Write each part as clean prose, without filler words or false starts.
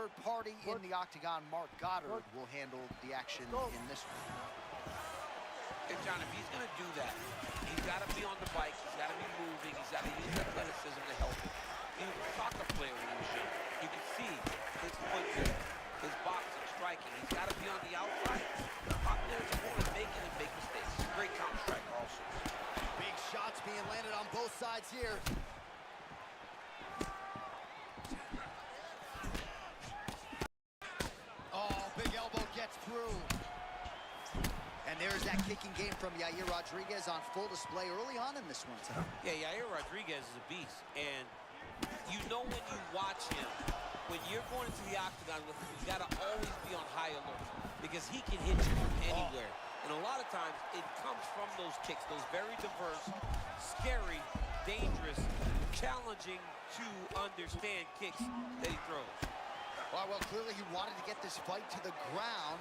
third party in the octagon, Mark Goddard, will handle the action in this one. And John, if he's going to do that, he's got to be on the bike, he's got to be moving, he's got to use athleticism to help him. He was a soccer player when he was young. You can see his footwork, his boxing, striking. He's got to be on the outside. There's a point making him make mistakes. Great counter striker also. Big shots being landed on both sides here. Oh, big elbow gets through. And there's that kicking game from Yair Rodriguez on full display early on in this one tonight. Yeah, Yair Rodriguez is a beast. And you know when you watch him, when you're going into the octagon with him, you got to always be on high alert because he can hit you from anywhere. And a lot of times it comes from those kicks, those very diverse, scary, dangerous, challenging to understand kicks that he throws. Well, clearly he wanted to get this fight to the ground.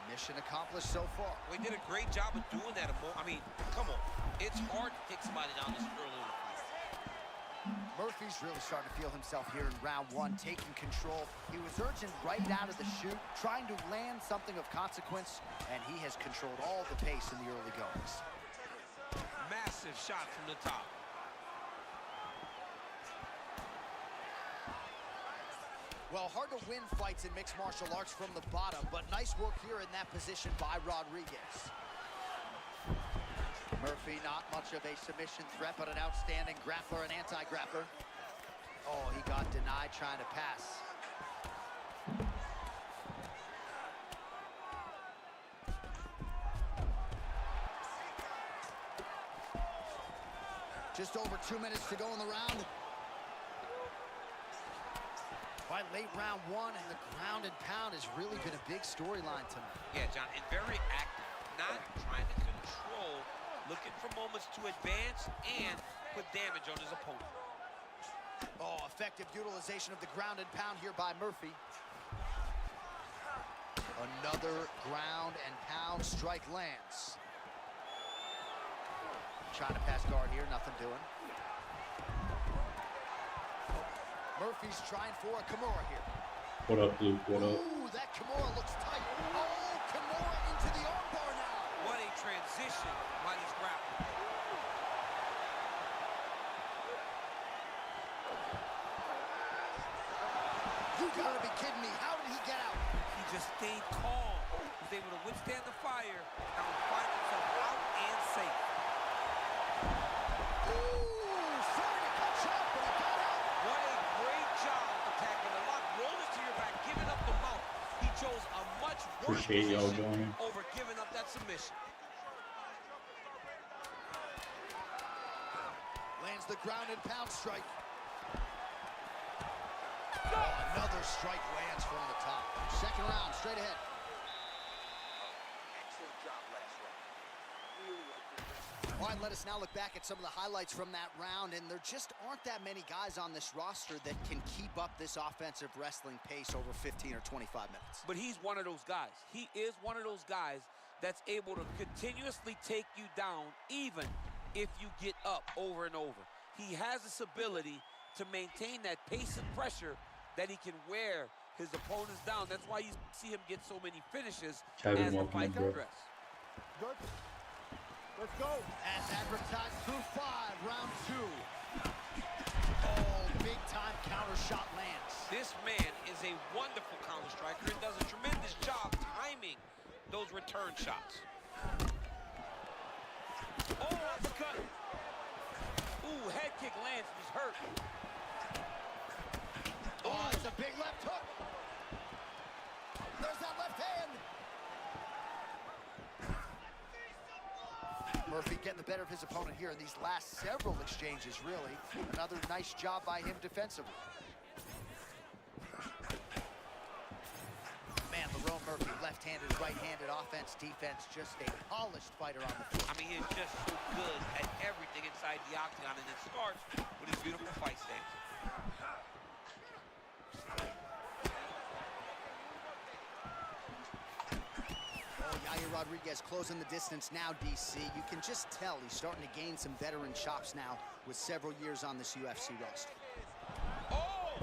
Mission accomplished so far. Well, he did a great job of doing that. I mean, come on. It's hard to kick somebody down this early in the fight. Murphy's really starting to feel himself here in round one, taking control. He was urgent right out of the chute, trying to land something of consequence, and he has controlled all the pace in the early goings. Massive shot from the top. Well, hard to win fights in mixed martial arts from the bottom, but nice work here in that position by Rodriguez. Murphy, not much of a submission threat, but an outstanding grappler and anti-grappler. Oh, he got denied trying to pass. Just over 2 minutes to go in the round. Right, late round one, and the ground and pound has really been a big storyline tonight. Yeah, John, and very active. Not trying to control, looking for moments to advance and put damage on his opponent. Oh, effective utilization of the ground and pound here by Murphy. Another ground and pound strike lands. Trying to pass guard here, nothing doing. Murphy's trying for a Kimura here. What up, Luke? What up? Ooh, that Kimura looks tight. Oh, Kimura into the armbar now. What a transition by this grappler. You gotta be kidding me. How did he get out? He just stayed calm. He was able to withstand the fire. Now he finds himself out and safe. Ooh, sorry to cut you off, but he got out. What a great job attacking the lock. Rollers to your back, giving up the mount. He chose a much worse Appreciate y'all position joining. over giving up that submission. Lands the ground and pound strike. Oh, another strike lands from the top. Second round, straight ahead. Excellent job last round. All right, let us now look back at some of the highlights from that round, and there just aren't that many guys on this roster that can keep up this offensive wrestling pace over 15 or 25 minutes. But he's one of those guys. He is one of those guys that's able to continuously take you down even if you get up over and over. He has this ability to maintain that pace and pressure that he can wear his opponents down. That's why you see him get so many finishes as the fight progresses. Good. Let's go. As advertised through 5, round 2. Oh, big time counter shot lands. This man is a wonderful counter striker and does a tremendous job timing those return shots. Oh, uppercut. Ooh, head kick lands, he's hurt. Oh, it's a big left hook. There's that left hand. Murphy getting the better of his opponent here in these last several exchanges, really. Another nice job by him defensively. Man, Lerone Murphy, left-handed, right-handed offense, defense, just a polished fighter on the field. I mean, he's just so good at everything inside the octagon, and it starts with his beautiful fight stance. Yair Rodriguez closing the distance now, DC. You can just tell he's starting to gain some veteran chops now with several years on this UFC roster. Oh!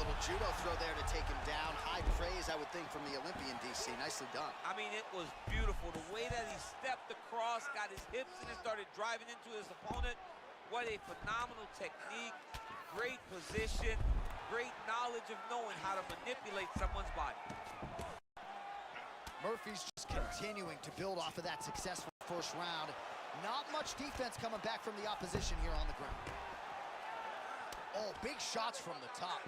Little judo throw there to take him down. High praise, I would think, from the Olympian, DC. Nicely done. I mean, it was beautiful. The way that he stepped across, got his hips in and started driving into his opponent. What a phenomenal technique. Great position. Great knowledge of knowing how to manipulate someone's body. Murphy's just continuing to build off of that successful first round. Not much defense coming back from the opposition here on the ground. Oh, big shots from the top.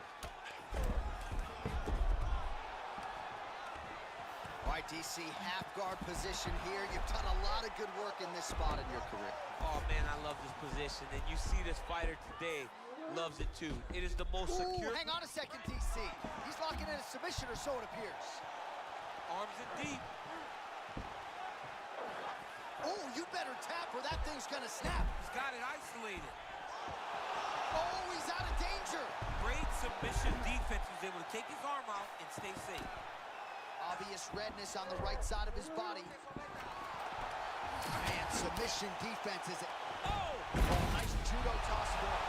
All right, DC, half guard position here. You've done a lot of good work in this spot in your career. Oh, man, I love this position. And you see this fighter today loves it, too. It is the most secure. Hang on a second, DC. He's locking in a submission, or so it appears. Arms in deep. Oh, you better tap or that thing's gonna snap. He's got it isolated. Oh, he's out of danger. Great submission defense. He was able to take his arm out and stay safe. Obvious redness on the right side of his body. Man, submission defense is it. Oh! Nice judo toss for him.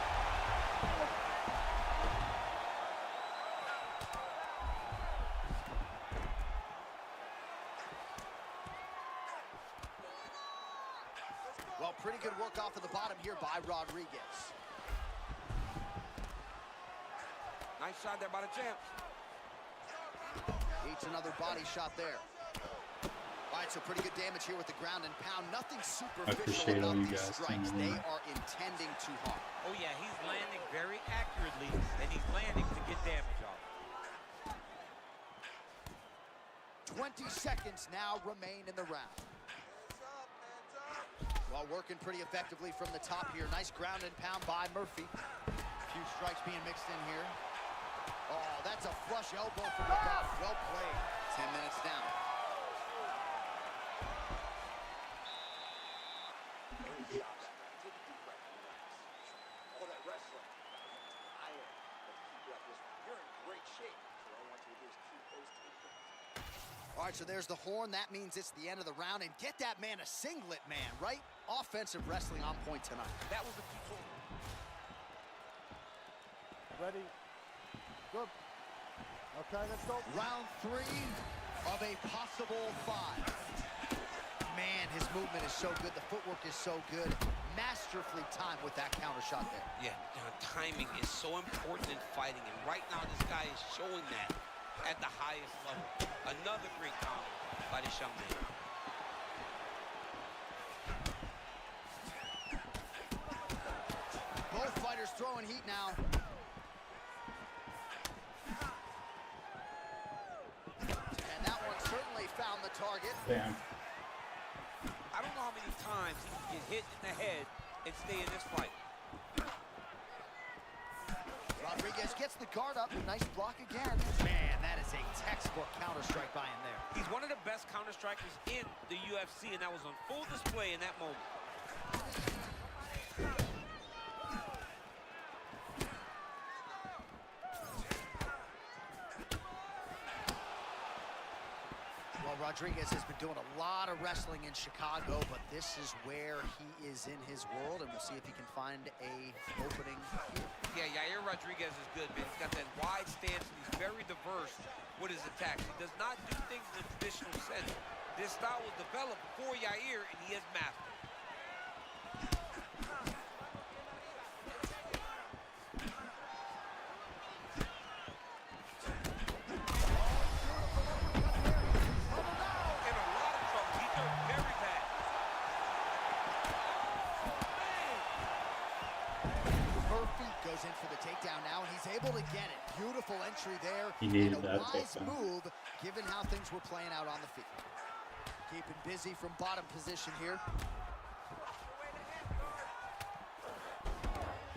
Well, pretty good work off of the bottom here by Rodriguez. Nice shot there by the champ. Eats another body shot there. All right, so pretty good damage here with the ground and pound. Nothing superficial about these strikes. They are intending to harm. Oh, yeah, he's landing very accurately, and he's landing to get damage off. 20 seconds now remain in the round. Well, working pretty effectively from the top here. Nice ground and pound by Murphy. A few strikes being mixed in here. Oh, that's a flush elbow from above. Well played. 10 minutes down. All that wrestling, iron, but keep it up this one. You're in great shape. So all I want you to do is keep those takedowns. All right, so there's the horn. That means it's the end of the round. And get that man a singlet, man, right? Offensive wrestling on point tonight. That was the key. Ready? Good. Okay, let's go. Round 3 of a possible 5. Man, his movement is so good. The footwork is so good. Masterfully timed with that counter shot there. Yeah, timing is so important in fighting, and right now this guy is showing that at the highest level. Another great counter by the Shumway. Both fighters throwing heat now. And that one certainly found the target. Damn. I don't know how many times he can get hit in the head and stay in this fight. Rodriguez gets the guard up. Nice block again. Man, that is a textbook counter strike by him there. He's one of the best counter strikers in the UFC, and that was on full display in that moment. Well, Rodriguez has been doing a lot of wrestling in Chicago, but this is where he is in his world, and we'll see if he can find a opening here. Yeah, Yair Rodriguez is good, man. He's got that wide stance, and he's very diverse with his attacks. He does not do things in the traditional sense. This style was developed before Yair, and he has mastered it. In for the takedown now, and he's able to get it. Beautiful entry there. He needed and a that wise takedown. move, given how things were playing out on the field. Keeping busy from bottom position here.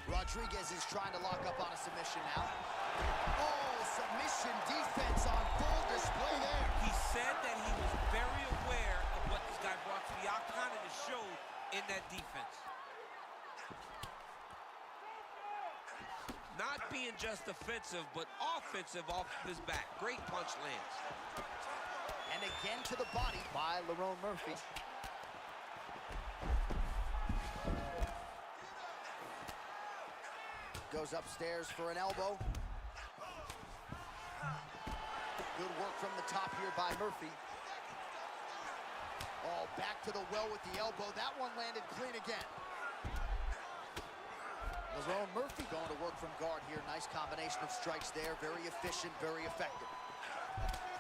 Rodriguez is trying to lock up on a submission now. Oh, submission defense on full display there. He said that he was very aware of what this guy brought to the octagon, and it showed in that defense. Not being just offensive, but offensive off his back. Great punch lands. And again to the body by Lerone Murphy. Goes upstairs for an elbow. Good work from the top here by Murphy. Oh, back to the well with the elbow. That one landed clean again. Lerone Murphy going to work from guard here. Nice combination of strikes there. Very efficient, very effective.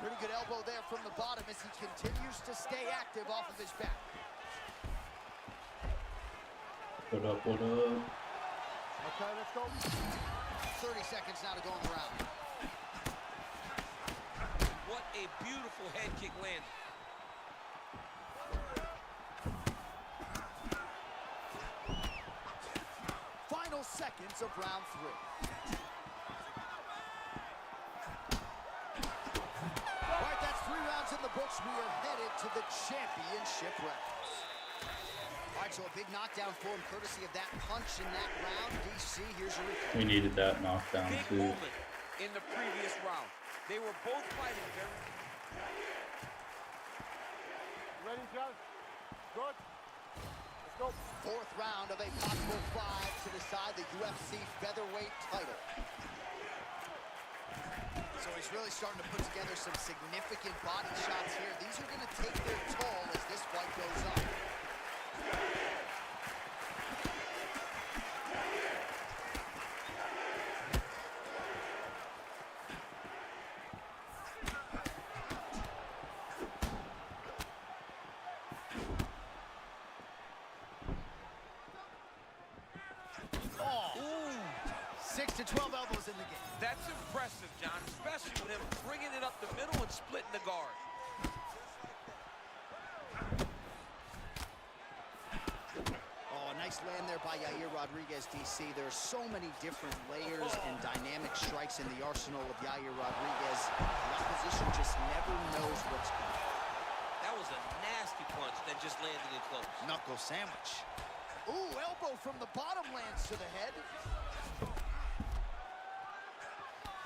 Pretty good elbow there from the bottom as he continues to stay active off of his back. What up, what up? Okay, let's go. 30 seconds now to go in the round. What a beautiful head kick landed. Final seconds of round 3. All right, that's 3 rounds in the books. We are headed to the championship rounds. All right, so a big knockdown for him, courtesy of that punch in that round. DC, here's your recap. We needed that knockdown Big too. moment in the previous round. They were both fighting very... Ready, John? Good. Let's go. 4th round of a possible 5 to decide the UFC featherweight title. So he's really starting to put together some significant body shots here. These are going to take their toll as this fight goes on. Ooh, 6 to 12 elbows in the game. that's impressive, John, especially with him bringing it up the middle and splitting the guard. Oh, nice land there by Yair Rodriguez, DC. There's so many different layers and dynamic strikes in the arsenal of Yair Rodriguez. The opposition just never knows what's coming. That was a nasty punch that just landed in close. Knuckle sandwich. Ooh, elbow from the bottom lands to the head.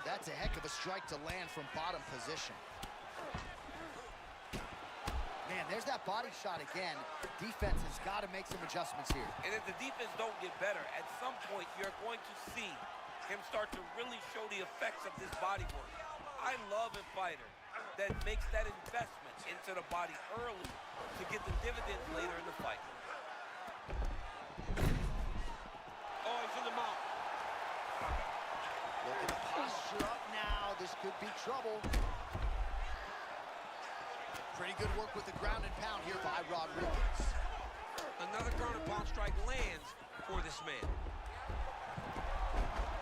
That's a heck of a strike to land from bottom position. Man, there's that body shot again. Defense has got to make some adjustments here. And if the defense don't get better, at some point you're going to see him start to really show the effects of this body work. I love a fighter that makes that investment into the body early to get the dividends later in the fight. Oh, he's in the mouth. Look at the posture up now. This could be trouble. Pretty good work with the ground and pound here by Rodriguez. Another ground and pound strike lands for this man.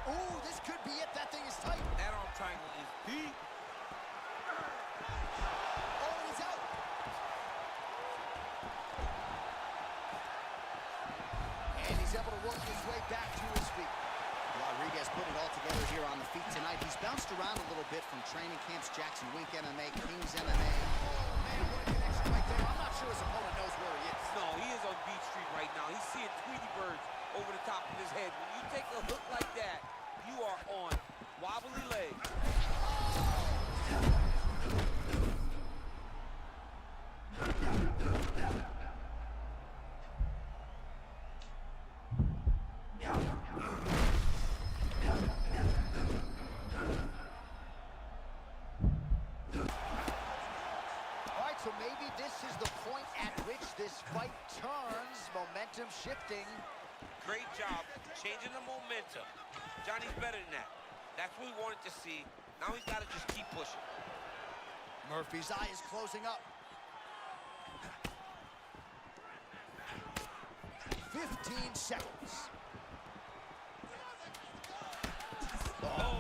Ooh, this could be it. That thing is tight. That arm triangle is deep. Oh, and he's out. And he's able to work his way back to his feet. Rodriguez put it all together here on the feet tonight. He's bounced around a little bit from training camps, Jackson Wink MMA, Kings MMA. Oh, man, what a connection right there. I'm not sure his opponent knows where he is. No, he is on Beach Street right now. He's seeing Tweety birds over the top of his head. When you take a hook like that, you are on wobbly legs. So maybe this is the point at which this fight turns, momentum shifting. Great job changing the momentum. Johnny's better than that. That's what we wanted to see. Now he's got to just keep pushing. Murphy's eye is closing up. 15 seconds. Oh!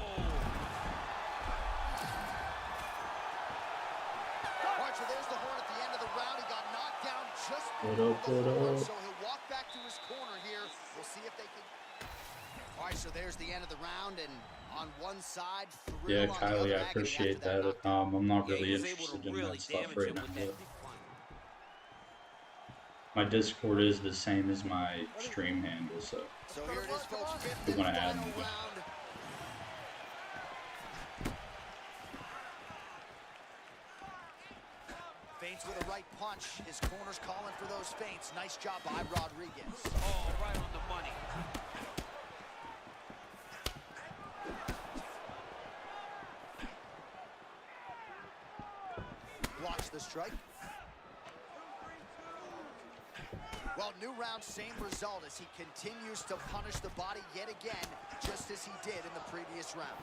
So there's the horn at the end of the round. He got knocked down just What before up, the what horn, up? so he'll walk back to his corner here. We'll see if they can. All right, so there's the end of the round, and on one side, thrill Yeah, on the Kylie, other, I agony appreciate after that. knockdown. I'm not Yeah, really he was able interested to in really that stuff damage right him now. with But that big punch. my Discord is the same as my stream handle, so So here it is, folks. Fifth you and want to add final me. round. Feints with a right punch. His corner's calling for those feints. Nice job by Rodriguez. Oh, right on the money. a strike. Well, new round, same result as he continues to punish the body yet again, just as he did in the previous round.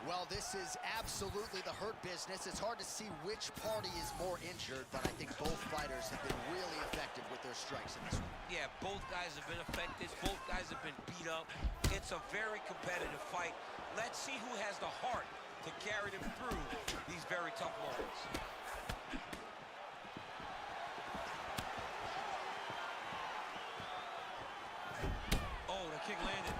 Well, this is absolutely the hurt business. It's hard to see which party is more injured, but I think both fighters have been really effective with their strikes in this one. Yeah, both guys have been affected. Both guys have been beat up. It's a very competitive fight. Let's see who has the heart to carry them through these very tough moments. Oh, the kick landed.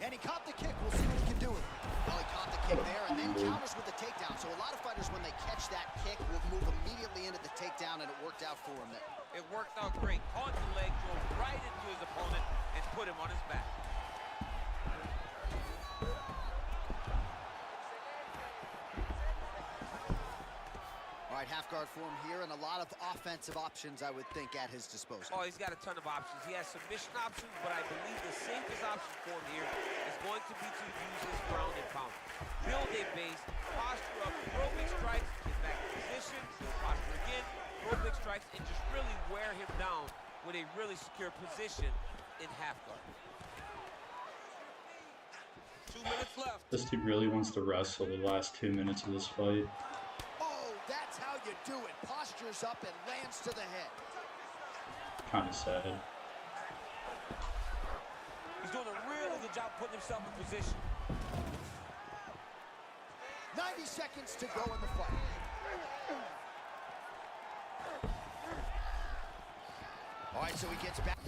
And he caught the kick. We'll see what he can do with it. Well, he caught the kick there and then counters with the takedown. So a lot of fighters, when they catch that kick, will move immediately into the takedown, and it worked out for him there. It worked out great. Caught the leg, drove right into his opponent, and put him on his back. All right, half guard for him here, and a lot of offensive options, I would think, at his disposal. Oh, he's got a ton of options. He has submission options, but I believe the safest option for him here is going to be to use his ground and pound. Build a base, posture up, throw big strikes, get back in position, posture again, throw big strikes, and just really wear him down with a really secure position in half guard. 2 minutes left. This dude really wants to wrestle the last 2 minutes of this fight. Oh, that's how you do it. Postures up and lands to the head. Kind of sad. He's doing a really good job putting himself in position. 90 seconds to go in the fight. All right, so he gets back.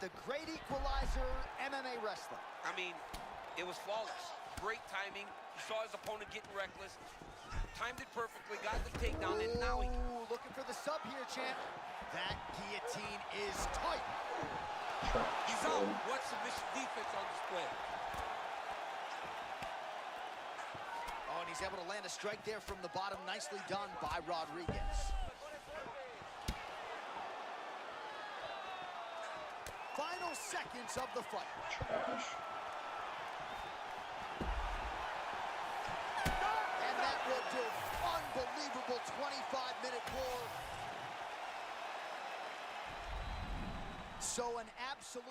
The great equalizer, MMA wrestler. I mean, it was flawless. Great timing. He saw his opponent getting reckless. Timed it perfectly, got the takedown, and now he... Ooh, looking for the sub here, champ. That guillotine is tight. He's out. What submission defense on display. Oh, and he's able to land a strike there from the bottom. Nicely done by Rodriguez. Final seconds of the fight. Trash. And that will do. Unbelievable 25-minute war. So an absolute...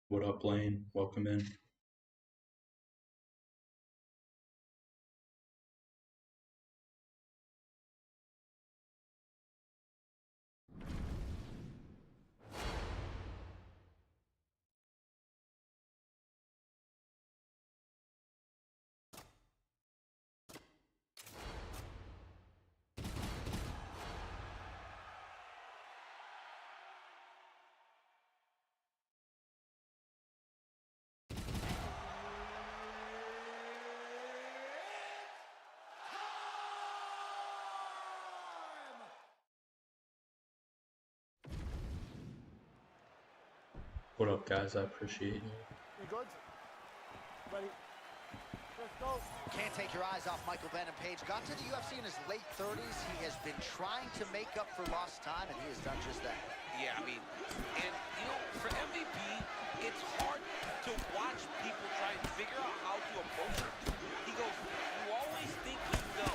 What up, Lane? Welcome in. What up, guys? I appreciate you. You good? Ready? Let's go. Can't take your eyes off Michael Venom Page. Got to the UFC in his late 30s. He has been trying to make up for lost time, and he has done just that. Yeah, I mean, and, you know, for MVP, it's hard to watch people try and figure out how to approach it. He goes, you always think you know.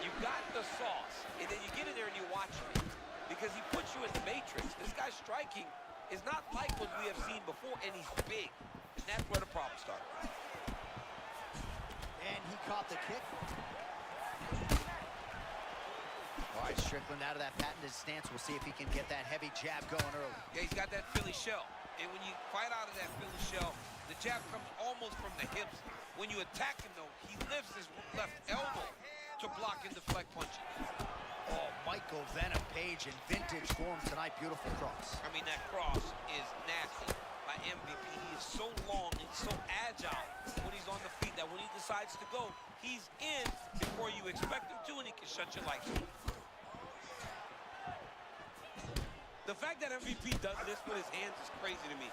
You got the sauce, and then you get in there and you watch it. Because he puts you in the matrix. This guy's striking is not like what we have seen before, and he's big. And that's where the problem started. And he caught the kick. All right, Strickland out of that patented stance. We'll see if he can get that heavy jab going early. Yeah, he's got that Philly shell. And when you fight out of that Philly shell, the jab comes almost from the hips. When you attack him, though, he lifts his left elbow to block and deflect punches. Oh, Michael Venom Page in vintage form tonight. Beautiful cross. I mean, that cross is nasty by MVP. He is so long and so agile when he's on the feet that when he decides to go, he's in before you expect him to, and he can shut your lights off. The fact that MVP does this with his hands is crazy to me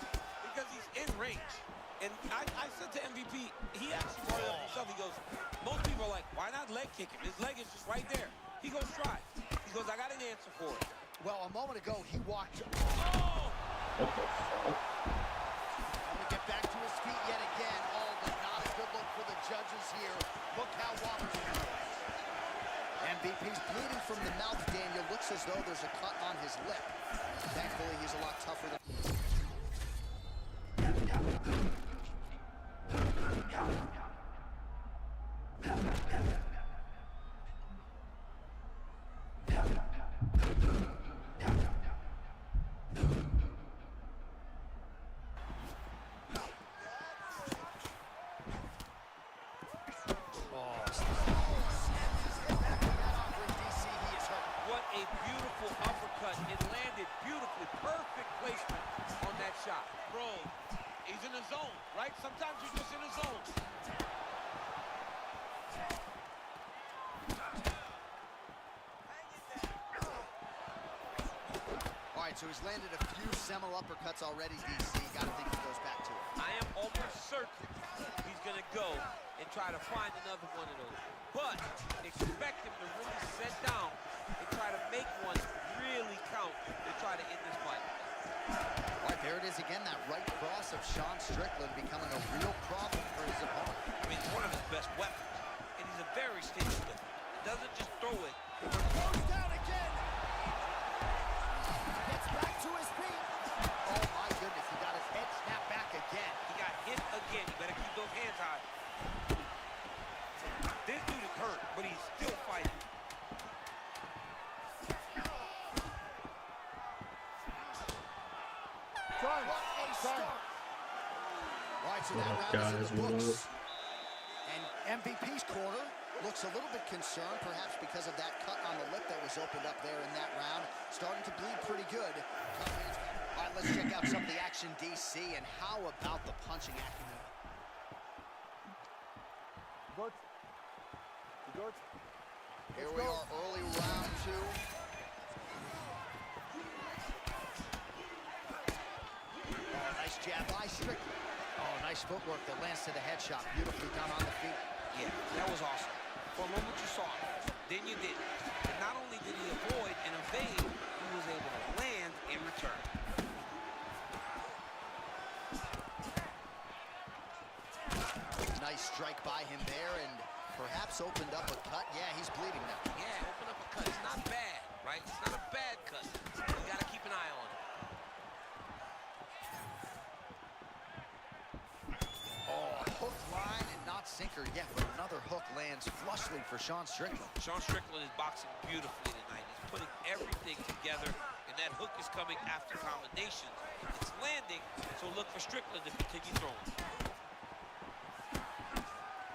because he's in range. And I said to MVP, he actually brought it up himself. He goes, most people are like, why not leg kick him? His leg is just right there. He goes, try. He goes, I got an answer for it. Well, a moment ago, he walked. Oh! What the fuck? Going to get back to his feet yet again. Oh, but not a good look for the judges here. Look how Roberts MVP's bleeding from the mouth, Daniel. Looks as though there's a cut on his lip. Thankfully, he's a lot tougher than... What a beautiful uppercut. It landed beautifully. Perfect placement on that shot. Bro, he's in the zone, right? Sometimes you're just in the zone. All right, so he's landed a few seminal uppercuts already, DC. Got to think he goes back to it. I am almost certain he's going to go and try to find another one of those. But expect him to really sit down and try to make one really count to try to end this fight. All right, there it is again, that right cross of Sean Strickland becoming a real problem for his opponent. I mean, it's one of his best weapons. And he's a very stable lifter. He doesn't just throw it. Goes down again. Gets back to his feet. Oh, my goodness, he got his head snapped back again. He got hit again. You better keep those hands high. This dude is hurt, but he's still fighting. What a start. All right, so that Oh, round is in the guys, books. And MVP's corner looks a little bit concerned, perhaps because of that cut on the lip that was opened up there in that round. Starting to bleed pretty good. All right, let's check out some of the action, DC, and how about the punching acumen? Good. Good. Here we are, early round two. Oh, nice jab by Strickland. Oh, nice footwork that lands to the headshot. Beautifully done on the feet. Yeah, that was awesome. For a moment you saw it, then you didn't. And not only did he avoid and evade, he was able to land in return. Nice strike by him there and perhaps opened up a cut. Yeah, he's bleeding now. Yeah, open up a cut. It's not bad, right? It's not a bad cut. You got to keep an eye on it. Oh, hook line and not sinker yet, but another hook lands flushly for Sean Strickland. Sean Strickland is boxing beautifully tonight. He's putting everything together, and that hook is coming after combinations. It's landing, so look for Strickland to continue throwing.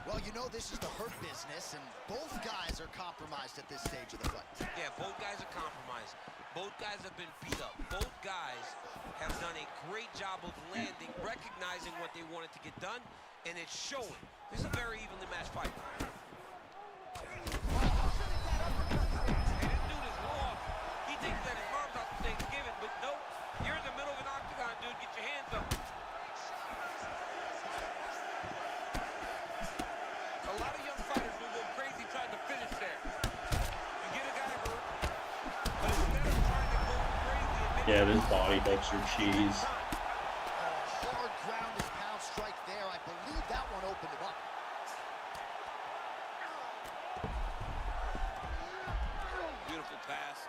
Well, you know this is the hurt business, and both guys are compromised at this stage of the fight. Yeah, both guys are compromised. Both guys have been beat up. Both guys have done a great job of landing, recognizing what they wanted to get done, and it's showing. This is a very evenly matched fight. Hey, this dude is lost. He thinks that his mom's out for Thanksgiving, but nope. You're in the middle of an octagon, dude. Get your hands up. A lot of young fighters will go crazy trying to finish there. You get a guy hurt, but instead of trying to go crazy and Yeah, those body hooks are cheese. Hard ground and pound strike there. I believe that one opened him up. Beautiful pass.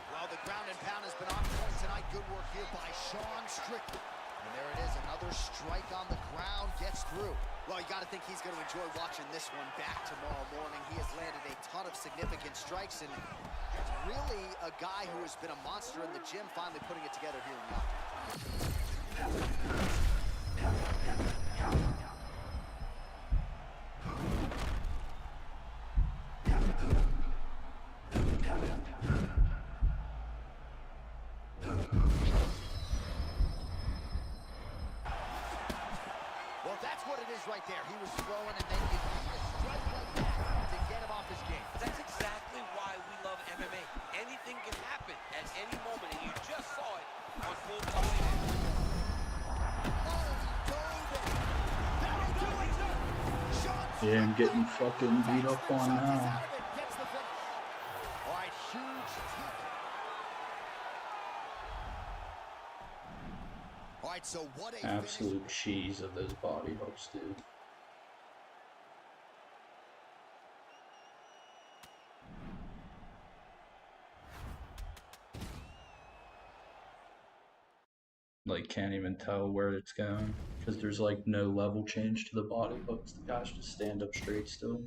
Well, the ground and pound has been on point tonight. Good work here by Sean Strickland. And there it is, another strike on the ground, gets through. Well, you got to think he's going to enjoy watching this one back tomorrow morning. He has landed a ton of significant strikes, and really a guy who has been a monster in the gym, finally putting it together here in the octagon. Well, that's what it is right there. He was throwing, and then you need a strike like that to get him off his game. That's exactly why we love MMA. Anything can happen at any moment, and you just saw it on full display. Yeah, I'm getting fucking beat up on now. All right, huge. All right, so what a Absolute cheese of those body hooks, dude. Like, can't even tell where it's going because there's like no level change to the body hooks. The guys just stand up straight still.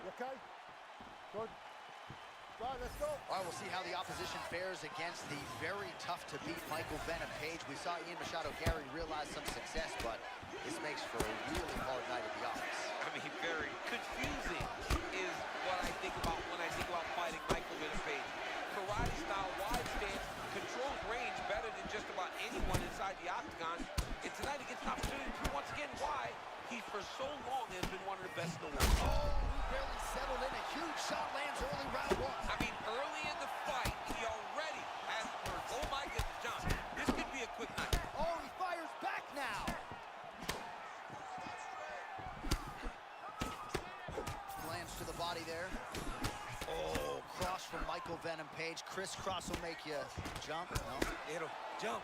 You okay? Good. Right, let's go. All right, we'll see how the opposition fares against the very tough-to-beat Michael Venom Page. We saw Ian Machado Gary realize some success, but this makes for a really hard night at the office. I mean, very confusing is what I think about when I think about fighting Michael Venom Page. Karate style, wide stance, controls range better than just about anyone inside the octagon. And tonight he gets an opportunity to prove once again why he for so long has been one of the best in the world. Oh, he barely settled in. A huge shot lands early round one. I mean, early in the fight, he already has hurt. Oh my goodness, John, this could be a quick night. Oh, he fires back now. Lands to the body there. Oh, cross from Michael Venom Page. Crisscross will make you jump. No. It'll jump.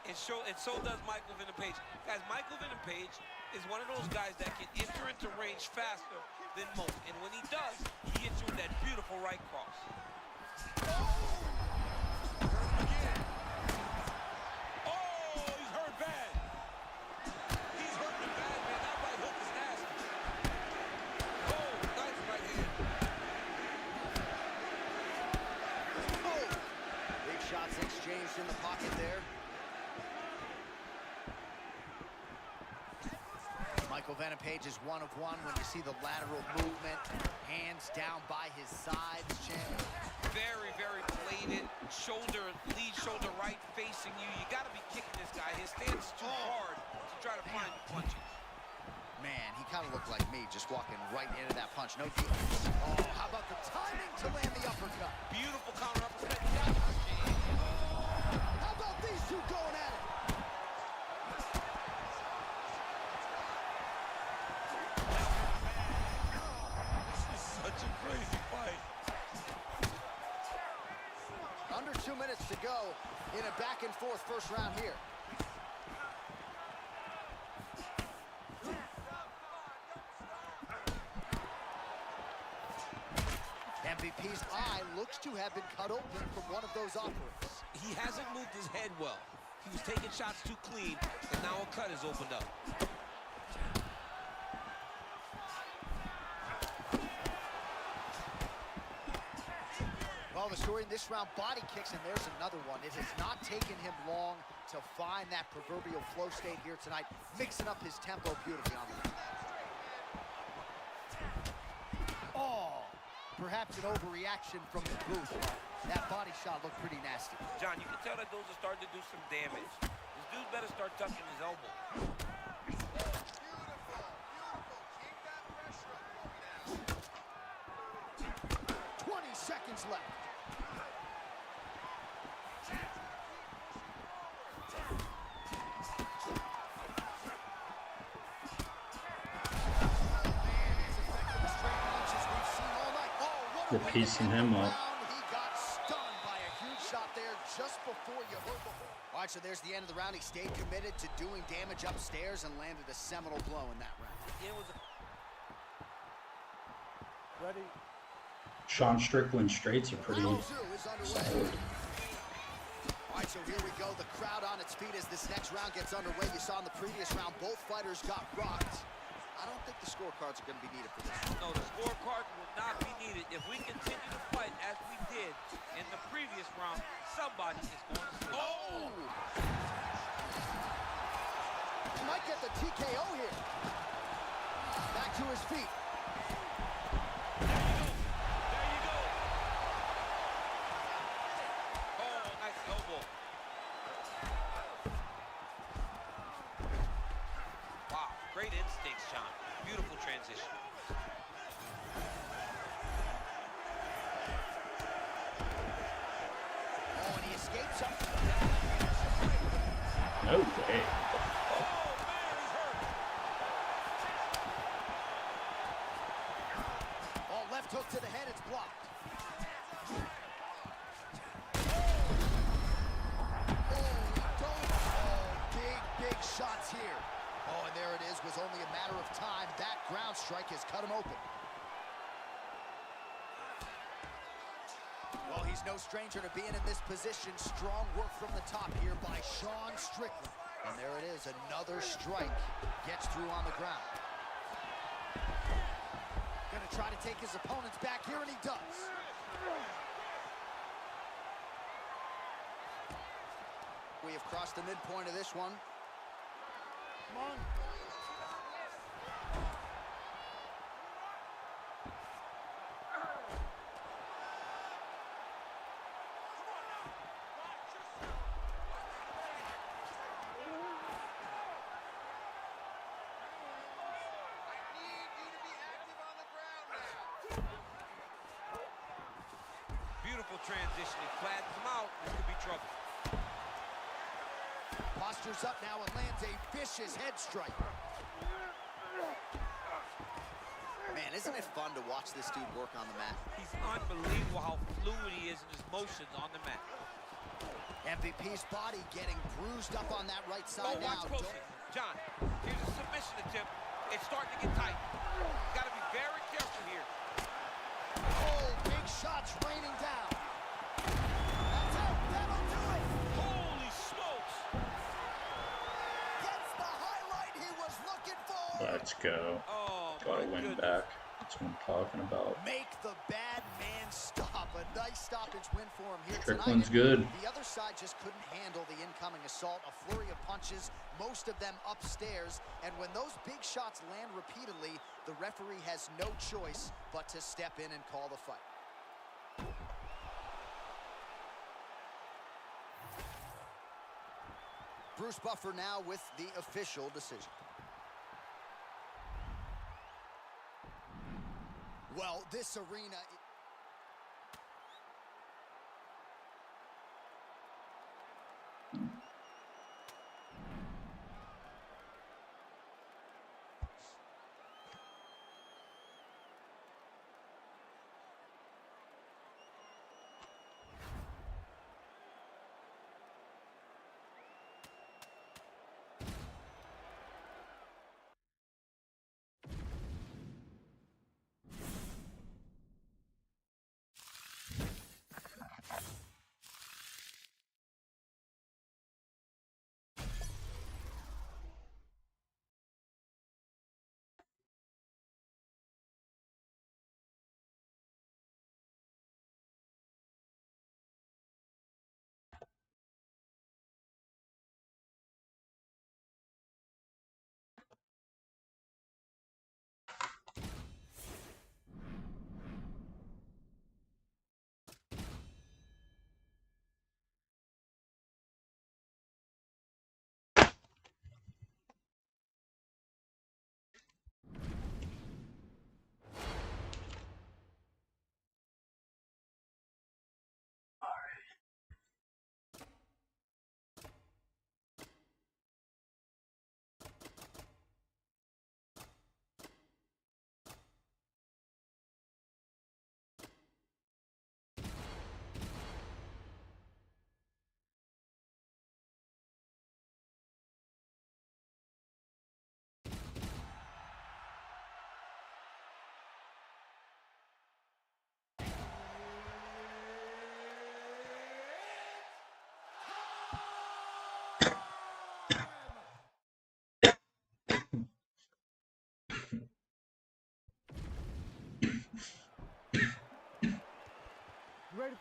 And so does Michael Venom Page. Guys, Michael Venom Page is one of those guys that can enter into range faster than most. And when he does, he hits you with that beautiful right cross. Oh, he's hurt bad. He's hurting bad, man. That right hook is nasty. Oh, nice right hand. Oh. Big shots exchanged in the pocket there. Michael Venom Page is 1 of 1 when you see the lateral movement. Hands down by his sides, Chan. Very, very bladed. Shoulder, lead shoulder right facing you. You got to be kicking this guy. His stance is too hard to try to find the punches. Man, he kind of looked like me, just walking right into that punch. No defense. Oh, how about the timing to land the uppercut? Beautiful counter uppercut. You got this, Jay. How about these two going at it? Such a crazy fight. Under 2 minutes to go in a back-and-forth first round here. MVP's eye looks to have been cut open from one of those offerings. He hasn't moved his head well. He was taking shots too clean, and now a cut has opened up. Tell the story in this round, body kicks, and there's another one. It has not taken him long to find that proverbial flow state here tonight, mixing up his tempo beautifully on the ground. Oh, perhaps an overreaction from the booth. That body shot looked pretty nasty. John, you can tell that those are starting to do some damage. This dude better start tucking his elbow. 20 seconds left. They're piecing him up. He got stunned by a huge shot there just before you heard the horn. All right, so there's the end of the round. He stayed committed to doing damage upstairs and landed a seminal blow in that round. It was Ready. Sean Strickland straights are pretty Round 2 is underway. solid. All right, so here we go. The crowd on its feet as this next round gets underway. You saw in the previous round, both fighters got rocked. I don't think the scorecards are going to be needed for this. no, the scorecard will not be needed. If we continue to fight as we did in the previous round, somebody is going to slip. Oh! He might get the TKO here. Back to his feet. There you go. Oh, nice elbow. Wow, great instincts, John. Beautiful transition. Oh, and he escapes up. No way. Oh, left hook to the head, it's blocked. Big shots here. Oh, and there it is. Was only a matter of time. That ground strike has cut him open. Well, he's no stranger to being in this position. Strong work from the top here by Sean Strickland. And there it is. Another strike gets through on the ground. Gonna try to take his opponents back here, and he does. We have crossed the midpoint of this one. Come on. Beautiful transition. He flattens him out. This could be trouble. Postures up now and lands a vicious head strike. Man, isn't it fun to watch this dude work on the mat? He's unbelievable how fluid he is in his motions on the mat. MVP's body getting bruised up on that right side Oh, now. watch closely. John, here's a submission attempt. It's starting to get tight. Got to be very careful here. Oh, big shots raining down. That's it. That'll do it. Holy smokes! Gets the highlight he was looking for. Let's go. Oh, Gotta my win goodness. back. That's what I'm talking about. Make the bad man stop. A nice stoppage win for him here Strickland's tonight. good. The other side just couldn't handle the incoming assault. A flurry of punches, most of them upstairs. And when those big shots land repeatedly, the referee has no choice but to step in and call the fight. Bruce Buffer now with the official decision. Well, this arena...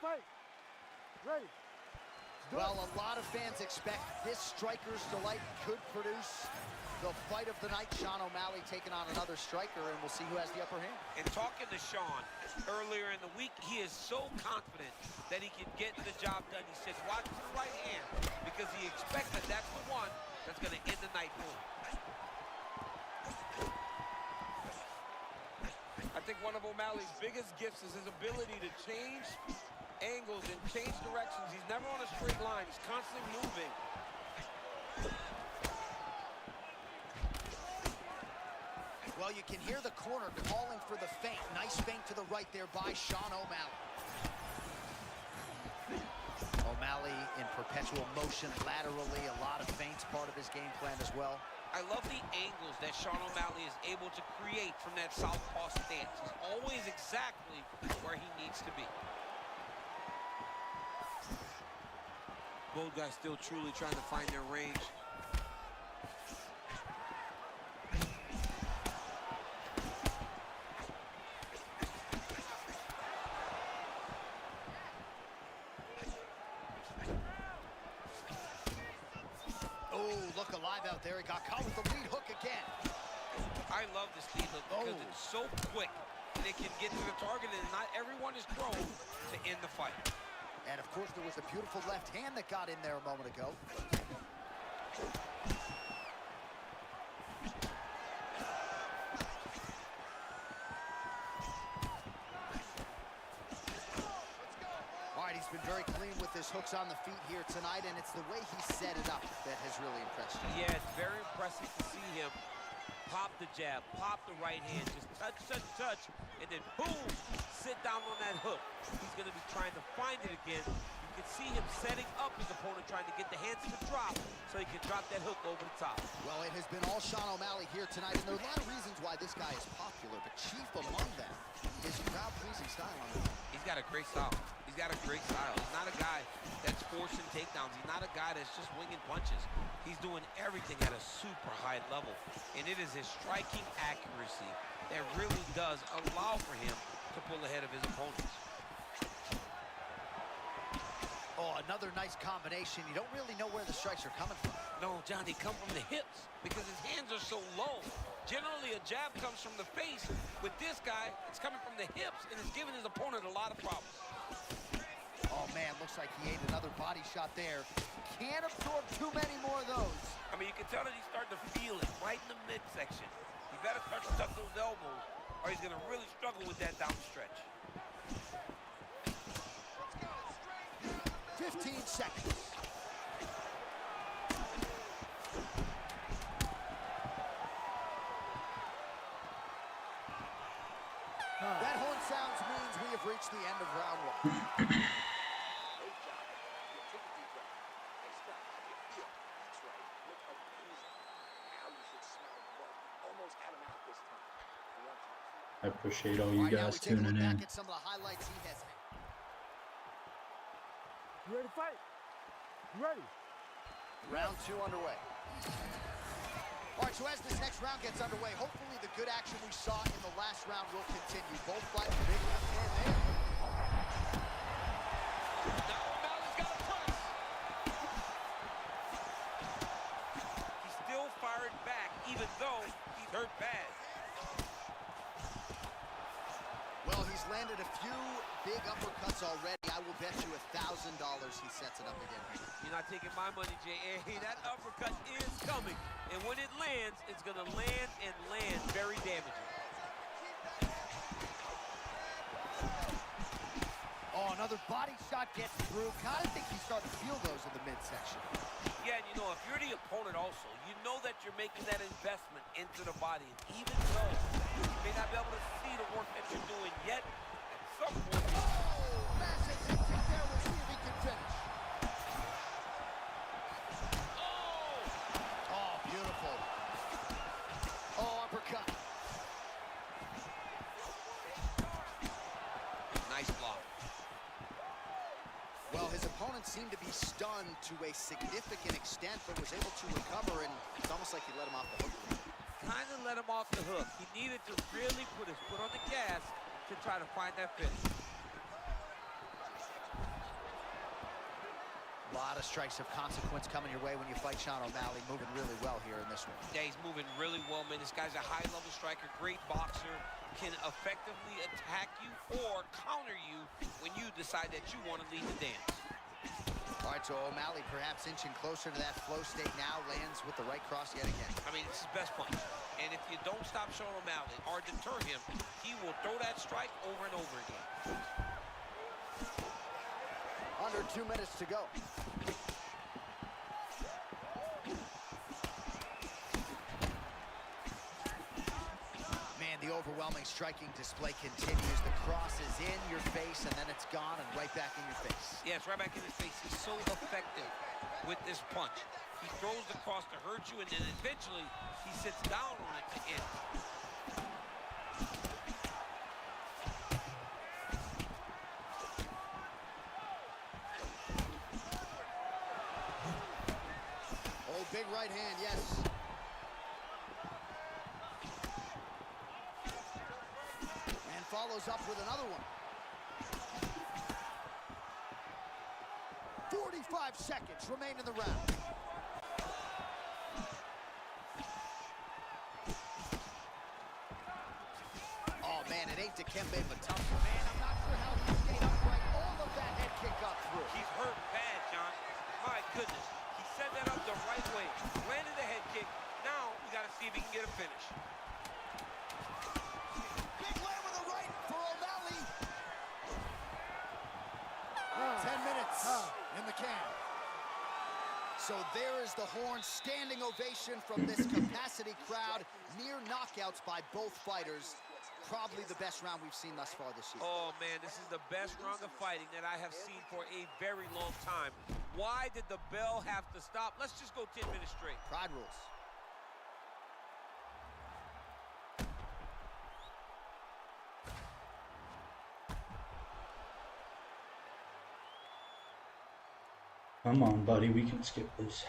fight. Ready. Well, a lot of fans expect this striker's delight could produce the fight of the night. Sean O'Malley taking on another striker, and we'll see who has the upper hand. And talking to Sean earlier in the week, he is so confident that he can get the job done. He said, watch the right hand, because he expects that that's the one that's going to end the night for him. I think one of O'Malley's biggest gifts is his ability to change angles and change directions. He's never on a straight line. He's constantly moving. Well, you can hear the corner calling for the feint. Nice feint to the right there by Sean O'Malley. O'Malley in perpetual motion laterally. A lot of feints part of his game plan as well. I love the angles that Sean O'Malley is able to create from that southpaw stance. He's always exactly where he needs to be. Both guys still truly trying to find their range. Look alive out there. He got caught with the lead hook again. I love this lead hook because it's so quick and it can get to the target, and not everyone is thrown to end the fight. And of course, there was a beautiful left hand that got in there a moment ago. All right, he's been very clean with his hooks on the feet here tonight, and it's the way he set it up that has really impressed me. Yeah, it's very impressive to see him pop the jab, pop the right hand, just touch, touch, touch, and then boom, sit down on that hook. He's going to be trying to find it again. You can see him setting up his opponent, trying to get the hands to drop so he can drop that hook over the top. Well, it has been all Sean O'Malley here tonight, and there are a lot of reasons why this guy is popular, but chief among them is crowd-pleasing style on the ground. He's got a great style. He's got a great style. He's not a guy that's forcing takedowns. He's not a guy that's just winging punches. He's doing everything at a super high level, and it is his striking accuracy that really does allow for him to pull ahead of his opponents. Oh, another nice combination. You don't really know where the strikes are coming from. No, John, they come from the hips because his hands are so low. Generally, a jab comes from the face. With this guy, it's coming from the hips, and it's giving his opponent a lot of problems. Oh, man, looks like he ate another body shot there. Can't absorb too many more of those. I mean, you can tell that he's starting to feel it right in the midsection. He better start to tuck those elbows, or he's going to really struggle with that down the stretch. 15 seconds. That horn sounds means we have reached the end of round one. Great job. You took a deep breath. Hey, Scott, how do you feel? That's right. Look amazing. Now you should smell blood. Almost had him out this time. I want you to keep. I appreciate all you Right, now guys we take a look tuning in. back at some of the highlights he has. You ready to fight? You ready? Round two underway. All right, so as this next round gets underway, hopefully the good action we saw in the last round will continue. Both fighting big left hand there. Now O'Malley's got a press. He's still firing back, even though he's hurt bad. Well, he's landed a few big uppercuts already. I will bet you $1,000 he sets it up again here. You're not taking my money, J.A. That uppercut is coming. And when it lands, it's going to land and land very damaging. Oh, another body shot gets through. Kind of think he's starting to feel those in the midsection. Yeah, and you know, if you're the opponent also, you know that you're making that investment into the body. And even though you may not be able to see the work that you're doing yet, at some point, Massive hit kick there. We'll see if he can finish. Oh, beautiful. Oh, uppercut. nice block. Well, his opponent seemed to be stunned to a significant extent, but was able to recover, and it's almost like he let him off the hook. Kind of let him off the hook. He needed to really put his foot on the gas to try to find that finish. lot of strikes of consequence coming your way when you fight Sean O'Malley. Moving really well here in this one. Yeah, he's moving really well, man. This guy's a high-level striker, great boxer, can effectively attack you or counter you when you decide that you want to lead the dance. All right, so O'Malley perhaps inching closer to that flow state now, lands with the right cross yet again. I mean, it's his best punch. And if you don't stop Sean O'Malley or deter him, he will throw that strike over and over again. Under 2 minutes to go. Man, the overwhelming striking display continues. The cross is in your face, and then it's gone and right back in your face. Yeah, it's right back in his face. He's so effective with this punch. He throws the cross to hurt you, and then eventually he sits down on it to end. Oh, big right hand, yes. And follows up with another one. 45 seconds remain in the round. Oh, man, it ain't Dikembe Mutombo. Man, I'm not sure how he stayed upright. All of that head kick got through. He's hurt bad, John. My goodness. He set that up the right way. Landed the head kick. Now we got to see if he can get a finish. Big land with a right for O'Malley. 10 minutes in the can. So there is the horn, standing ovation from this capacity crowd. Near knockouts by both fighters. Probably the best round we've seen thus far this season. Oh, man, this is the best round of fighting that I have seen for a very long time. Why did the bell have to stop? Let's just go 10 minutes straight. Pride rules. Come on, buddy, we can skip this.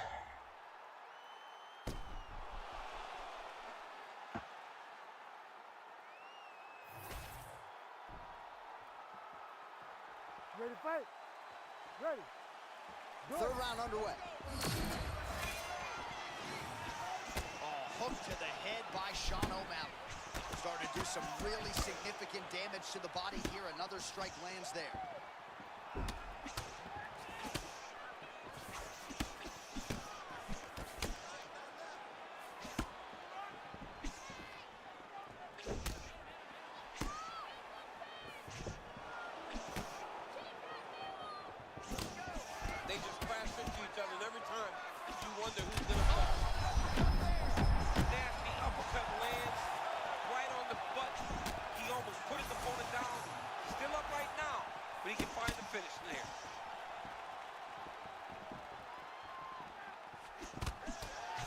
Ready to fight? Ready. Go. Third round underway. Oh, hook to the head by Sean O'Malley. Starting to do some really significant damage to the body here. Another strike lands there. They just crash into each other, and every time you wonder who's going to fall. Nasty uppercut lands right on the butt. He almost put his opponent down. Still up right now, but he can find the finish there.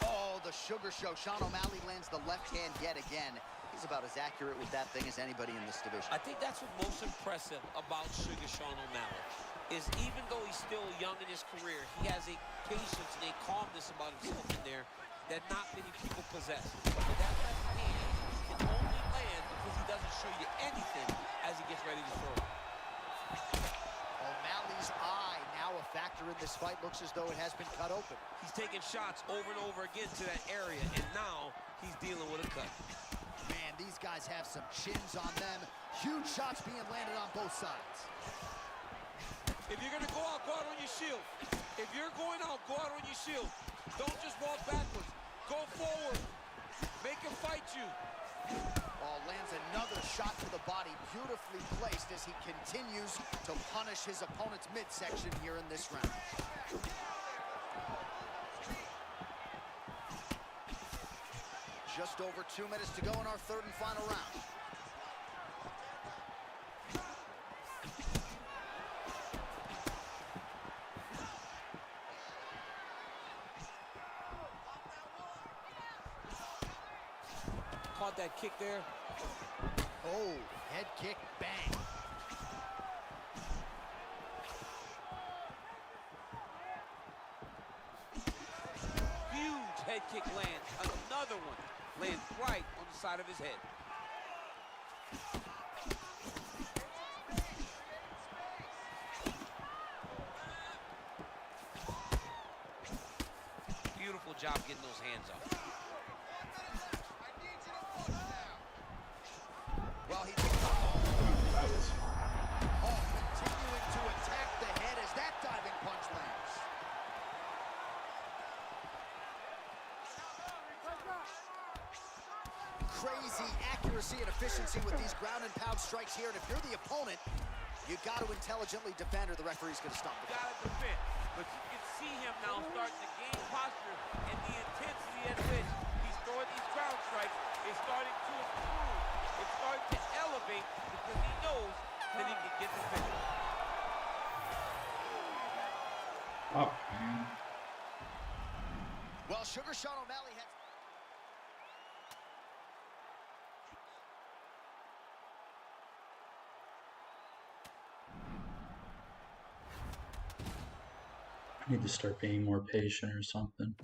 Oh, the sugar show. Sean O'Malley lands the left hand yet again. He's about as accurate with that thing as anybody in this division. I think that's what's most impressive about Sugar Sean O'Malley is even though he's still young in his career, he has a patience and a calmness about himself in there that not many people possess. But that left hand can only land because he doesn't show you anything as he gets ready to throw. O'Malley's eye now a factor in this fight. Looks as though it has been cut open. He's taking shots over and over again to that area, and now he's dealing with a cut. Man, these guys have some chins on them. Huge shots being landed on both sides. If you're going to go out on your shield. If you're going out, go out on your shield. Don't just walk backwards. Go forward. Make him fight you. Oh, lands another shot to the body, beautifully placed as he continues to punish his opponent's midsection here in this round. Just over 2 minutes to go in our third and final round. Caught that kick there. Oh, head kick, bang. Huge head kick lands. Another one lands right on the side of his head. wonderful job getting those hands up. Well, he That was continuing to attack the head as that diving punch lands. Crazy accuracy and efficiency with these ground and pound strikes here. And if you're the opponent, you got to intelligently defend or the referee's going to stop it. Got to defend. But you can see him now starting to gain posture, and the intensity at which he's throwing these ground strikes is starting to improve. It's starting to elevate because he knows that he can get the finish. oh man. Well, Sugar Sean O'Malley has... I need to start being more patient or something.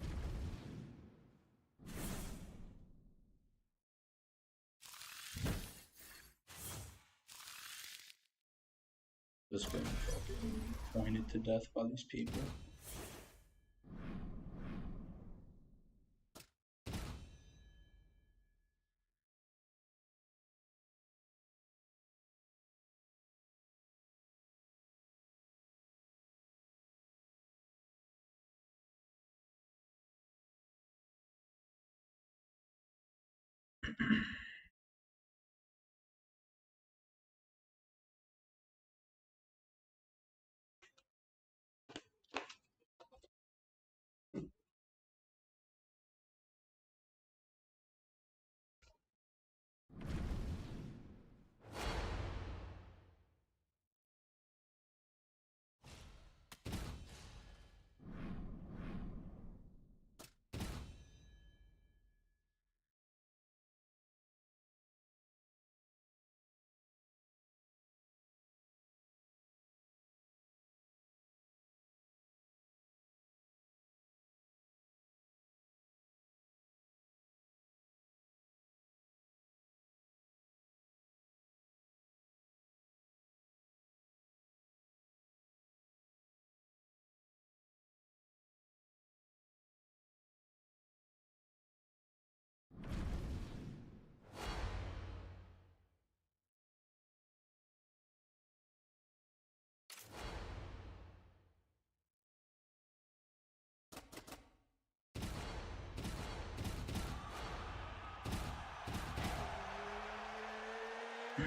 Just getting fucking pointed to death by these people. You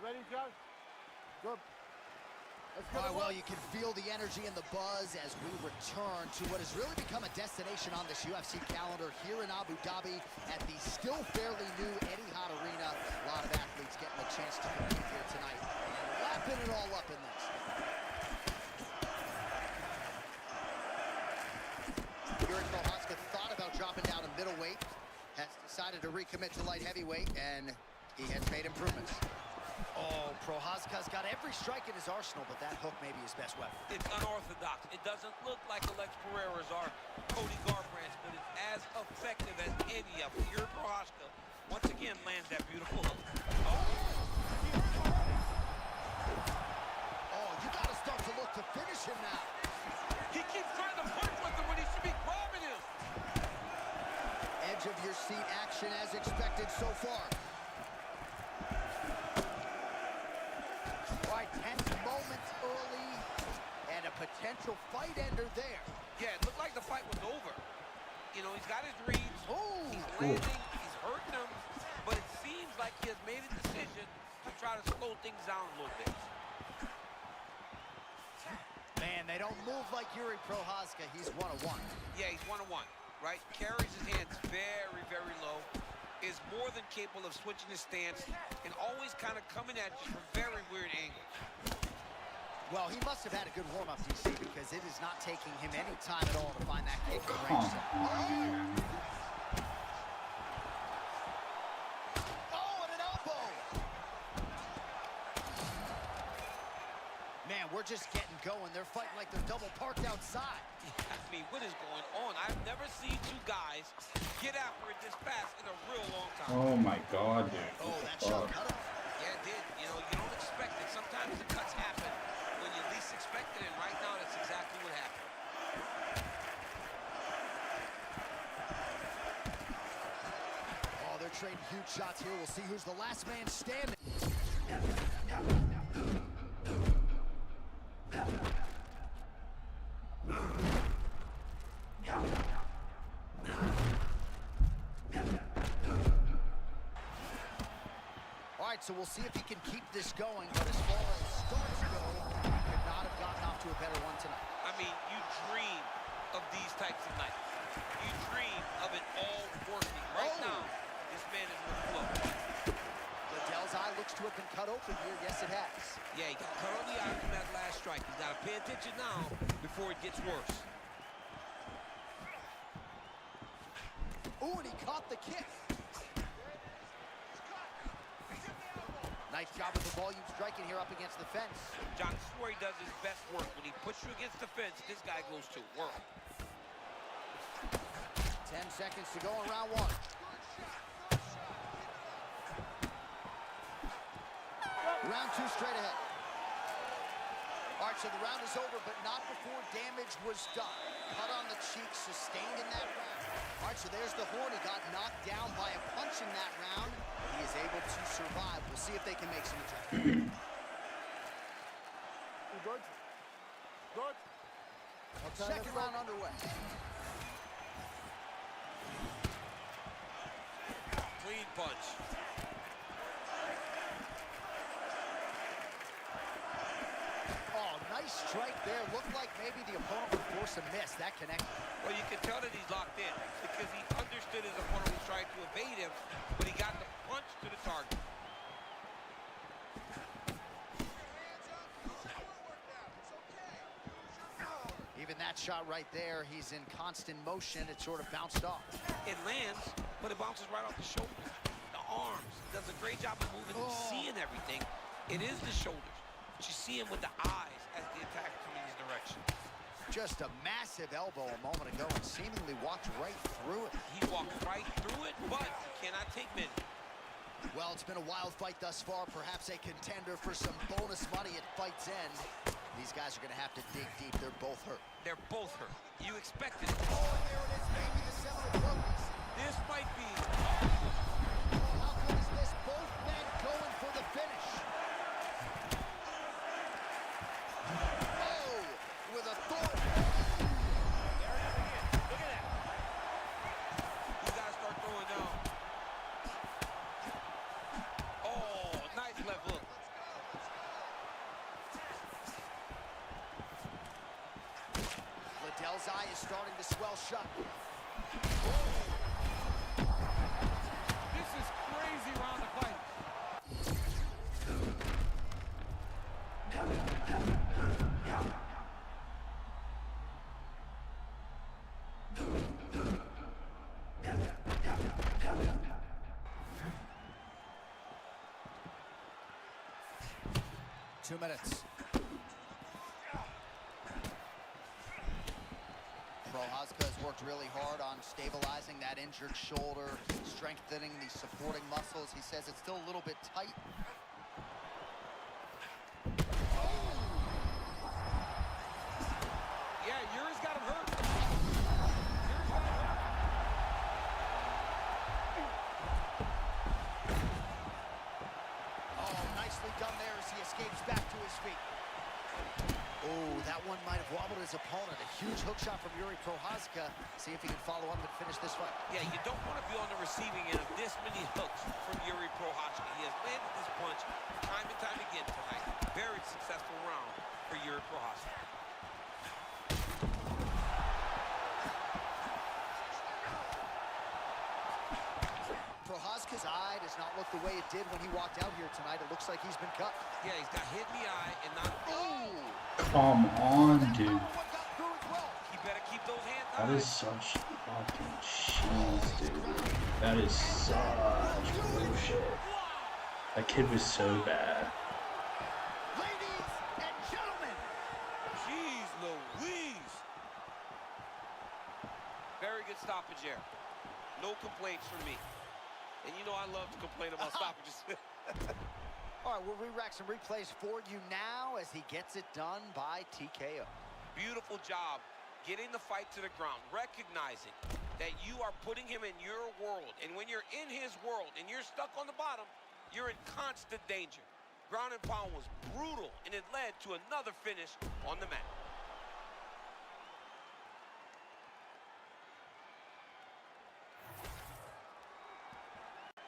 ready, Josh? Good. Let's All get right, it well, on. you can feel the energy and the buzz as we return to what has really become a destination on this UFC calendar here in Abu Dhabi at the still fairly new Etihad Arena. A lot of athletes getting a chance to compete here tonight and wrapping it all up in this. Yuri Prochazka thought about dropping down to middleweight, has decided to recommit to light heavyweight, and he has made improvements. Oh, Prochazka's got every strike in his arsenal, but that hook may be his best weapon. It's unorthodox. It doesn't look like Alex Pereira's or Cody Garbrandt, but it's as effective as any of them. Yuri Prochazka once again lands that beautiful hook. Oh, you got to start to look to finish him now. He keeps trying to punch with him when he should be grabbing him. Edge of your seat action as expected so far. Right, tense moments early, and a potential fight ender there. Yeah, it looked like the fight was over. You know, he's got his reads. Oh, He's landing. He's hurting him. But it seems like he has made a decision to try to slow things down a little bit. man, they don't move like Yuri Prochazka. He's one-on-one. Yeah, he's one-on-one, right? Carries his hands very, very low. Is more than capable of switching his stance and always kind of coming at you from very weird angles. Well, he must have had a good warm-up, DC, because it is not taking him any time at all to find that kick in range. Oh, and an elbow! Man, Man, we're just getting going. They're fighting like they're double parked outside. I mean, what is going on? I've never seen two guys get after it this fast in a real long time. Oh my god, dude. Oh, What that the shot fuck? cut him. Yeah, it did. You know, you don't expect it. Sometimes the cuts happen when you least expect it, and right now that's exactly what happened. Oh, they're trading huge shots here. We'll see who's the last man standing. All right, so we'll see if he can keep this going, but as far as starts go, he could not have gotten off to a better one tonight. I mean, you dream of these types of nights. You dream of it all working. Right Oh. now, this man is in the flow. Liddell's eye looks to have been cut open here. Yes, it has. Yeah, he got cut on the eye from that last strike. He's got to pay attention now before it gets worse. Ooh, and he caught the kick. Nice job with the volume striking here up against the fence. John, this is where he does his best work. When he puts you against the fence, this guy goes to work. 10 seconds to go in round one. Round two straight ahead. All right, so the round is over, but not before damage was done. Cut on the cheek, sustained in that round. All right, so there's the horn. He got knocked down by a punch in that round. He is able to survive. We'll see if they can make some adjustments. Good. Good. Okay, Second round underway. Clean punch. Oh, nice strike there. Looked like maybe the opponent would force a miss. That connected. Well, you can tell that he's locked in because he understood his opponent was trying to evade him, but he got the punch to the target. Even that shot right there, he's in constant motion. It sort of bounced off. It lands, but it bounces right off the shoulders. The arms. Does a great job of moving and seeing everything. It is the shoulders. But you see him with the eyes as the attack is coming his direction. Just a massive elbow a moment ago and seemingly walked right through it. He walked right through it, but he cannot take many. Well, it's been a wild fight thus far. Perhaps a contender for some bonus money at fight's end. These guys are going to have to dig deep. They're both hurt. They're both hurt. You expected it. Oh, and there it is, maybe the seminal trophies. This might be. How good is this? Both men going for the finish. Oh, with authority. Look at that. You got to start throwing now. Oh, nice left hook. Liddell's eye is starting to swell shut. This is crazy round of fight. Two minutes. Prochazka has worked really hard on stabilizing that injured shoulder, strengthening the supporting muscles. He says it's still a little bit tight. Yeah, Yuri's got him hurt. Oh, nicely done there as he escapes back to his feet. Oh, that one might have wobbled his opponent. A huge hook shot from Yuri Prochazka. See if he can follow up and finish this fight. Yeah, you don't want to be on the receiving end of this many hooks from Yuri Prochazka. He has landed this punch time and time again tonight. Very successful round for Yuri Prochazka. Prochazka's eye does not look the way it did when he walked out here tonight. It looks like he's been cut. Yeah, he's got hit in the eye and not. Oh! Come on, dude. What got through as well? He better keep those hands That high. is such fucking cheese, dude. That is such bullshit. That kid was so bad. Ladies and gentlemen, Jeez Louise. Very good stoppage there. No complaints from me. And you know I love to complain about stoppages. All right, we'll re-rack some replays for you now as he gets it done by TKO. Beautiful job getting the fight to the ground, recognizing that you are putting him in your world. And when you're in his world and you're stuck on the bottom, you're in constant danger. Ground and pound was brutal, and it led to another finish on the mat.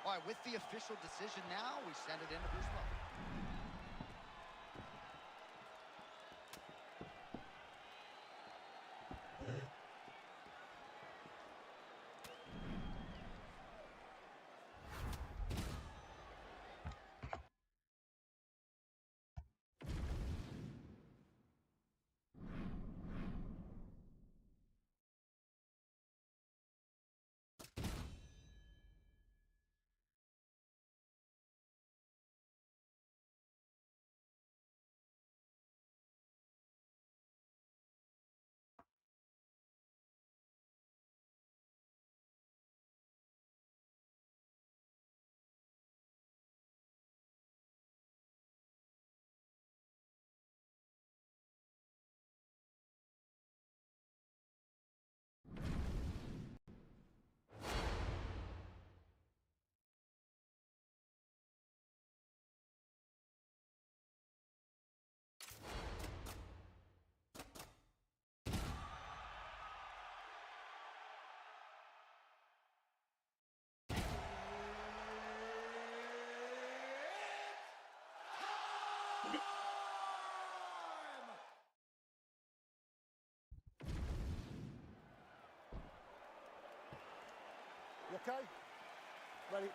All right, with the official decision now, we send it into Bruce Buffer. You okay? Ready?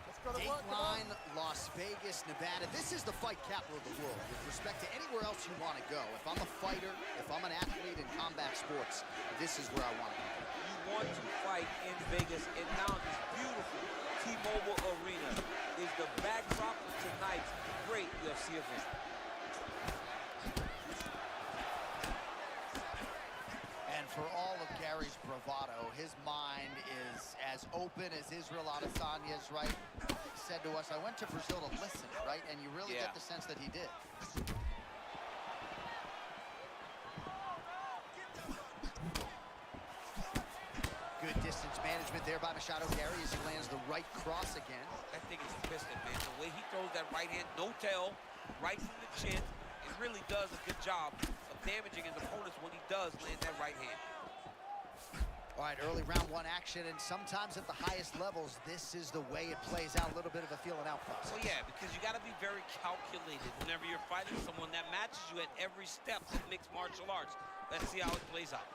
Let's go to work. Dateline, Las Vegas, Nevada. This is the fight capital of the world with respect to anywhere else you want to go. If I'm a fighter, if I'm an athlete in combat sports, this is where I want to be. You want to fight in Vegas, and now this beautiful T-Mobile Arena is the backdrop of tonight's great UFC event. And for all of Gary's bravado, his mind is as open as Israel Adesanya's, right? He said to us, I went to Brazil to listen, right? And you really get the sense that he did. Good distance management there by Machado Gary as he lands the right cross again. That thing is a piston, man. The way he throws that right hand, no tail, right from the chin, it really does a good job of damaging his opponents when he does land that right hand. All right, early round one action, and sometimes at the highest levels, this is the way it plays out, a little bit of a feeling out process. Well, yeah, because you got to be very calculated whenever you're fighting someone that matches you at every step of mixed martial arts. Let's see how it plays out.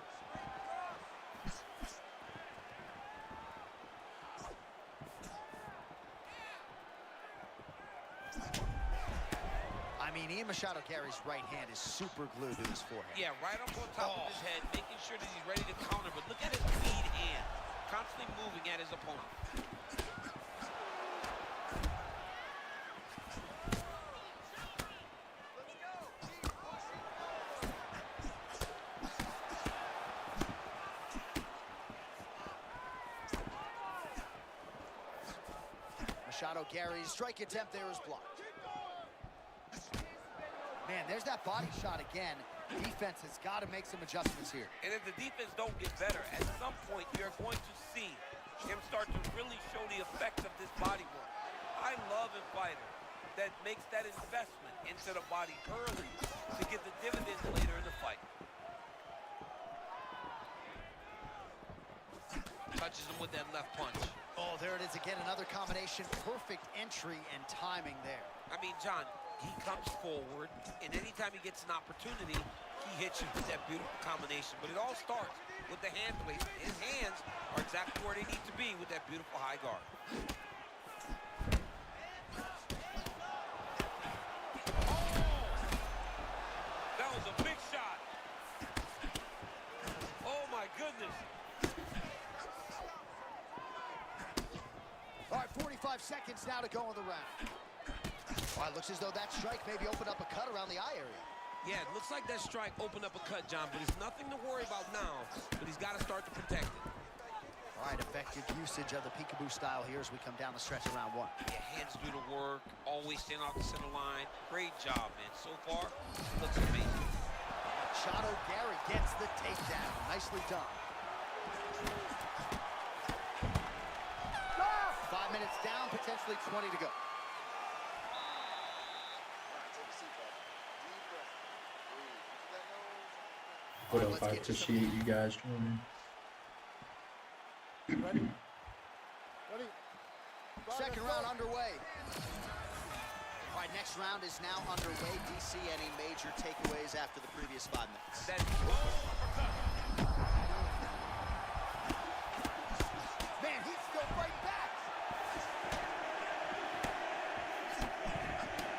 I mean, Ian Machado Gary's right hand is super glued to his forehead. Yeah, right up on top of his head, making sure that he's ready to counter. But look at his lead hand, constantly moving at his opponent. Machado Gary's strike attempt there is blocked. Man, there's that body shot again. Defense has got to make some adjustments here. And if the defense don't get better, at some point you're going to see him start to really show the effects of this body work. I love a fighter that makes that investment into the body early to get the dividends later in the fight. Touches him with that left punch. Oh, there it is again, another combination. Perfect entry and timing there. I mean, John, he comes forward, and anytime he gets an opportunity, he hits you with that beautiful combination. But it all starts with the hand placement. His hands are exactly where they need to be with that beautiful high guard. Oh! That was a big shot. Oh, my goodness. All right, 45 seconds now to go in the round. Well, it looks as though that strike maybe opened up a cut around the eye area. Yeah, it looks like that strike opened up a cut, John, but it's nothing to worry about now, but he's got to start to protect it. All right, effective usage of the peekaboo style here as we come down the stretch of round one. Yeah, hands do the work, always stand off the center line. Great job, man. So far, looks amazing. Machado Gary gets the takedown. Nicely done. 5 minutes down, potentially 20 to go. What All up, right, I let's get to some- appreciate you guys joining. Ready? Ready? Right, Second let's round go. underway. All right, next round is now underway. DC, any major takeaways after the previous 5 minutes? That Man, he's still right back.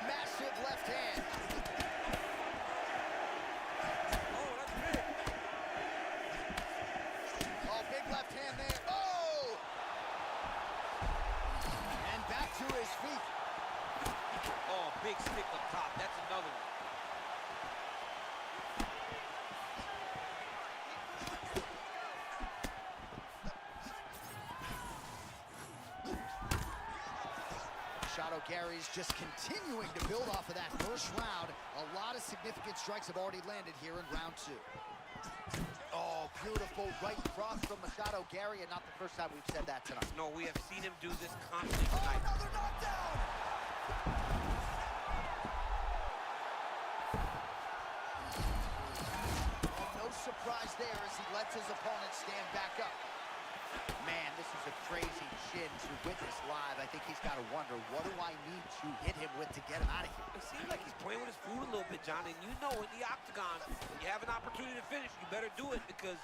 Massive left hand. that's big. Oh, big left hand there. Oh! And back to his feet. Oh, big stick up top. That's another one. Machado Gary's just continuing to build off of that first round. A lot of significant strikes have already landed here in round two. Oh, beautiful right cross from Machado Gary, and not the first time we've said that tonight. No, we have seen him do this constantly tonight. Another knockdown! Oh, no surprise there as he lets his opponent stand back up. Man, this is a crazy chin to witness live. I think he's got to wonder, what do I need to hit him with to get him out of here? It seems like he's playing with his food a little bit, John, and you know in the octagon, when you have an opportunity to finish, you better do it because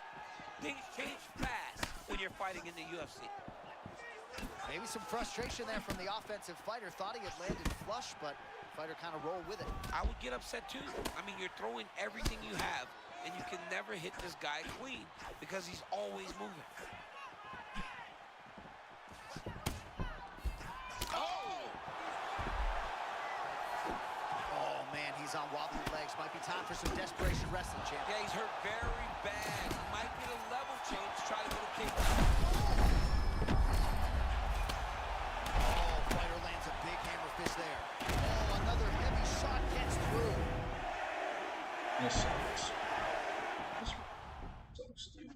things change fast when you're fighting in the UFC. Maybe some frustration there from the offensive fighter. Thought he had landed flush, but fighter kind of rolled with it. I would get upset too. I mean, you're throwing everything you have, and you can never hit this guy clean because he's always moving. Oh, man, he's on wobbly legs. Might be time for some desperation wrestling, champ. Yeah, he's hurt very bad. He might get a level change, try to get a kick. Oh, fighter lands a big hammer fist there. Oh, another heavy shot gets through. This sucks. This sucks, dude.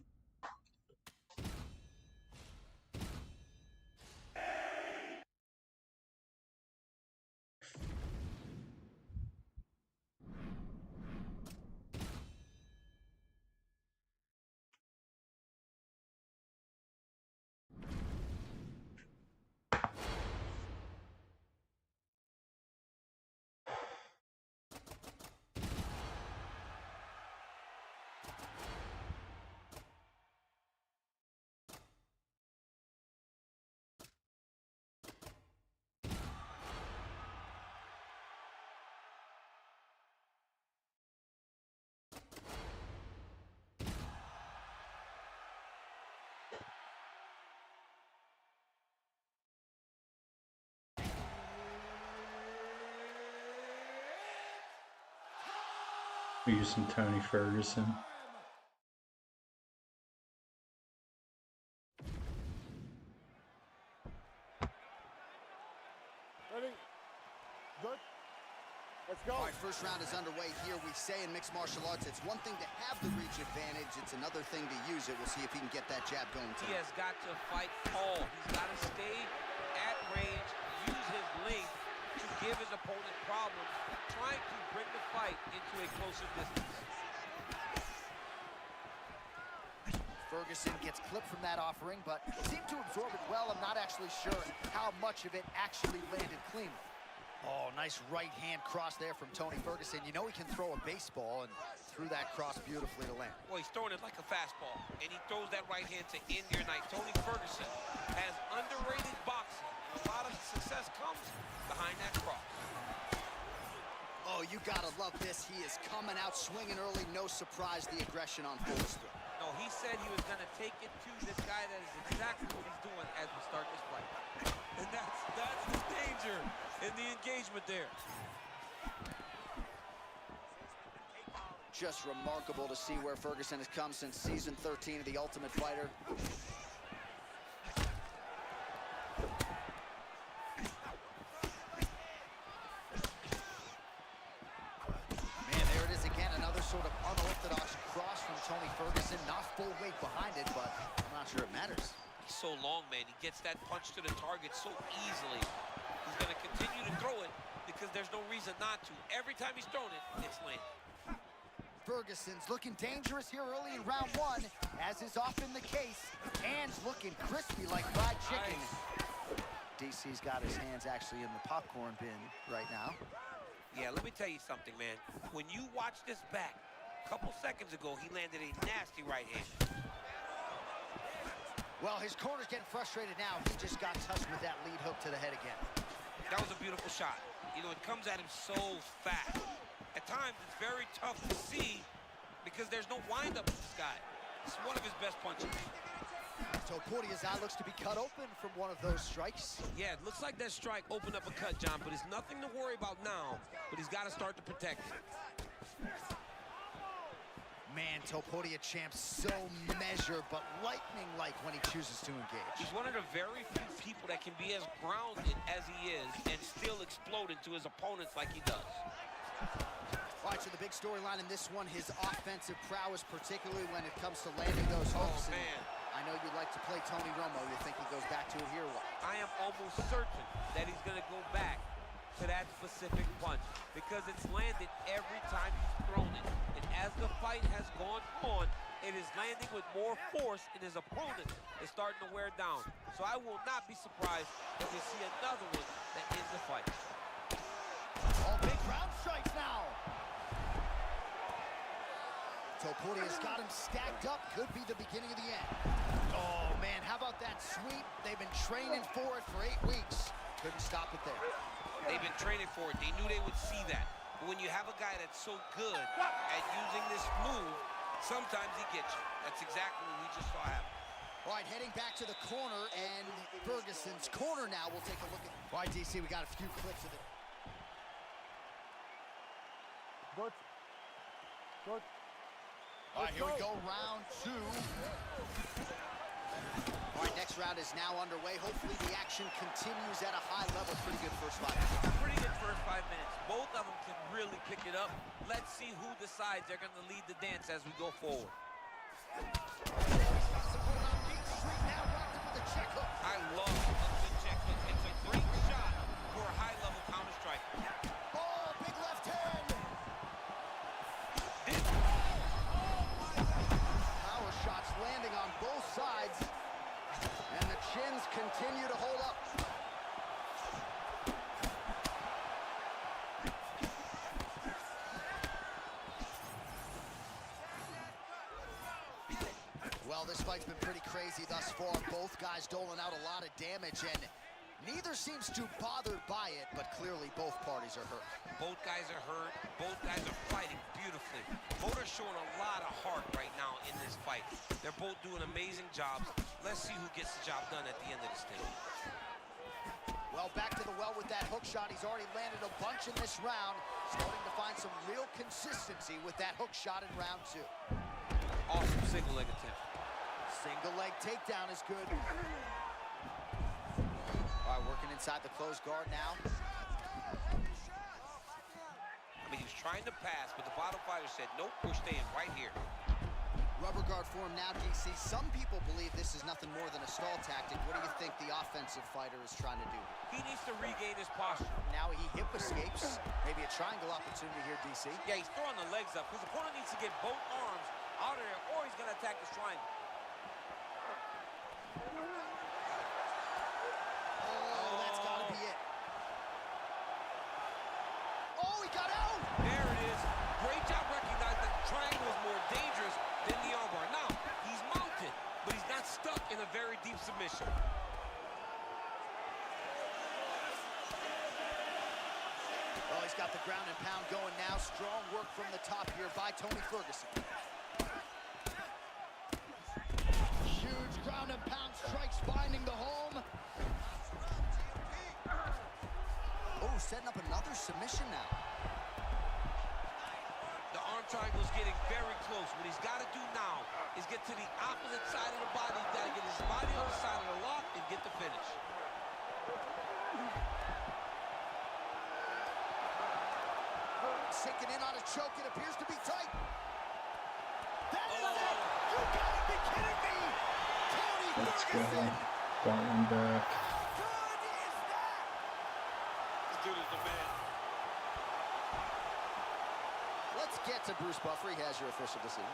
We're using Tony Ferguson. Ready? Good? Let's go. All right, first round is underway here. We say in mixed martial arts, it's one thing to have the reach advantage. It's another thing to use it. We'll see if he can get that jab going He tonight. has got to fight tall. He's got to stay at range, use his length to give his opponent problems, trying to bring the fight into a closer distance. Ferguson gets clipped from that offering, but seemed to absorb it well. I'm not actually sure how much of it actually landed cleanly. Oh, nice right hand cross there from Tony Ferguson. You know he can throw a baseball, and threw that cross beautifully to land. Well, he's throwing it like a fastball, and he throws that right hand to end your night. Tony Ferguson has underrated boxing. A lot of success comes behind that cross. Oh, you gotta love this. He is coming out swinging early. No surprise, the aggression on full display. No, he said he was going to take it to this guy. That is exactly what he's doing as we start this fight. And that's the danger in the engagement there. Just remarkable to see where Ferguson has come since season 13 of The Ultimate Fighter. Man, there it is again, another sort of unorthodox cross from Tony Ferguson. Not full weight behind it, but I'm not sure it matters. He's so long, man. He gets that punch to the target so easily. He's going to continue to throw it because there's no reason not to. Every time he's thrown it, it's landed. Ferguson's looking dangerous here early in round one, as is often the case. Hands looking crispy like fried chicken. DC's got his hands actually in the popcorn bin right now. Yeah, let me tell you something, man. When you watch this back, a couple seconds ago, he landed a nasty right hand. Well, his corner's getting frustrated now. He just got touched with that lead hook to the head again. That was a beautiful shot. You know, it comes at him so fast. At times, it's very tough to see because there's no windup with this guy. It's one of his best punches. Topuria's eye looks to be cut open from one of those strikes. Yeah, it looks like that strike opened up a cut, John, but it's nothing to worry about now, but he's got to start to protect it. Man, Topuria champ's so measured, but lightning-like when he chooses to engage. He's one of the very few people that can be as grounded as he is and still explode into his opponents like he does. All right, so the big storyline in this one, his offensive prowess, particularly when it comes to landing those hooks. Oh, man. I know you'd like to play Tony Romo. You think he goes back to it here? What? I am almost certain that he's going to go back to that specific punch because it's landed every time he's thrown it. And as the fight has gone on, it is landing with more force, and his opponent is starting to wear down. So I will not be surprised if we see another one that ends the fight. Oh, big ground strikes now. Topuria's got him stacked up. Could be the beginning of the end. Oh, man, how about that sweep? They've been training for it for 8 weeks. Couldn't stop it there. They've been training for it. They knew they would see that. But when you have a guy that's so good at using this move, sometimes he gets you. That's exactly what we just saw happen. All right, heading back to the corner, and Ferguson's corner now. We'll take a look at... All right, DC, we got a few clips of it. Good. Good. All right, here we go, round 2. All right, next round is now underway. Hopefully the action continues at a high level. Pretty good first 5 minutes. Pretty good first 5 minutes. Both of them can really pick it up. Let's see who decides they're going to lead the dance as we go forward. I love a good check hook. It's a great shot for a high-level counter strike. Oh, big left hand. Power shots landing on both sides. And the chins continue to hold up. Well, this fight's been pretty crazy thus far. Both guys doling out a lot of damage, and neither seems too bothered by it, but clearly both parties are hurt. Both guys are hurt. Both guys are fighting beautifully. Both are showing a lot of heart right now in this fight. They're both doing amazing jobs. Let's see who gets the job done at the end of this thing. Well, back to the well with that hook shot. He's already landed a bunch in this round. Starting to find some real consistency with that hook shot in round 2. Awesome single leg attempt. Single leg takedown is good. All right, working inside the closed guard now. I mean, he was trying to pass, but the bottom fighter said, nope, we're staying right here. Rubber guard form now, DC. Some people believe this is nothing more than a stall tactic. What do you think the offensive fighter is trying to do? He needs to regain his posture. Now he hip escapes. Maybe a triangle opportunity here, DC. Yeah, he's throwing the legs up. His opponent needs to get both arms out of there, or he's going to attack this triangle. Oh, that's got to be it. Oh, he got out! There it is. Great job recognizing that the triangle is more dangerous than the armbar. Now, he's mounted, but he's not stuck in a very deep submission. Oh, he's got the ground and pound going now. Strong work from the top here by Tony Ferguson. Huge ground and pound strikes finding the home. Oh, setting up another submission now. The arm triangle's getting very close. What he's got to do now is get to the opposite side of the body. He's got to get his body on the side of the lock and get the finish. Sinking in on a choke. It appears to be tight. That is Oh. it. You gotta be kidding me. Tony Let's go. Ferguson. Got one back. How good is that? This dude is the man. Let's get to Bruce Buffer. He has your official decision.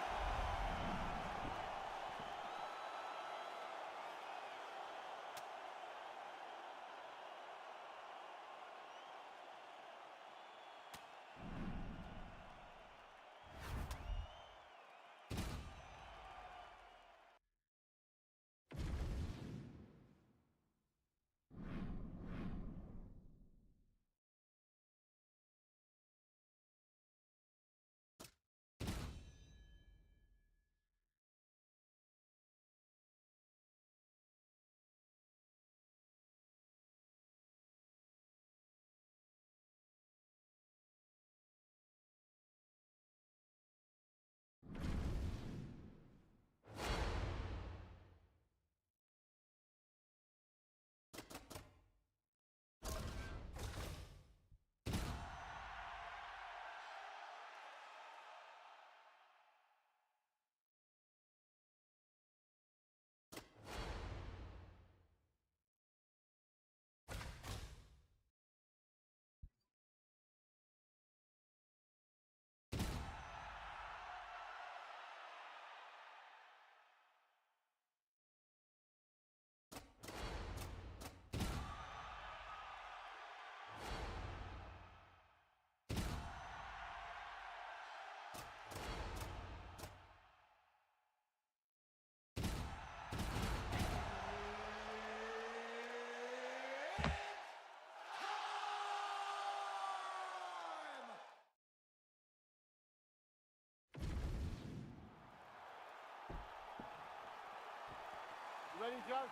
Ready, Joe?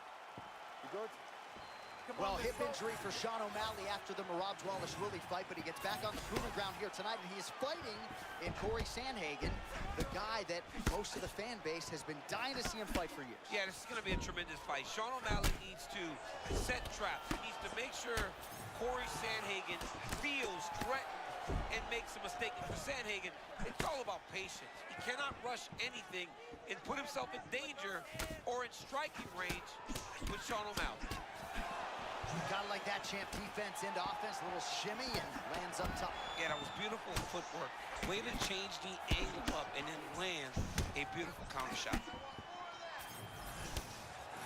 You good? Well, hip injury for Sean O'Malley after the Merab Dvalishvili fight, but he gets back on the proving ground here tonight, and he is fighting in Corey Sandhagen, the guy that most of the fan base has been dying to see him fight for years. Yeah, this is going to be a tremendous fight. Sean O'Malley needs to set traps. He needs to make sure Corey Sandhagen feels threatened and makes a mistake. And for Sandhagen, it's all about patience. He cannot rush anything and put himself in danger or in striking range with Sean O'Malley. Kind of like that, champ. Defense into offense, little shimmy, and lands up top. Yeah, that was beautiful footwork. Way to change the angle up and then land a beautiful counter shot.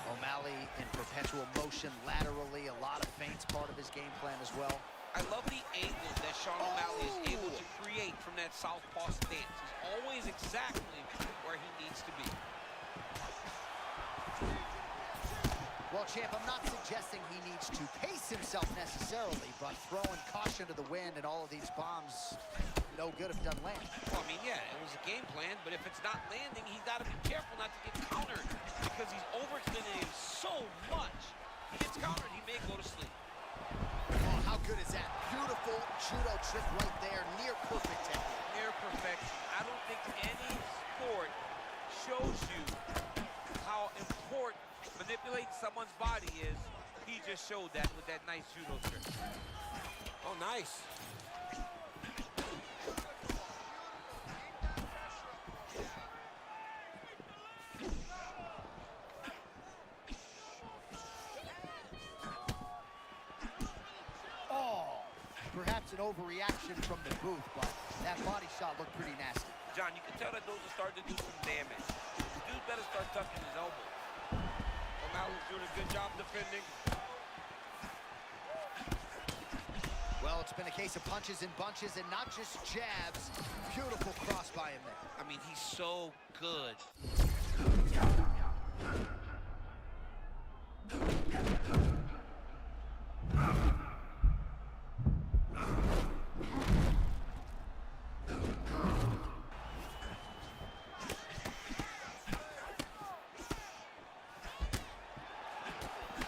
O'Malley in perpetual motion laterally, a lot of feints part of his game plan as well. I love the angle that Sean O'Malley is able to create from that southpaw stance. He's always exactly where he needs to be. Well, champ, I'm not suggesting he needs to pace himself necessarily, but throwing caution to the wind and all of these bombs, no good if it doesn't land. Well, I mean, yeah, it was a game plan, but if it's not landing, he's got to be careful not to get countered because he's overextending him so much. He gets countered, he may go to sleep. Oh, how good is that? Beautiful judo trick right there, near perfect technique. Near perfection. I don't think any sport shows you how important manipulating someone's body is. He just showed that with that nice judo trick. Oh, nice. Oh, perhaps an overreaction from the booth, but that body shot looked pretty nasty. John, you can tell that those are starting to do some damage. The dude better start tucking his elbow. O'Malley's doing a good job defending. Well, it's been a case of punches and bunches and not just jabs. Beautiful cross by him there. I mean, he's so good.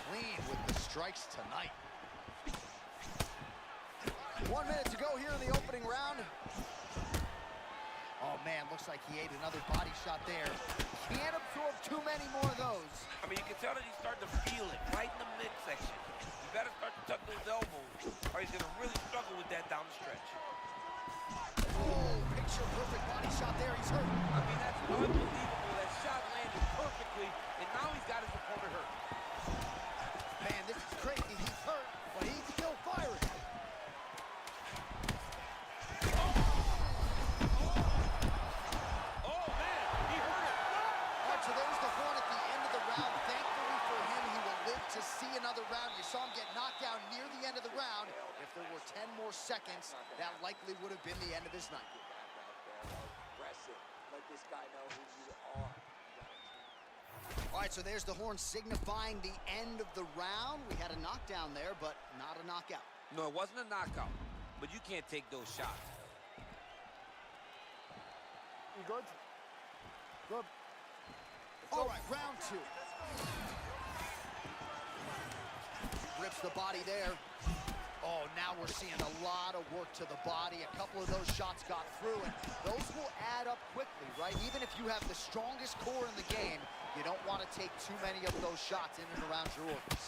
Clean with the strikes tonight. 1 minute to go here in the opening round. Oh, Man, looks like he ate another body shot there. Can't absorb too many more of those. I mean, you can tell that he's starting to feel it right in the midsection. You better start to tuck those elbows, or he's going to really struggle with that down the stretch. Oh, picture perfect body shot there. He's hurt. I mean, that's unbelievable. That shot landed perfectly, and now he's got his opponent hurt. Man, this is crazy. He's hurt, but he's still firing. Oh, man, he hurt him. All right, so there's the horn at the end of the round. Thankfully for him, he will live to see another round. You saw him get knocked down near the end of the round. If there were 10 more seconds, that likely would have been the end of his night. Press it. Let this guy know who you are. All right, so there's the horn signifying the end of the round. We had a knockdown there, but not a knockout. No, it wasn't a knockout, but you can't take those shots. You good? Good. All right, round two. Rips the body there. Oh, now we're seeing a lot of work to the body. A couple of those shots got through, and those will add up quickly, right? Even if you have the strongest core in the game, you don't want to take too many of those shots in and around your organs.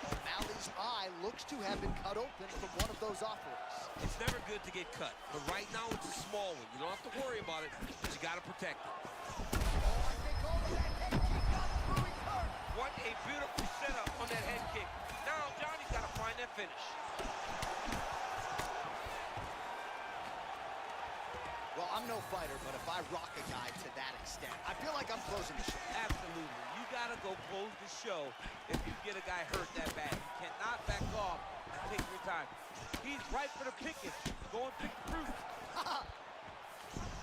O'Malley's eye looks to have been cut open from one of those offerings. It's never good to get cut, but right now it's a small one. You don't have to worry about it, but you got to protect it. What a beautiful setup on that head kick. Now Johnny's got to find that finish. Well, I'm no fighter, but if I rock a guy to that extent, I feel like I'm closing the show. Absolutely. You got to go close the show if you get a guy hurt that bad. You cannot back off and take your time. He's right for the picking. Go and pick the fruit.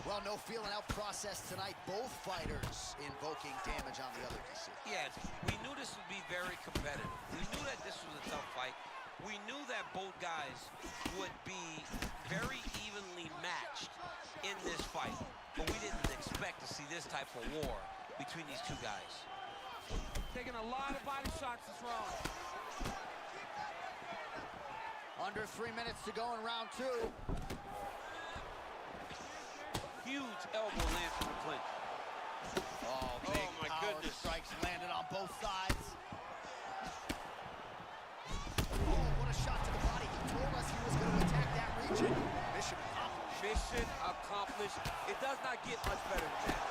Well, no feeling out process tonight. Both fighters invoking damage on the other DC. Yes, we knew this would be very competitive. We knew that this was a tough fight. We knew that both guys would be very evenly matched in this fight. But we didn't expect to see this type of war between these two guys. Taking a lot of body shots this round. Under 3 minutes to go in round two. Huge elbow lands from the clinch. Oh, big my power goodness. strikes landed on both sides. Oh, what a shot to the body. He told us he was going to attack that region. Mission accomplished. Mission accomplished. It does not get much better than that.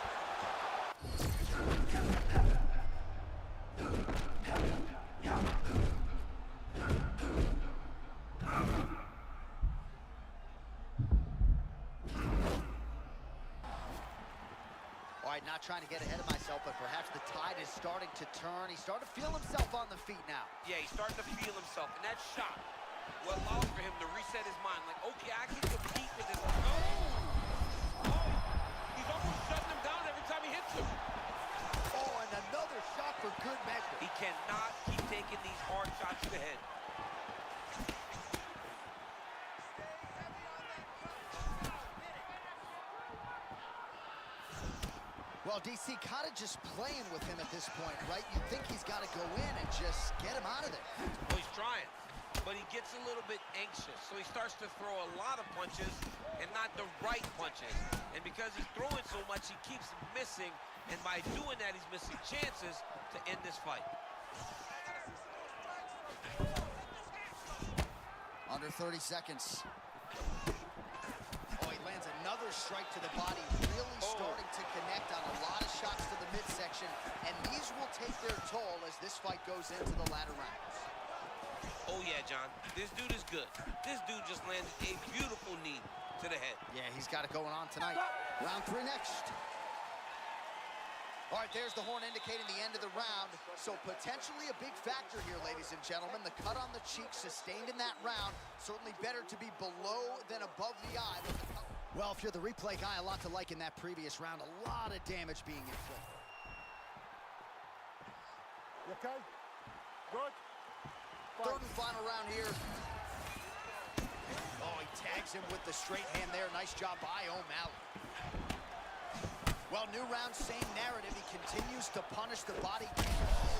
All right, not trying to get ahead of myself, but perhaps the tide is starting to turn. He's starting to feel himself on the feet now. Yeah, he's starting to feel himself, and that shot will allow for him to reset his mind. Like, okay, I can compete with this. Oh! He's almost shutting him down every time he hits him. Oh, and another shot for good measure. He cannot keep taking these hard shots to the head. Well, DC kind of just playing with him at this point, right? You think he's got to go in and just get him out of there. Well, he's trying, but he gets a little bit anxious. So he starts to throw a lot of punches and not the right punches. And because he's throwing so much, he keeps missing. And by doing that, he's missing chances to end this fight. Under 30 seconds. Oh, he lands another strike to the body, really starting to connect on a lot of shots to the midsection, and these will take their toll as this fight goes into the latter rounds. Oh, yeah, John. This dude is good. This dude just landed a beautiful knee to the head. Yeah, he's got it going on tonight. Round 3 next. All right, there's the horn indicating the end of the round. So potentially a big factor here, ladies and gentlemen. The cut on the cheek sustained in that round. Certainly better to be below than above the eye. Well, if you're the replay guy, a lot to like in that previous round. A lot of damage being inflicted. You okay? Good? Third and final round here. Oh, he tags him with the straight hand there. Nice job by O'Malley. Well, new round, same narrative. He continues to punish the body. Oh,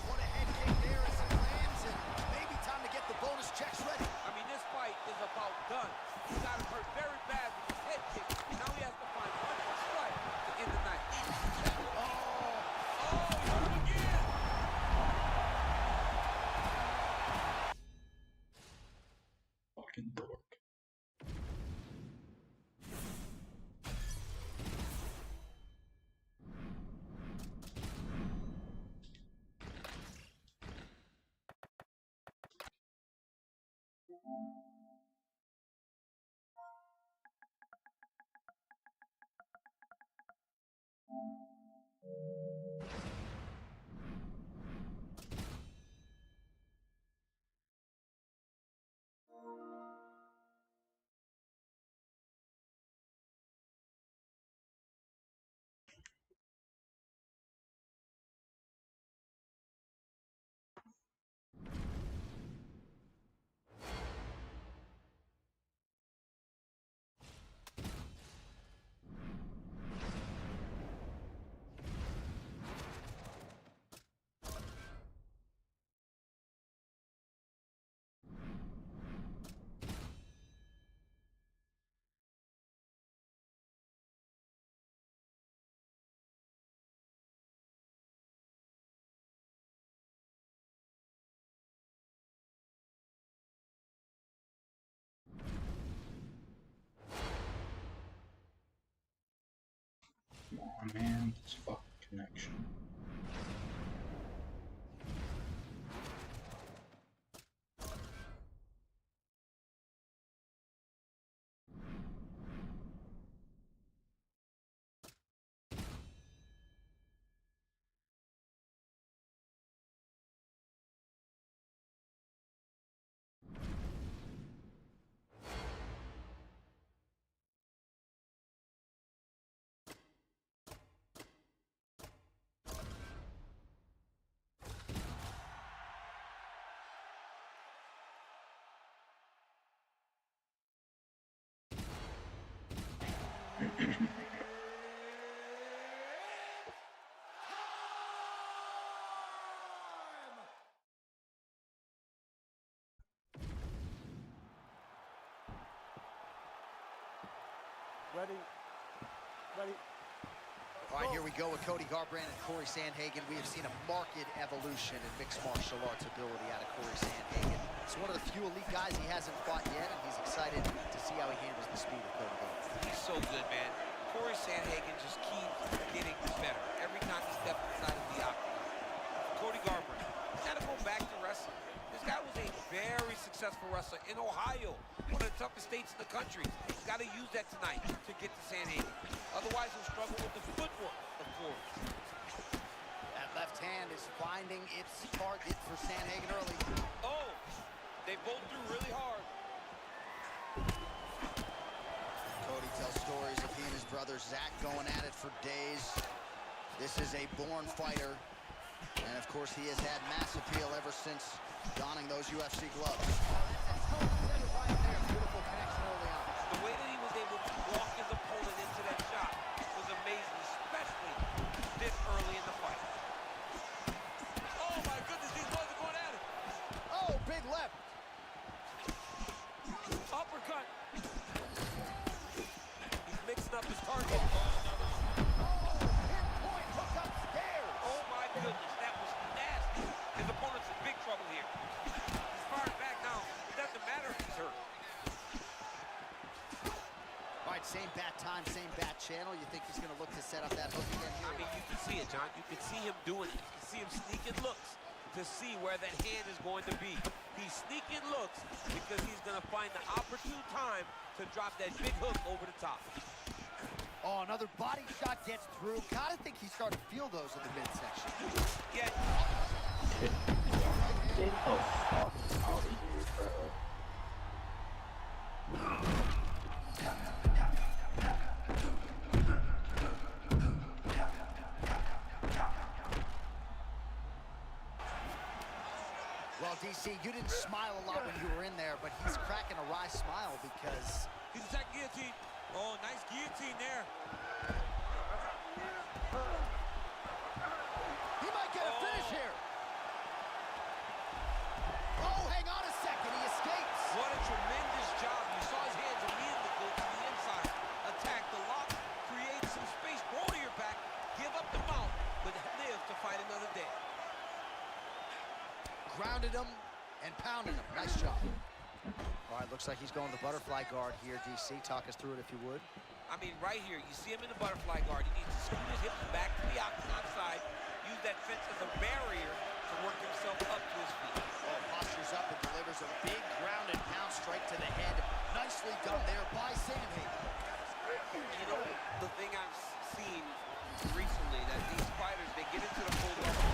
what a head kick there as it lands, and maybe time to get the bonus checks ready. I mean, this fight is about done. He got hurt very bad with his head kick. Now he has to find one Come on, man, this fucking connection. Ready? Ready? All right, here we go with Cody Garbrandt and Corey Sandhagen. We have seen a marked evolution in mixed martial arts ability out of Corey Sandhagen. It's one of the few elite guys he hasn't fought yet, and he's excited to see how he handles the speed of Cody Garbrandt. He's so good, man. Corey Sandhagen just keeps getting better every time he steps inside of the octagon. Cody Garbrandt, he's got to go back to wrestling. This guy was a very successful wrestler in Ohio, one of the toughest states in the country. He's got to use that tonight to get to Sandhagen. Otherwise, he'll struggle with the footwork, of course. That left hand is finding its target for Sandhagen early. Oh, they both threw really hard. Cody tells stories of he and his brother Zach going at it for days. This is a born fighter. And of course, he has had mass appeal ever since donning those UFC gloves. Beautiful connection early on. The way that he was able to walk his opponent into that shot was amazing, especially this early in the fight. Oh my goodness, these boys are going at it. Oh, big left. Uppercut. He's mixing up his target. Pinpoint hook upstairs. Oh my goodness, that was nasty. His opponent's in big trouble here. He's firing back now. It doesn't matter if he's hurt. All right, same bat time, same bat channel. You think he's going to look to set up that hook again here? I mean, you can see it, John. You can see him doing it. You can see him sneaking looks to see where that hand is going to be. He's sneaking looks because he's going to find the opportune time to drop that big hook over the top. Oh, another body shot gets through. Gotta think he's starting to feel those in the midsection. Yeah. Get the fuck out of here, bro. Well, DC, you didn't smile a lot when you were in there, but he's cracking a wry smile because... He's attacking guillotine. Oh, nice guillotine there. He might get a finish here. Oh, hang on a second. He escapes. What a tremendous job. You saw his hands immediately go to the inside. Attack the lock, create some space, roll to your back, give up the mount, but live to fight another day. Grounded him and pounded him. Nice job. All right, looks like he's going to the butterfly guard here, DC. Talk us through it if you would. I mean, right here, you see him in the butterfly guard. He needs to scoot his hips back to the octagon side, use that fence as a barrier, to work himself up to his feet. Oh, postures up and delivers a big ground and pound strike to the head. Nicely done there by Sandhagen. You know, the thing I've seen recently, that these fighters, they get into the full level.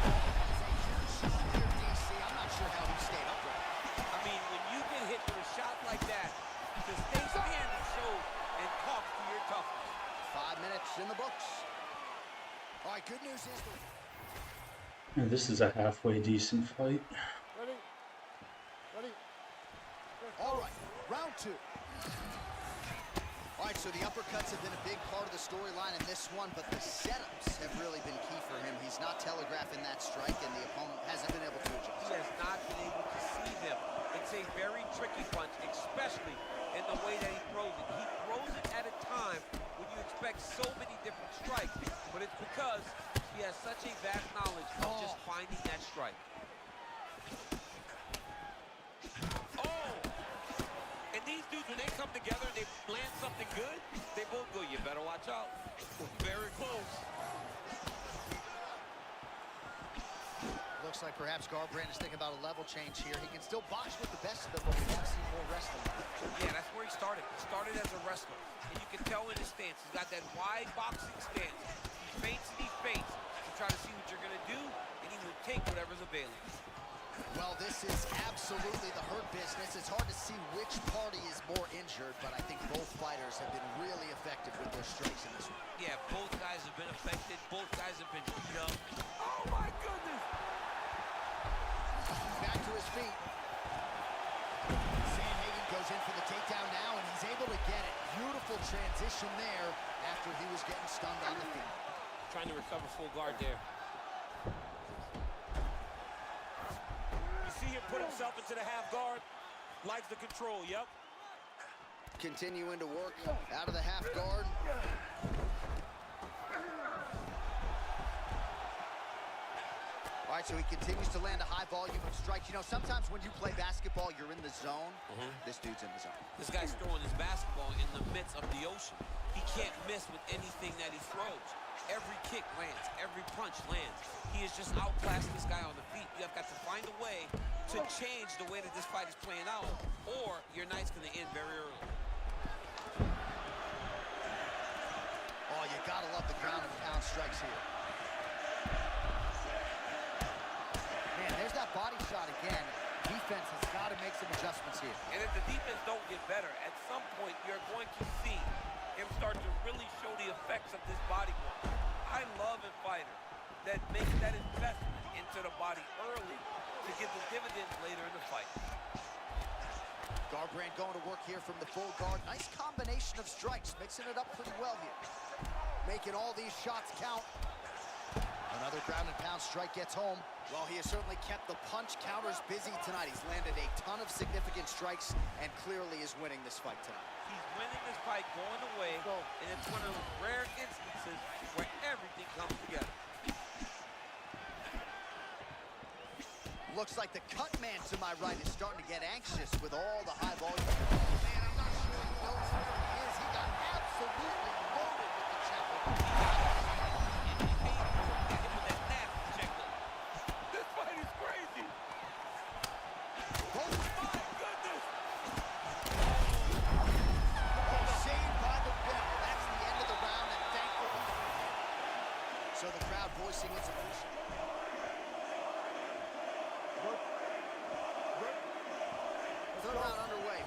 Here, DC, I'm not sure how he stayed upright. I mean, when you get hit with a shot like that, to stay standing shows and talks to your toughness. 5 minutes in the books. All right, good news is Yeah, this is a halfway decent fight. Ready? Ready? all right, round 2. All right, so the uppercuts have been a big part of the storyline in this one, but the setups have really been key for him. He's not telegraphing that strike, and the opponent hasn't been able to adjust. He has not been able to see them. It's a very tricky punch, especially in the way that he throws it. He throws it at a time when you expect so many different strikes, but it's because he has such a vast knowledge of just finding that strike. Oh! And these dudes, when they come together and they land something good, they both go, you better watch out. Very close. Looks like perhaps Garbrandt is thinking about a level change here. He can still box with the best of them, but we want to see more wrestling. Yeah, that's where he started. He started as a wrestler. And you can tell in his stance, he's got that wide boxing stance. He feints and he feints to try to see what you're going to do, and he will take whatever's available. Well, this is absolutely the hurt business. It's hard to see which party is more injured, but I think both fighters have been really effective with their strikes in this one. Yeah, both guys have been affected. Both guys have been beat up. Oh, my goodness! Back to his feet. Sandhagen goes in for the takedown now, and he's able to get it. Beautiful transition there after he was getting stunned on the feet. Trying to recover full guard there. You see him put himself into the half guard. Likes the control, yep. Continuing to work out of the half guard. All right, so he continues to land a high volume of strikes. You know, sometimes when you play basketball, you're in the zone. This dude's in the zone. This guy's throwing his basketball in the midst of the ocean. He can't miss with anything that he throws. Every kick lands, every punch lands. He is just outclassing this guy on the feet. You have got to find a way to change the way that this fight is playing out, or your night's going to end very early. Oh, you gotta love the ground and pound strikes here. Man, there's that body shot again. Defense has got to make some adjustments here. And if the defense don't get better, at some point you're going to see him start to really show the effects of this body work. I love a fighter that makes that investment into the body early to get the dividends later in the fight. Garbrandt going to work here from the full guard. Nice combination of strikes, mixing it up pretty well here. Making all these shots count. Another ground and pound strike gets home. Well, he has certainly kept the punch counters busy tonight. He's landed a ton of significant strikes and clearly is winning this fight tonight. He's winning this fight going away, and it's one of those rare instances where everything comes together. Looks like the cut man to my right is starting to get anxious with all the high volume. Oh, man, I'm not sure he knows where he is. He got absolutely loaded with the chopper. This fight is crazy. Oh, My goodness. saved by the bell. That's the end of the round, and thankfully. So the crowd voicing its emotion. Third round underway.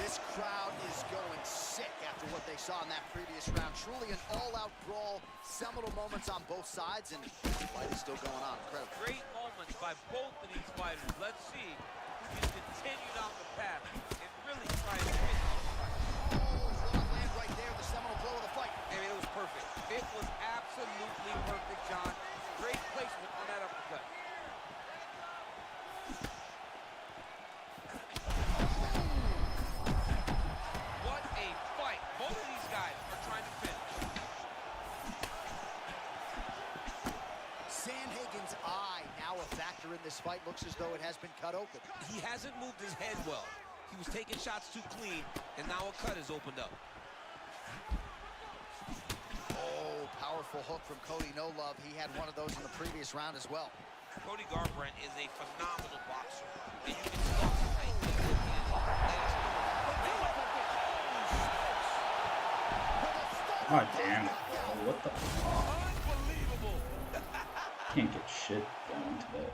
This crowd is going sick after what they saw in that previous round. Truly an all-out brawl. Seminal moments on both sides, and the fight is still going on. Incredible. Great moments by both of these fighters. Let's see who can continue down the path and really try to finish this fight. Oh, what a land right there. The seminal blow of the fight. I mean, it was perfect. It was absolutely perfect, John. Great placement on that uppercut. What a fight. Both of these guys are trying to finish. Sandhagen's eye now a factor in this fight. Looks as though it has been cut open. He hasn't moved his head well. He was taking shots too clean, and now a cut has opened up. Oh, powerful Beautiful hook from Cody No Love. He had one of those in the previous round as well. Cody Garbrandt is a phenomenal boxer. And you can see off the right that is God damn it, bro. What the fuck? unbelievable. Can't get shit going today.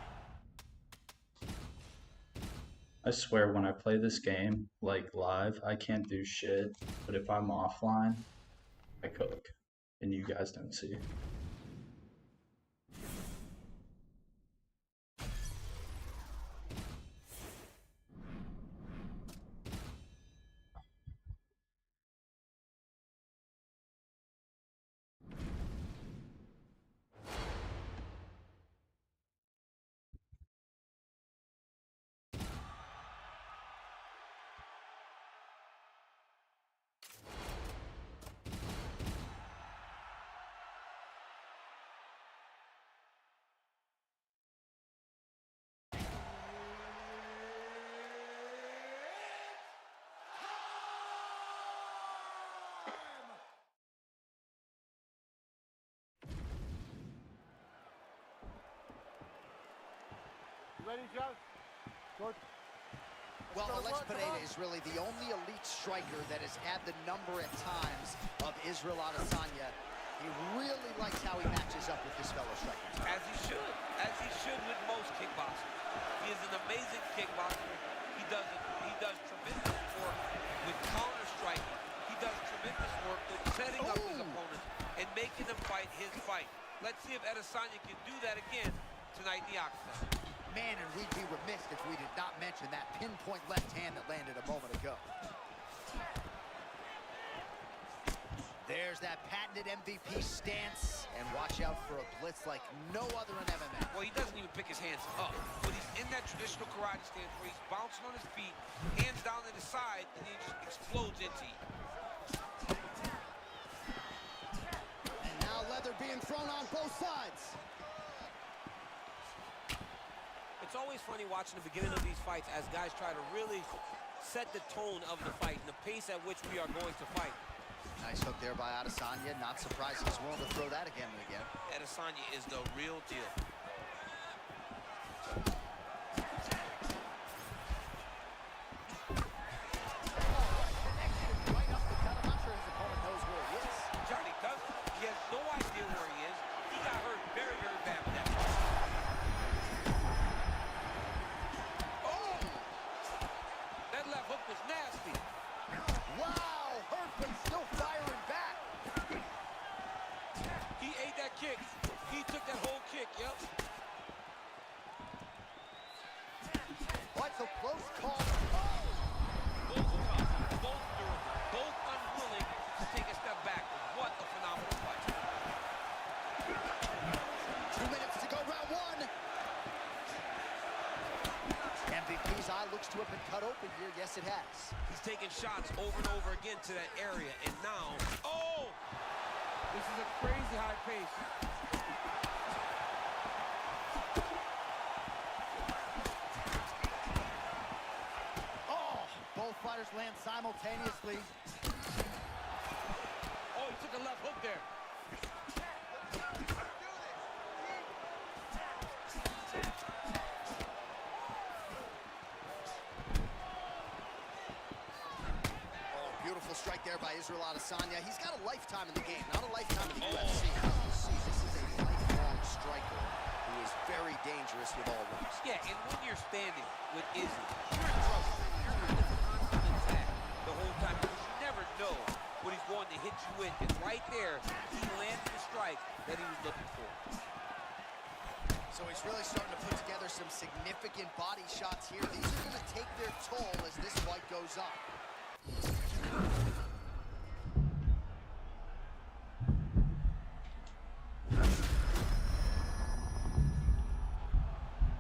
I swear when I play this game, like live, I can't do shit. But if I'm offline, I cook. And you guys don't see. Ready, Joe? Good. Well, go, Alex come Pineda on. is really the only elite striker that has had the number at times of Israel Adesanya. He really likes how he matches up with his fellow strikers. As he should with most kickboxers. He is an amazing kickboxer. He does tremendous work with counter striking. He does tremendous work with setting up his opponents and making them fight his fight. Let's see if Adesanya can do that again tonight in the octagon. Man, and we'd be remiss if we did not mention that pinpoint left hand that landed a moment ago. There's that patented MVP stance, and watch out for a blitz like no other in MMA. Well, he doesn't even pick his hands up, but he's in that traditional karate stance where he's bouncing on his feet, hands down to the side, and he just explodes into you. And now leather being thrown on both sides. It's always funny watching the beginning of these fights as guys try to really set the tone of the fight and the pace at which we are going to fight. Nice hook there by Adesanya. Not surprised he's willing to throw that again and again. Adesanya is the real deal. Right up the cut. I'm not sure his opponent knows where he is. Johnny doesn't. He has no idea where he is. He got hurt very, very bad with that fight. Oh! That left hook was nasty. Wow, hurt but still firing back. He ate that kick. He took that whole kick, yep. What a close call. Both tough, both durable, both unwilling to take a step back. What a phenomenal fight. 2 minutes to go, round one. MVP's eye looks to have been cut open here. Yes, it has. He's taking shots over and over again to that area, and now, oh! This is a crazy high pace. Oh, both fighters land simultaneously. Oh, he took a left hook there. Oh, beautiful strike there by Israel Adesanya. He's got a lifetime in the game, not a lifetime in the Oh. UFC. You see, this is a lifelong striker who is very dangerous with all moves. Yeah, and when you're standing with Izzy, you're in trouble. You're in constant attack the whole time because you never know what he's going to hit you with. And right there, he landed the strike that he was looking for. So he's really starting to put together some significant body shots here. These are going to take their toll as this fight goes on.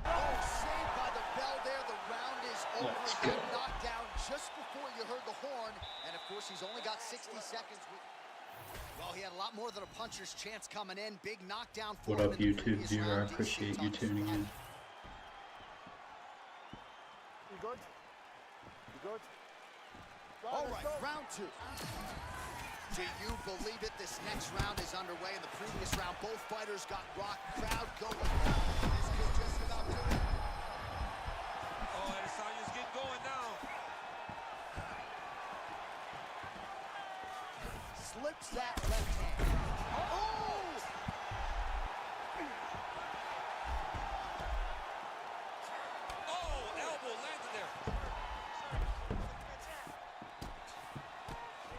Oh, saved by the bell there. The round is over. Let's He go. got knocked down just before you heard the horn. And of course, he's only got 60 seconds. Well, he had a lot more than a puncher's chance coming in. Big knockdown for What him up, in the YouTube previous viewer? I round. DC appreciate you talking tuning in. You good? You good? All let's right, go. round two. Do you believe it? This next round is underway. In the previous round, both fighters got rocked. Crowd going wild. This could just about do it. Oh, Adesanya's getting going now. Slips that left hand. Oh! Oh, elbow landed there.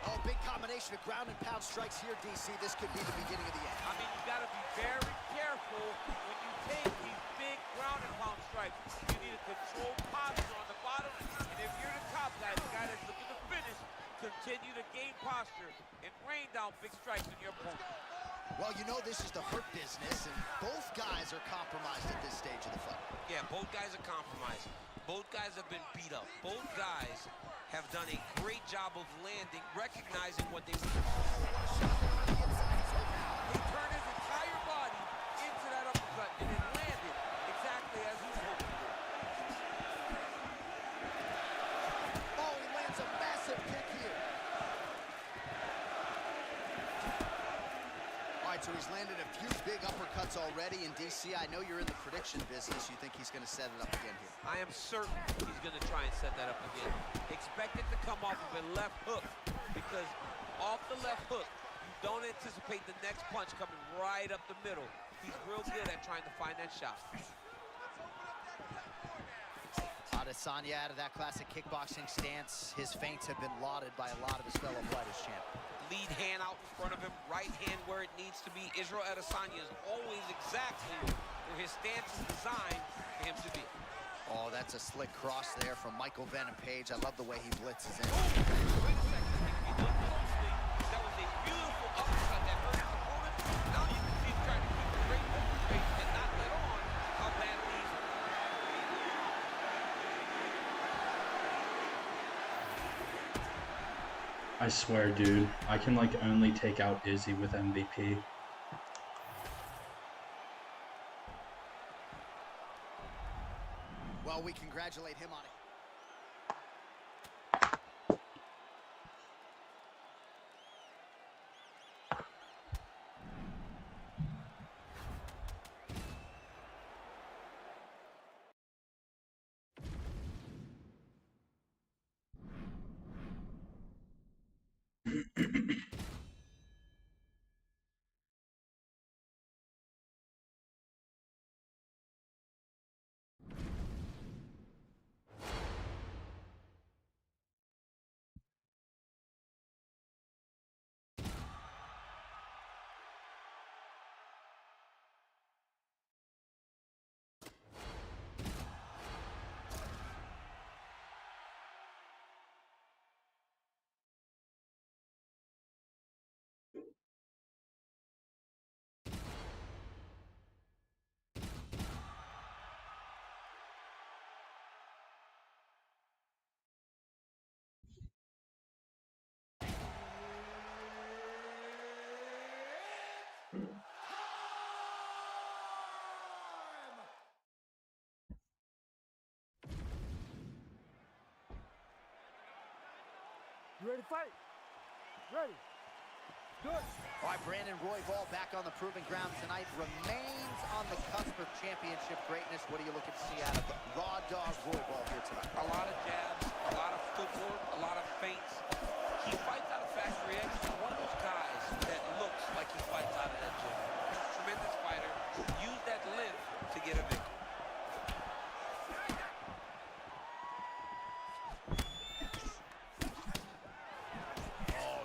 Oh, big combination of ground and pound strikes here, DC. This could be the beginning of the end. I mean, you got to be very careful when you take these big ground and pound strikes. You need a controlled posture on the bottom, and if you're the top guy, the guy that's looking to finish, continue to gain posture and rain down big strikes on your opponent. Well, you know this is the hurt business, and both guys are compromised at this stage of the fight. Yeah, both guys are compromised. Both guys have been beat up. Both guys have done a great job of landing, recognizing what they were doing. He turned his entire body into that uppercut, and it landed exactly as he was hoping for. Oh, he lands a massive kick here. All right, so he's landed a few big uppercuts already. In DC, I know you're in the prediction business. You think he's going to set it up again here? I am certain he's going to try and set that up again. Expect it to come off of a left hook, because off the left hook, you don't anticipate the next punch coming right up the middle. He's real good at trying to find that shot. Adesanya out of that classic kickboxing stance. His feints have been lauded by a lot of his fellow fighters, champ. Lead hand out in front of him, right hand where it needs to be. Israel Adesanya is always exactly where his stance is designed for him to be. Oh, that's a slick cross there from Michael Venom Page. I love the way he blitzes in. Wait a second. If you look closely, that was a beautiful uppercut that hurt his opponent. Now you can see him trying to keep a great poker face and not let on how badly he's hurt. I swear, dude, I can like only take out Izzy with MVP. Well, we congratulate him on it. You ready to fight? Ready. Do it. All right, Brandon Royval back on the proving ground tonight. Remains on the cusp of championship greatness. What are you looking to see out of Raw Dog Royval here tonight? A lot of jabs, a lot of footwork, a lot of feints. He fights out of Factory X. He's one of those guys that looks like he fights out of that gym. Tremendous fighter. Use that length to get a victory.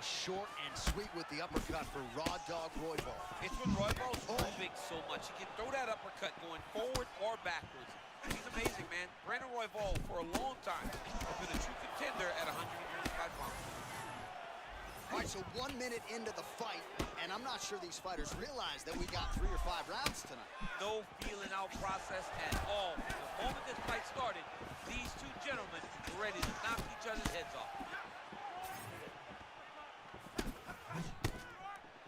Short and sweet with the uppercut for Raw Dog Royval. It's when Royval's moving so much. He can throw that uppercut going forward or backwards. He's amazing, man. Brandon Royval, for a long time, has been a true contender at 135 pounds. All right, so 1 minute into the fight, and I'm not sure these fighters realize that we got 3 or 5 rounds tonight. No feeling out process at all. The moment this fight started, these two gentlemen were ready to knock each other's heads off.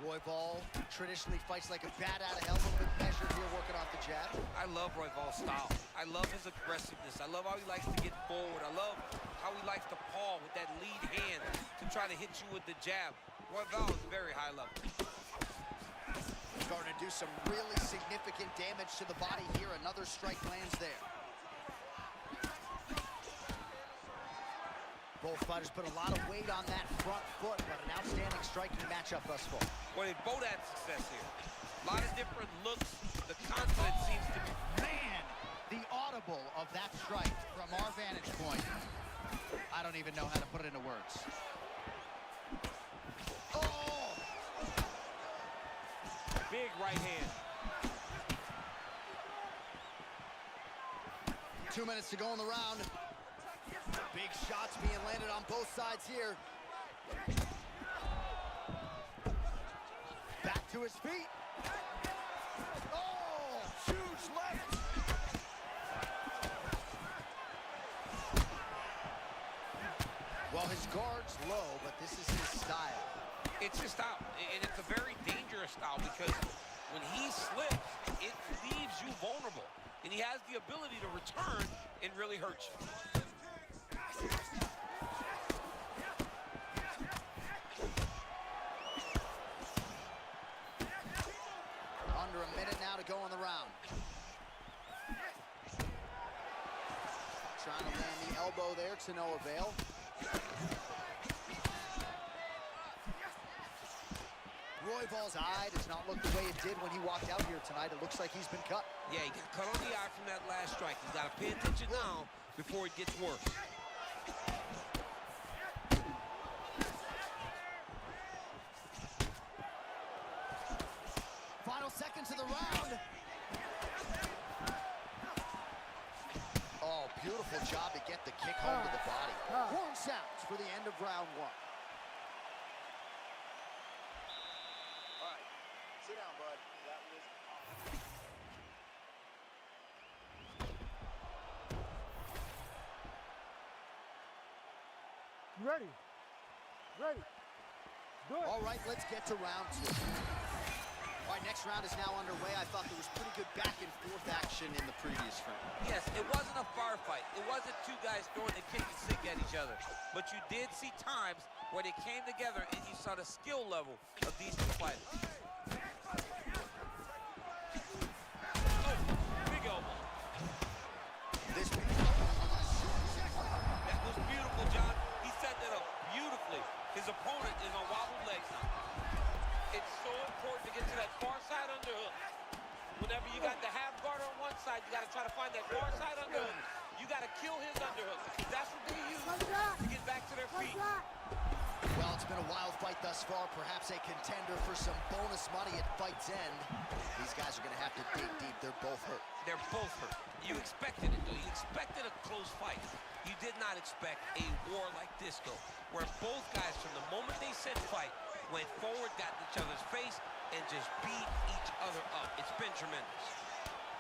Royval traditionally fights like a bat out of hell, a little bit measured here, working off the jab. I love Royval's style. I love his aggressiveness. I love how he likes to get forward. I love how he likes to paw with that lead hand to try to hit you with the jab. Royval is very high level. Starting to do some really significant damage to the body here. Another strike lands there. Both fighters put a lot of weight on that front foot, but an outstanding striking matchup thus far. Well, they both had success here. A lot of different looks. The confidence seems to be... Man, the audible of that strike from our vantage point. I don't even know how to put it into words. Oh! Big right hand. 2 minutes to go in the round. Big shots being landed on both sides here. Back to his feet. Oh, huge left. Well, his guard's low, but this is his style. It's his style, and it's a very dangerous style because when he slips, it leaves you vulnerable. And he has the ability to return and really hurt you. Under a minute now to go in the round. Trying to land the elbow there to no avail. Royval's eye does not look the way it did when he walked out here tonight. It looks like he's been cut. Yeah, he got cut on the eye from that last strike. He's got to pay attention now before it gets worse. Final seconds of the round. Oh, beautiful job to get the kick home to the body. Horn sounds for the end of round one. All right, sit down, bud. That was awesome. You ready? Ready. Good. All right, let's get to round two. All right, next round is now underway. I thought there was pretty good back and forth action in the previous round. Yes, it wasn't a firefight. It wasn't two guys throwing the kitchen sink at each other. But you did see times where they came together and you saw the skill level of these two fighters. Oh, big elbow. This That was beautiful, John. He set that up beautifully. His opponent is on wobbled legs now. It's so important to get to that far side underhook. Whenever you got the half guard on one side, you got to try to find that far side underhook. You got to kill his underhook. That's what they use to get back to their feet. Well, it's been a wild fight thus far. Perhaps a contender for some bonus money at fight's end. These guys are going to have to dig deep. They're both hurt. They're both hurt. You expected it, though. You expected a close fight. You did not expect a war like this, though, where both guys, from the moment they said fight, went forward, got in each other's face, and just beat each other up. It's been tremendous.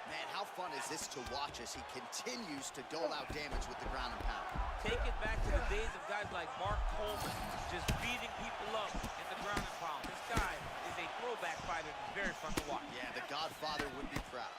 Man, how fun is this to watch as he continues to dole out damage with the ground and pound? Take it back to the days of guys like Mark Coleman, just beating people up in the ground and pound. This guy is a throwback fighter. It's very fun to watch. Yeah, the Godfather would be proud.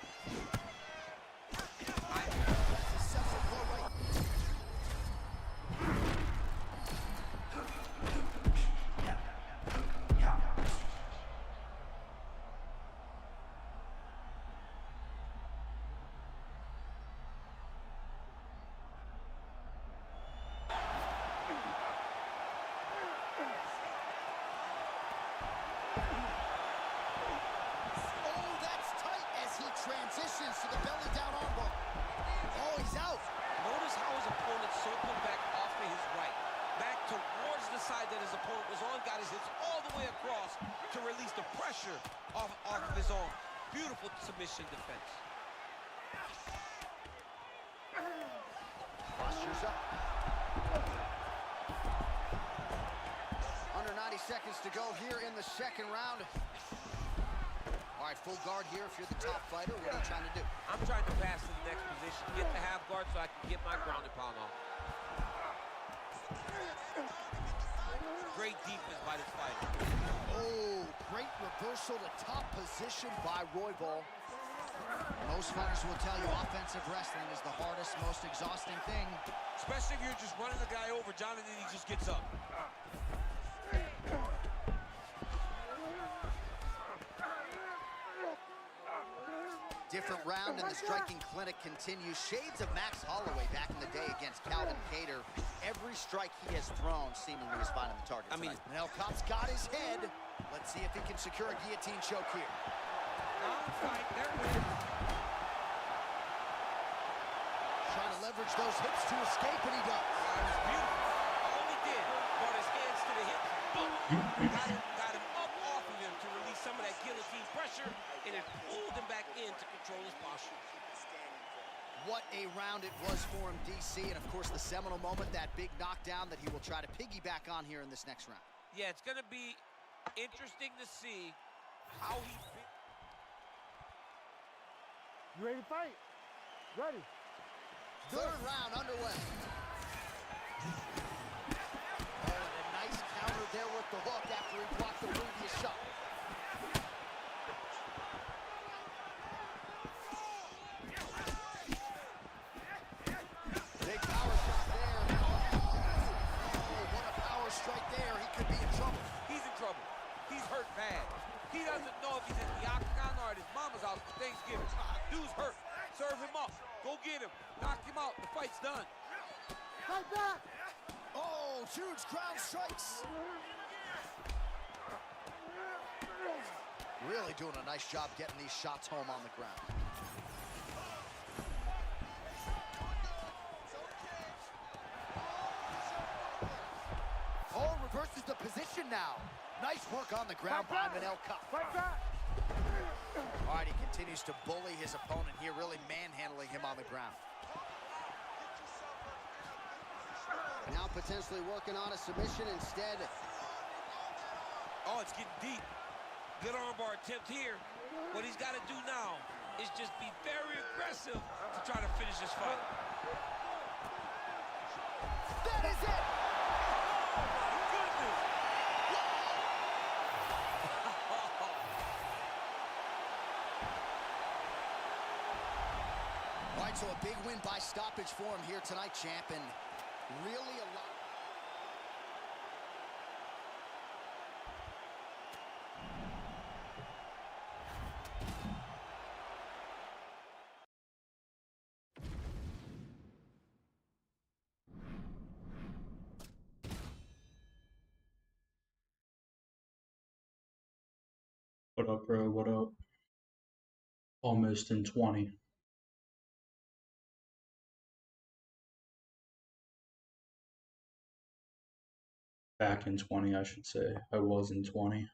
Transitions to the belly down armbar. Oh, he's out. Notice how his opponent circled back off to his right, back towards the side that his opponent was on, got his hips all the way across to release the pressure off of his arm. Beautiful submission defense. Posture's up. Under 90 seconds to go here in the second round. All right, full guard here if you're the top fighter. What are you trying to do? I'm trying to pass to the next position, get the half guard so I can get my ground and pound on. Great defense by this fighter. Oh, great reversal to top position by Royval. Most fighters will tell you offensive wrestling is the hardest, most exhausting thing. Especially if you're just running the guy over, John, and then he just gets up. Different round and the striking clinic continues. Shades of Max Holloway back in the day against Calvin Kattar. Every strike he has thrown seemingly is finding the target. And El Cop's got his head. Let's see if he can secure a guillotine choke here. Trying to leverage those hips to escape, and he does. That was beautiful. All he did, brought his hands to the hips, boom, got him up off of him to release some of that guillotine pressure, and it pulled him back in to control his posture. What a round it was for him, DC, and of course the seminal moment, that big knockdown that he will try to piggyback on here in this next round. Yeah, it's going to be interesting to see how he... You ready to fight? Ready. Third round underway. Oh, and a nice counter there with the hook after he blocked the previous shot. Big power shot there. Oh, what a power strike there. He could be in trouble. He's in trouble. He's hurt bad. He doesn't know if he's in the octagon or at his mama's house for Thanksgiving. Dude's hurt. Serve him up. Go get him. Knock him out. The fight's done. Fight back! Oh, huge ground strikes. Really doing a nice job getting these shots home on the ground. Oh, reverses the position now. Nice work on the ground by Manel Kape. Fight back! All right, he continues to bully his opponent here, really manhandling him on the ground. Now potentially working on a submission instead. Oh, it's getting deep. Good armbar attempt here. What he's got to do now is just be very aggressive to try to finish this fight. That is it! All right, so a big win by stoppage for him here tonight, champ, and really a lot. What up, bro? What up? Almost in 20. Back in 20, I should say. I was in 20.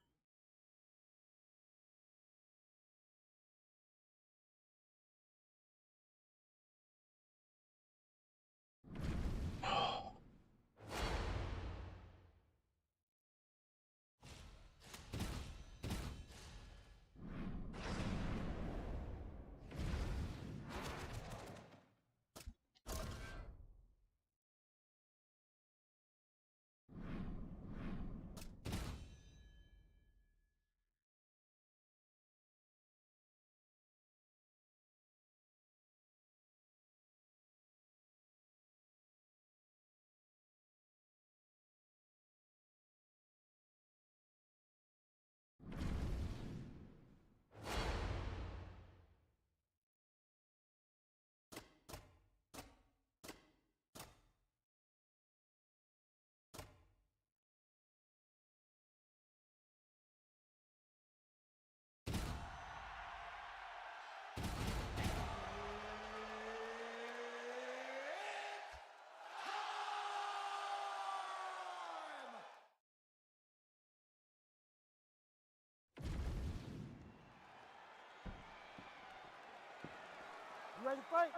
You ready to fight?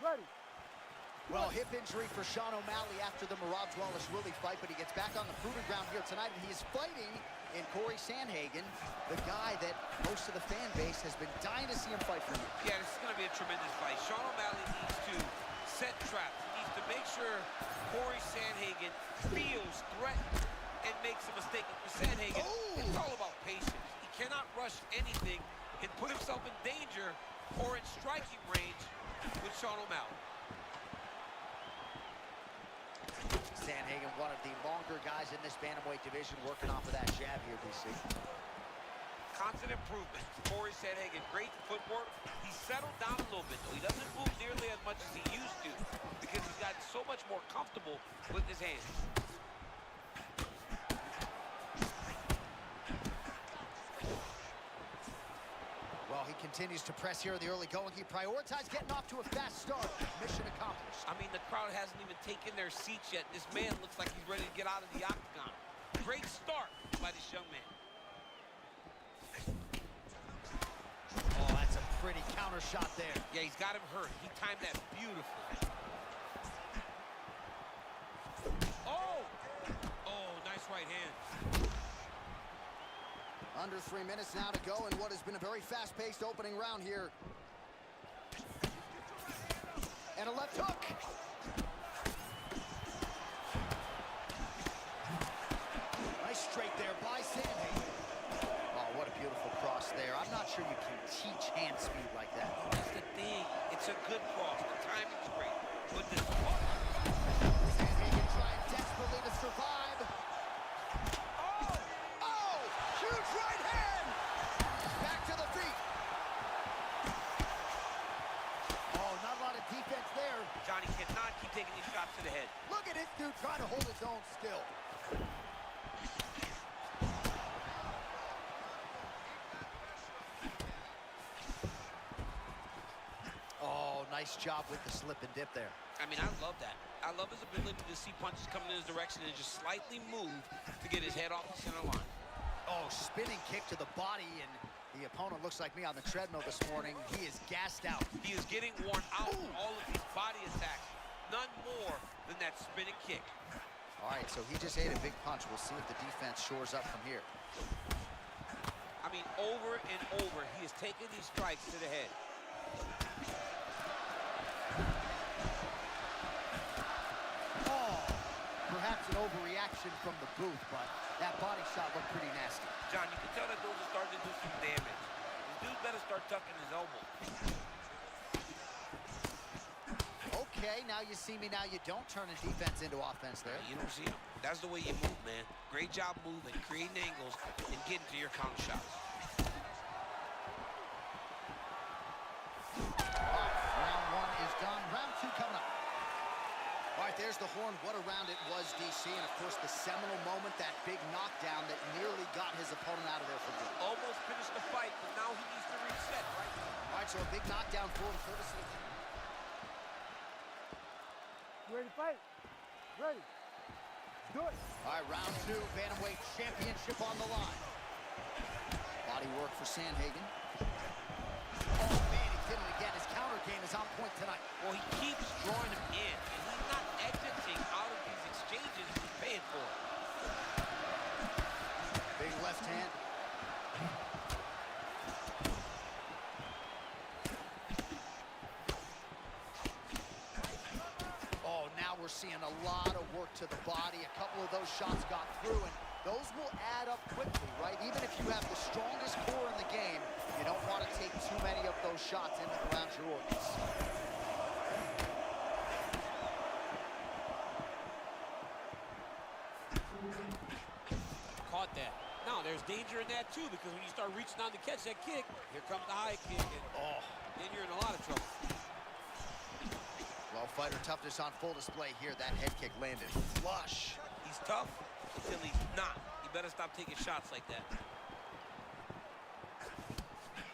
Ready. Well, hip injury for Sean O'Malley after the Merab Dvalishvili fight, but he gets back on the proving ground here tonight, and he is fighting in Corey Sandhagen, the guy that most of the fan base has been dying to see him fight for you. Yeah, this is going to be a tremendous fight. Sean O'Malley needs to set traps. He needs to make sure Corey Sandhagen feels threatened and makes a mistake. For Sandhagen, it's all about patience. He cannot rush anything and put himself in danger or in striking range with Sean O'Malley. Sandhagen, one of the longer guys in this bantamweight division, working off of that jab here, DC. constant improvement. Corey Sandhagen, great footwork. He settled down a little bit, though. He doesn't move nearly as much as he used to because he's gotten so much more comfortable with his hands. Well, he continues to press here in the early going. He prioritized getting off to a fast start. Mission accomplished. I mean, the crowd hasn't even taken their seats yet. This man looks like he's ready to get out of the octagon. Great start by this young man. Oh, that's a pretty counter shot there. Yeah, he's got him hurt. He timed that beautifully. Oh! Oh, nice right hand. Under 3 minutes now to go in what has been a very fast-paced opening round here. And a left hook. Nice straight there by Sandhagen. Oh, what a beautiful cross there. I'm not sure you can teach hand speed like that. That's the thing. It's a good cross. The timing's great. But this... Sandhagen trying desperately to survive. Oh! Huge right hand! Back to the feet. Oh, not a lot of defense there. Johnny cannot keep taking these shots to the head. Look at this dude trying to hold his own still. Oh, nice job with the slip and dip there. I mean, I love that. I love his ability to see punches coming in his direction and just slightly move to get his head off the center line. Oh, spinning kick to the body, and the opponent looks like me on the treadmill this morning. He is gassed out. He is getting worn out with all of these body attacks. None more than that spinning kick. All right, so he just ate a big punch. We'll see if the defense shores up from here. I mean, over and over, he is taking these strikes to the head. Oh, perhaps an overreaction from the booth, but that body shot looked pretty nasty. John, you can tell that those are starting to do some damage. This dude better start tucking his elbow. Okay, now you see me, now you don't, turning defense into offense there. You don't see him. That's the way you move, man. Great job moving, creating angles, and getting to your counter shots. All right, round one is done. Round two coming up. All right, there's the horn. What a round it was, DC. And, of course, the seminal moment, that big knockdown that nearly got his opponent out of there for good. Almost finished the fight, but now he needs to reset, right? All right, so a big knockdown for him, courtesy. You ready to fight? Ready. Let's do it. All right, round two, bantamweight championship on the line. Body work for Sandhagen. Oh, man, he did it again. His counter game is on point tonight. Well, he keeps drawing him in, and he's not exiting out of these exchanges he's paying for. Big left hand. Oh, now we're seeing a lot of work to the body. A couple of those shots got through, and those will add up quickly, right? Even if you have the strongest core in the game, you don't want to take too many of those shots into the rounds your ordinance. Caught that. Now, there's danger in that, too, because when you start reaching out to catch that kick, here comes the high kick, and then you're in a lot of trouble. Well, fighter toughness on full display here. That head kick landed flush. He's tough until he's not. You better stop taking shots like that.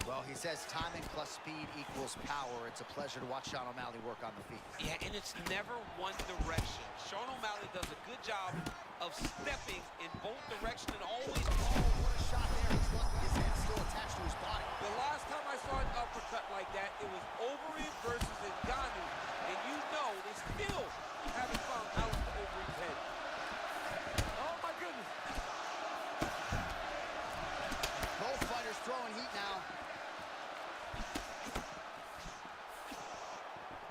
Well, he says timing plus speed equals power. It's a pleasure to watch Sean O'Malley work on the feet. Yeah, and it's never one direction. Sean O'Malley does a good job of stepping in both directions and always... Oh, what a shot there. He's lucky his hand's still attached to his body. The last time I saw an uppercut like that, it was Overeem versus Ngannou. And you know they still haven't found Alistair Overeem's head. Oh, my goodness. Both fighters throwing heat now.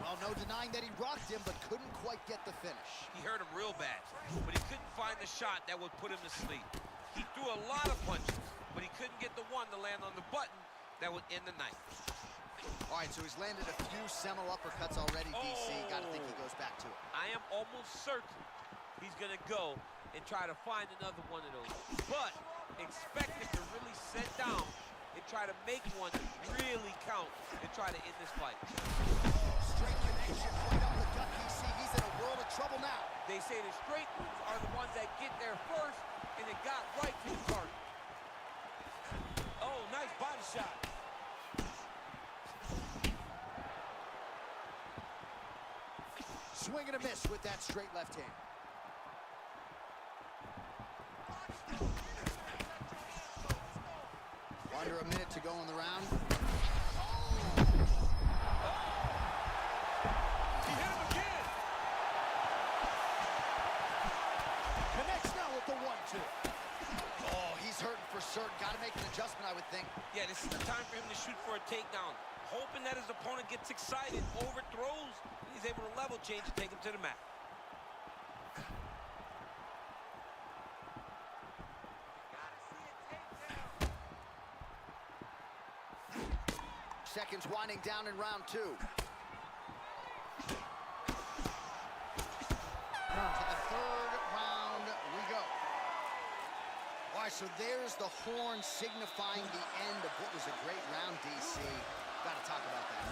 Well, no denying that he rocked him, but couldn't quite get the finish. He hurt him real bad, but he couldn't find the shot that would put him to sleep. He threw a lot of punches, but he couldn't get the one to land on the button that would end the night. All right, so he's landed a few seminal uppercuts already, DC. Got to think he goes back to it. I am almost certain he's going to go and try to find another one of those. But expect him to really set down try to make one really count and try to end this fight. Straight connection right up the gut, DC. He's in a world of trouble now. They say the straight moves are the ones that get there first, and it got right to the target. Oh, nice body shot. Swing and a miss with that straight left hand. Under a minute to go in the round. He hit him again. Connects now with the 1-2. Oh, he's hurting for certain. Got to make an adjustment, I would think. Yeah, this is the time for him to shoot for a takedown. Hoping that his opponent gets excited, overthrows, and he's able to level change and take him to the mat. Seconds winding down in round 2. To the third round we go. All right, so there's the horn signifying the end of what was a great round, DC. Got to talk about that.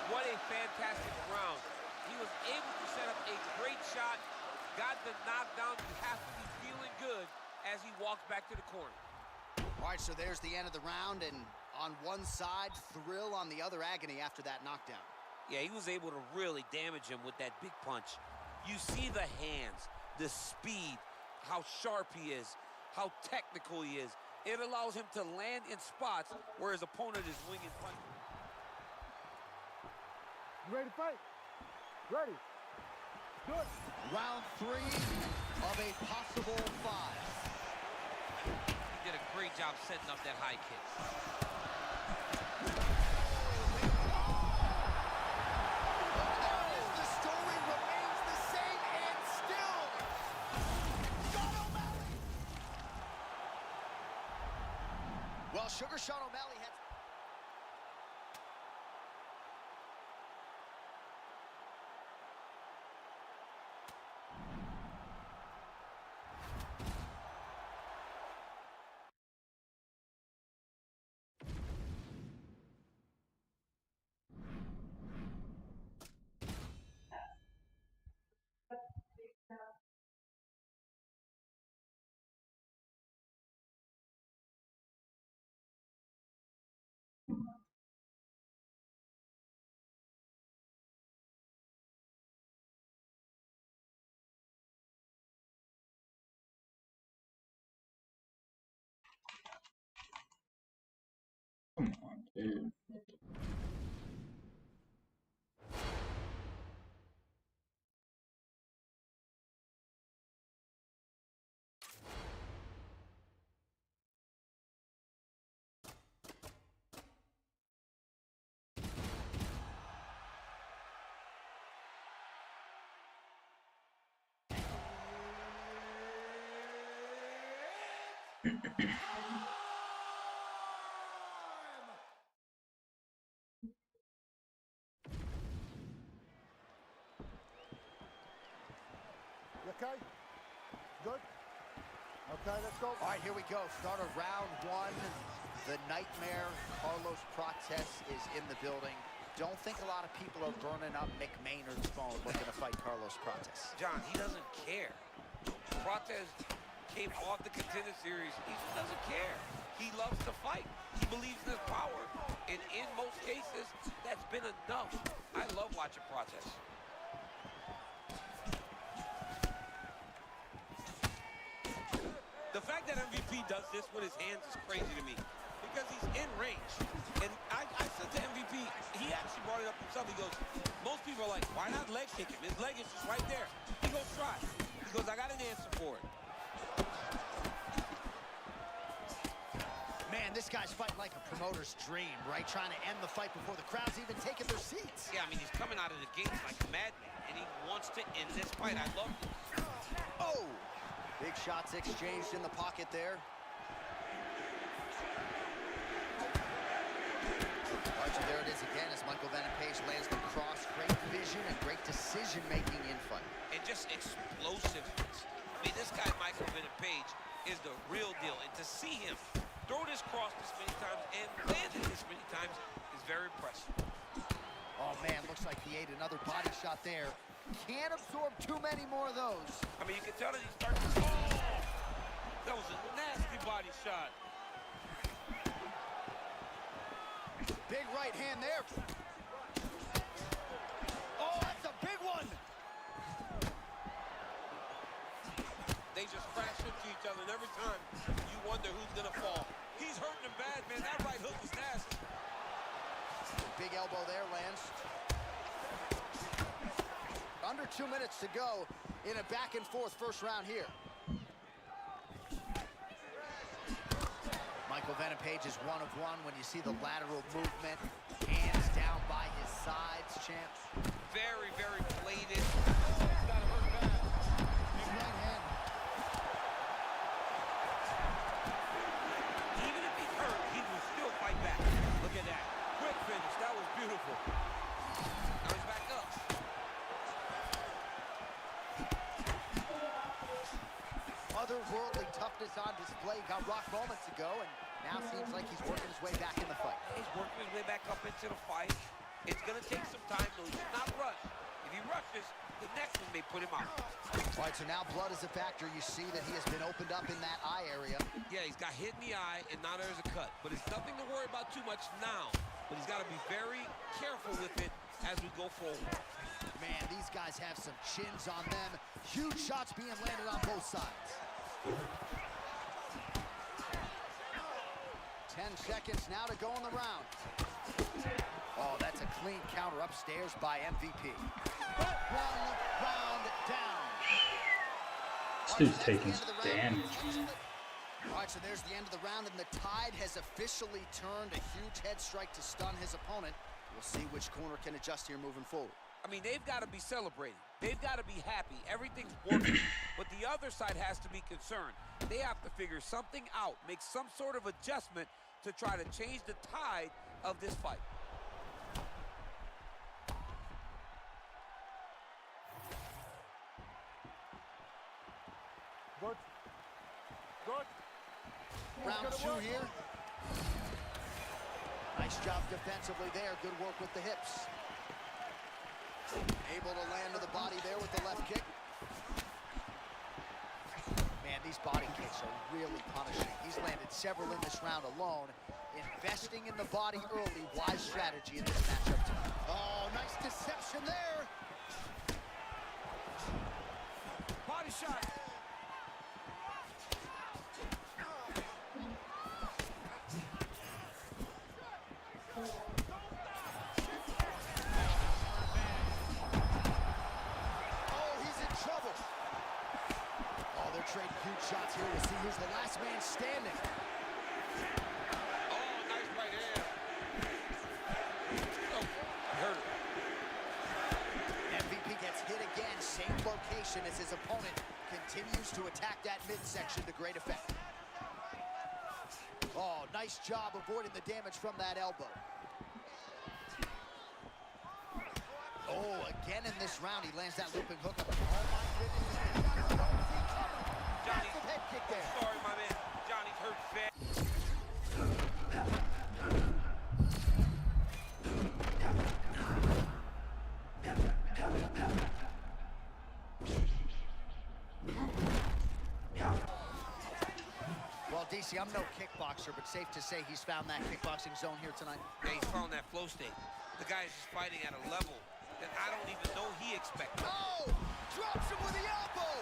What a fantastic round. He was able to set up a great shot, got the knockdown. You have to be feeling good as he walks back to the corner. All right, so there's the end of the round, and on one side, thrill, on the other, agony after that knockdown. Yeah, he was able to really damage him with that big punch. You see the hands, the speed, how sharp he is, how technical he is. It allows him to land in spots where his opponent is winging punches. You ready to fight? Ready. Good. Round 3 of a possible 5. He did a great job setting up that high kick. The story remains the same and still. Sean O'Malley. Well, Sugar Sean O'Malley had... Come on, dude. You okay? Good? Okay, let's go. All right, here we go. Start of round 1. The nightmare, Carlos Prates, is in the building. Don't think a lot of people are burning up Mick Maynard's phone looking to fight Carlos Prates. John, he doesn't care. Prates came off the Contender Series. He doesn't care. He loves to fight. He believes in his power. And in most cases, that's been enough. I love watching Prates. The fact that MVP does this with his hands is crazy to me because he's in range. And I said to MVP, he actually brought it up himself. He goes, most people are like, why not leg kick him? His leg is just right there. He goes, try. He goes, I got an answer for it. Man, this guy's fighting like a promoter's dream, right? Trying to end the fight before the crowd's even taking their seats. Yeah, I mean, he's coming out of the gates like a madman, and he wants to end this fight. I love this. Oh! Big shots exchanged in the pocket there. All right, so there it is again as Michael Venom Page lands the cross. Great vision and great decision-making in fight. And just explosiveness. I mean, this guy, Michael Venom Page, is the real deal. And to see him throw this cross this many times and land it this many times is very impressive. Oh, man, looks like he ate another body shot there. Can't absorb too many more of those. I mean, you can tell that he's starting to... Oh! That was a nasty body shot. Big right hand there. Oh, that's a big one. They just crash into each other, and every time you wonder who's going to fall. He's hurting him bad, man. That right hook was nasty. Big elbow there lands. Under 2 minutes to go in a back and forth first round here. Michael Venom Page is 1 of 1 when you see the lateral movement. Hands down by his sides, champs. Very, very bladed. That's gotta hurt bad. Big right hand. Even if he's hurt, he will still fight back. Look at that. Quick finish. That was beautiful. Now he's back up. Otherworldly toughness on display. Got rocked moments ago, and now seems like he's working his way back in the fight. He's working his way back up into the fight. It's going to take some time, though. He should not rush. If he rushes, the next one may put him out. All right, so now blood is a factor. You see that he has been opened up in that eye area. Yeah, he's got hit in the eye, and now there's a cut. But it's nothing to worry about too much now. But he's got to be very careful with it as we go forward. Man, these guys have some chins on them. Huge shots being landed on both sides. 10 seconds now to go in the round. Oh, that's a clean counter upstairs by MVP. 1 round down. This dude's taking damage. All right, so there's the end of the round, and the tide has officially turned. A huge head strike to stun his opponent. We'll see which corner can adjust here moving forward. I mean, they've got to be celebrating. They've got to be happy. Everything's working. But the other side has to be concerned. They have to figure something out, make some sort of adjustment to try to change the tide of this fight. Good. Good. Round 2 here. Nice job defensively there. Good work with the hips. Able to land to the body there with the left kick. Man, these body kicks are really punishing. He's landed several in this round alone. Investing in the body early, wise strategy in this matchup tonight. Oh, nice deception there. Body shot. Trading huge shots here. We'll see who's the last man standing. Oh, nice right hand. Oh, hurt it. MVP gets hit again. Same location as his opponent. Continues to attack that midsection to great effect. Oh, nice job avoiding the damage from that elbow. Oh, again in this round, he lands that looping hook up. Oh, my goodness. Johnny, head kick there. Sorry, my man. Johnny's hurt bad. Well, DC, I'm no kickboxer, but safe to say he's found that kickboxing zone here tonight. Yeah, he's found that flow state. The guy is just fighting at a level that I don't even know he expected. Oh! Drops him with the elbow!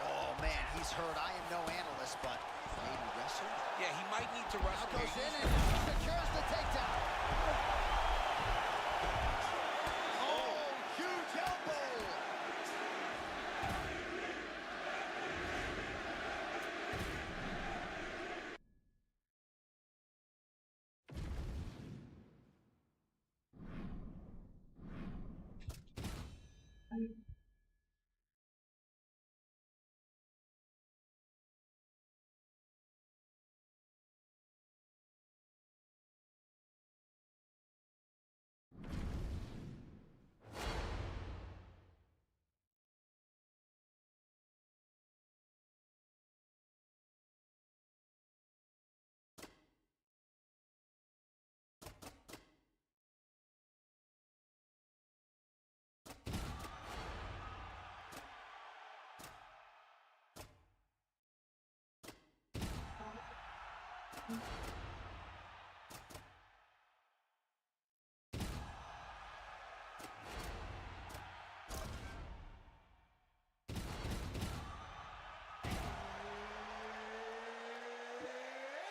Oh, man, he's hurt. I am no analyst, but maybe wrestle? Yeah, he might need to wrestle. Now goes in and secures the takedown. Oh, huge elbow!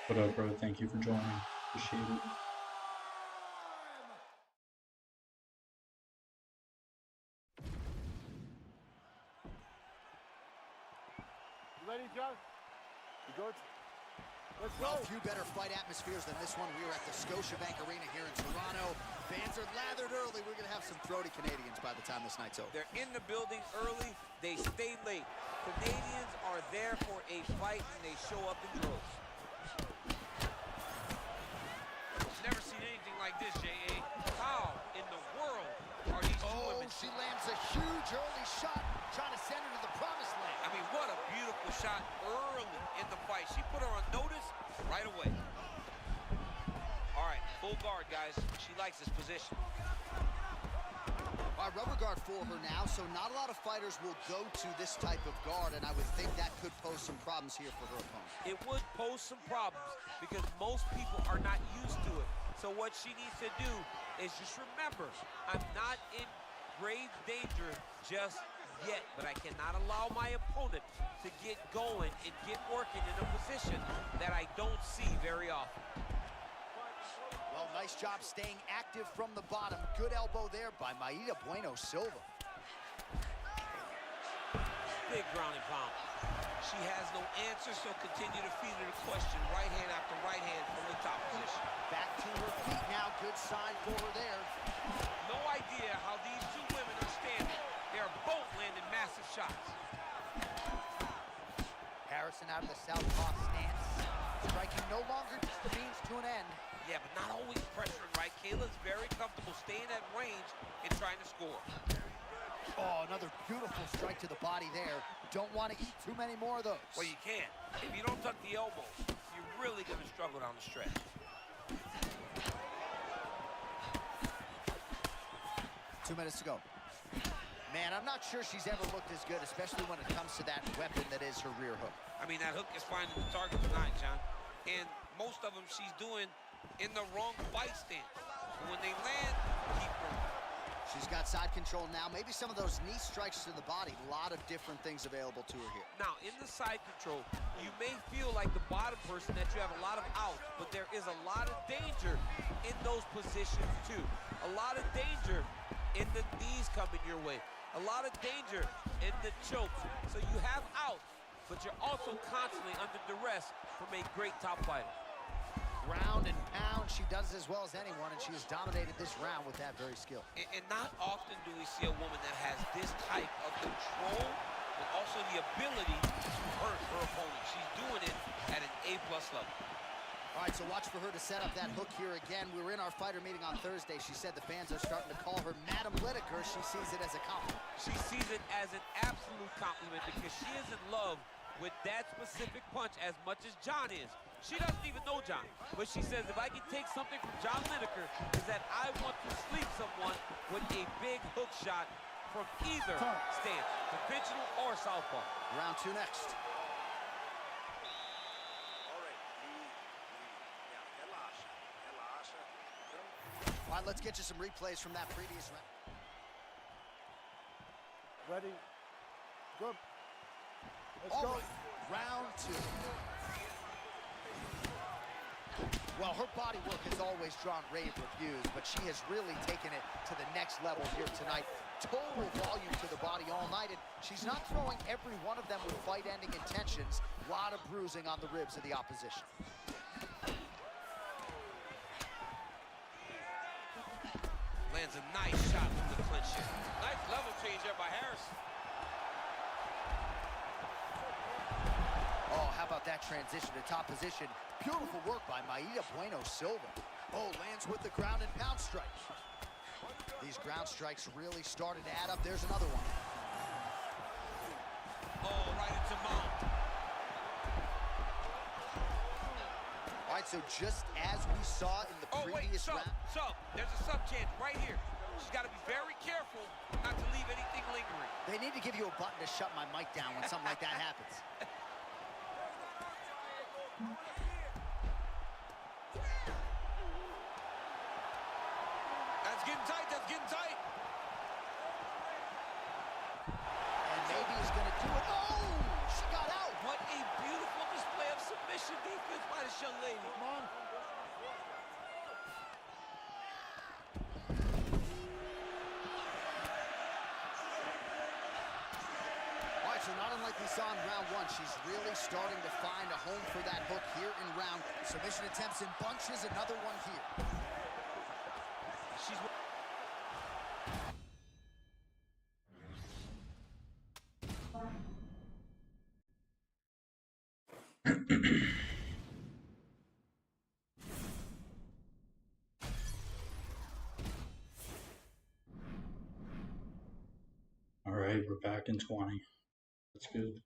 What up, bro? Thank you for joining. Appreciate it. You ready, Joe? You good? Let's go. Well, few better fight atmospheres than this one. We are at the Scotiabank Arena here in Toronto. Fans are lathered early. We're going to have some throaty Canadians by the time this night's over. They're in the building early. They stay late. Canadians are there for a fight, and they show up in droves. Never seen anything like this, J.A. How in the world are these two women? She lands a huge early shot, trying to send her to the promised land. I mean, what a beautiful shot early in the fight. She put her on notice right away. All right, full guard, guys. She likes this position. All right, rubber guard for her now, so not a lot of fighters will go to this type of guard, and I would think that could pose some problems here for her opponent. It would pose some problems because most people are not used to it. So what she needs to do is just remember, I'm not in grave danger just yet, but I cannot allow my opponent to get going and get working in a position that I don't see very often. Well, nice job staying active from the bottom. Good elbow there by Maida Bueno Silva. Big ground and pound. She has no answer, so continue to feed her the question. Right hand after right hand from the top position. Back to her feet now. Good sign for her there. No idea how these two women are standing. They are both landing massive shots. Harrison out of the southpaw stance. Striking no longer just the means to an end. Yeah, but not always pressuring, right? Kayla's very comfortable staying at range and trying to score. Oh, another beautiful strike to the body there. Don't want to eat too many more of those. Well, you can't. If you don't tuck the elbows, you're really going to struggle down the stretch. 2 minutes to go. Man, I'm not sure she's ever looked as good, especially when it comes to that weapon that is her rear hook. I mean, that hook is finding the target tonight, John. And most of them she's doing in the wrong fight stance. When they land, keep going. She's got side control now. Maybe some of those knee strikes to the body. A lot of different things available to her here. Now, in the side control, you may feel like the bottom person that you have a lot of outs, but there is a lot of danger in those positions, too. A lot of danger in the knees coming your way. A lot of danger in the chokes. So you have outs, but you're also constantly under duress from a great top fighter. Ground and pound, she does as well as anyone, and she has dominated this round with that very skill. And not often do we see a woman that has this type of control, but also the ability to hurt her opponent. She's doing it at an A+ level. All right, so watch for her to set up that hook here again. We were in our fighter meeting on Thursday. She said the fans are starting to call her Madam Lineker. She sees it as a compliment. She sees it as an absolute compliment because she is in love with that specific punch as much as John is. She doesn't even know John, but she says, if I can take something from John Lineker, is that I want to sleep someone with a big hook shot from either stance, conventional or southpaw. Round 2 next. All right, let's get you some replays from that previous round. Ready? Good. Let's All go. right, round 2. Well, her body work has always drawn rave reviews, but she has really taken it to the next level here tonight. Total volume to the body all night, and she's not throwing every one of them with fight-ending intentions. A lot of bruising on the ribs of the opposition. Lands a nice shot from the clinch here. Nice level change there by Harrison. Oh, how about that transition to top position? Beautiful work by Maida Bueno Silva. Oh, lands with the ground and pound strike. These ground strikes really started to add up. There's another one. Oh, right into mount. All right, so just as we saw in the previous round. Sub. There's a sub chance right here. She's got to be very careful not to leave anything lingering. They need to give you a button to shut my mic down when something like that happens. tight. That's getting tight. And maybe he's going to do it. Oh, she got out. What a beautiful display of submission defense by this young lady. Come on. All right, so not unlike we saw in round one, she's really starting to find a home for that hook here in round. Submission attempts in bunches, another one here. She's... All right, we're back in 20. That's good.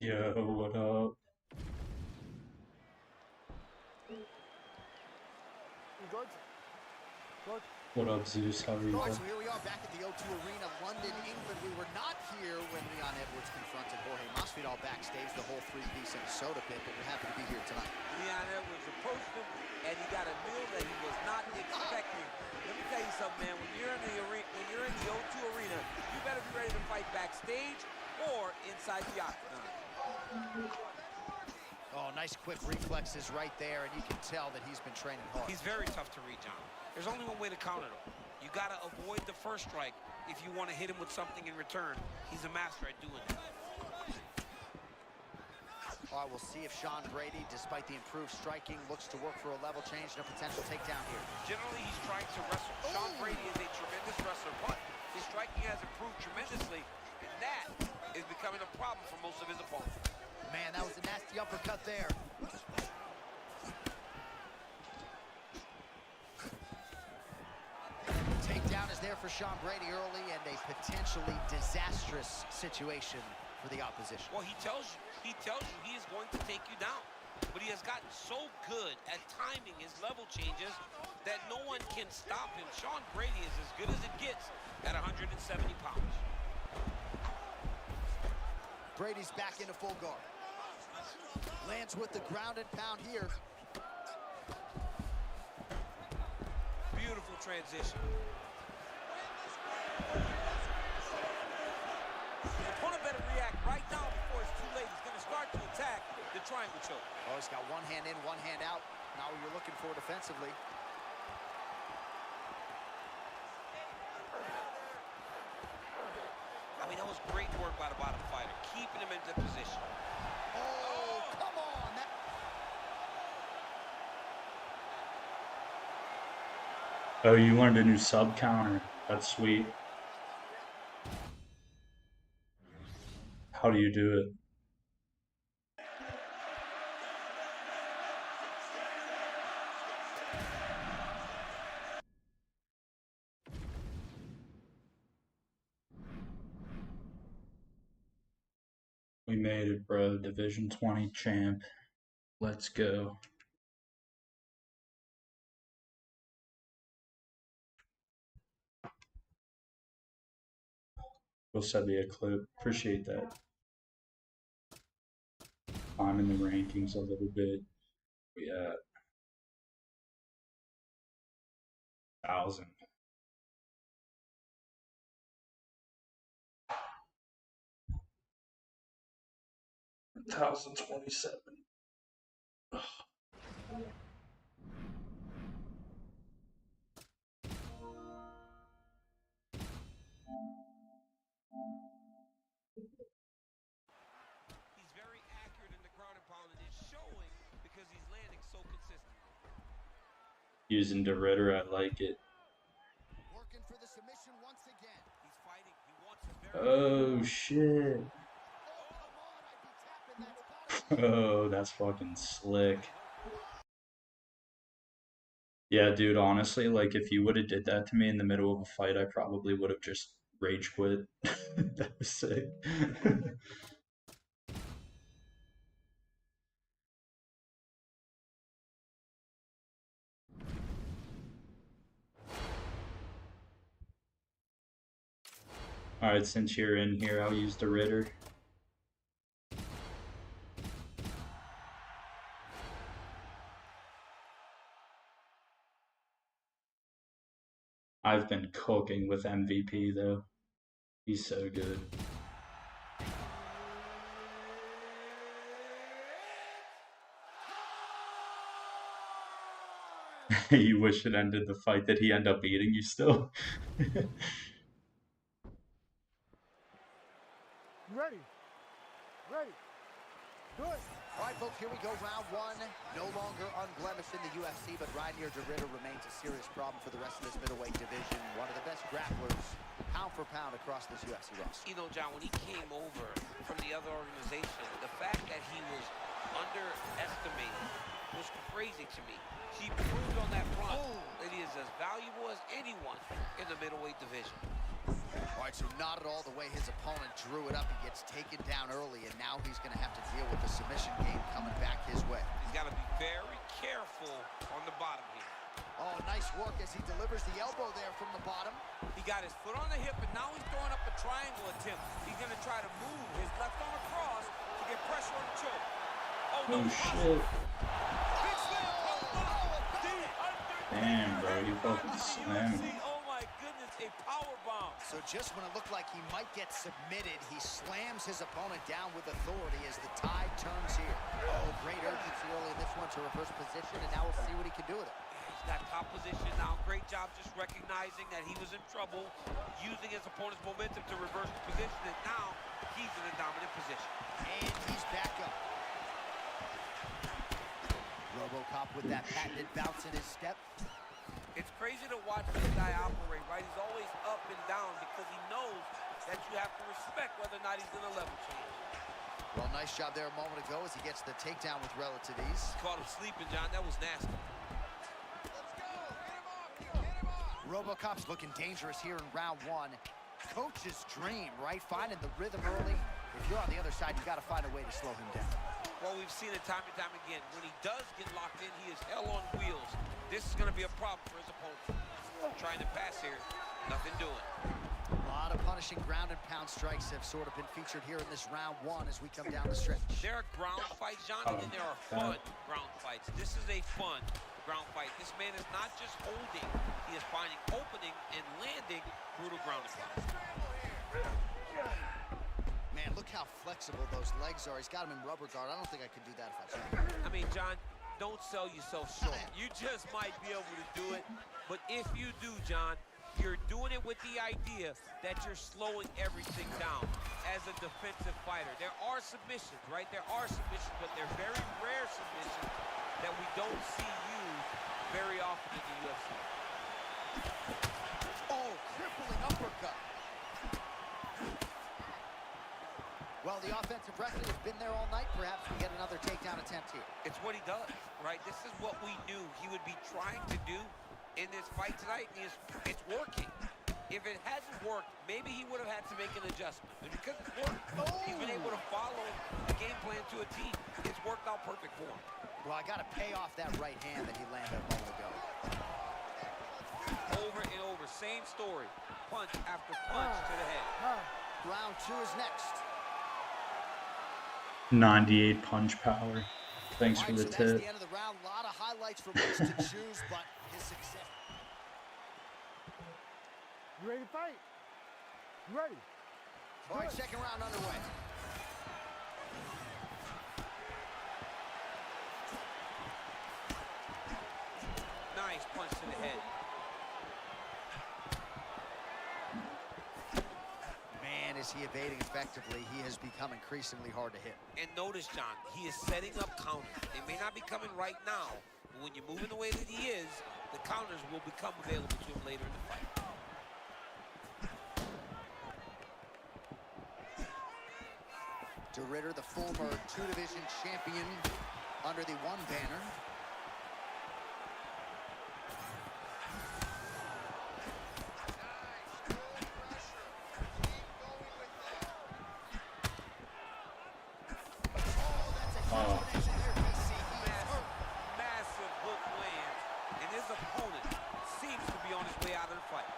Yo, what up? You good? Good. What up, Zeus? How are you? All right, Bro? so here we are back at the O2 Arena, London, England. We were not here when Leon Edwards confronted Jorge Masvidal backstage, the whole three-piece and soda pit, but we're happy to be here tonight. Leon Edwards approached him, and he got a meal that he was not expecting. Let me tell you something, man. When you're in the arena, when you're in the O2 Arena, you better be ready to fight backstage or inside the octagon. Oh, nice quick reflexes right there, and you can tell that he's been training hard. He's very tough to read, John. There's only one way to counter him. You got to avoid the first strike if you want to hit him with something in return. He's a master at doing that. All right, we'll see if Sean Brady, despite the improved striking, looks to work for a level change and a potential takedown here. Generally, he's trying to wrestle. Sean Brady is a tremendous wrestler, but his striking has improved tremendously, and that is becoming a problem for most of his opponents. Man, that was a nasty uppercut there. Takedown is there for Sean Brady early, and a potentially disastrous situation for the opposition. Well, he tells you he is going to take you down. But he has gotten so good at timing his level changes that no one can stop him. Sean Brady is as good as it gets at 170 pounds. Brady's back into full guard. Lands with the ground and pound here. Beautiful transition. The opponent better react right now before it's too late. He's going to start to attack the triangle choke. Oh, he's got one hand in, one hand out. Now you're looking for defensively. I mean, that was great work by the bottom fighter, keeping him into position. Oh, come on. Oh, you learned a new sub counter. That's sweet. How do you do it? We made it, bro. Division 20 champ. Let's go. We'll send me a clip. Appreciate that. I'm in the rankings a little bit. We at 1,000. $1,027. He's very accurate in the ground and pound, and it's showing because he's landing so consistently. Using the Ritter, I like it. Working for the submission once again. He's fighting. He wants it very Oh shit. Oh, that's fucking slick. Yeah, dude, honestly, like if you would have did that to me in the middle of a fight, I probably would have just rage quit. That was sick. Alright, since you're in here, I'll use the Ritter. I've been cooking with MVP though. He's so good. You wish it ended the fight. Did he end up beating you still? Ready. Ready. Good. All right, folks, here we go. Round one. No longer unblemished in the UFC, but Reinier de Ridder remains a serious problem for the rest of this middleweight division. One of the best grapplers, pound for pound, across this UFC roster. You know, John, when he came over from the other organization, the fact that he was underestimated was crazy to me. He proved on that front that he is as valuable as anyone in the middleweight division. All right, so not at all the way his opponent drew it up. He gets taken down early, and now he's going to have to deal with the submission game coming back his way. He's got to be very careful on the bottom here. Oh, nice work as he delivers the elbow there from the bottom. He got his foot on the hip, and now he's throwing up a triangle attempt. He's going to try to move his left arm across to get pressure on the choke. Oh, no. Oh shit. Big slam from the bottom. Damn, bro, you fucking slammed me. Oh, my goodness, a power bomb. So just when it looked like he might get submitted, he slams his opponent down with authority as the tide turns here. Oh, great urgency early in this one to reverse position, and now we'll see what he can do with it. He's got top position now. Great job just recognizing that he was in trouble, using his opponent's momentum to reverse the position, and now he's in a dominant position. And he's back up. RoboCop with that patented bounce in his step. It's crazy to watch this guy operate, right? He's always up and down because he knows that you have to respect whether or not he's in a level change. Well, nice job there a moment ago as he gets the takedown with relative ease. Caught him sleeping, John. That was nasty. RoboCop's looking dangerous here in round one. Coach's dream, right? Finding the rhythm early. If you're on the other side, you got to find a way to slow him down. Well, we've seen it time and time again. When he does get locked in, he is hell on wheels. This is going to be a problem for his opponent. Trying to pass here, nothing doing. lot of punishing ground and pound strikes have sort of been featured here in this round one as we come down the stretch. There are ground fights, John, and then there are fun ground fights. This is a fun ground fight. This man is not just holding, he is finding opening and landing brutal ground and pound. Man, look how flexible those legs are. He's got him in rubber guard. I don't think I could do that if I tried. I mean, John, don't sell yourself short. You just might be able to do it, but if you do, John, you're doing it with the idea that you're slowing everything down as a defensive fighter. There are submissions, right? There are submissions, but they're very rare submissions that we don't see used very often in the UFC. Oh, crippling uppercut. Well, the offensive record has been there all night. Perhaps we get another takedown attempt here. It's what he does, right? This is what we knew he would be trying to do in this fight tonight, and it's working. If it hadn't worked, maybe he would have had to make an adjustment. But because it's worked, he's been able to follow the game plan to a T. It's worked out perfect for him. Well, I got to pay off that right hand that he landed a moment ago. Over and over, same story. Punch after punch to the head. Round two is next. 98 punch power. Thanks for the So that's tip. the end of the round. A lot of highlights from which to choose, but his success. You ready to fight? You ready? All right, second round underway. Nice punch to the head. Man, is he evading effectively. He has become increasingly hard to hit. And notice, John, he is setting up counters. They may not be coming right now, but when you're moving the way that he is, the counters will become available to him later in the fight. De Ridder, the former two-division champion under the one banner. Massive hook lands, and his opponent seems to be on his way out of the fight.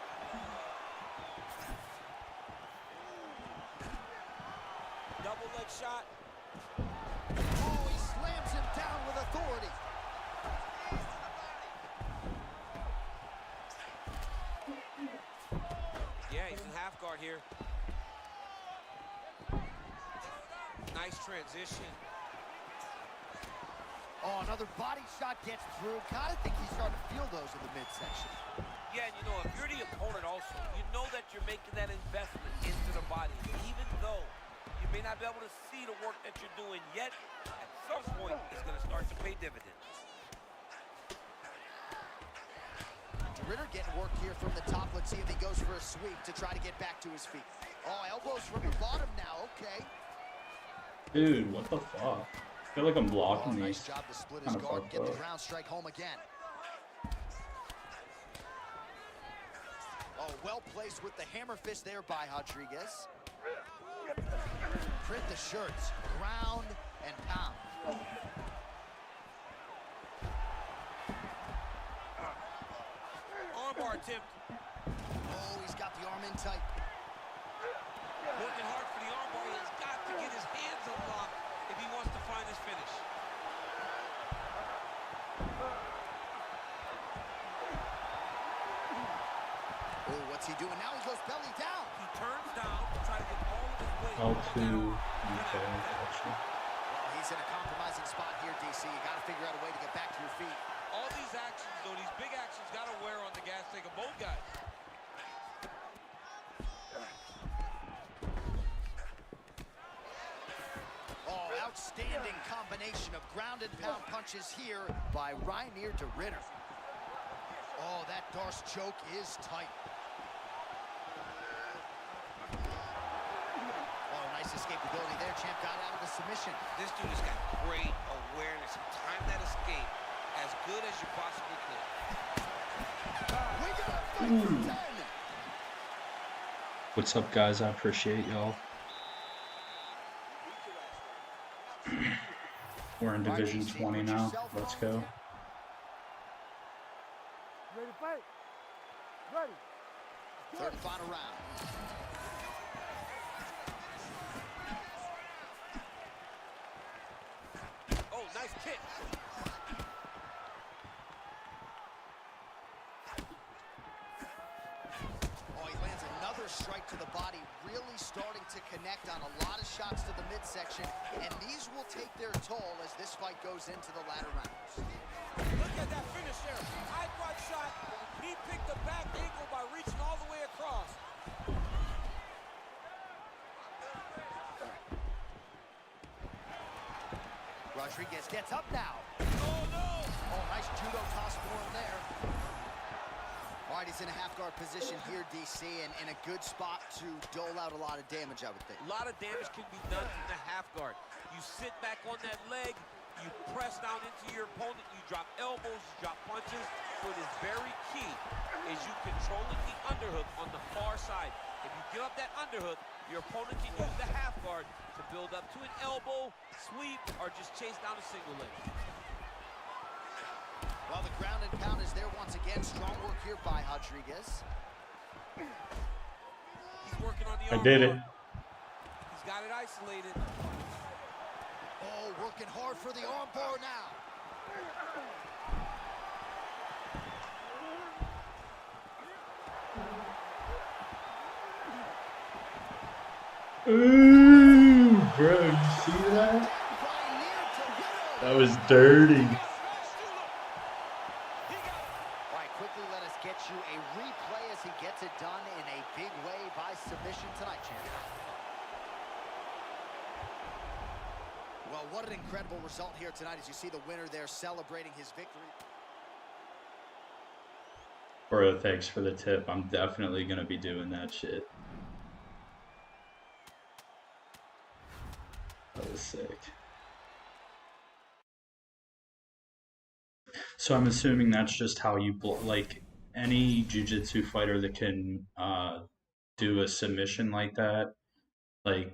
Double leg shot. Oh, he slams him down with authority. Yeah, he's in half guard here. Nice transition. Oh, another body shot gets through. Gotta think he's starting to feel those in the midsection. Yeah, and you know, if you're the opponent also, you know that you're making that investment into the body. Even though you may not be able to see the work that you're doing yet, at some point, it's going to start to pay dividends. De Ridder getting work here from the top. Let's see if he goes for a sweep to try to get back to his feet. Oh, elbows from the bottom now. Okay. Dude, what the fuck? I feel like I'm blocking Oh, nice these. job to split his Kinda guard, fucked get the up. ground strike home again. Oh, well placed with the hammer fist there by Rodriguez. Print the shirts, ground and pound. Armbar attempt. Oh, he's got the arm in tight. Working hard for the armbar. He's got to get his hands unlocked if he wants to find his finish. Oh, what's he doing now? He goes belly down. He turns down to try to get all of his weight. L2. Okay, gotcha. Well, he's in a compromising spot here, DC. You got to figure out a way to get back to your feet. All these actions, though, these big actions, got to wear on the gas tank of both guys. Oh, outstanding combination of ground and pound punches here by Reinier de Ridder. Oh, that Darce choke is tight. Oh, nice escapability there. Champ got out of the submission. This dude has got great awareness. He timed that escape as good as you possibly could. We got a fight for 10. What's up, guys? I appreciate y'all. We're in Division 20 now. Let's go. Ready to fight? Ready. Third and final round. Oh, nice kick. Oh, he lands another strike to the body, really starting to connect on a lot of shots to the midsection, and these will take their toll as this fight goes into the latter rounds. Look at that finish there. High quad shot. He picked the back ankle by reaching all the way across. Rodriguez gets up now. Oh, no. Oh, nice judo toss for him there. All right, he's in a half-guard position here, DC, and in a good spot to dole out a lot of damage, I would think. A lot of damage can be done from the half guard. You sit back on that leg, you press down into your opponent, you drop elbows, you drop punches. What is very key is you controlling the underhook on the far side. If you give up that underhook, your opponent can use the half guard to build up to an elbow, sweep, or just chase down a single leg. Well, the ground and pound is there once again. Strong work here by Rodriguez. He's working on the I arm did bar. it. He's got it isolated. Oh, working hard for the arm bar now. Ooh, bro, you see that? That was dirty. All right, quickly let us get you a replay as he gets it done in a big way by submission tonight, champion. Well, what an incredible result here tonight as you see the winner there celebrating his victory. Bro, thanks for the tip. I'm definitely gonna be doing that shit. That was sick. So I'm assuming that's just how you like any jiu-jitsu fighter that can do a submission like that. Like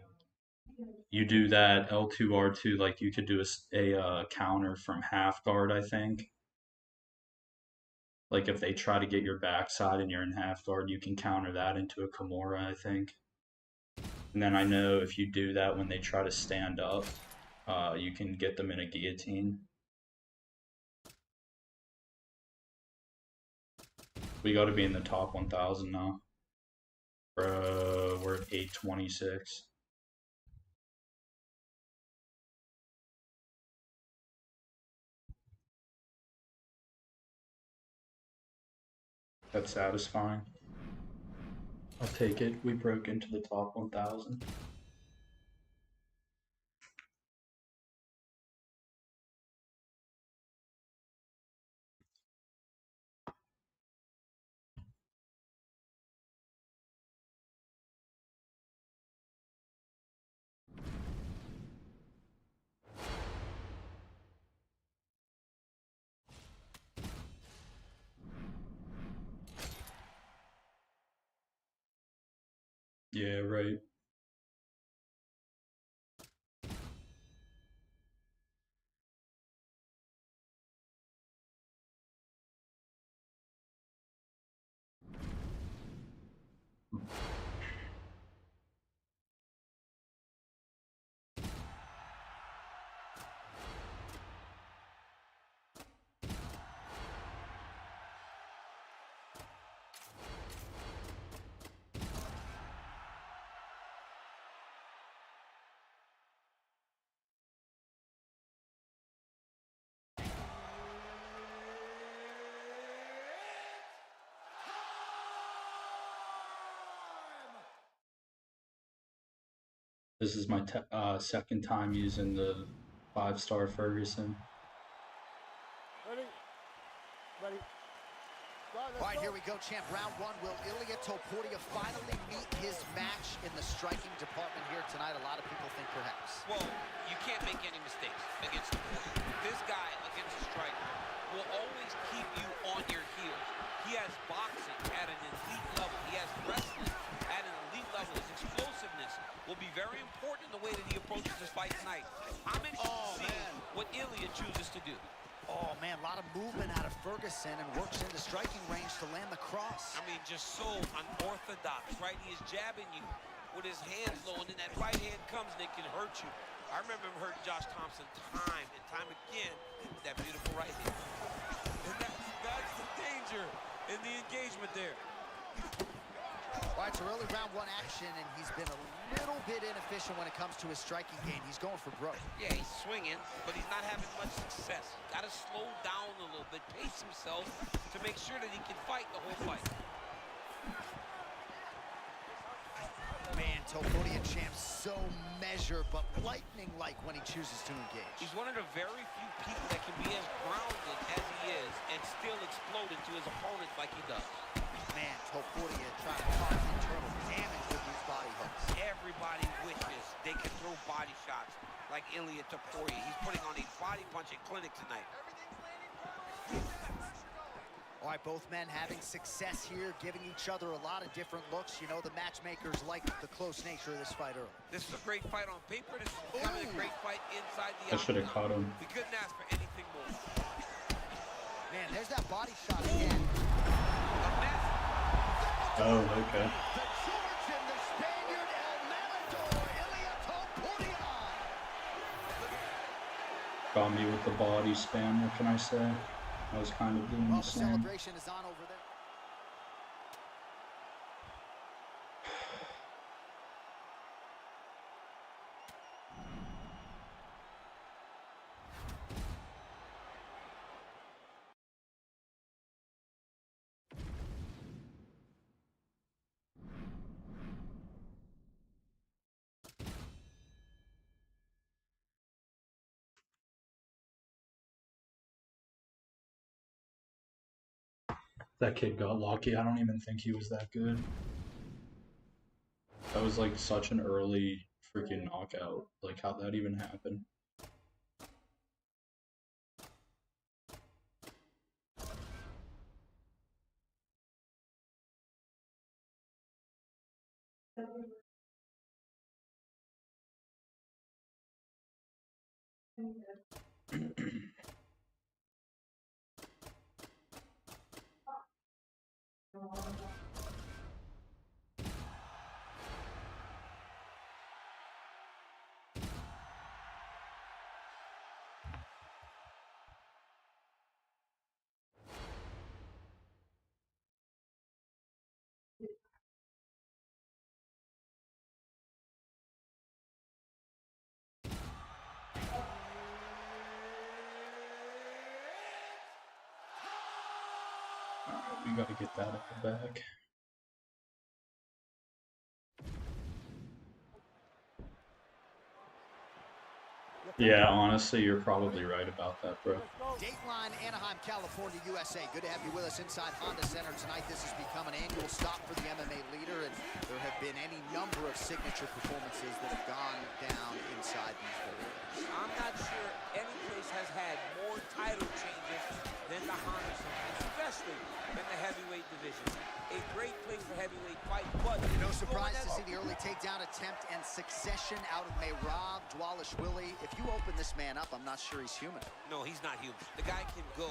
you do that L2 R2, like you could do a counter from half guard, I think. Like if they try to get your backside and you're in half guard, you can counter that into a Kimura, I think. And then I know if you do that when they try to stand up, you can get them in a guillotine. We got to be in the top 1,000 now. Bro, we're at 826. That's satisfying. I'll take it. We broke into the top 1,000. Yeah, right. This is my second time using the 5-star Ferguson. Ready? Ready? All right, here we go, champ. Round one. Will Ilia Topuria finally meet his match in the striking department here tonight? A lot of people think perhaps. Well, you can't make any mistakes against Topuria. This guy against a striker will always keep you on your heels. He has boxing at an elite level. He has wrestling at an elite level. His explosiveness will be very important in the way that he approaches this fight tonight. I'm interested to see what Ilia chooses to do. Oh, man, a lot of movement out of Ferguson and works into striking range to land the cross. I mean, just so unorthodox, right? He is jabbing you with his hands low, and then that right hand comes and it can hurt you. I remember him hurting Josh Thompson time and time again with that beautiful right hand. And that's the danger in the engagement there. All right, so early round one action, and he's been a little bit inefficient when it comes to his striking game. He's going for broke. Yeah, he's swinging, but he's not having much success. Got to slow down a little bit, pace himself to make sure that he can fight the whole fight. Man, Topuria champ so measured, but lightning-like when he chooses to engage. He's one of the very few people that can be as grounded as he is and still explode into his opponents like he does. Man, Topuria trying to cause internal damage with these body hooks. Everybody wishes they could throw body shots like Ilia Topuria. He's putting on a body punching clinic tonight. All right, both men having success here, giving each other a lot of different looks. You know, the matchmakers like the close nature of this fight early. This is a great fight on paper. This is becoming a great fight inside the I should have octagon. caught him. We couldn't ask for anything more. Man, there's that body shot again. A massive Oh, okay. The Georgian, the Spaniard, El Matador, Ilia Topuria. Got me with the body spam, what can I say? I was kind of doing Well, the the same. celebration is on over there. That kid got lucky. I don't even think he was that good. That was like such an early freaking knockout. Like, how'd that even happen? We gotta get that out the bag. Yeah, honestly, you're probably right about that, bro. Dateline, Anaheim, California, USA. Good to have you with us inside Honda Center tonight. This has become an annual stop for the MMA leader, and there have been any number of signature performances that have gone down inside these buildings. I'm not sure any place has had more title changes than the Honda Center, especially in the heavyweight division. A great place for heavyweight fight, but No surprise to see the early takedown attempt and succession out of Merab Dvalishvili. If you open this man up, I'm not sure he's human. No, he's not human. The guy can go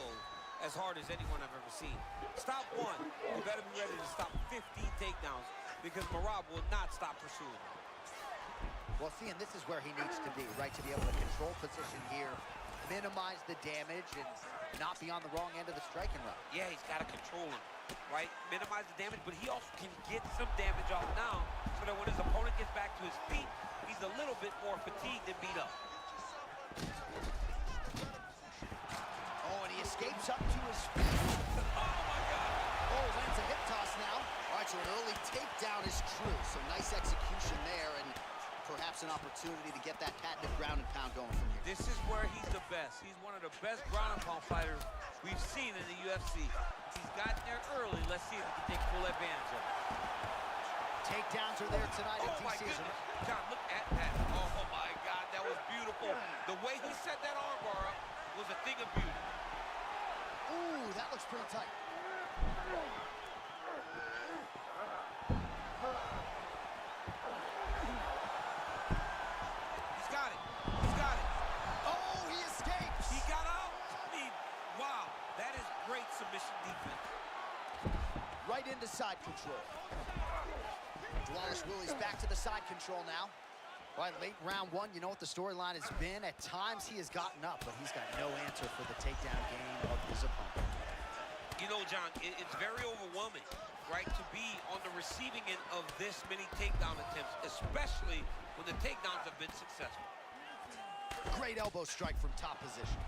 as hard as anyone I've ever seen. Stop one, you better be ready to stop 15 takedowns because Merab will not stop pursuing. Well, see, and this is where he needs to be, right? To be able to control position here, minimize the damage, and not be on the wrong end of the striking route. Yeah, he's got to control him, right? Minimize the damage, but he also can get some damage off now so that when his opponent gets back to his feet, he's a little bit more fatigued and beat up. Oh, and he escapes up to his feet. Oh, my God. Oh, lands a hip toss now. All right, so an early takedown is true. So nice execution there, and perhaps an opportunity to get that patented ground and pound going from here. This is where he's the best. He's one of the best ground and pound fighters we've seen in the UFC. He's gotten there early. Let's see if he can take full advantage of it. Takedowns are there tonight Oh, in my DC. goodness. John, look at that. Oh, my God. That was beautiful. The way he set that armbar up was a thing of beauty. Ooh, that looks pretty tight. He's got it. He's got it. Oh, he escapes. He got out. I mean, wow. That is great into side control. Wallace Willie's back to the side control now. All right, late round one, you know what the storyline has been. At times he has gotten up, but he's got no answer for the takedown game of his opponent. You know, John, it's very overwhelming, right, to be on the receiving end of this many takedown attempts, especially when the takedowns have been successful. Great elbow strike from top position.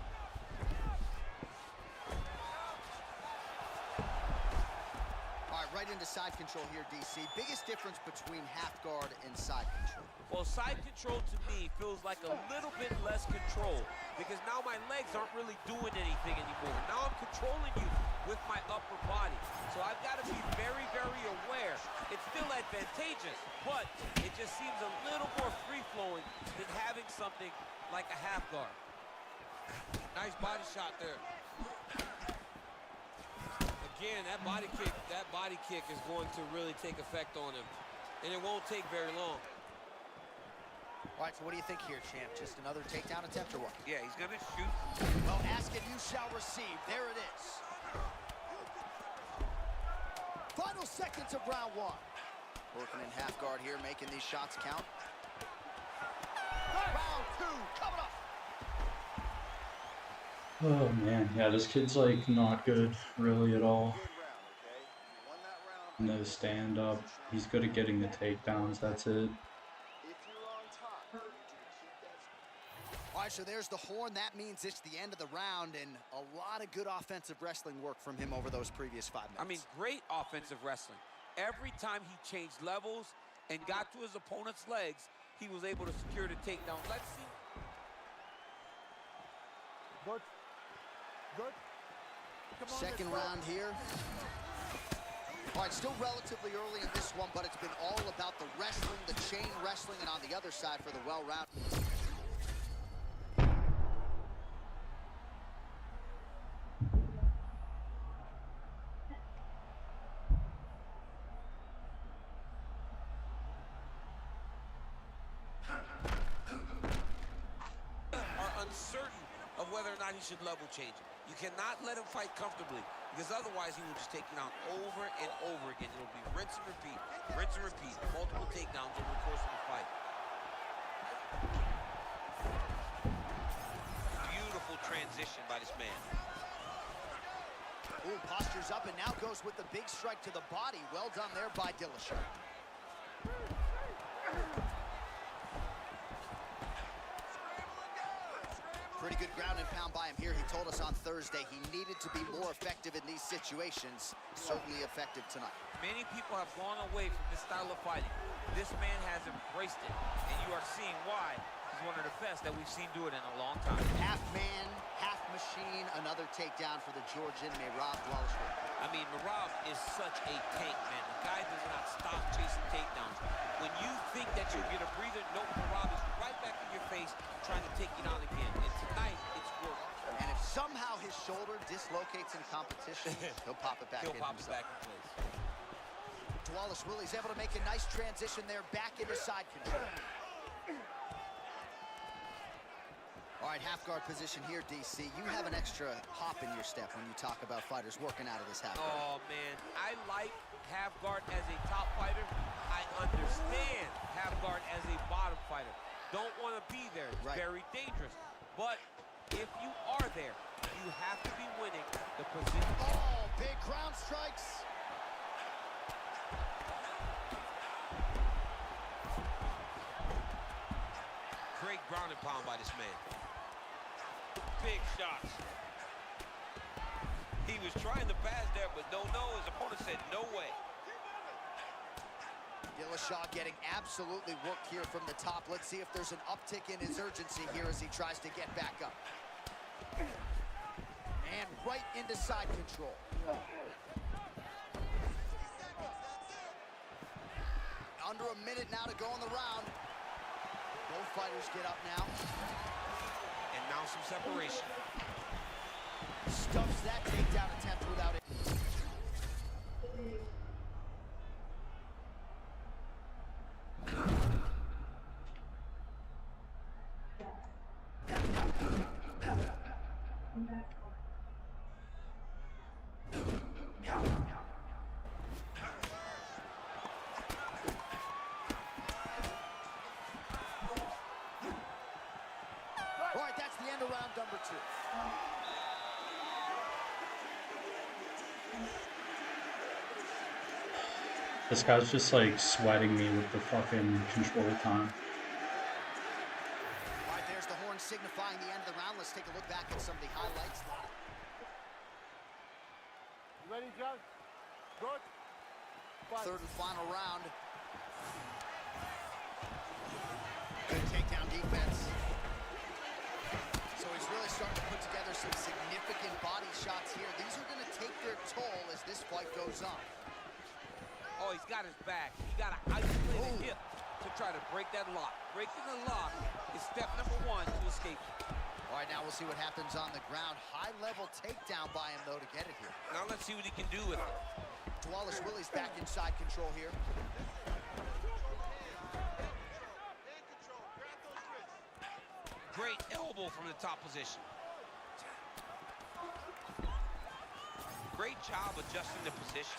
All right, right into side control here, DC. Biggest difference between half guard and side control? Well, side control to me feels like a little bit less control because now my legs aren't really doing anything anymore. Now I'm controlling you with my upper body. So I've got to be very, very aware. It's still advantageous, but it just seems a little more free-flowing than having something like a half guard. Nice body shot there. Again, that body kick is going to really take effect on him, and it won't take very long. All right, so what do you think here, champ? Just another takedown attempt or what? Yeah, he's gonna shoot. Well, ask and you shall receive. There it is. Final seconds of round one. Working in half guard here, making these shots count. Round two, coming up. Oh man, yeah, this kid's like not good really at all. No stand up. He's good at getting the takedowns, that's it. All right, so there's the horn. That means it's the end of the round, and a lot of good offensive wrestling work from him over those previous 5 minutes. I mean, great offensive wrestling. Every time he changed levels and got to his opponent's legs, he was able to secure the takedown. Let's see. Good. Good. Come on, second round here. All right, still relatively early in this one, but it's been all about the wrestling, the chain wrestling, and on the other side for the well-rounded. Uncertain of whether or not he should level change. You cannot let him fight comfortably because otherwise he will just take you down over and over again. It'll be rinse and repeat, multiple takedowns over the course of the fight. Beautiful transition by this man. Ooh, postures up and now goes with the big strike to the body. Well done there by Dillashaw. Pretty good ground and pound by him here. He told us on Thursday he needed to be more effective in these situations. Certainly effective tonight. Many people have gone away from this style of fighting. This man has embraced it, and you are seeing why he's one of the best that we've seen do it in a long time. Half man, half machine, another takedown for the Georgian, Merab Dvalishvili. I mean, Merab is such a tank, man. The guy does not stop chasing takedowns. When you think that you'll get a breather, no, Merab is right back in your face trying to take you down again. And tonight, it's work. And if somehow his shoulder dislocates in competition, he'll pop it back in He'll pop himself. it back in place. Dvalishvili's able to make a nice transition there back into side control. All right, half guard position here, DC. You have an extra hop in your step when you talk about fighters working out of this half guard. Oh, man, I like half guard as a top fighter. I understand half guard as a bottom fighter. Don't want to be there. It's very dangerous. But if you are there, you have to be winning the position. Oh, big ground strikes. Great ground and pound by this man. Big shots. He was trying to pass there, but no. His opponent said no way. Dillashaw getting absolutely worked here from the top. Let's see if there's an uptick in his urgency here as he tries to get back up. And right into side control. Under a minute now to go in the round. Both fighters get up now. And now some separation. Stuffs that takedown attempt without it. number 2. This guy's just like sweating me with the fucking control time. All right, there's the horn signifying the end of the round. Let's take a look back at some of the highlights. You ready, Joe? Good. Fight. Third and final round. Good takedown defense. So he's really starting to put together some significant body shots here. These are going to take their toll as this fight goes on. Oh, he's got his back. He got to isolate a hip to try to break that lock. Breaking the lock is step number 1 to escape. All right, now we'll see what happens on the ground. High-level takedown by him, though, to get it here. Now let's see what he can do with it. Wallace Willie's back inside control here. Great elbow from the top position. Great job adjusting the position.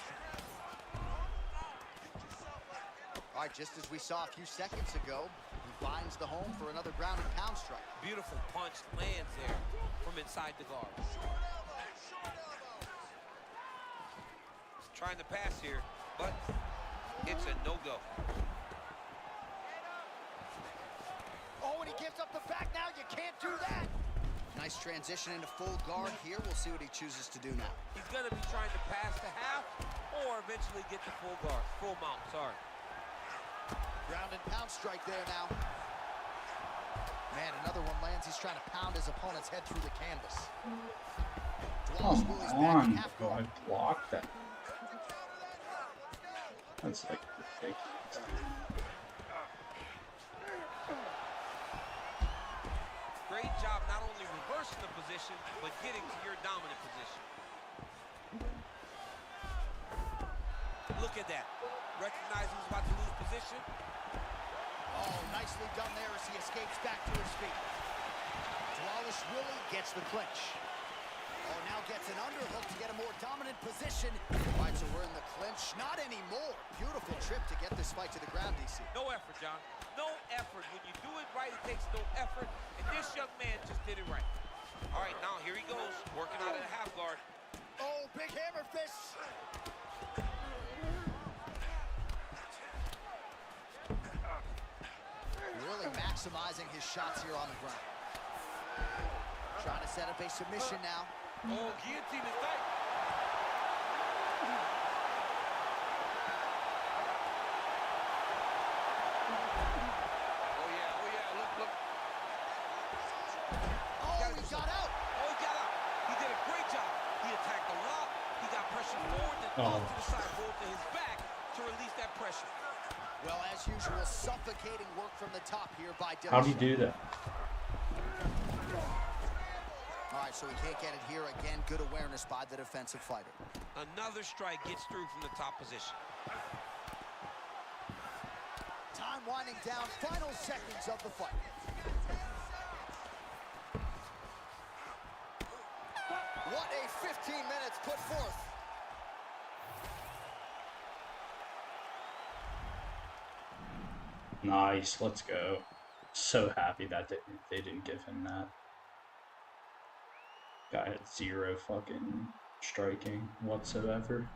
All right, just as we saw a few seconds ago, he finds the home for another ground and pound strike. Beautiful punch lands there from inside the guard. Trying to pass here, but it's a no-go. Oh, and he gives up the back now. You can't do that. Nice transition into full guard here. We'll see what he chooses to do now. He's going to be trying to pass the half or eventually get the full guard, full mount, sorry. Ground and pound strike there now. Man, another one lands. He's trying to pound his opponent's head through the canvas. Wallace Willie's back in Come half on, guard. I blocked that. That's like ridiculous. Great job not only reversing the position, but getting to your dominant position. Look at that. Recognizing he's about to lose position. Oh, nicely done there as he escapes back to his feet. Wallace Willie gets the clinch. Oh, now gets an underhook to get a more dominant position. All right, so we're in the clinch. Not anymore. Beautiful trip to get this fight to the ground, DC. No effort, John. No effort. When you do it right, it takes no effort. And this young man just did it right. All right, now here he goes, working out of the half guard. Oh, big hammer fist. Really maximizing his shots here on the ground. Trying to set up a submission now. Oh, guillotine is tight. Oh, yeah, look. Oh, he got out. Oh, he got out. He did a great job. He attacked the lock. He got pressure forward, then off to the sideboard to his back to release that pressure. Well, as usual, suffocating work from the top here by Dillashaw. How'd he do that? All right, so he can't get it here. Again, good awareness by the defensive fighter. Another strike gets through from the top position. Time winding down, final seconds of the fight. What a 15 minutes put forth. Nice, let's go. So happy that they didn't give him that. Guy had 0 fucking striking whatsoever.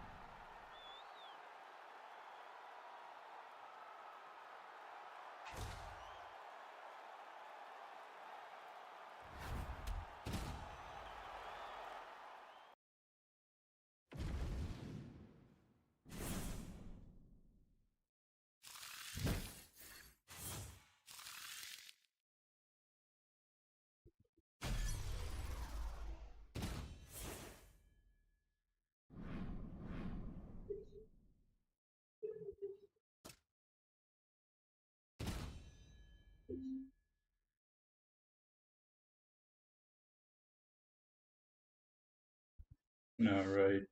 No, right.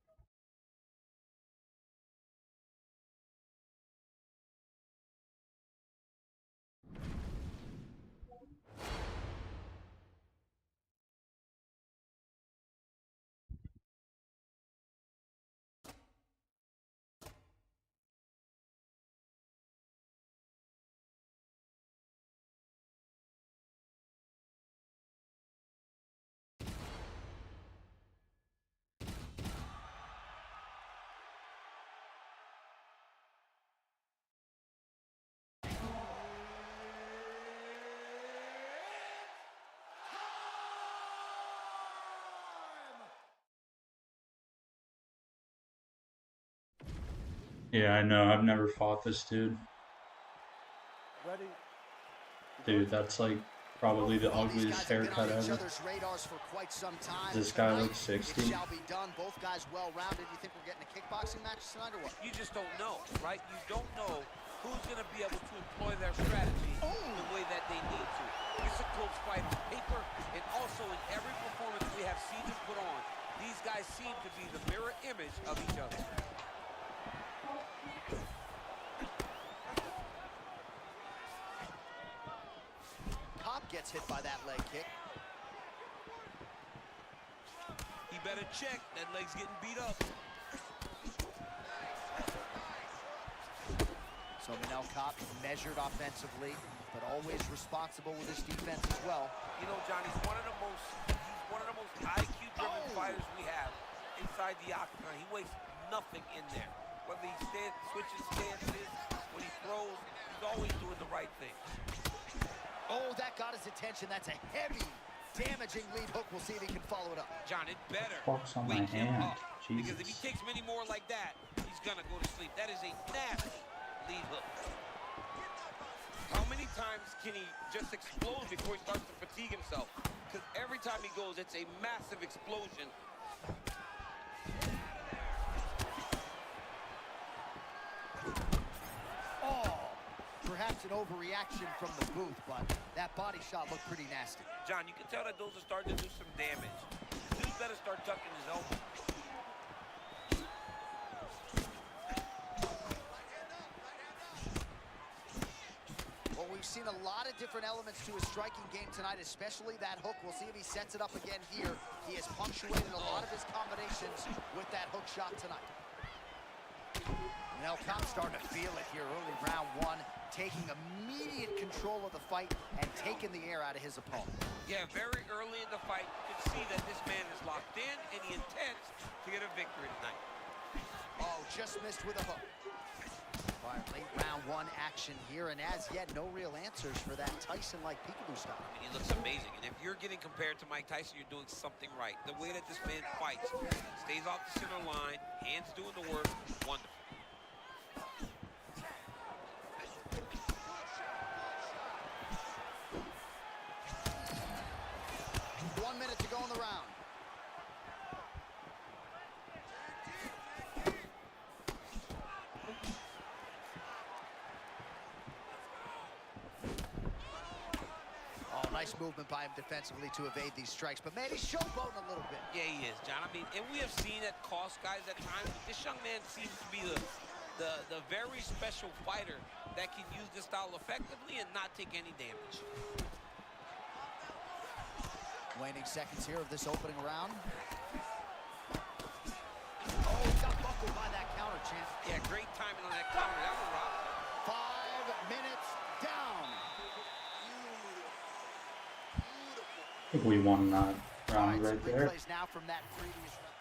Yeah, I know. I've never fought this dude. Ready? Dude, that's like probably the Well, these ugliest guys have been on haircut each ever. other's radars for quite some time. Does this guy Tonight, look 60? It shall be done. Both guys well-rounded. You think we're getting a kickboxing match tonight or what? You just don't know, right? You don't know who's going to be able to employ their strategy the way that they need to. It's a close fight on paper, and also in every performance we have seen them put on, these guys seem to be the mirror image of each other. Cobb gets hit by that leg kick. He better check. That leg's getting beat up. So Manel Kape measured offensively, but always responsible with his defense as well. You know, John, he's one of the most IQ-driven fighters we have inside the octagon. He wastes nothing in there. Whether he switches stances, when he throws, he's always doing the right thing. Oh, that got his attention. That's a heavy, damaging lead hook. We'll see if he can follow it up. John, it better Fuck's on my wake him hand. up. Because if he Jesus. takes many more like that, he's gonna go to sleep. That is a nasty lead hook. How many times can he just explode before he starts to fatigue himself? Because every time he goes, it's a massive explosion. Oh, perhaps an overreaction from the booth, but that body shot looked pretty nasty. John, you can tell that those are starting to do some damage. Dude better start tucking his elbow. Well, we've seen a lot of different elements to his striking game tonight, especially that hook. We'll see if he sets it up again here. He has punctuated a lot of his combinations with that hook shot tonight. Manel Kape starting to feel it here early round one, taking immediate control of the fight and taking the air out of his opponent. Yeah, very early in the fight, you can see that this man is locked in and he intends to get a victory tonight. Oh, just missed with a hook. All right, late round one action here, and as yet, no real answers for that Tyson-like peekaboo style. I mean, he looks amazing, and if you're getting compared to Mike Tyson, you're doing something right. The way that this man fights, stays off the center line, hands doing the work, wonderful. 1 minute to go in the round. Oh, nice movement by him defensively to evade these strikes, but man, he's showboating a little bit. Yeah, he is, John. I mean, and we have seen that cost guys at times, but this young man seems to be the very special fighter that can use this style effectively and not take any damage. Waning seconds here of this opening round. Oh, he got buckled by that counter, champ. Yeah, great timing on that counter. That one rocked. 5 minutes down. I think we won that round right there. Replays now from that previous round.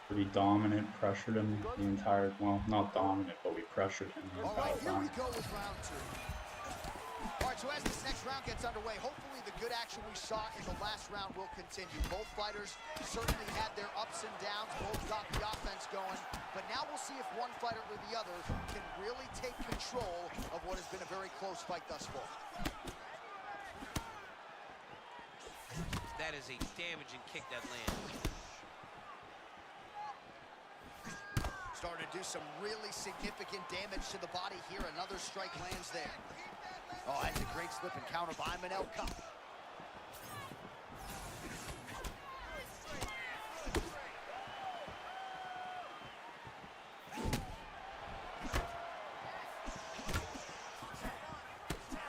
Pretty dominant, pressured him the entire, well, not dominant, but we pressured him the All right, entire here we time. go with round two. All right, so as this next round gets underway, hopefully the good action we saw in the last round will continue. Both fighters certainly had their ups and downs, both got the offense going, but now we'll see if one fighter or the other can really take control of what has been a very close fight thus far. That is a damaging kick that lands. Starting to do some really significant damage to the body here. Another strike lands there. Oh, that's a great slip and counter by Manel Kape.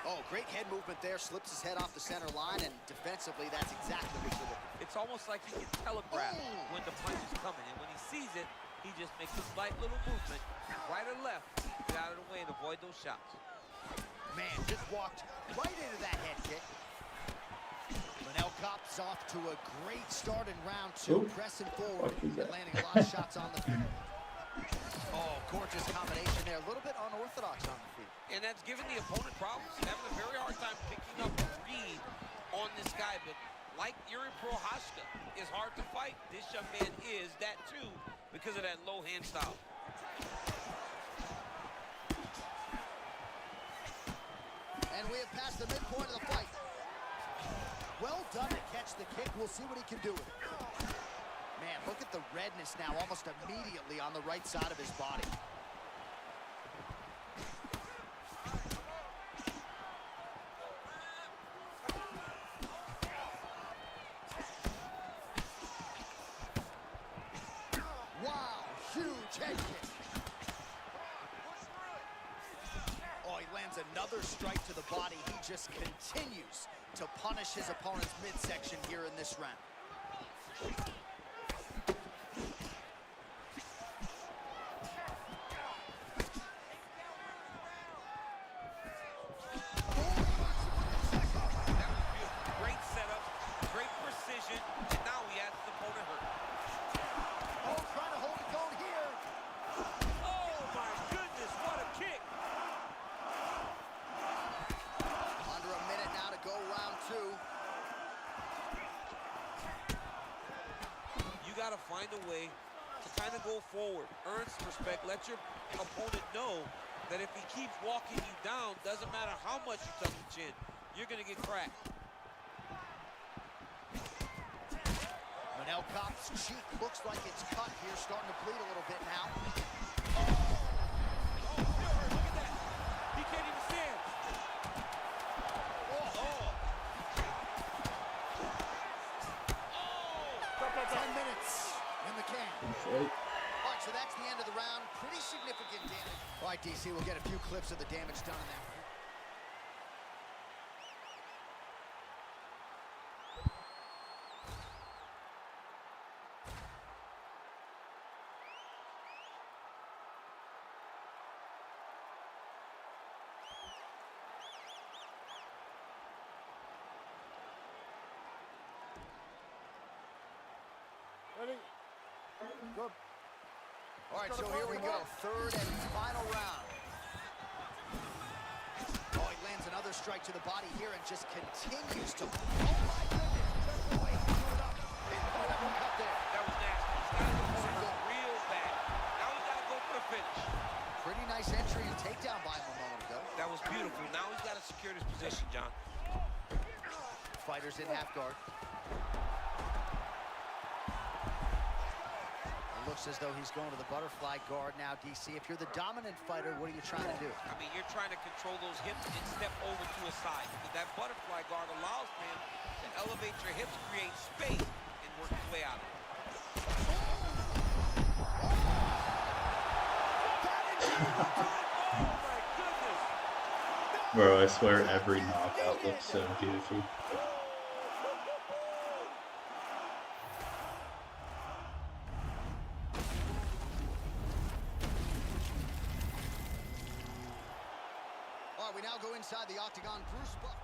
Oh, great head movement there. Slips his head off the center line, and defensively, that's exactly what you're looking for. It's almost like he can telegraph when the punch is coming, and when he sees it, he just makes a slight little movement, right or left, to get out of the way and avoid those shots. Man, just walked right into that head kick. Manel Kape's off to a great start in round two, Ooh. pressing forward Fuck was and that? landing a lot of shots on the feet. Oh, gorgeous combination there. A little bit unorthodox on the feet. And that's giving the opponent problems. Having a very hard time picking up a read on this guy, but like Jiri Prochazka is hard to fight, this young man is that too because of that low hand style. And we have passed the midpoint of the fight. Well done to catch the kick. We'll see what he can do with it. Man, look at the redness now almost immediately on the right side of his body. Wow, huge head kick. Oh, he lands another strike to the body. He just continues to punish his opponent's midsection here in this round. Great setup, great precision, and now he has his opponent hurt. Oh, trying to hold it going here. Oh my goodness, what a kick! Under a minute now to go round two. You got to find a way to kind of go forward, earn some respect, let your opponent know that if he keeps walking you down, doesn't matter how much you tuck the chin, you're going to get cracked. Manel Kape's cheek looks like it's cut here, starting to bleed a little bit now. Oh, still hurt. Look at that. He can't even stand. Oh. 10 minutes in the can. Right. All right, so that's the end of the round. Pretty significant damage. All right, DC, we'll get a few clips of the damage done in that. Ready? Good. All right, so here we go. Third and final round. Oh, he lands another strike to the body here and just continues to... Oh, my goodness. Just the way he threw it up. Incredible cut there. That was nasty. He's got his opponent hurt real bad. Now he's got to go for the finish. Pretty nice entry and takedown by him a moment ago. That was beautiful. Now he's got to secure this position, John. Fighters in half guard. It looks as though he's going to the butterfly guard now, DC. If you're the dominant fighter, what are you trying to do? I mean, you're trying to control those hips and step over to his side. Because that butterfly guard allows him to elevate your hips, create space, and work his way out of it. Oh, my goodness. Bro, I swear every knockout looks so beautiful. All right, we now go inside the octagon. Bruce Buck.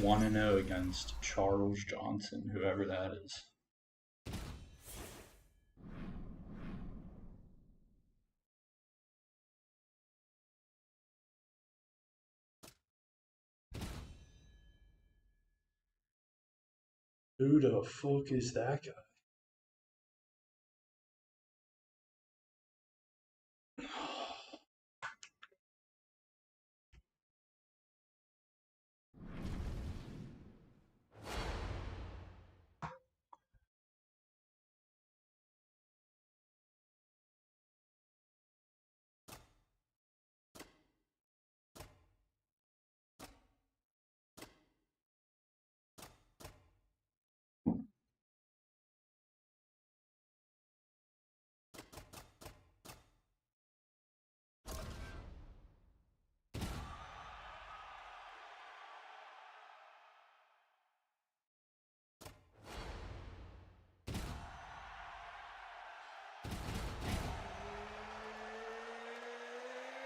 One and 0 against Charles Johnson, whoever that is. Who the fuck is that guy?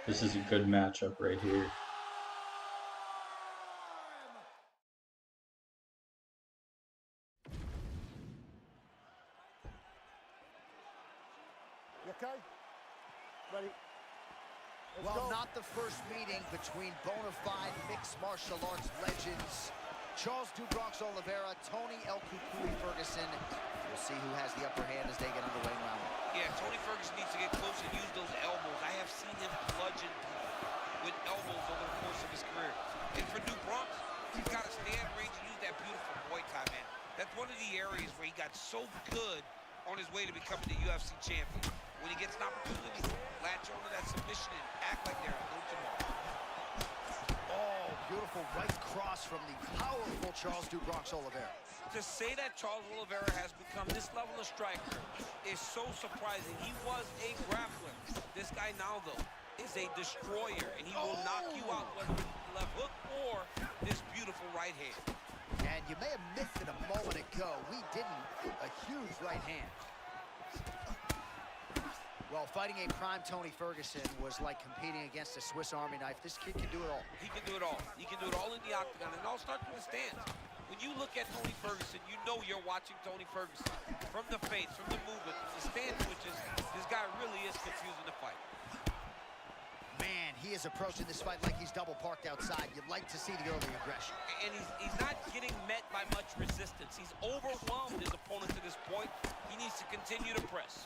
This is a good matchup right here. You okay? Ready? Well, not the first meeting between bona fide mixed martial arts legends Charles do Bronx Oliveira, Tony El Cucuy Ferguson. We'll see who has the upper hand as they get underway in round one. Yeah, Tony Ferguson needs to get close and use those elbows. I have seen him bludgeon people with elbows over the course of his career. And for do Bronx, he's got to stay at range and use that beautiful Muay Thai, man. That's one of the areas where he got so good on his way to becoming the UFC champion. When he gets an opportunity, latch onto that submission and act like they're no tomorrow. Oh, beautiful right cross from the powerful Charles do Bronx Oliveira. To say that Charles Oliveira has become this level of striker is so surprising. He was a grappler. This guy now, though, is a destroyer, and he will knock you out, whether it's the left hook or this beautiful right hand. And you may have missed it a moment ago. We didn't. A huge right hand. Well, fighting a prime Tony Ferguson was like competing against a Swiss Army knife. This kid can do it all. He can do it all. He can do it all in the octagon, and it all starts from the stance. When you look at Tony Ferguson, you know you're watching Tony Ferguson. From the face, from the movement, from the stance switches, this guy really is confusing the fight. Man, he is approaching this fight like he's double parked outside. You'd like to see the early aggression. And he's not getting met by much resistance. He's overwhelmed his opponent to this point. He needs to continue to press.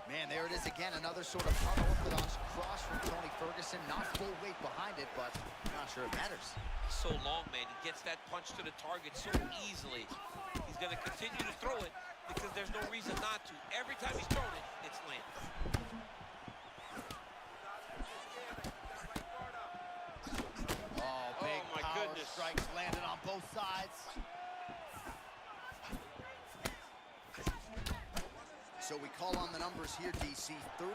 Man, there it is again, another sort of unorthodox cross from Tony Ferguson. Not full weight behind it, but I'm not sure it matters. So long, man. He gets that punch to the target so easily. He's going to continue to throw it because there's no reason not to. Every time he's thrown it, it's landed. Oh, big my power goodness. strikes landed on both sides. So we call on the numbers here, DC. 39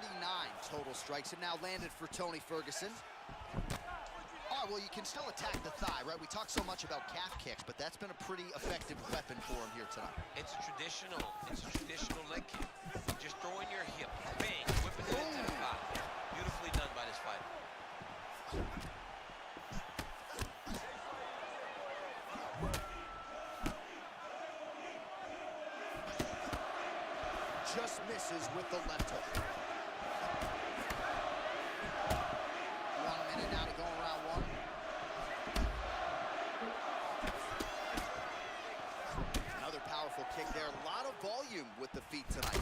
total strikes have now landed for Tony Ferguson. All right, well, you can still attack the thigh, right? We talk so much about calf kicks, but that's been a pretty effective weapon for him here tonight. It's traditional. It's a traditional leg kick. Just throwing your hip, bang, whipping it into the thigh. Beautifully done by this fighter. Just misses with the left hook. 1 minute now to go in round one. Another powerful kick there. A lot of volume with the feet tonight.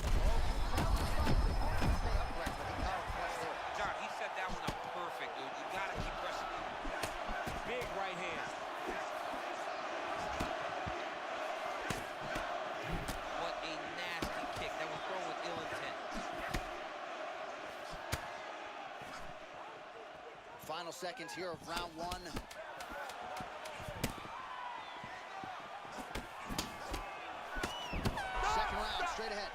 John, he set that one up perfect, dude. You gotta keep pressing. Big right hand. What a nasty kick. That was thrown with ill intent. Final seconds here of round one. Second round, straight ahead.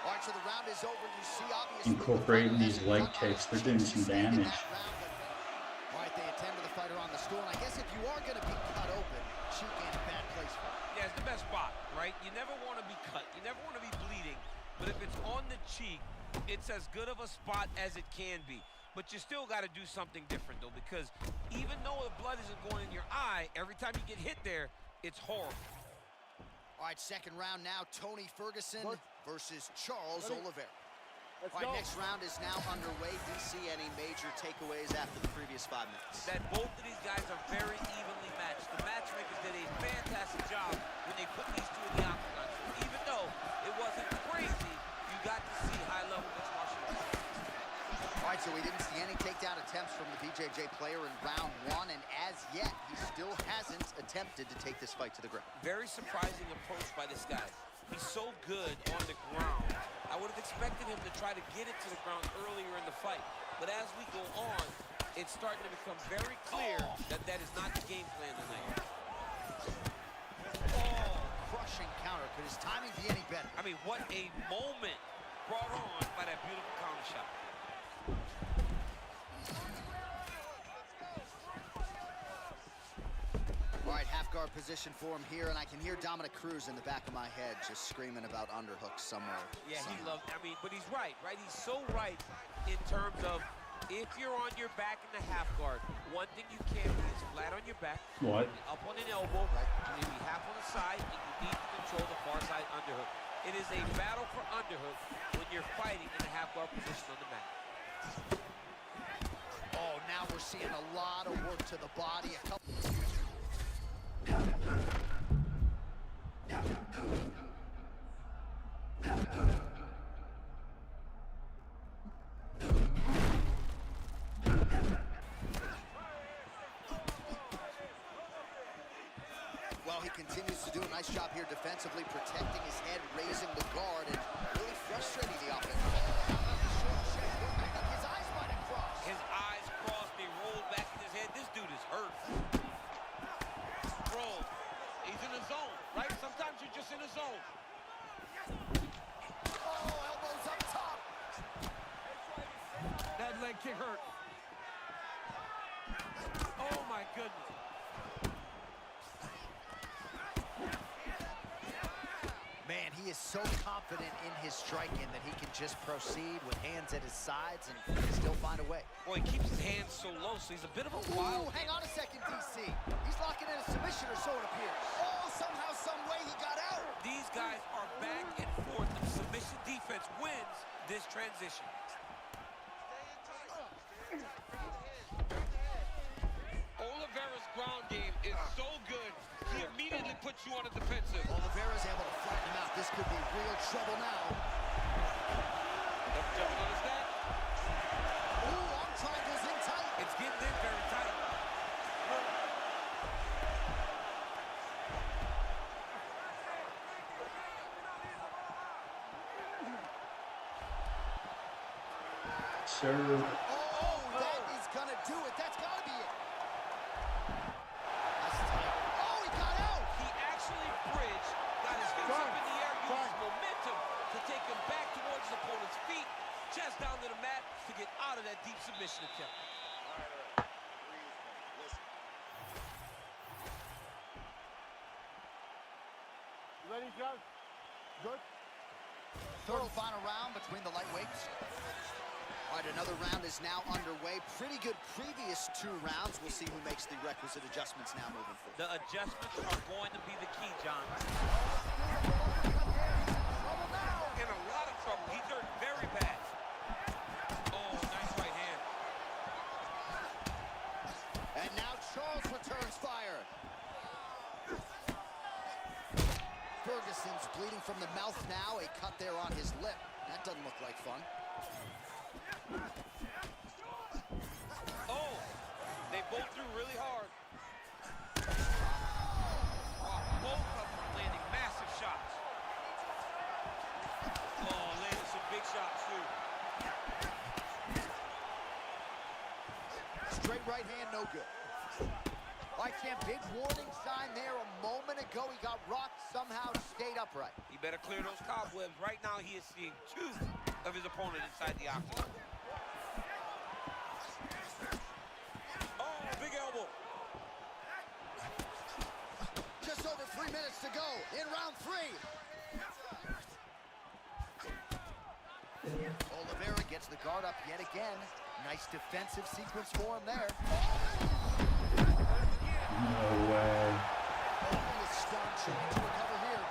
All right, so the round is over. You see, obviously, Incorporating these leg kicks, they're doing some damage. All right, they attend to the fighter on the stool. And I guess if you are going to be cut open, cheek ain't a bad place for it. Yeah, it's the best spot, right? You never want to be cut. You never want to be bleeding. But if it's on the cheek, it's as good of a spot as it can be. But you still got to do something different, though, because even though the blood isn't going in your eye, every time you get hit there, it's horrible. All right, second round now. Tony Ferguson versus Charles Oliveira. Let's All right, go. next round is now underway. DC, any major takeaways after the previous 5 minutes? That both of these guys are very evenly matched. The matchmakers did a fantastic job when they put these two in the octagon. So even though it wasn't crazy, you got to see high-level mixed martial arts. All right, so we didn't see any takedown attempts from the BJJ player in round one, and as yet, he still hasn't attempted to take this fight to the ground. Very surprising approach by this guy. He's so good on the ground. I would have expected him to try to get it to the ground earlier in the fight. But as we go on, it's starting to become very clear that that is not the game plan tonight. Oh, crushing counter. Could his timing be any better? I mean, what a moment brought on by that beautiful counter shot. All right, half guard position for him here, and I can hear Dominic Cruz in the back of my head just screaming about underhooks somewhere. Yeah, he loved, I mean, but he's right? He's so right in terms of if you're on your back in the half guard, one thing you can't be is flat on your back. What? Up on an elbow, maybe half on the side, and you need to control the far side underhook. It is a battle for underhook when you're fighting in a half guard position on the mat. Oh, now we're seeing a lot of work to the body. A couple. Well, he continues to do a nice job here defensively, protecting his head, raising the guard, and really frustrating the offense. Oh, how about the short check hook? I think his eyes might have crossed. His eyes crossed, they rolled back in his head. This dude is hurt. Bro, he's in the zone, right? Sometimes you're just in the zone. Oh, elbows up top. That leg kick hurt. Oh, my goodness. Man, he is so confident in his striking that he can just proceed with hands at his sides and still find a way. Boy, he keeps his hands so low, so he's a bit of a wild. Ooh, hang on a second, DC. He's locking in a submission or so it appears. Oh, somehow, some way he got out. These guys are back and forth. The submission defense wins this transition. Oliveira's ground game is so good, he immediately puts you on the defensive. Oliveira's able to flatten him out. This could be real trouble now. Double jump on his neck. Ooh, arm triangle's in tight. It's getting in very tight. Sir. Oh, that is gonna do it. That's gotta be it. That's tight. Oh, he got out. He actually bridged, got his hips up in the air, used his momentum to take him back towards his opponent's feet, chest down to the mat to get out of that deep submission attempt. You ready, Joe? Good? Third and final round between the lightweights. All right, another round is now underway. Pretty good previous two rounds. We'll see who makes the requisite adjustments now moving forward. The adjustments are going to be the key, John. In a lot of trouble. He's hurt very bad. Oh, nice right hand. And now Charles returns fire. Ferguson's bleeding from the mouth now. A cut there on his lip. That doesn't look like fun. Oh, they both threw really hard. Wow, both of them landing massive shots. Oh, landing some big shots, too. Straight right hand, no good. All right, champ, big warning sign there a moment ago. He got rocked, somehow stayed upright. He better clear those cobwebs. Right now, he is seeing two of his opponent inside the octagon. Oh, big elbow. Just over 3 minutes to go in round 3. Oliveira gets the guard up yet again. Nice defensive sequence for him there. No way. Oh, he is stunned, trying to recover here.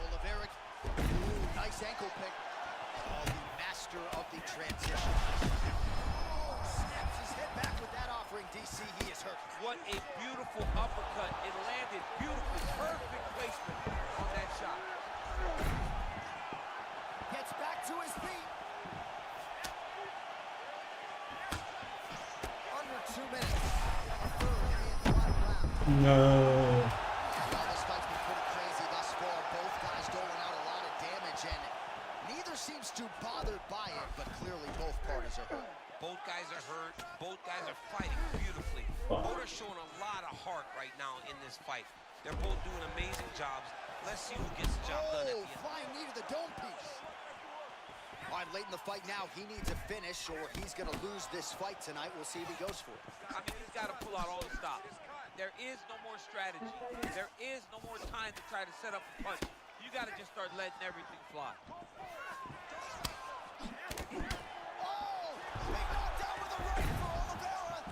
Oliveira, ooh, nice ankle pick. Oh, the master of the transition. Oh, snaps his head back with that offering, DC. He is hurt. What a beautiful uppercut. It landed beautifully. Perfect placement on that shot. Gets back to his feet. Under 2 minutes. A third and final round. No. Well, this fight's been pretty crazy thus far. Both guys doling out a lot of damage, and neither seems too bothered by it, but clearly both parties are hurt. Both guys are hurt. Both guys are fighting beautifully. Both are showing a lot of heart right now in this fight. They're both doing amazing jobs. Let's see who gets the job done at the end. Flying knee to the dome piece. All right, late in the fight now, he needs a finish or he's going to lose this fight tonight. We'll see if he goes for it. I mean, he's got to pull out all the stops. There is no more strategy. There is no more time to try to set up a punch. You got to just start letting everything fly. Oh! Big knockdown with a right for Oliveira.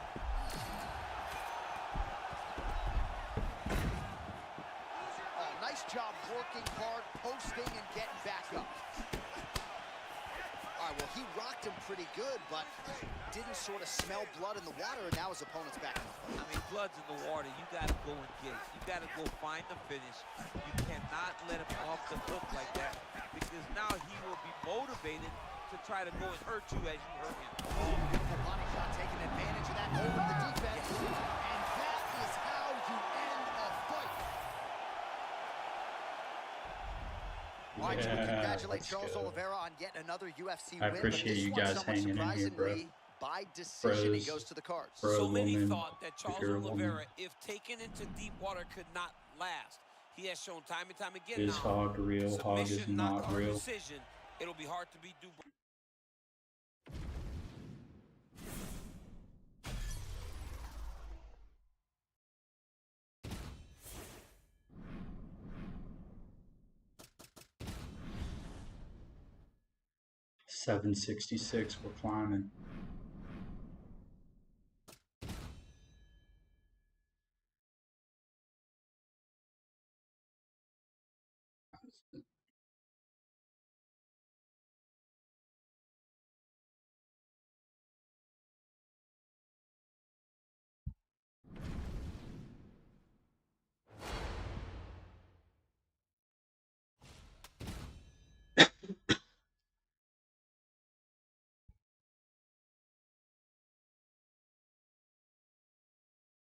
job working hard, posting, and getting back up. All right, well, he rocked him pretty good, but didn't sort of smell blood in the water, and now his opponent's back. I mean, blood's in the water. You got to go and get it. You got to go find the finish. You cannot let him off the hook like that, because now he will be motivated to try to go and hurt you as you hurt him. Beautiful body shot, taking advantage of that over the defense. And that is how you end a fight. All right, Jimmy, congratulate let's Charles go. Oliveira on yet another UFC I win. appreciate but this you one guys somewhat hanging in here, bro. surprisingly, by decision, he Bros. goes to the cards. Bro. So many woman, thought that Charles you're a woman. Oliveira, if taken into deep water, could not last. He has shown time and time again Is now. Hog real? Hog is Submission, not knockout, real. decision. It'll be hard to beat Dubois. $766. We're climbing.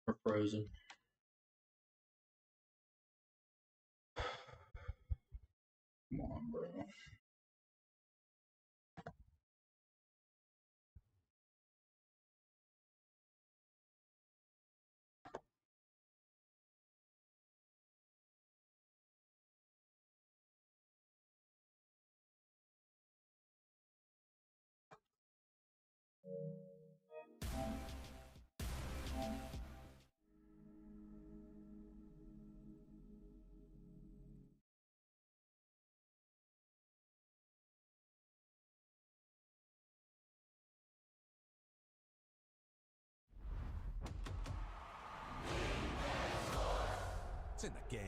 We're frozen. Come on, bro. It's in the game.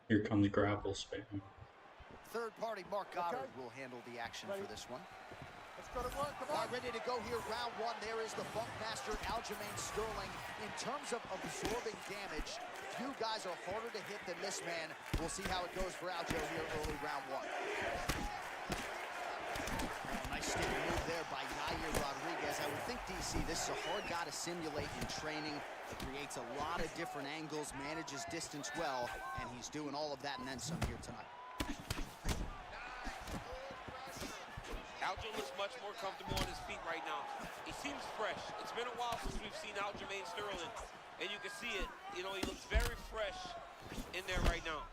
Here comes grapple spam. Third party Mark Goddard Okay. will handle the action for this one. Let's go to work. Come All on. right, ready to go here, round one. There is the Funk Master, Aljamain Sterling. In terms of absorbing damage, few guys are harder to hit than this man. We'll see how it goes for Aljo here early round one. Oh, nice stick move there by Yair Rodriguez. I would think, DC, this is a hard guy to simulate in training. It creates a lot of different angles, manages distance well, and he's doing all of that and then some here tonight. Aljo looks much more comfortable on his feet right now. He seems fresh. It's been a while since we've seen Aljamain Sterling, and you can see it. You know, he looks very fresh in there right now.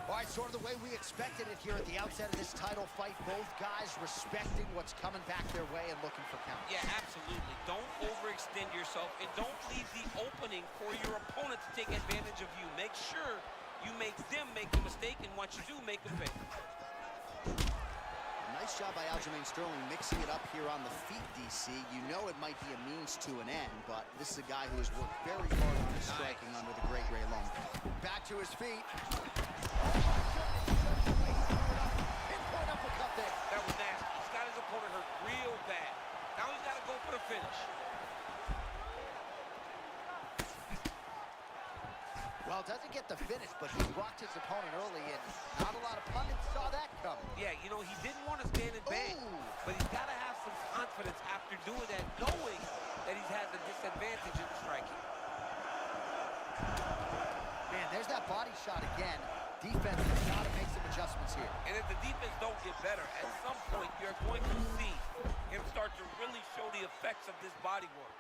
All right, sort of the way we expected it here at the outset of this title fight. Both guys respecting what's coming back their way and looking for counters. Yeah, absolutely. Don't overextend yourself, and don't leave the opening for your opponent to take advantage of you. Make sure you make them make the mistake, and once you do, make them pay. Nice job by Aljamain Sterling mixing it up here on the feet, DC. You know it might be a means to an end, but this is a guy who has worked very hard on his striking under the great Ray Long. Back to his feet. Pinpoint uppercut there. That was nasty. He's got his opponent hurt real bad. Now he's got to go for the finish. Well, doesn't get the finish, but he rocked his opponent early, and not a lot of pundits saw that coming. Yeah, you know, he didn't want to stand and bang, Ooh. but he's got to have some confidence after doing that, knowing that he's had the disadvantage in striking. Man, there's that body shot again. Defense has got to make some adjustments here. And if the defense don't get better, at some point you're going to see him start to really show the effects of this body work.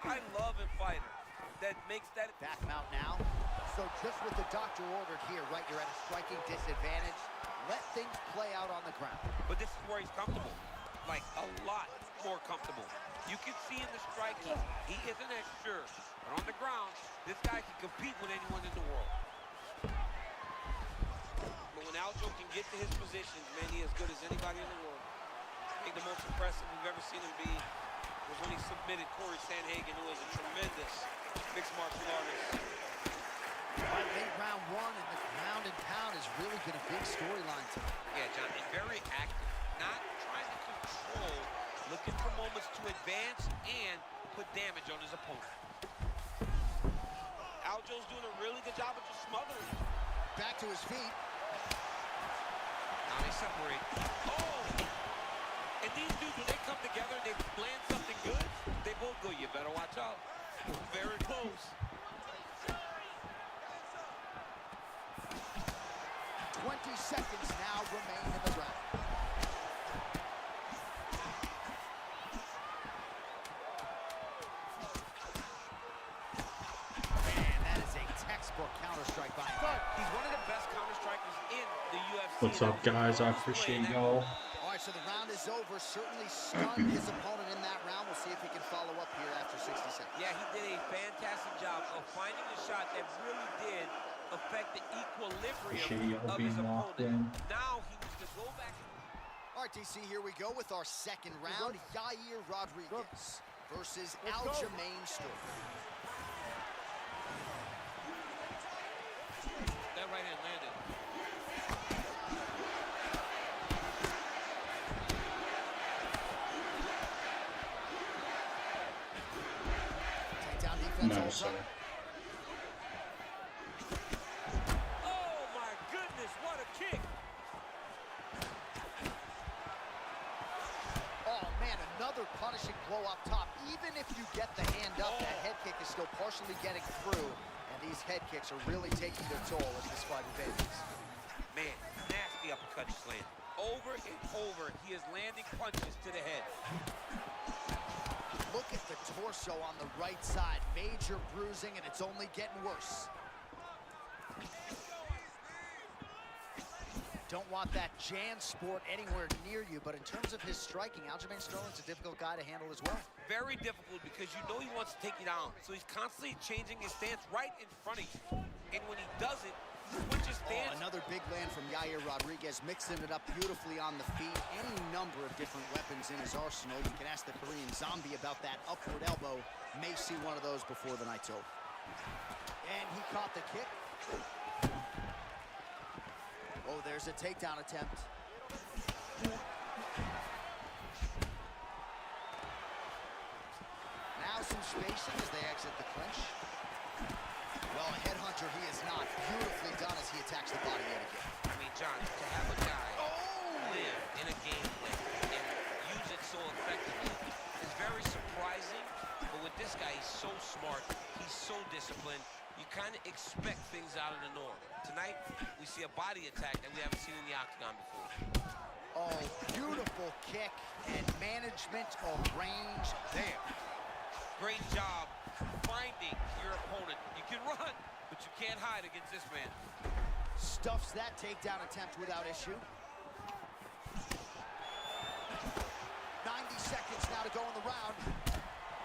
I love a fighter that makes that. Back him out now. So just with the doctor ordered here, right, you're at a striking disadvantage. Let things play out on the ground. But this is where he's comfortable, like a lot more comfortable. You can see in the striking, he isn't as sure. But on the ground, this guy can compete with anyone in the world. But when Aljo can get to his positions, man, he as good as anybody in the world. I think the most impressive we've ever seen him be was when he submitted Corey Sandhagen, who is a tremendous mixed martial artist. All right, late round one, and the ground and pound has really been a big storyline tonight. Yeah, John, and very active. Not trying to control, looking for moments to advance and put damage on his opponent. Aljo's doing a really good job of just smothering him. Back to his feet. Now they separate. Oh! And these dudes, when they come together and they land something good, they both go, you better watch out. Very close. 20 seconds now remain in the round. Man, that is a textbook counter-strike by him. He's one of the best counter-strikers in the UFC. What's up, guys? I appreciate y'all. All right, so the round is over. Certainly stunned his opponent in that round. We'll see if he can follow up here after 60 seconds. Yeah, he did a fantastic job of finding a shot that really did affect the Appreciate equilibrium y'all of his being locked opponent. in. Now he needs to go back. All right, DC, here we go with our second round. Yair Rodriguez versus Aljamain Sterling. That right hand landed. Takedown defense. No, all sir. done. Oh my goodness, what a kick! Oh, man, another punishing blow up top. Even if you get the hand up, that head kick is still partially getting through. And these head kicks are really taking their toll as this fight advances. Man, nasty uppercut he's landing. Over and over, he is landing punches to the head. Look at the torso on the right side. Major bruising, and it's only getting worse. Don't want that JanSport anywhere near you, but in terms of his striking, Aljamain Sterling's a difficult guy to handle as well. Very difficult because you know he wants to take you down. So he's constantly changing his stance right in front of you. And when he does it, he switches stance. Another big land from Yair Rodriguez, mixing it up beautifully on the feet. Any number of different weapons in his arsenal. You can ask the Korean Zombie about that upward elbow. May see one of those before the night's over. And he caught the kick. Oh, there's a takedown attempt. Now some spacing as they exit the clinch. Well, a headhunter he is not. Beautifully done as he attacks the body yet again. I mean, John, to have a guy live in a game plan and use it so effectively is very surprising. But with this guy, he's so smart, he's so disciplined. You kind of expect things out of the norm. Tonight, we see a body attack that we haven't seen in the octagon before. Oh, beautiful kick and management of range there. Great job finding your opponent. You can run, but you can't hide against this man. Stuffs that takedown attempt without issue. 90 seconds now to go in the round.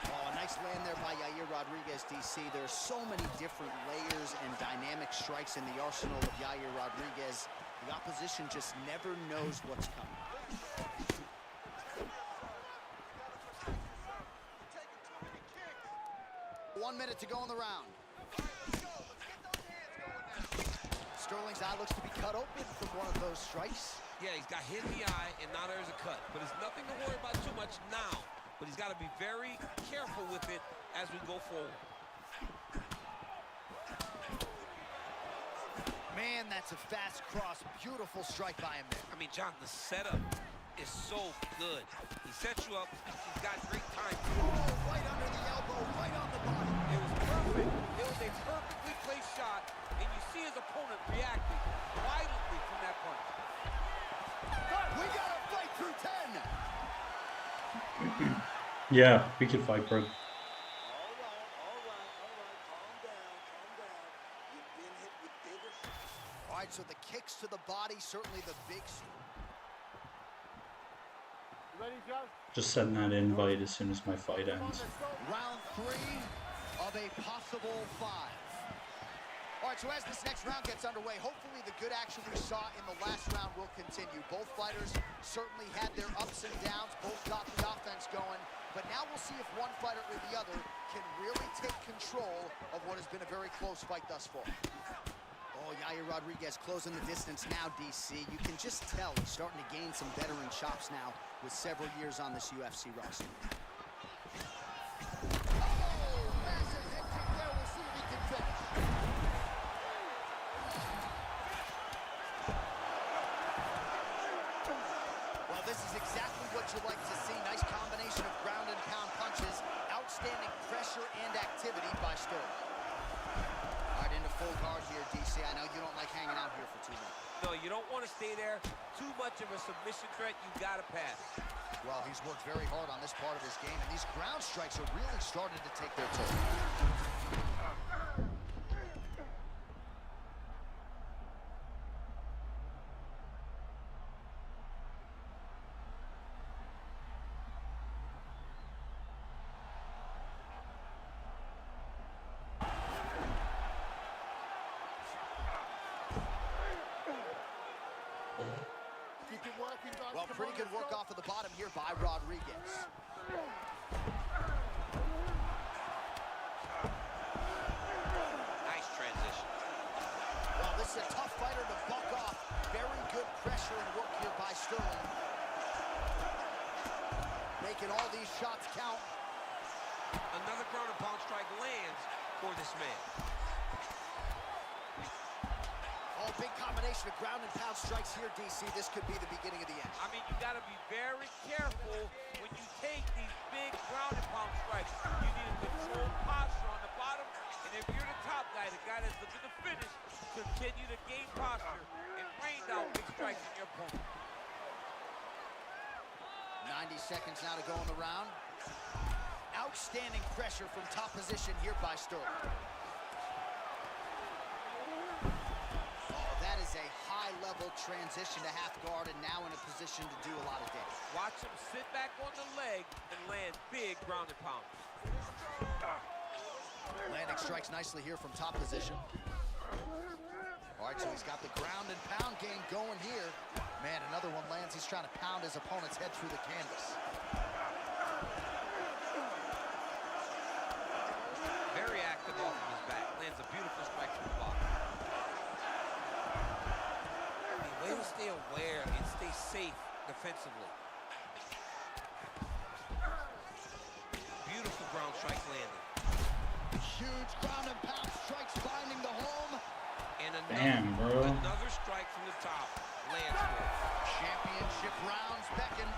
Oh, a nice land there by Yair Rodriguez, DC. There are so many different layers and dynamic strikes in the arsenal of Yair Rodriguez. The opposition just never knows what's coming. One minute to go in the round. Sterling's eye looks to be cut open from one of those strikes. Yeah, he's got hit in the eye, and now there's a cut. But it's nothing to worry about too much now. But he's got to be very careful with it as we go forward. Man, that's a fast cross. Beautiful strike by him there. I mean, John, the setup is so good. He sets you up. He's got great time. Oh, right under the elbow, right on the body. It was perfect. It was a perfectly placed shot, and you see his opponent reacting violently from that punch. We got to fight through 10. Yeah, we could fight, bro. All right. Calm down. You've been hit with bigger. All right, so the kicks to the body, certainly the big... You ready, Joe? Just send that invite as soon as my fight ends. Round 3 of a possible 5. All right, so as this next round gets underway, hopefully the good action we saw in the last round will continue. Both fighters certainly had their ups and downs. Both got the offense going. But now we'll see if one fighter or the other can really take control of what has been a very close fight thus far. Oh, Yair Rodriguez closing the distance now, DC. You can just tell he's starting to gain some veteran chops now with several years on this UFC roster. Oh, massive hit kick there. We'll see if he can finish. Well, this is exactly what you like to see. Nice combination of ground and pound punches. Outstanding pressure and activity by Sterling. All right, into full guard here, DC. I know you don't like hanging out here for too long. No, you don't want to stay there. Too much of a submission threat. You got to pass. Well, he's worked very hard on this part of his game, and these ground strikes are really starting to take their toll. Keep it working, guys. Well, Come pretty on, good let's work go. off of the bottom here by Rodriguez. Nice transition. Well, this is a tough fighter to buck off. Very good pressure and work here by Sterling. Making all these shots count. Another ground and pound strike lands for this man. Oh, big combination of ground and pound strikes here, DC. This could be the beginning of the end. I mean, you got to be very careful when you take these big ground and pound strikes. You need a controlled posture on the bottom, and if you're the top guy, the guy that's looking to finish, continue to gain posture and rain down big strikes on your opponent. 90 seconds now to go in the round. Outstanding pressure from top position here by Sterling. Oh, that is a high-level transition to half guard and now in a position to do a lot of damage. Watch him sit back on the leg and land big ground and pound. Landing strikes nicely here from top position. All right, so he's got the ground and pound game going here. Man, another one lands. He's trying to pound his opponent's head through the canvas. Very active off of his back. lands a beautiful strike from the bottom. The way to stay aware and stay safe defensively. Beautiful ground strike landed. Huge ground and pound strikes finding the home. And Damn, bro. another strike from the top. Lands for it. Championship rounds beckon.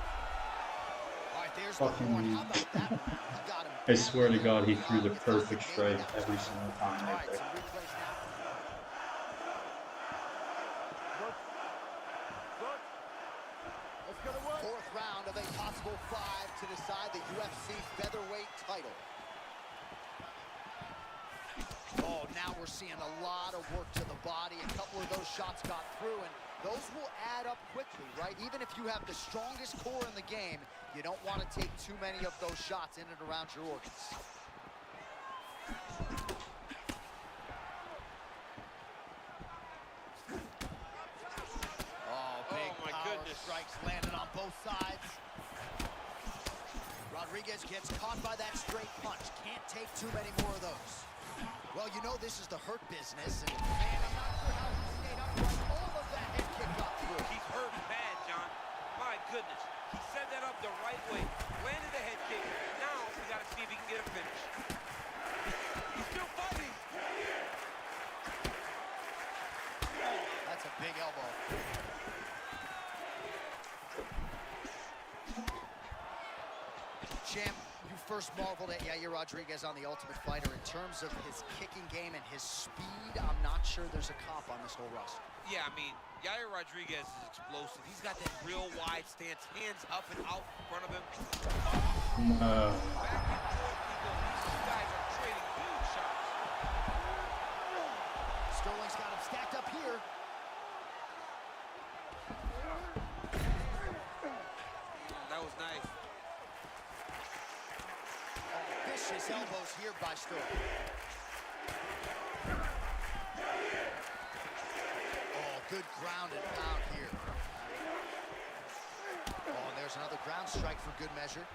All right, there's Fucking- the horn. How about that round? He got him. I swear to God, he threw the It doesn't perfect maybe strike that was every right. single time All right right, there. some replays now. Good. Good. Let's go to work. Fourth round of a possible 5 to decide the UFC featherweight title. Oh, now we're seeing a lot of work to the body. A couple of those shots got through, and those will add up quickly, right? Even if you have the strongest core in the game, you don't want to take too many of those shots in and around your organs. Oh, big my power goodness. strikes landed on both sides. Rodriguez gets caught by that straight punch. Can't take too many more of those. Well, you know this is the hurt business, and man, I'm not sure how he stayed upright. All of that head kick got through. He's hurt bad, John. My goodness. He set that up the right way. Landed the head kick. Now we got to see if he can get a finish. He's still fighting. That's a big elbow. Champ, you first marveled at Yair Rodriguez on The Ultimate Fighter. In terms of his kicking game and his speed, I'm not sure there's a comp on this whole roster. Yeah, I mean, Yair Rodriguez is explosive. He's got that real wide stance, hands up and out in front of him. No. Back and forth he goes. These guys are trading huge shots. Sterling's got him stacked up here. That was nice. Vicious elbows here by Sterling. Oh, good ground and pound here. Oh, and there's another ground strike for good measure.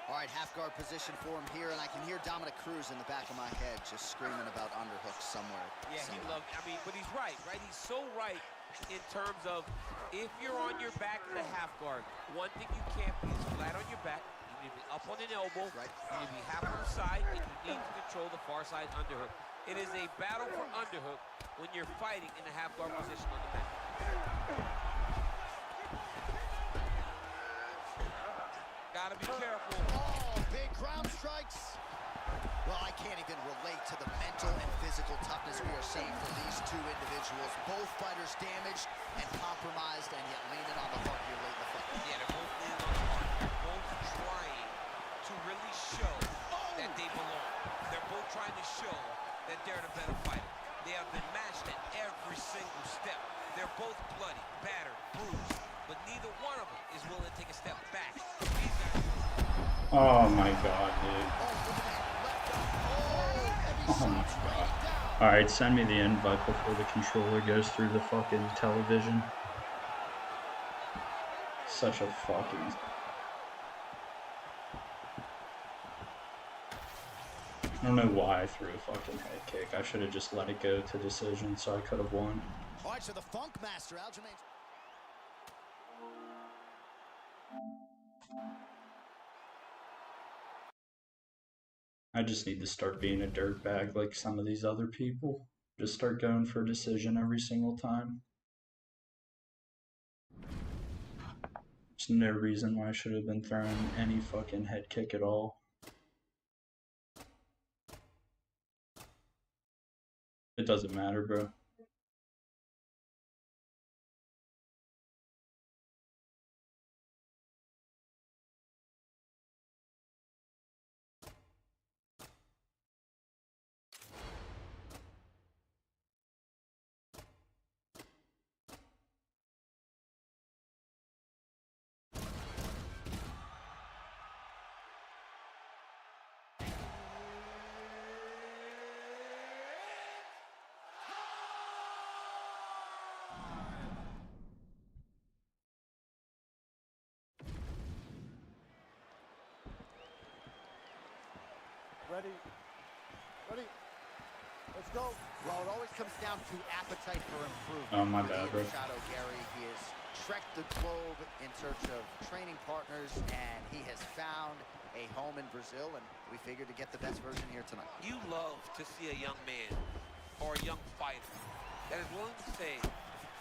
All right, half guard position for him here, and I can hear Dominic Cruz in the back of my head just screaming about underhooks somewhere. Yeah, he somewhere. loved, I mean, but he's right? He's so right in terms of if you're on your back in the half guard, one thing you can't be is flat on your back. You need to be up on an elbow. Right. You need to be half on the side, and you need to control the far side underhook. It is a battle for underhook when you're fighting in the half guard position on the mat. Gotta be careful. Oh, big ground strikes. Well, I can't even relate to the mental and physical toughness we are seeing from these two individuals. Both fighters damaged and compromised, and yet leaning on the heart here late in the fight. Yeah, they're both leaning on the heart. They're both trying to really show that they belong. They're both trying to show that they're the better fighter. They have been matched at every single step. They're both bloody, battered, bruised, but neither one of them is willing to take a step back. These guys. Oh my God, dude. Oh my God. Alright, send me the invite before the controller goes through the fucking television. Such a fucking... I don't know why I threw a fucking head kick. I should have just let it go to decision so I could have won. All right, so the Funk Master, Aljamain. I just need to start being a dirtbag like some of these other people. Just start going for a decision every single time. There's no reason why I should have been throwing any fucking head kick at all. It doesn't matter, bro. Ready? Ready? Let's go. Well, it always comes down to appetite for improvement. Oh, my For bad, bro. Machado Gary, he has trekked the globe in search of training partners, and he has found a home in Brazil, and we figured to get the best version here tonight. You love to see a young man or a young fighter that is willing to say,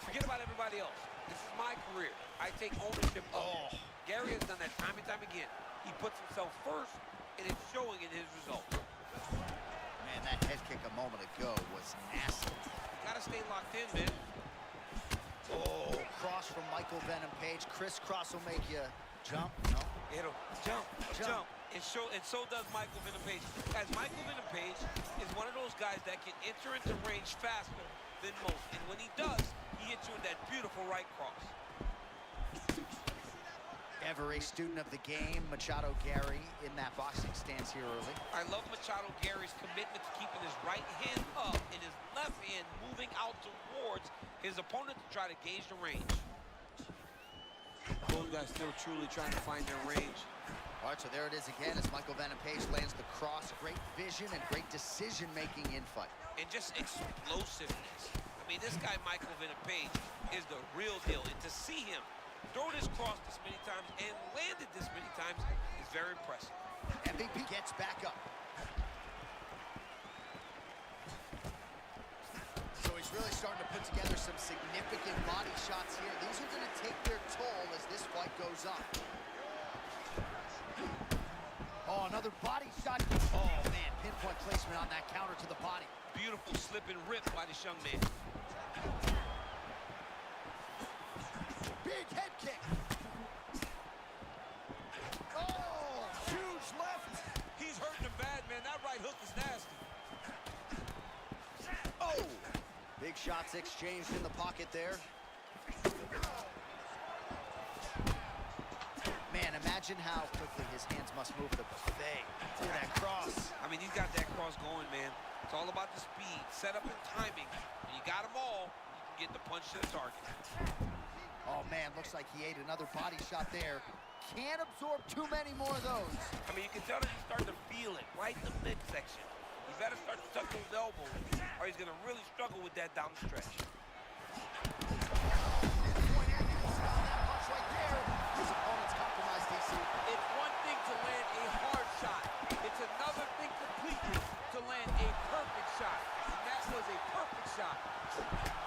forget about everybody else. This is my career. I take ownership of it. Gary has done that time and time again. He puts himself first, and it's showing in his results. Man, that head kick a moment ago was nasty. You gotta stay locked in, man. Oh, cross from Michael Venom Page. Crisscross will make you jump. No. It'll jump. And so does Michael Venom Page. Guys, Michael Venom Page is one of those guys that can enter into range faster than most. And when he does, he hits you with that beautiful right cross. Ever a student of the game, Machado Gary in that boxing stance here early. I love Machado Gary's commitment to keeping his right hand up and his left hand moving out towards his opponent to try to gauge the range. Those guys still truly trying to find their range. All right, so there it is again as Michael Venom Page lands the cross. Great vision and great decision-making in fight. And just explosiveness. I mean, this guy, Michael Venom Page, is the real deal. And to see him throw this cross this many times and land it this many times is very impressive. MVP gets back up. So he's really starting to put together some significant body shots here. These are going to take their toll as this fight goes on. Oh, another body shot. Oh, man, pinpoint placement on that counter to the body. Beautiful slip and rip by this young man. Big head kick. Oh, huge left. He's hurting him bad, man. That right hook is nasty. Oh, big shots exchanged in the pocket there. Man, imagine how quickly his hands must move the buffet. Look at that cross. I mean, he's got that cross going, man. It's all about the speed, setup, and timing. When you got them all, you can get the punch to the target. Oh, man, looks like he ate another body shot there. Can't absorb too many more of those. I mean, you can tell that he's starting to feel it right in the midsection. He better start to tuck those elbows, or he's going to really struggle with that down the stretch. Point accuracy on that punch right there. His opponent's compromised, DC. It's one thing to land a hard shot. It's another thing completely to land a perfect shot. And that was a perfect shot.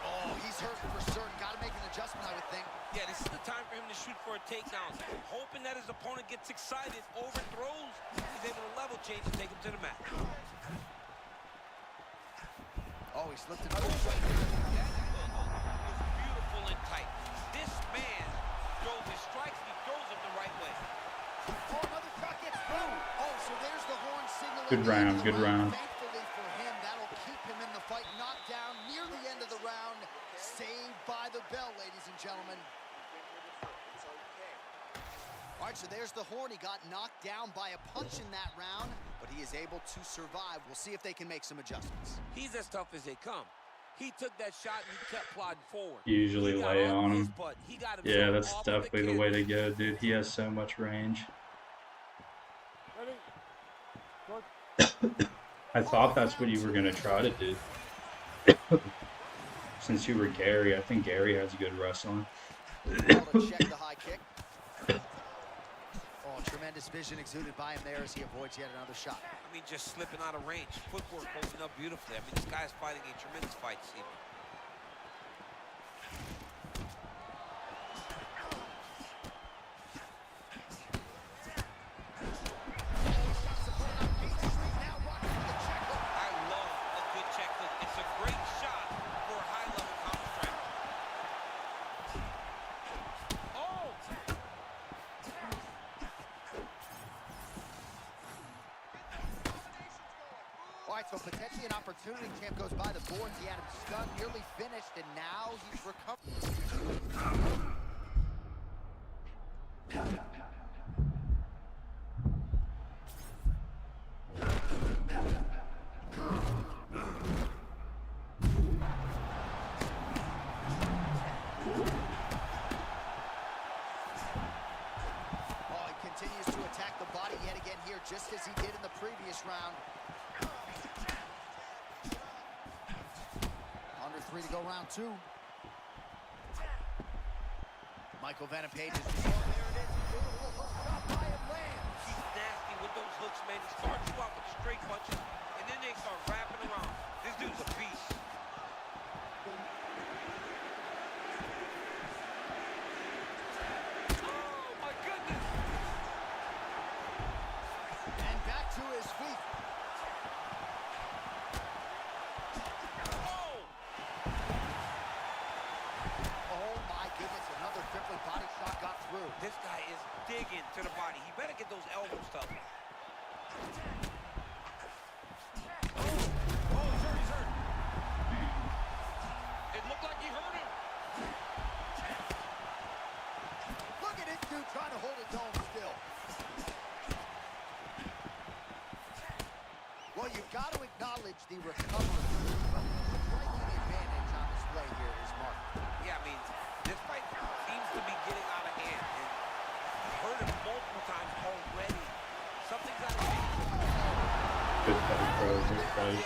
Oh, he's hurting for certain. Got to make an adjustment, I would think. Yeah, this is the time for him to shoot for a takedown. Hoping that his opponent gets excited, overthrows, he's able to level change and take him to the mat. Oh, he slipped another shot. That hook was beautiful and tight. This man throws his strikes, he throws them the right way. Oh, another shot gets through. Oh, so there's the horn signal. Good round, good round. Thankfully for him, that'll keep him in the fight. Knocked down near the end of the round. Saved by the bell, ladies and gentlemen. All right, so there's the horn. He got knocked down by a punch in that round, but he is able to survive. We'll see if they can make some adjustments. He's as tough as they come. He took that shot and he kept plodding forward. Usually He got lay off on his him. butt. He got Yeah, himself that's off of the definitely the way to canvas. go, dude. He has so much range. Ready? Good. I thought that's what you were going to try to do. Since you were Gary, I think Gary has good wrestling. Able to check the high kick. Oh, tremendous vision exuded by him there as he avoids yet another shot. I mean, just slipping out of range. Footwork holding up beautifully. I mean, this guy's fighting a tremendous fight this evening. I love a good check hook. It's a great shot for a high-level counter striker. Oh! All right, so potentially an opportunity. Champ goes by the boards. He had him stunned, nearly finished, and now he's recovered. Oh, he continues to attack the body yet again here, just as he did in the previous round. 3 to go, round 2. Michael Venom Page is... Oh, there it is. Beautiful hook shot by him, lands. He's nasty with those hooks, man. He starts you out with straight punches, and then they start wrapping around. This dude's a beast. Oh, my goodness. And back to his feet. Oh! Oh my goodness, another crippling body shot got through. This guy is digging to the body. He better get those elbows tough. He's hurt. It looked like he hurt him. Look at this dude trying to hold his own still. Well, you've got to acknowledge the recovery. The striking advantage on display here is marked. Yeah, I mean, this fight seems to be getting out of hand. And you've heard it multiple times already. Something's out of hand. Good fight, bro. Good fight.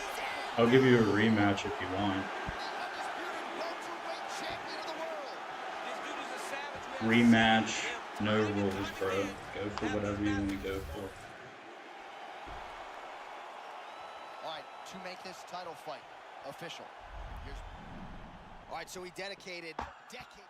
I'll give you a rematch if you want. Undisputed welterweight champion of the world. This dude is a savage. We haven't Rematch, seen him. no rules, bro. Go for whatever you want to go for. All right, to make this title fight official. All right, so he dedicated decades.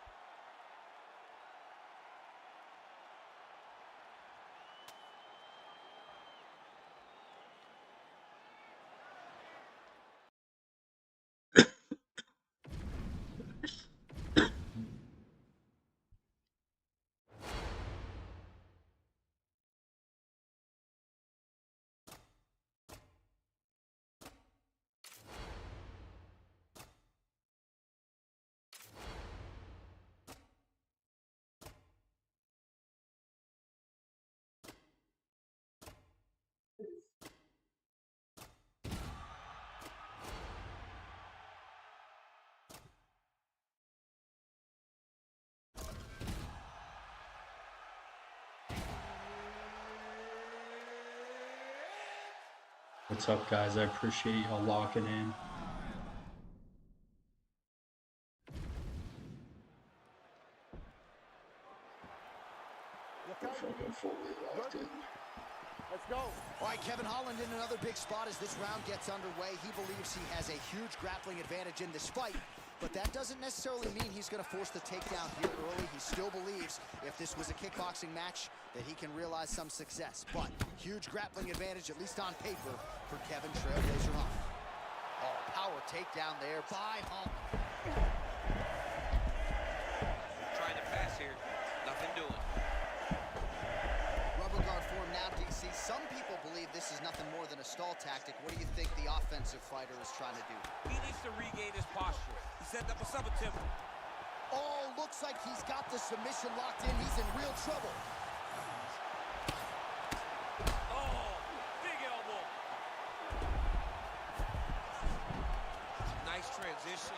What's up, guys? I appreciate y'all locking in. You okay? Fucking fully locked in. Let's go. All right, Kevin Holland in another big spot as this round gets underway. He believes he has a huge grappling advantage in this fight, but that doesn't necessarily mean he's going to force the takedown here early. He still believes if this was a kickboxing match that he can realize some success. But huge grappling advantage, at least on paper, for Kevin Trailblazer Holland. Oh, power takedown there by Holland. Trying to pass here. Nothing doing. Rubber guard form now, DC. Some people believe this is nothing more than a stall tactic. What do you think the offensive fighter is trying to do? He needs to regain his posture. He set up a sub-attempt. Oh, looks like he's got the submission locked in. He's in real trouble. Oh, big elbow. Nice transition.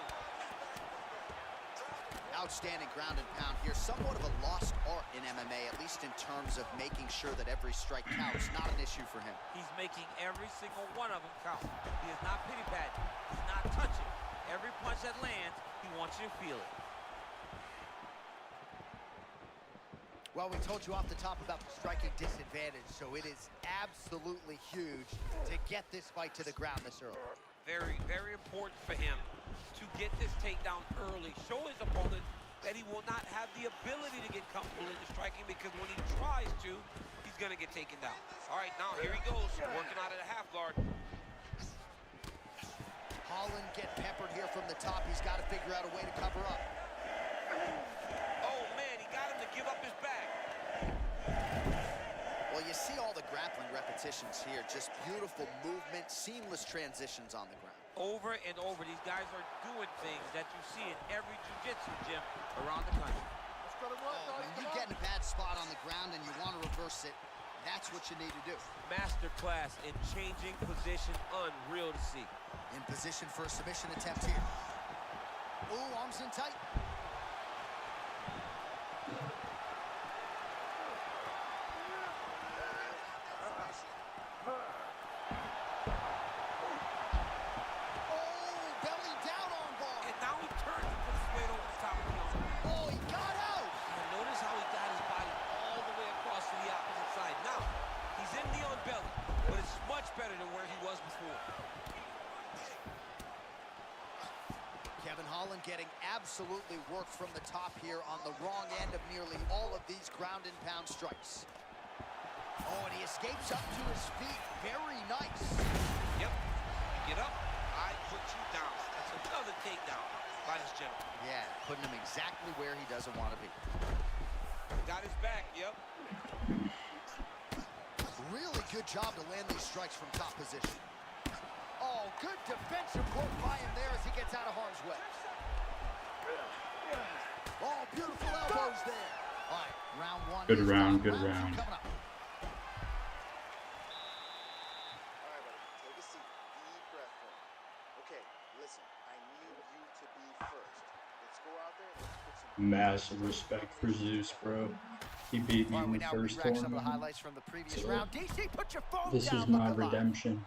Outstanding ground and pound here. Somewhat of a lost art in MMA, at least in terms of making sure that every strike counts. Not an issue for him. He's making every single one of them count. He is not pity-patting. He's not touching. Every punch that lands, he wants you to feel it. Well, we told you off the top about the striking disadvantage, so it is absolutely huge to get this fight to the ground this early. Very, very important for him to get this takedown early. Show his opponent that he will not have the ability to get comfortable in the striking, because when he tries to, he's going to get taken down. All right, now here he goes, working out of the half guard. Holland get peppered here from the top. He's got to figure out a way to cover up. Oh, man, he got him to give up his back. Well, you see all the grappling repetitions here. Just beautiful movement, seamless transitions on the ground. Over and over, these guys are doing things that you see in every jiu-jitsu gym around the country. Let's go to work, Oh, guys. when you Come get on. in a bad spot on the ground and you want to reverse it, that's what you need to do. Masterclass in changing position, unreal to see. In position for a submission attempt here. Ooh, arms in tight. Oh, belly down arm bar. And now Holland getting absolutely worked from the top here on the wrong end of nearly all of these ground and pound strikes. Oh, and he escapes up to his feet. Very nice. Yep. Get up. I put you down. That's another takedown by this gentleman. Yeah, putting him exactly where he doesn't want to be. Got his back. Yep. Really good job to land these strikes from top position. Oh, good defensive work by him there as he gets out of harm's way. Oh, beautiful elbows there. All right, round one. Good is round, done. good Round two round. coming up. All right, buddy. Take a seat. Deep breath for me. Okay, listen. I need you to be first. Let's go out there and let's put some... Massive respect for Zeus, bro. He beat me All right, in we the now first re-rack some of the tournament. highlights from the previous So, round. DC, put your phone This down. is my look alive. redemption.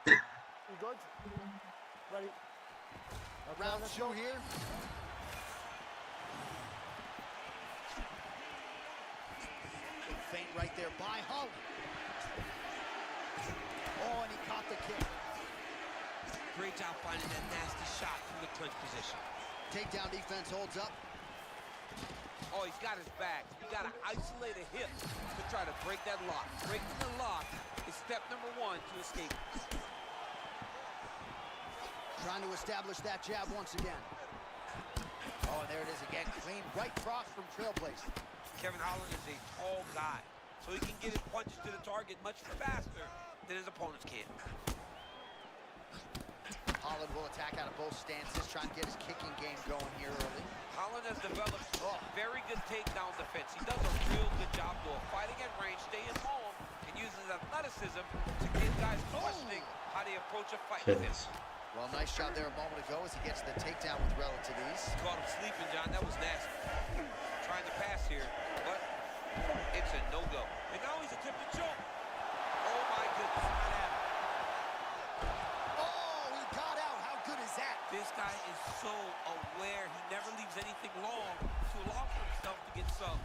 You good? Ready? Round let's two go. here. Big feint right there by Holland. Oh, and he caught the kick. Great job finding that nasty shot from the clinch position. Takedown defense holds up. Oh, he's got his back. You got to isolate a hip to try to break that lock. Breaking the lock is step number one to escape. Trying to establish that jab once again. Oh, and there it is again. Clean right cross from Trailblazer. Kevin Holland is a tall guy, so he can get his punches to the target much faster than his opponents can. Holland will attack out of both stances, trying to get his kicking game going here early. Holland has developed very good takedown defense. He does a real good job, though, fighting at range, staying home, and uses athleticism to get guys questioning how they approach a fight with him. Well, nice job there a moment ago as he gets the takedown with relative ease. Caught him sleeping, John. That was nasty. Trying to pass here, but it's a no-go. And now he's attempting to choke. Oh, my goodness. Not happening. Oh, he got out. How good is that? This guy is so aware. He never leaves anything long to allow for himself to get subbed.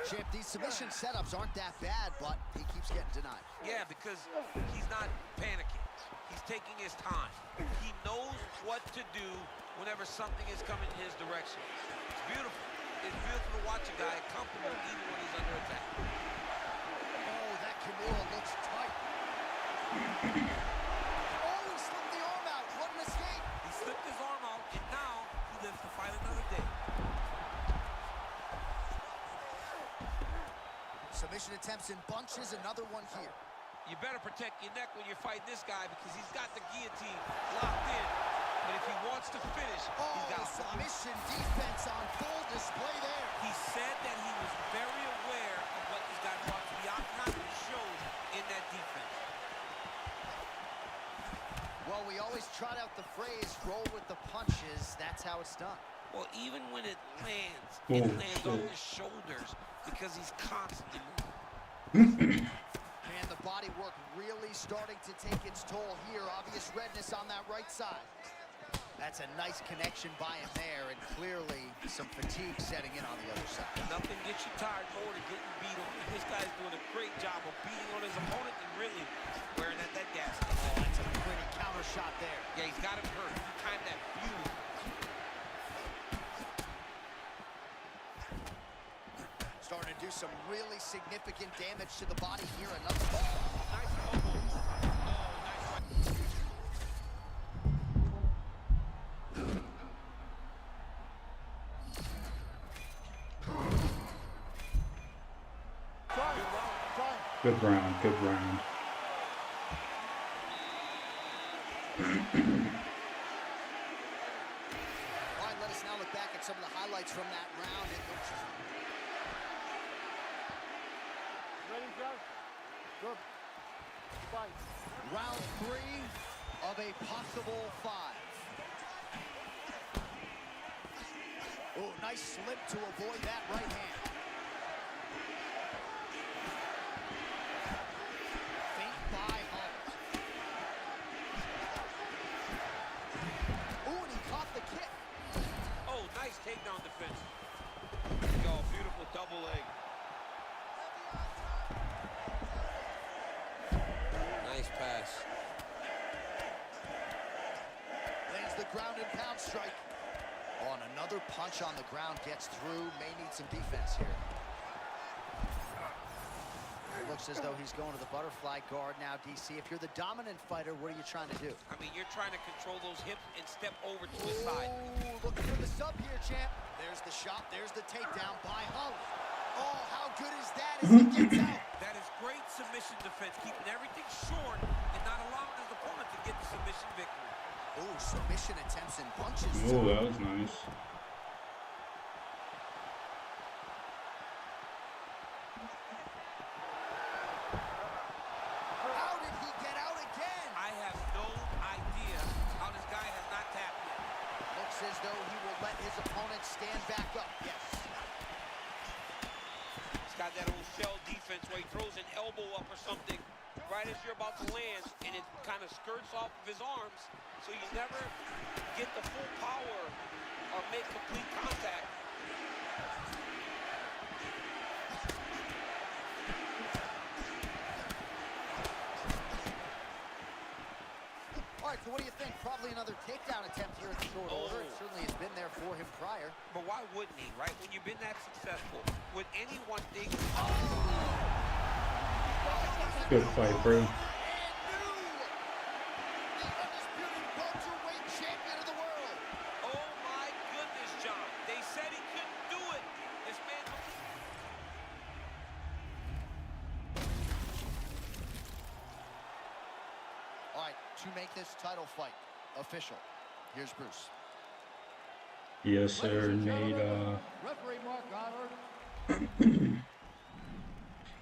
Champ, these submission setups aren't that bad, but he keeps getting denied. Yeah, because he's not panicking. He's taking his time. He knows what to do whenever something is coming in his direction. It's beautiful. It's beautiful to watch a guy comfortable even when he's under attack. Oh, that Kimura looks tight. Oh, he slipped the arm out. What an escape. He slipped his arm out, and now he lives to fight another day. Submission attempts in bunches, another one here. You better protect your neck when you're fighting this guy because he's got the guillotine locked in. But if he wants to finish, he's got to submission defense on full display there. He said that he was very aware of what this guy brought to the octagon and showed in that defense. Well, we always trot out the phrase, roll with the punches. That's how it's done. Well, even when it lands Oh, on shit. his shoulders because he's constantly Man, moving. the body work really starting to take its toll here. Obvious redness on that right side. That's a nice connection by him there, and clearly some fatigue setting in on the other side. Nothing gets you tired more than getting beat on. This guy's doing a great job of beating on his opponent and really wearing at that gas. Oh, that's a pretty counter shot there. Yeah, he's got him hurt. He timed that beautifully. Starting to do some really significant damage to the body here. Another Nice elbow. Oh, nice right. Try. Try. Good round, good round. All right, let us now look back at some of the highlights from that round. It looks Ready, Joe? Good. Fight. round 3 of a possible 5. Oh, nice slip to avoid that right hand. Feint by Holland. Oh, and he caught the kick. Oh, nice takedown defense. Go, beautiful double leg. ground and pound strike. Oh, and another punch on the ground gets through. May need some defense here. It looks as though he's going to the butterfly guard now, DC. If you're the dominant fighter, what are you trying to do? I mean, you're trying to control those hips and step over to the side. Ooh, looking for the sub here, champ. There's the shot. There's the takedown by Holly. Oh, how good is that as he gets out? That is great submission defense, keeping everything short and not allowing his opponent to get the submission victory. Oh, submission attempts and punches. Oh, that was nice. How did he get out again? I have no idea how this guy has not tapped yet. Looks as though he will let his opponent stand back up. Yes. He's got that old shell defense where he throws an elbow up or something right as you're about to land, and it kind of skirts off of his arms, so you never get the full power or make complete contact. All right, so what do you think? Probably another takedown attempt here in short order. It certainly has been there for him prior. But why wouldn't he, right? When you've been that successful, would anyone think... Good fight, bro. And new, the undisputed welterweight champion of the world. Oh my goodness, John. They said he couldn't do it. This man... All right, to make this title fight official, here's Bruce. Yes, sir. Nate. Referee Mark Goddard.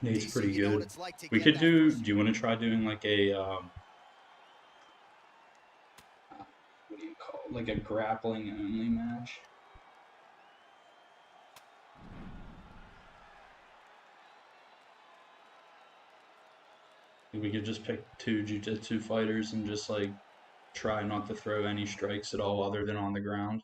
Nate's DC, pretty you know what good. it's like to We get could that do. first- Do you want to try doing like a what do you call it? Like a grappling only match? We could just pick two jiu-jitsu fighters and just like try not to throw any strikes at all other than on the ground.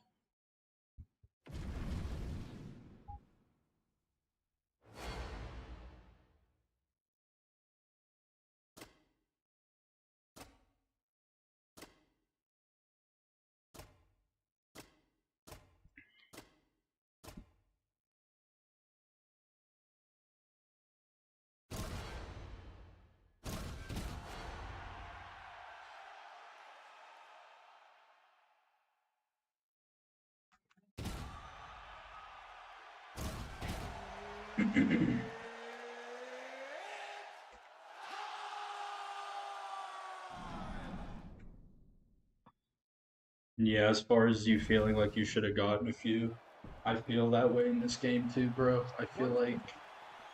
Yeah, as far as you feeling like you should have gotten a few, I feel that way in this game too, bro. I feel like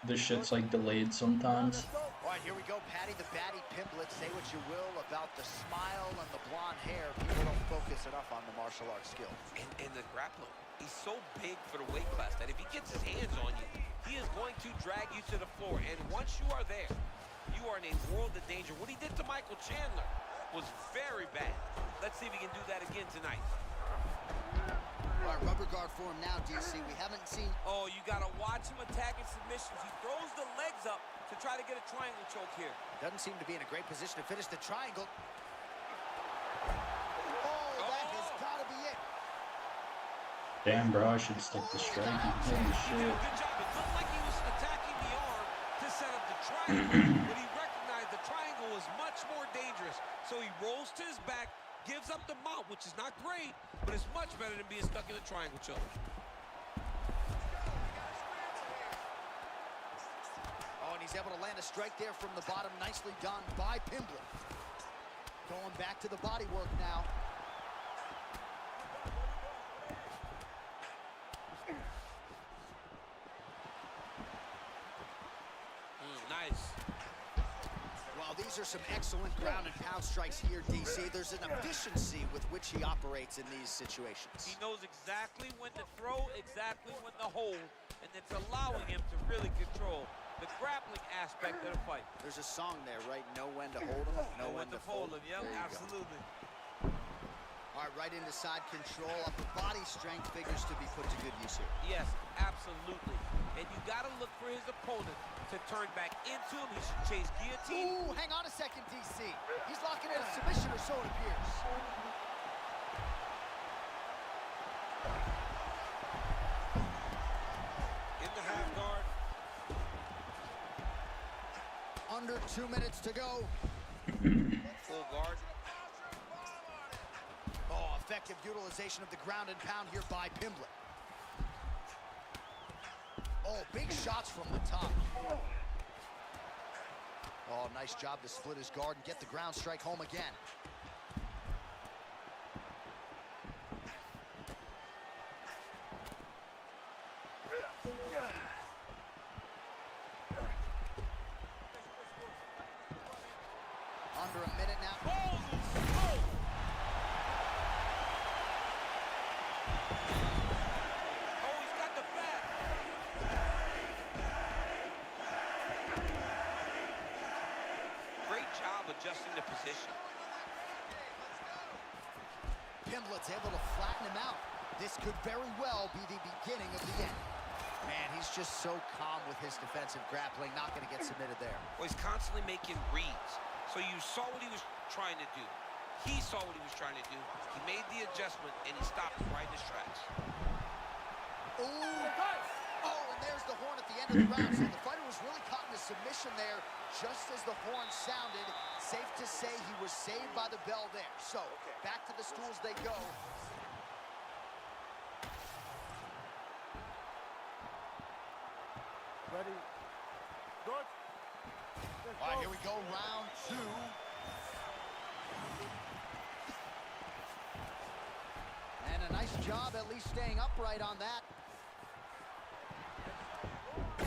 this shit's like delayed sometimes. All right, here we go. Patty the Batty Pimblett. Say what you will about the smile and the blonde hair. People don't focus enough on the martial arts skill. And the grappler, he's so big for the weight class that if he gets his hands on you, he is going to drag you to the floor. And once you are there, you are in a world of danger. What he did to Michael Chandler was very bad. Let's see if he can do that again tonight. All right, rubber guard for him now, DC. We haven't seen... Oh, you got to watch him attacking submissions. He throws the legs up to try to get a triangle choke here. Doesn't seem to be in a great position to finish the triangle. Oh, that has got to be it. Damn, bro, I should stick to striking. Holy He did shit. a good job. It looked like he was attacking the arm to set up the triangle, but he recognized the triangle was much more dangerous. So he rolls to his back, gives up the mount, which is not great, but it's much better than being stuck in a triangle choke. Oh, and he's able to land a strike there from the bottom. Nicely done by Pimblett. Going back to the body work now. Nice. Well, these are some excellent ground and pound strikes here, DC. There's an efficiency with which he operates in these situations. He knows exactly when to throw, exactly when to hold, and it's allowing him to really control the grappling aspect of the fight. There's a song there, right? Know when to hold him, know when to fold him. Yep, There you go. absolutely. All right, right into side control. Upper body strength figures to be put to good use here. Yes, absolutely. And you got to look for his opponent to turn back into him. He should chase guillotine. Ooh, hang on a second, DC. He's locking in a submission, or so it appears. Under 2 minutes to go. Full guard. Oh, effective utilization of the ground and pound here by Pimblett. Oh, big shots from the top. Oh, nice job to split his guard and get the ground strike home again. Under a minute now. Oh, he's got the back. Great job adjusting the position. Pimblett's able to flatten him out. This could very well be the beginning of the end. Man, he's just so calm with his defensive grappling, not going to get submitted there. Well, he's constantly making reads. So you saw what he was trying to do. He saw what he was trying to do. He made the adjustment, and he stopped right in his tracks. Ooh. Oh, and there's the horn at the end of the round. So the fighter was really caught in a submission there just as the horn sounded. Safe to say he was saved by the bell there. So back to the stools they go. Ready? Good. All right, here we go, round 2. And a nice job at least staying upright on that.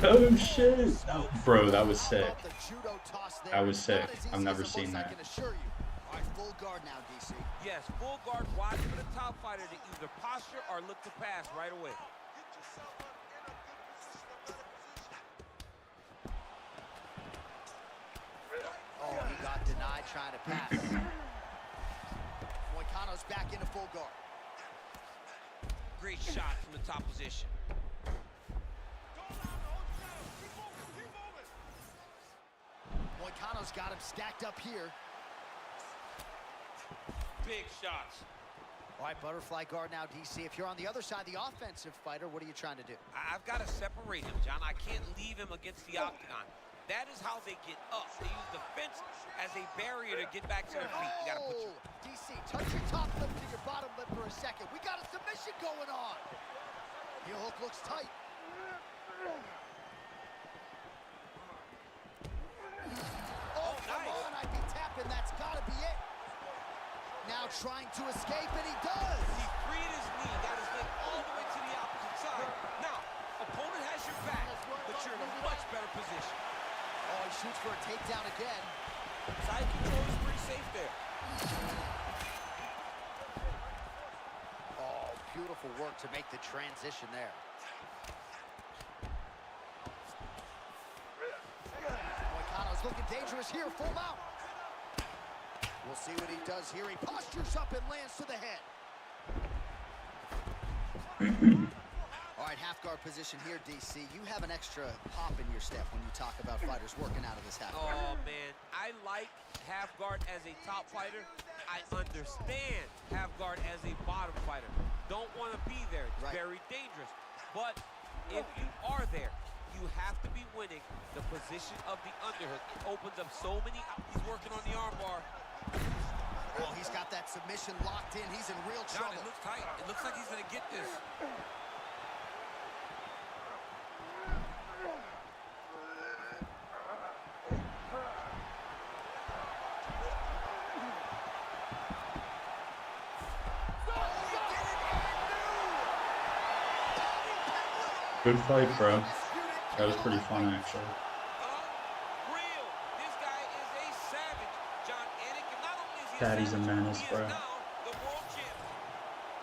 Oh shit! Bro, that was sick. The judo toss there. That was sick. Not as easy I've never as it seen looks, I that. can assure you. All right, full guard now, DC. Yes, full guard. Watch for the top fighter to either posture or look to pass right away. Oh, he got denied trying to pass. Moicano's back into full guard. Great shot from the top position. Moicano's got him stacked up here. Big shots. All right, butterfly guard now, DC. If you're on the other side, the offensive fighter, what are you trying to do? I've got to separate him, John. I can't leave him against the octagon. That is how they get up. They use the fence as a barrier to get back to their feet. You got to put your... DC, touch your top lip to your bottom lip for a second. We got a submission going on. Heel hook looks tight. Oh, come nice. on, I'd be tapping. That's got to be it. Now trying to escape, and he does. He freed his knee, got his leg all the way to the opposite side. Now, opponent has your back, but you're in a much better position. Oh, he shoots for a takedown again. Side control is pretty safe there. Oh, beautiful work to make the transition there. Moicano's looking dangerous here, full mount. We'll see what he does here. He postures up and lands to the head. All right, half guard position here, DC. You have an extra pop in your step when you talk about fighters working out of this half guard. Oh, man. I like half guard as a top fighter. I understand half guard as a bottom fighter. Don't want to be there. It's Right. very dangerous. But if you are there, you have to be winning the position of the underhook. It opens up so many... He's working on the armbar. Oh, he's got that submission locked in. He's in real John, trouble. it looks tight. It looks like he's going to get this. Good fight, bro. That was pretty fun, actually. Unreal. This guy is a savage. John Anik, and not only is he Daddy's a savage, menace, he bro. is now the world champion.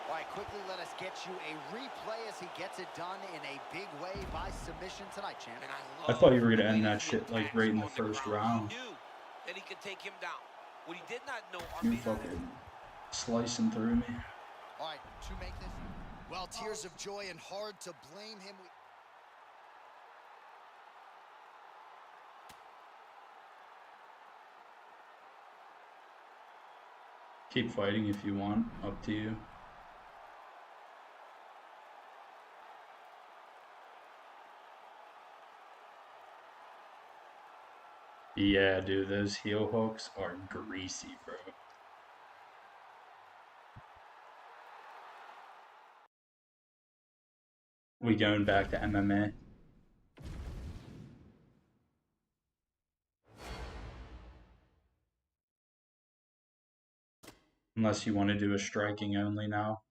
All right, quickly let us get you a replay as he gets it done in a big way by submission tonight, champ. And I thought you were love gonna end the way that he shit, like, attacks right in the on first ground. round. He knew that he could take him down. What he did not know are You maybe fucking slicing through me. All right, to make this, well, tears of joy and hard to blame him. Keep fighting if you want. Up to you. Yeah, dude, those heel hooks are greasy, bro. We going back to MMA? Unless you want to do a striking only now.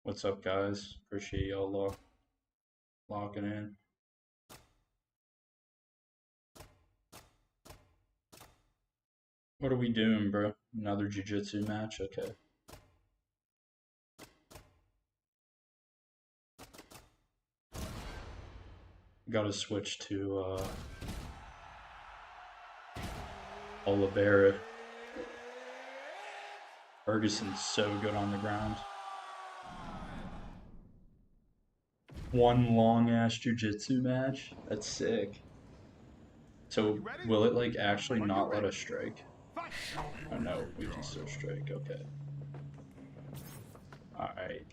What's up, guys? Appreciate y'all locking in. What are we doing, bro? Another jiu-jitsu match? Okay. Gotta switch to Oliveira. Ferguson's so good on the ground. One long-ass jiu-jitsu match? That's sick. So, will it, like, actually not let us strike? Oh, no, we can still strike. Okay. Alright.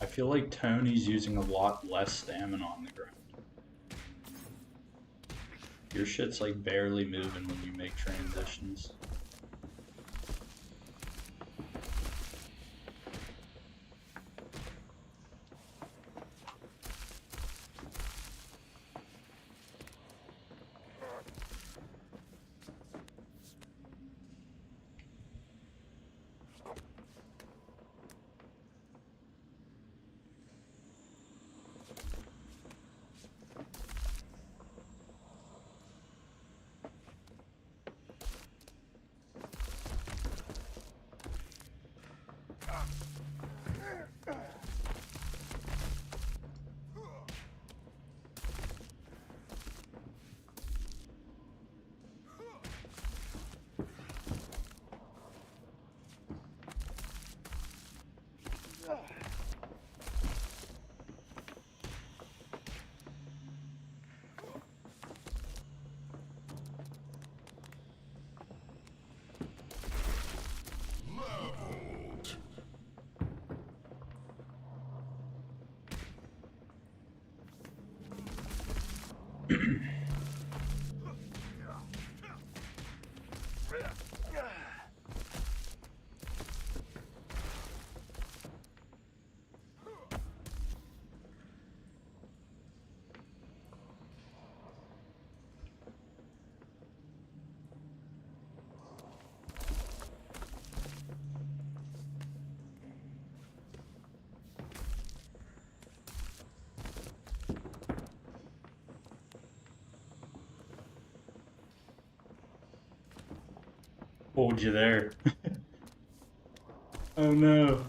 I feel like Tony's using a lot less stamina on the ground. Your shit's like barely moving when you make transitions. Hold you there. Oh no.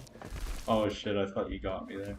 Oh shit, I thought you got me there.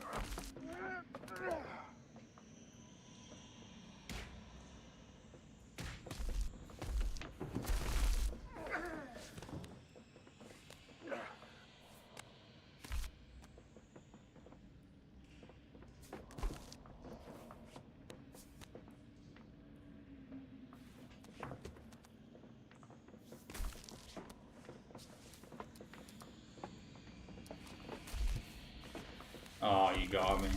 Oh, you got me.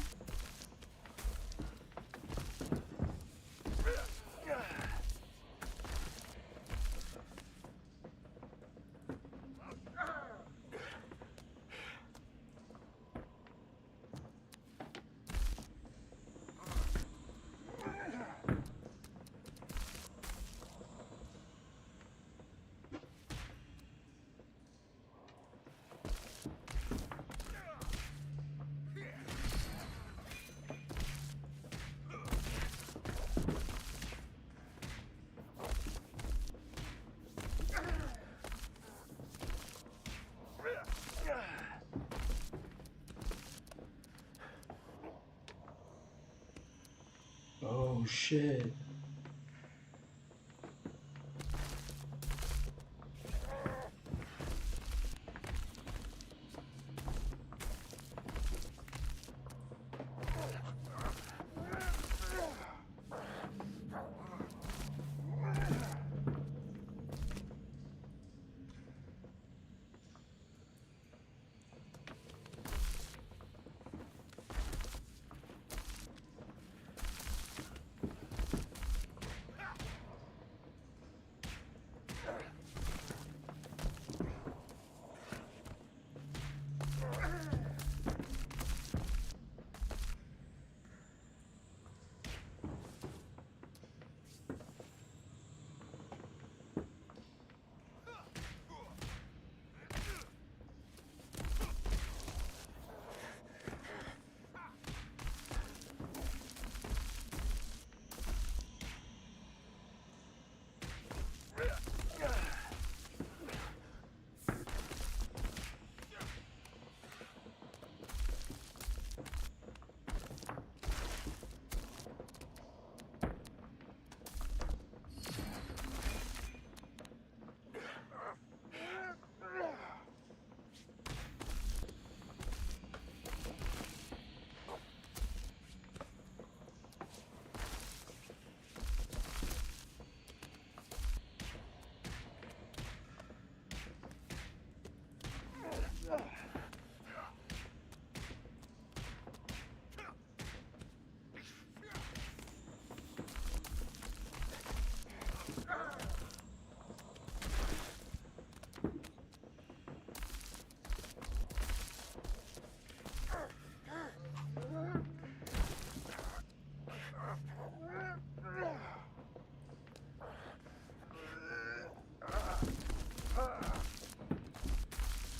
shit.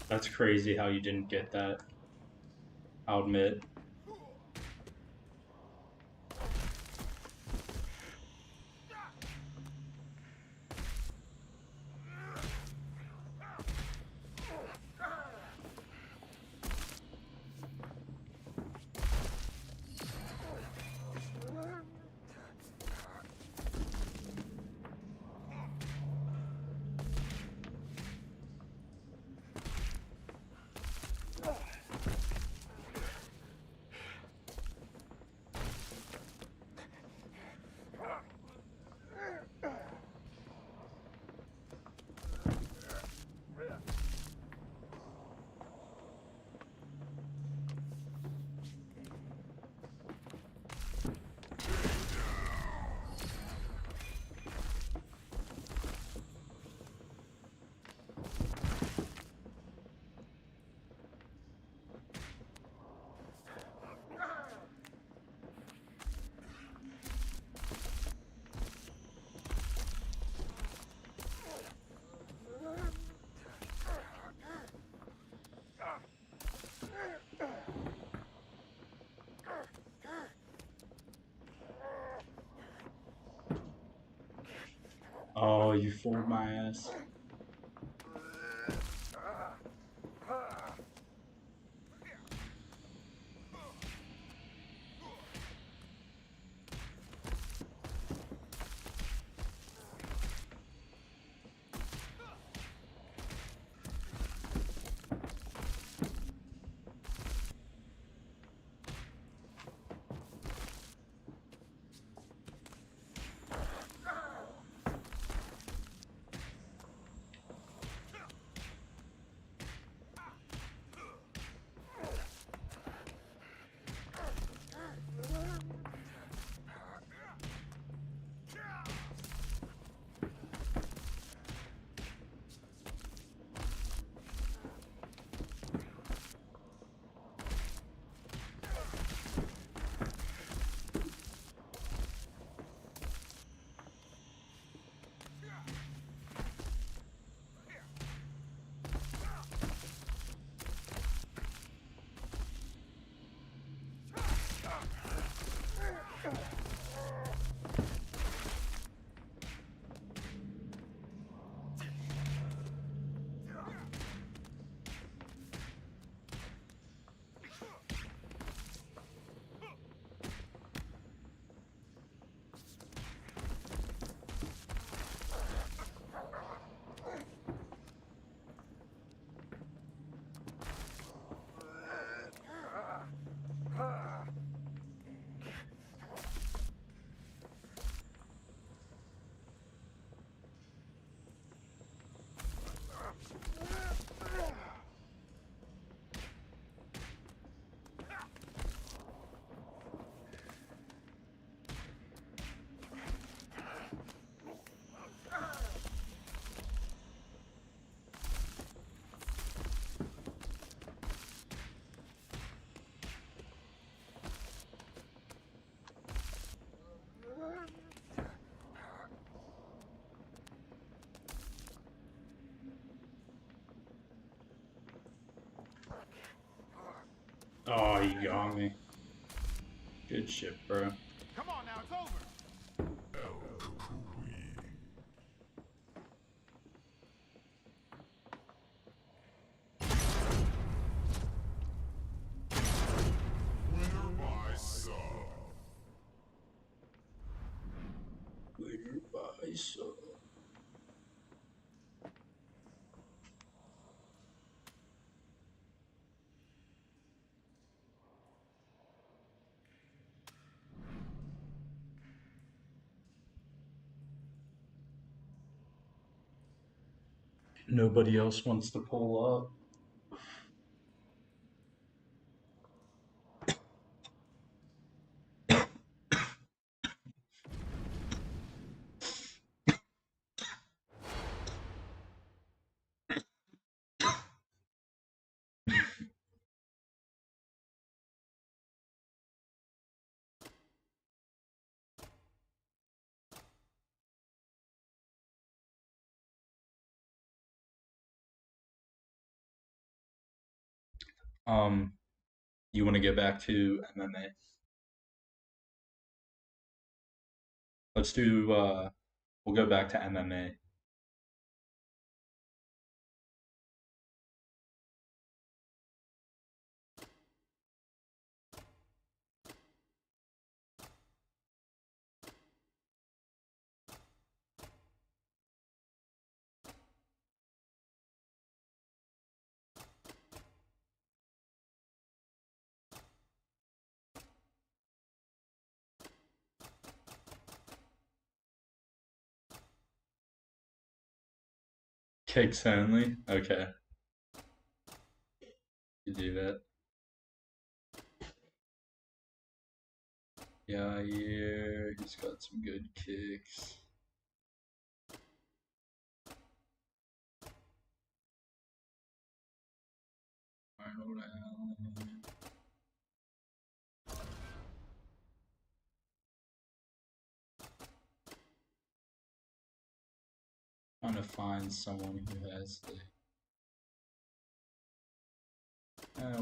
That's crazy how you didn't get that. I'll admit. Oh, you fooled my ass. you got me. Good shit, bro. Come on now, it's over. Winner by sub. Nobody else wants to pull up. You want to get back to MMA? Let's do, we'll go back to MMA. Kicks only? Okay. You do that. Yeah, he's got some good kicks. Arnold Allen. Trying to find someone who has the.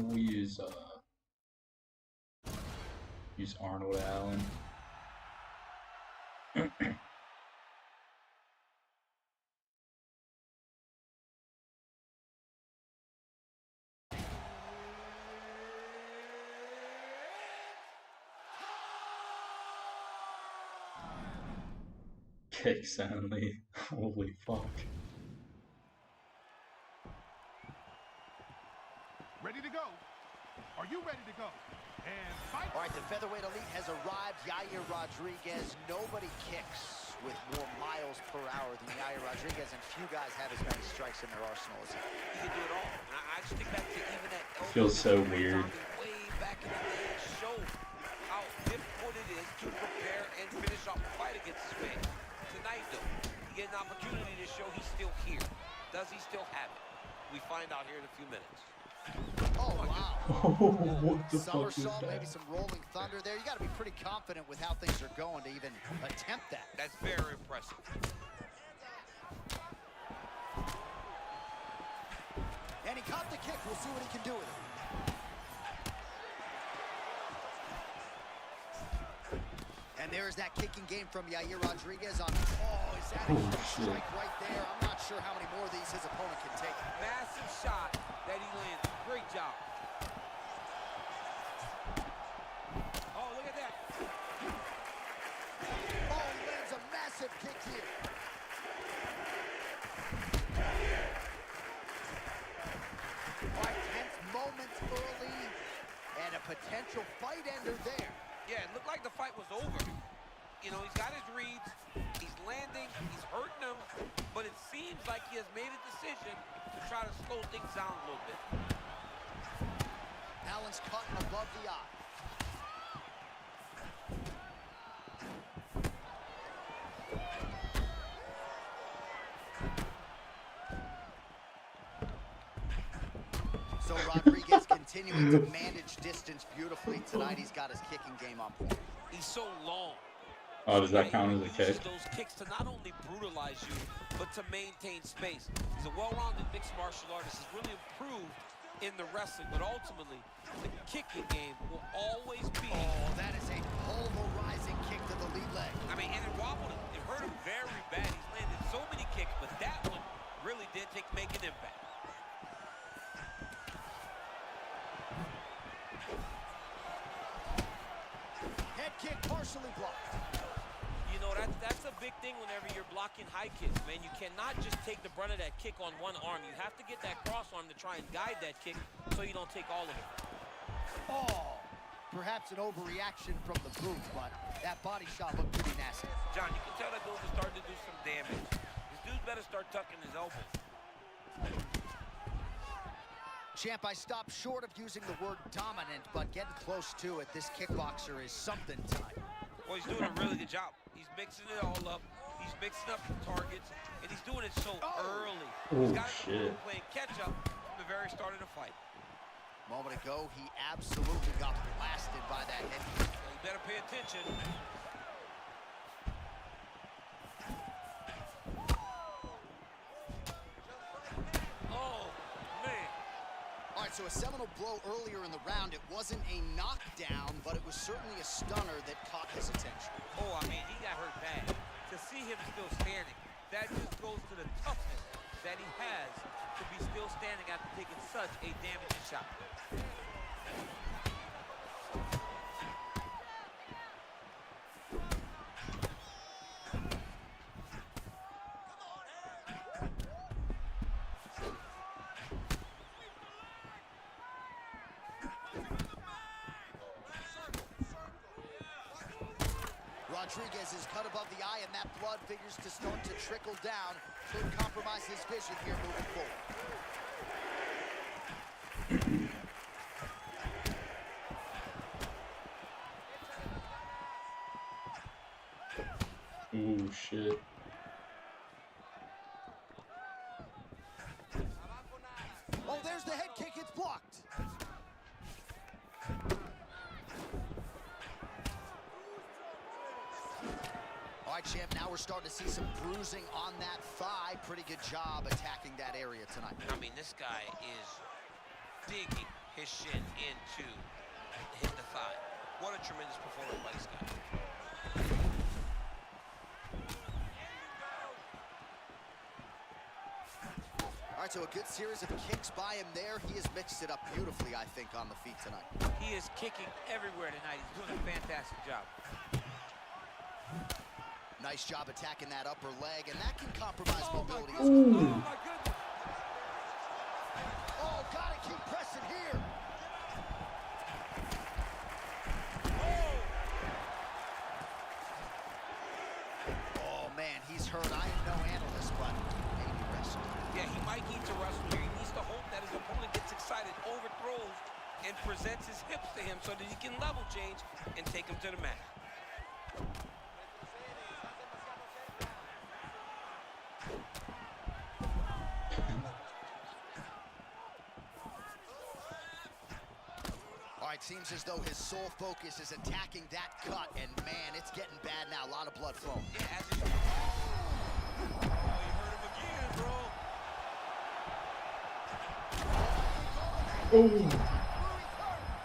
We'll use Arnold Allen. Kicks only. Holy fuck. Ready to go? Are you ready to go? And fight. All right, the featherweight elite has arrived. Yair Rodriguez. Nobody kicks with more miles per hour than Yair Rodriguez, and few guys have as many strikes in their arsenal as he. He can do it all. And I just think back to even that elbow Feels so that weird. Way back in the day, it showed how difficult it is to prepare and finish off a fight against this man. Tonight, though, he get an opportunity to show he's still here. Does he still have it? We find out here in a few minutes. Oh, wow. What the fuck is Somersault, that? maybe some rolling thunder there. You got to be pretty confident with how things are going to even attempt that. That's very impressive. And he caught the kick. We'll see what he can do with it. And there's that kicking game from Yair Rodriguez on. Oh, is that a huge strike right there? I'm not sure how many more of these his opponent can take. Massive shot that he landed. Great job. Oh, look at that. Oh, he lands a massive kick here. All right, tense moments early, and a potential fight ender there. Yeah, it looked like the fight was over. You know, he's got his reads, he's landing, he's hurting them, but it seems like he has made a decision to try to slow things down a little bit. Allen's cutting above the eye. So Rodriguez continuing to manage distance beautifully tonight. He's got his kicking game on point. He's so long. Oh, does that He count as a uses kick? those kicks to not only brutalize you, but to maintain space. He's a well-rounded mixed martial artist. He's really improved in the wrestling, but ultimately, the kicking game will always be. Oh, that is a pulverizing kick to the lead leg. I mean, and it wobbled him. It hurt him very bad. He's landed so many kicks, but that one really did make an impact. Head kick partially blocked. You know, that's a big thing whenever you're blocking high kicks, man. You cannot just take the brunt of that kick on one arm. You have to get that cross arm to try and guide that kick so you don't take all of it. Oh, perhaps an overreaction from the booth, but that body shot looked pretty nasty. John, you can tell that dude is starting to do some damage. This dude better start tucking his elbows. Champ, I stopped short of using the word dominant, but getting close to it. This kickboxer is something tonight. Well, he's doing a really good job. He's mixing it all up. He's mixing up the targets, and he's doing it so early. Oh, He's got shit. playing catch up from the very start of the fight. Moment ago, he absolutely got blasted by that head kick. So you better pay attention. Oh, man. All right, so a seminal blow earlier in the round. It wasn't a knockdown, but it was certainly a stunner that caught his attention. Oh, I mean, he got hurt bad. To see him still standing, that just goes to the toughness that he has to be still standing after taking such a damaging shot. Rodriguez is cut above the eye, and that blood figures to start to trickle down. Could compromise his vision here moving forward. Ooh, shit. Oh, there's the head kick. It's blocked. All right, champ, now we're starting to see some bruising on that thigh. Pretty good job attacking that area tonight. I mean, this guy is digging his shin into hit the thigh. What a tremendous performance by this guy. All right, so a good series of kicks by him there. He has mixed it up beautifully, I think, on the feet tonight. He is kicking everywhere tonight. He's doing a fantastic job. Nice job attacking that upper leg, and that can compromise mobility. Oh, my goodness. Oh, gotta keep pressing here. Oh, man, he's hurt. I am no analyst, but maybe wrestle. Yeah, he might need to wrestle here. He needs to hope that his opponent gets excited, overthrows, and presents his hips to him so that he can level change and take him to the mat. All right, seems as though his sole focus is attacking that cut, and man, it's getting bad now. A lot of blood flowing. Yeah, as it... Oh, you hurt him again, bro.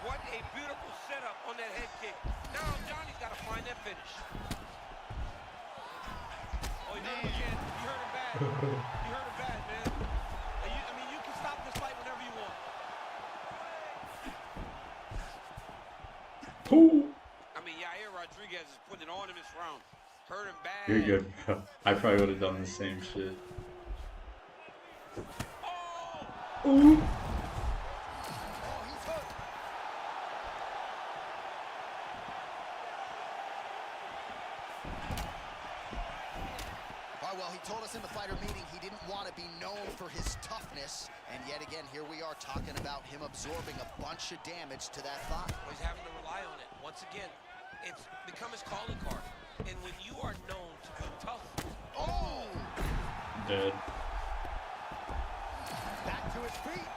What a beautiful setup on that head kick. Now Johnny's got to find that finish. Oh, you hurt him again. You hurt him bad. You hurt him bad, man. I mean, you can stop this fight whenever you want. I mean, Yair Rodriguez is putting it on him this round. Hurt him bad. You're good, bro. I probably would have done the same shit. Oh! Ooh. Oh, he's hurt. All right, well, he told us in the fighter meeting he didn't want to be known for his toughness, and yet again, here we are talking about him absorbing a bunch of damage to that thigh. Well, he's having to rely on it. Once again, it's become his calling card. And when you are known to be tough, Oh! Dead. Back to his feet.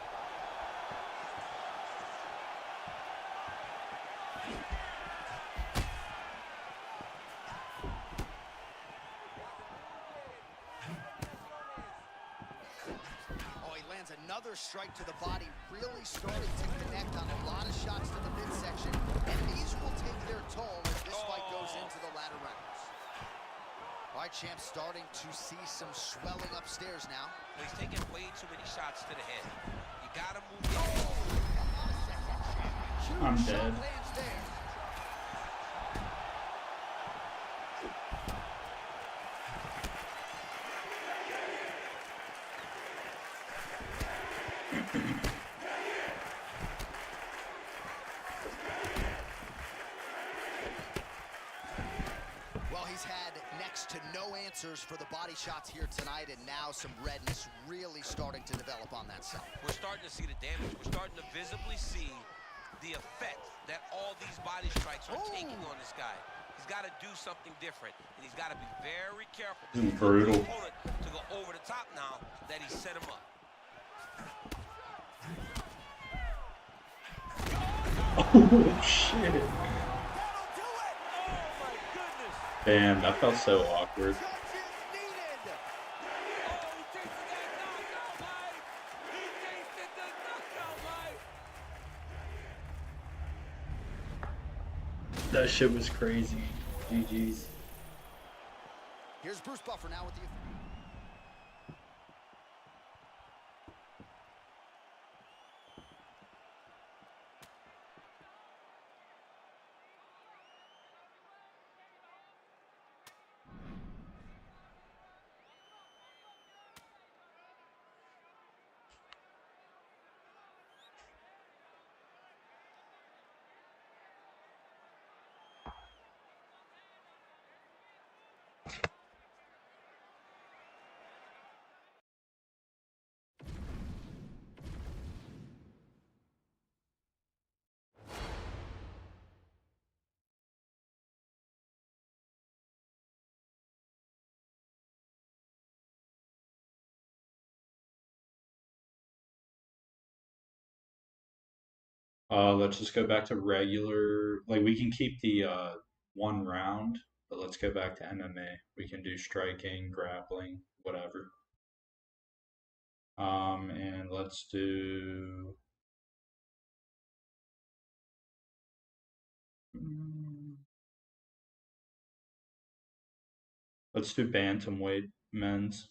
Oh, he lands lands another strike to the body, really starting to connect on a lot of shots to the midsection, and these will take their toll as this fight goes into the latter rounds. All right, champ, starting to see some swelling upstairs now. He's taking way too many shots to the head. You gotta move. I'm dead. Lands there. Well, he's had next to no answers for the body shots here tonight, and now some redness really starting to develop on that side. We're starting to see the damage. We're starting to visibly see the effect that all these body strikes are taking on this guy. He's got to do something different, and he's got to be very careful. This is brutal. Opponent to go over the top now that he set him up. Oh shit! That'll do it! Oh my goodness! Damn, that felt so awkward. Judges needed. Oh, he tasted that knockout, Mike! He tasted the knockout, Mike! That shit was crazy. GG's. Here's Bruce Buffer now with you. Let's just go back to regular. Like we can keep the one round, but let's go back to MMA. We can do striking, grappling, whatever. And let's do. Let's do bantamweight men's.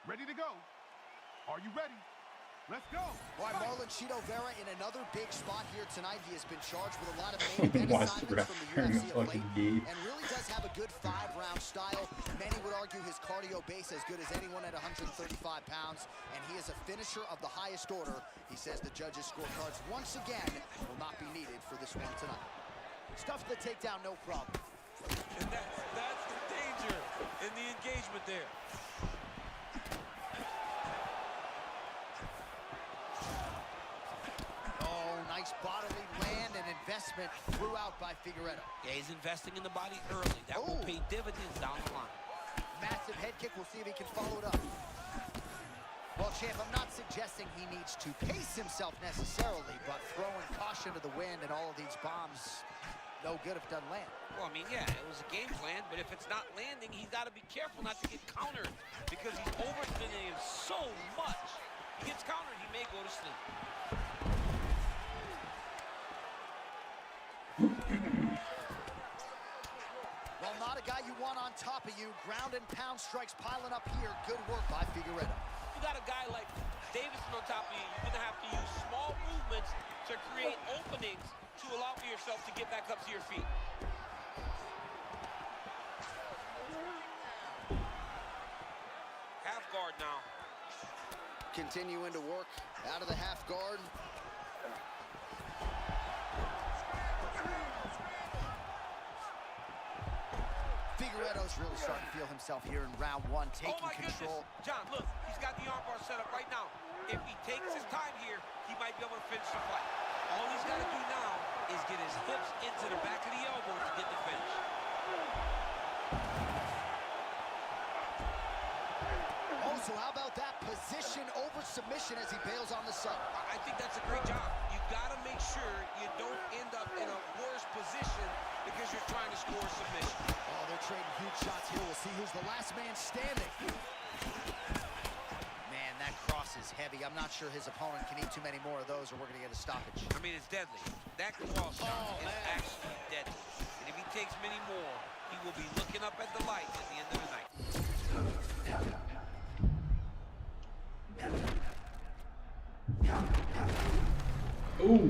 Ready to go. Are you ready? Let's go. All right, Marlon Chito Vera in another big spot here tonight. He has been charged with a lot of main event Watch the assignments from the ref UFC of fucking late, gee. and really does have a good 5-round style. Many would argue his cardio base as good as anyone at 135 pounds, and he is a finisher of the highest order. He says the judges' scorecards once again will not be needed for this one tonight. Stuff the takedown, no problem. And that's the danger in the engagement there. Nice bodily land and investment throughout by Figueiredo. Yeah, he's investing in the body early. That will pay dividends down the line. Massive head kick. We'll see if he can follow it up. Well, champ, I'm not suggesting he needs to pace himself necessarily, but throwing caution to the wind and all of these bombs, no good if it doesn't land. Well, I mean, yeah, it was a game plan, but if it's not landing, he's got to be careful not to get countered because he's overextending him so much. He gets countered, he may go to sleep. Well, not got a guy you want on top of you. Ground and pound strikes piling up here. Good work by Figueredo. You got a guy like Davidson on top of you. You're going to have to use small movements to create openings to allow for yourself to get back up to your feet. Half guard now. Continuing to work out of the half guard. Figueredo's really starting to feel himself here in round one, taking Oh my control. goodness. John, look, he's got the armbar set up right now. If he takes his time here, he might be able to finish the fight. All he's got to do now is get his hips into the back of the elbow to get the finish. Oh, so how about that position over submission as he bails on the sub? I think that's a great job. You got to make sure you don't end up in a worse position because you're trying to score a submission. Oh, they're trading huge shots here. We'll see who's the last man standing. Man, that cross is heavy. I'm not sure his opponent can eat too many more of those or we're going to get a stoppage. I mean, it's deadly. That cross shot is actually deadly. And if he takes many more, he will be looking up at the light at the end of the night. Ooh.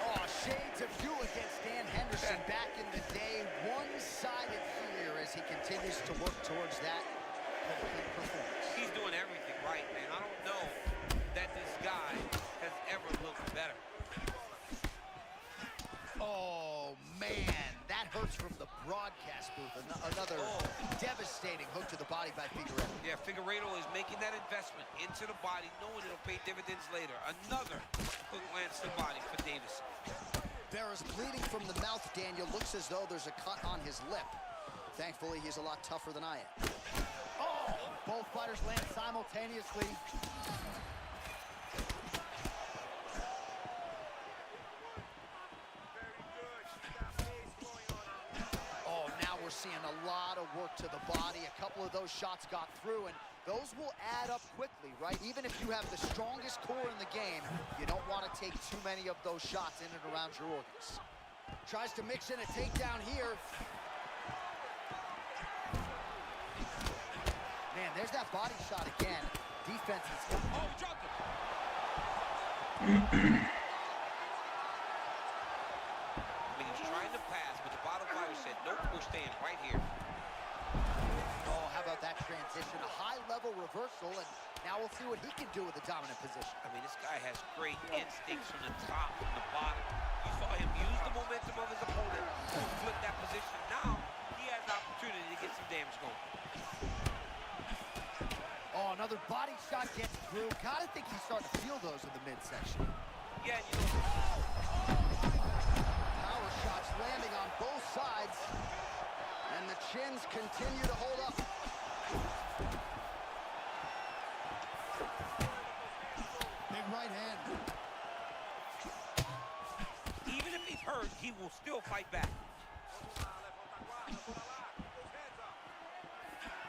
Oh, shades of you against Dan Henderson back in the day. One-sided here as he continues to work towards that complete performance. He's doing everything right, man. I don't know that this guy has ever looked better. Oh, man, that hurts from the broadcast booth. Another devastating hook to the body by Figueredo. Yeah, Figueredo is making that investment into the body, knowing it'll pay dividends later. Another hook lands to the body for Davison. Barra's bleeding from the mouth, Daniel. Looks as though there's a cut on his lip. Thankfully, he's a lot tougher than I am. Oh! Both fighters land simultaneously. Oh, now we're seeing a lot of work to the body. A couple of those shots got through, and those will add up quickly, right? Even if you have the strongest core in the game, you don't want to take too many of those shots in and around your organs. Tries to mix in a takedown here. Man, there's that body shot again. Defense is... Oh, he dropped him. I mean, he was trying to pass, but the bottom fighter said, nope, we're staying right here. Oh, how about that transition? A high-level reversal, and now we'll see what he can do with the dominant position. I mean, this guy has great instincts from the top and the bottom. You saw him use the momentum of his opponent to flip that position. Now, he has the opportunity to get some damage going. Oh, another body shot gets through. Gotta think he's starting to feel those in the midsection. Yeah, you know. Power shots landing on both sides, and the chins continue to hold up. Big right hand. Even if he's hurt, he will still fight back.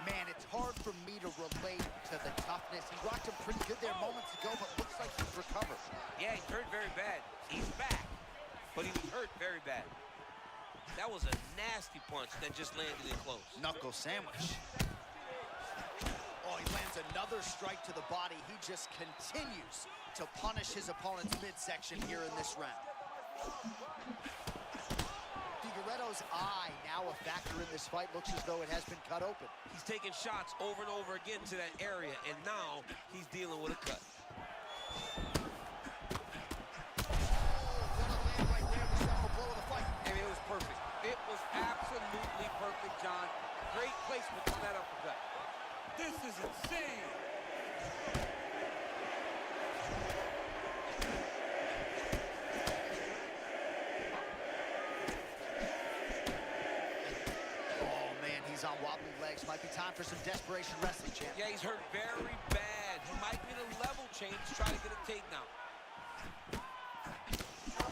Man, it's hard for me to relate to the toughness. He rocked him pretty good there moments ago, but looks like he's recovered. Yeah, he's hurt very bad. He's back, but he was hurt very bad. That was a nasty punch that just landed in close. Knuckle sandwich. Oh, he lands another strike to the body. He just continues to punish his opponent's midsection here in this round. Figueredo's eye now a factor in this fight. Looks as though it has been cut open. He's taking shots over and over again to that area, and now he's dealing with a cut. I mean, it was perfect. It was absolutely perfect, John. Great placement on that uppercut. This is insane. Oh, man, he's on wobbly legs. Might be time for some desperation wrestling, champ. Yeah, he's hurt very bad. He might need a level change to try to get a takedown.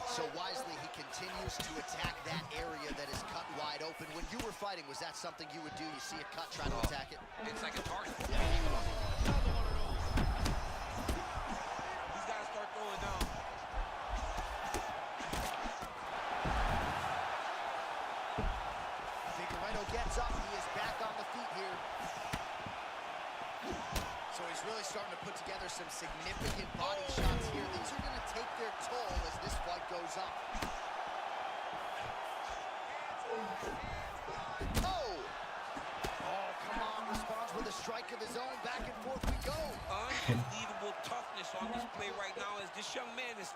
So wisely, he continues to attack that area that is cut wide open. When you were fighting, was that something you would do? You see a cut, try to attack it? It's like a target. He's got to start throwing down. put together some significant body shots here. These are going to take their toll as this fight goes on. Oh! Oh, come on. Responds with a strike of his own. Back and forth we go. Unbelievable toughness on display right now as this young man is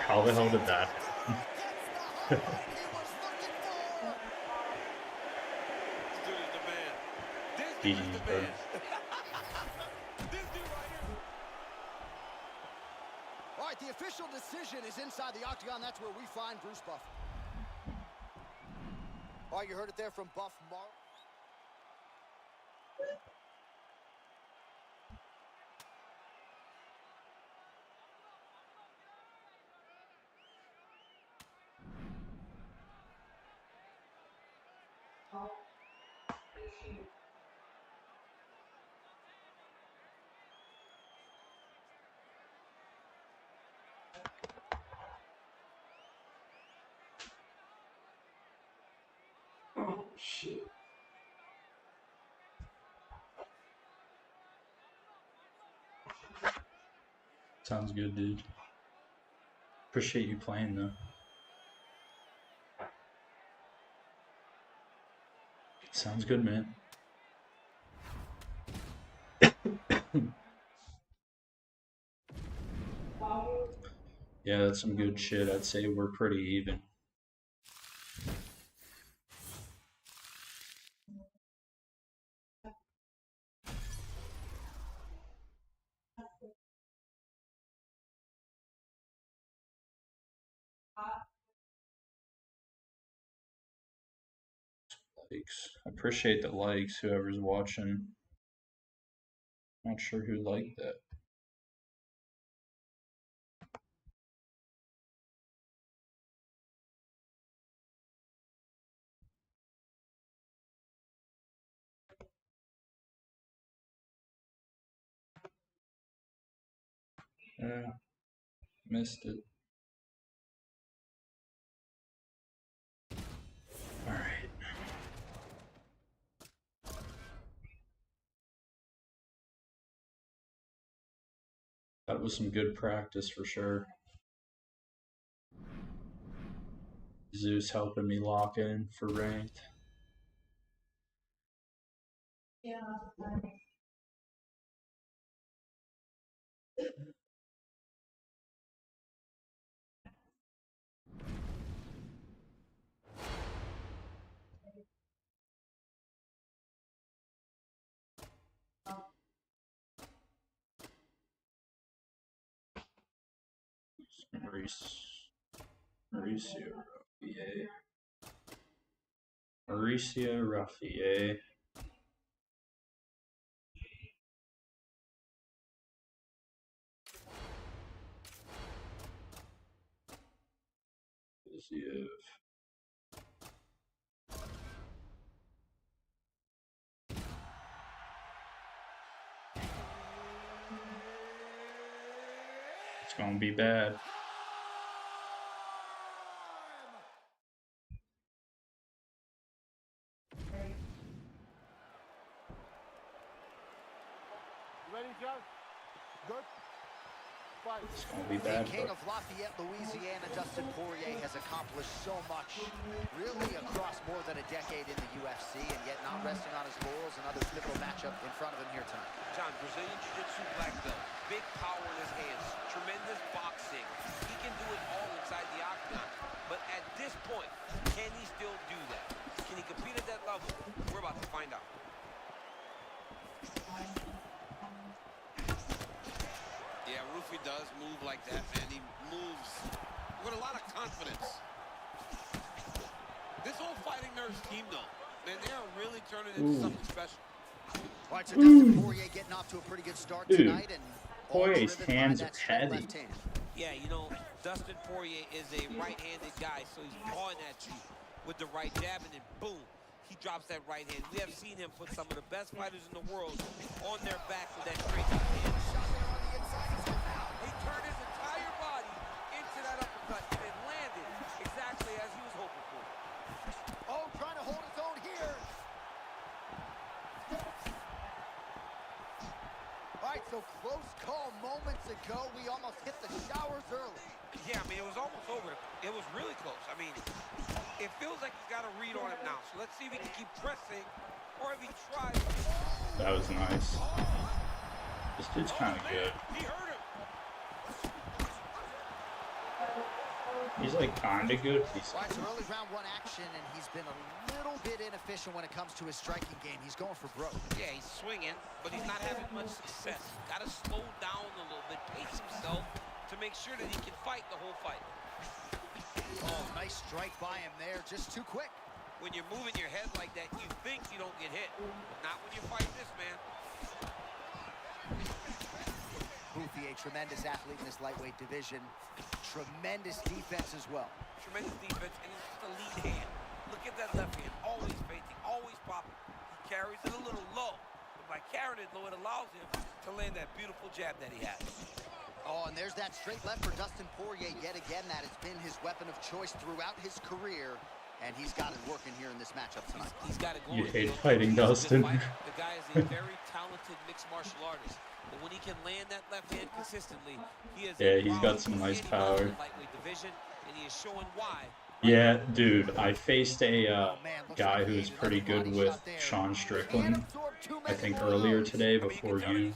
How the hell did that? GG's, bro. All right, the official decision is inside the octagon. That's where we find Bruce Buffer. All right, you heard it there from Buff Mark. Oh, shit. Sounds good, dude. Appreciate you playing, though. Sounds good, man. Yeah, that's some good shit. I'd say we're pretty even. Likes. I appreciate the likes, whoever's watching. Not sure who liked that. Yeah, missed it. All right. That was some good practice for sure. Zeus helping me lock in for ranked. Yeah. Mauricio Raffier. It's gonna be bad. Ready, Joe? Good? Fight. It's gonna be bad. The King of Lafayette, Louisiana, Dustin Poirier has accomplished so much, really across more than a decade in the UFC, and yet not resting on his laurels. Another pivotal matchup in front of him here tonight. John, Brazilian Jiu-Jitsu black belt, big power in his hands, tremendous boxing. He can do it all inside the octagon. But at this point, can he still do that? Can he compete at that level? We're about to find out. Yeah, Rufy does move like that, man. He moves with a lot of confidence. This whole Fighting Nerves team, though, man, they are really turning into something special. All right, so Dustin Poirier getting off to a pretty good start tonight, and Poirier's hands are heavy. Yeah, you know, Dustin Poirier is a right-handed guy, so he's pawing at you with the right jab, and then boom, he drops that right hand. We have seen him put some of the best fighters in the world on their back with that straight hand. He turned his entire body into that uppercut, and it landed So close call moments ago. We almost hit the showers early. Yeah, I mean, it was almost over. It was really close. I mean, it feels like he's got a read on him now. So let's see if he can keep pressing or if he tries. That was nice. This dude's kind of good. He hurt him. He's like kind of good. He's All right, so early round one action, and he's been a little bit inefficient when it comes to his striking game. He's going for broke. Yeah, he's swinging, but he's not having much success. Got to slow down a little bit, pace himself to make sure that he can fight the whole fight. Oh, nice strike by him there. Just too quick. When you're moving your head like that, you think you don't get hit, but not when you fight this man. Hoofy, a tremendous athlete in this lightweight division. Tremendous defense as well. Tremendous defense, and it's just a lead hand. Look at that left hand, always fainting, always popping. He carries it a little low, but by carrying it low, it allows him to land that beautiful jab that he has. Oh, and there's that straight left for Dustin Poirier yet again. That has been his weapon of choice throughout his career, and he's got it working here in this matchup tonight. He's got it You going. hate fighting Dustin. The guy is a very talented mixed martial artist. But when he can land that left hand consistently, he is Yeah, he's got some nice power. Lightweight division, and he is showing why. Yeah, dude, I faced a guy who was pretty good with Sean Strickland, I think earlier today before you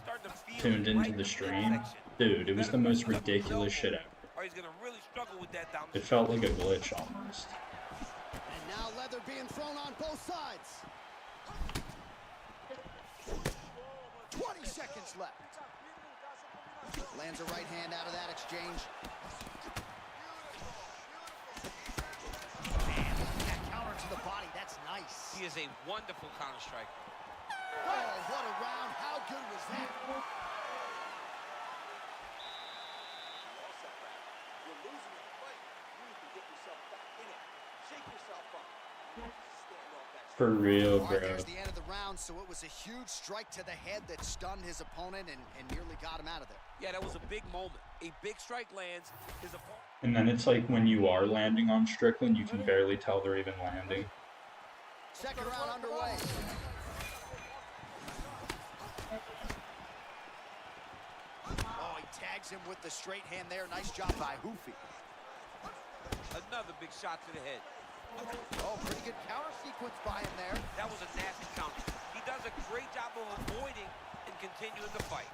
tuned into the stream. Dude, it was the most ridiculous shit ever. Or he's gonna really struggle with that down. It felt like a glitch almost. And now leather being thrown on both sides. 20 seconds left. Lands a right hand out of that exchange. Man, that counter to the body, that's nice. He is a wonderful counter striker. Oh, what a round. How good was that? You're losing the fight. You need to get yourself back in it. Shake yourself up. Stand off that. For real, All right, bro. there's the end of the round, so it was a huge strike to the head that stunned his opponent and nearly got him out of there. Yeah, that was a big moment. A big strike lands. His opponent. And then it's like when you are landing on Strickland, you can barely tell they're even landing. Second round underway. Oh, he tags him with the straight hand there. Nice job by Hoofy. Another big shot to the head. Oh, pretty good counter sequence by him there. That was a nasty counter. He does a great job of avoiding and continuing the fight.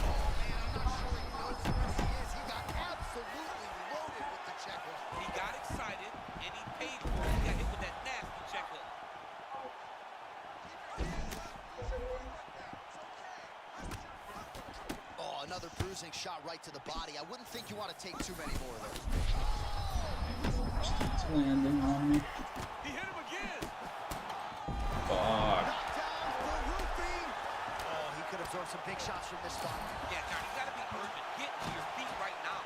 Oh, man, I'm not sure he knows who he is. He got absolutely loaded with the check hook. He got excited, and he paid for it. He got hit with that nasty check hook. Oh, another bruising shot right to the body. I wouldn't think you want to take too many more of those. It's landing on me. He hit him again. Fuck. Knockdown for Hoofy. Oh, he could absorb some big shots from this spot. Yeah, John, you got to be urgent. Get to your feet right now.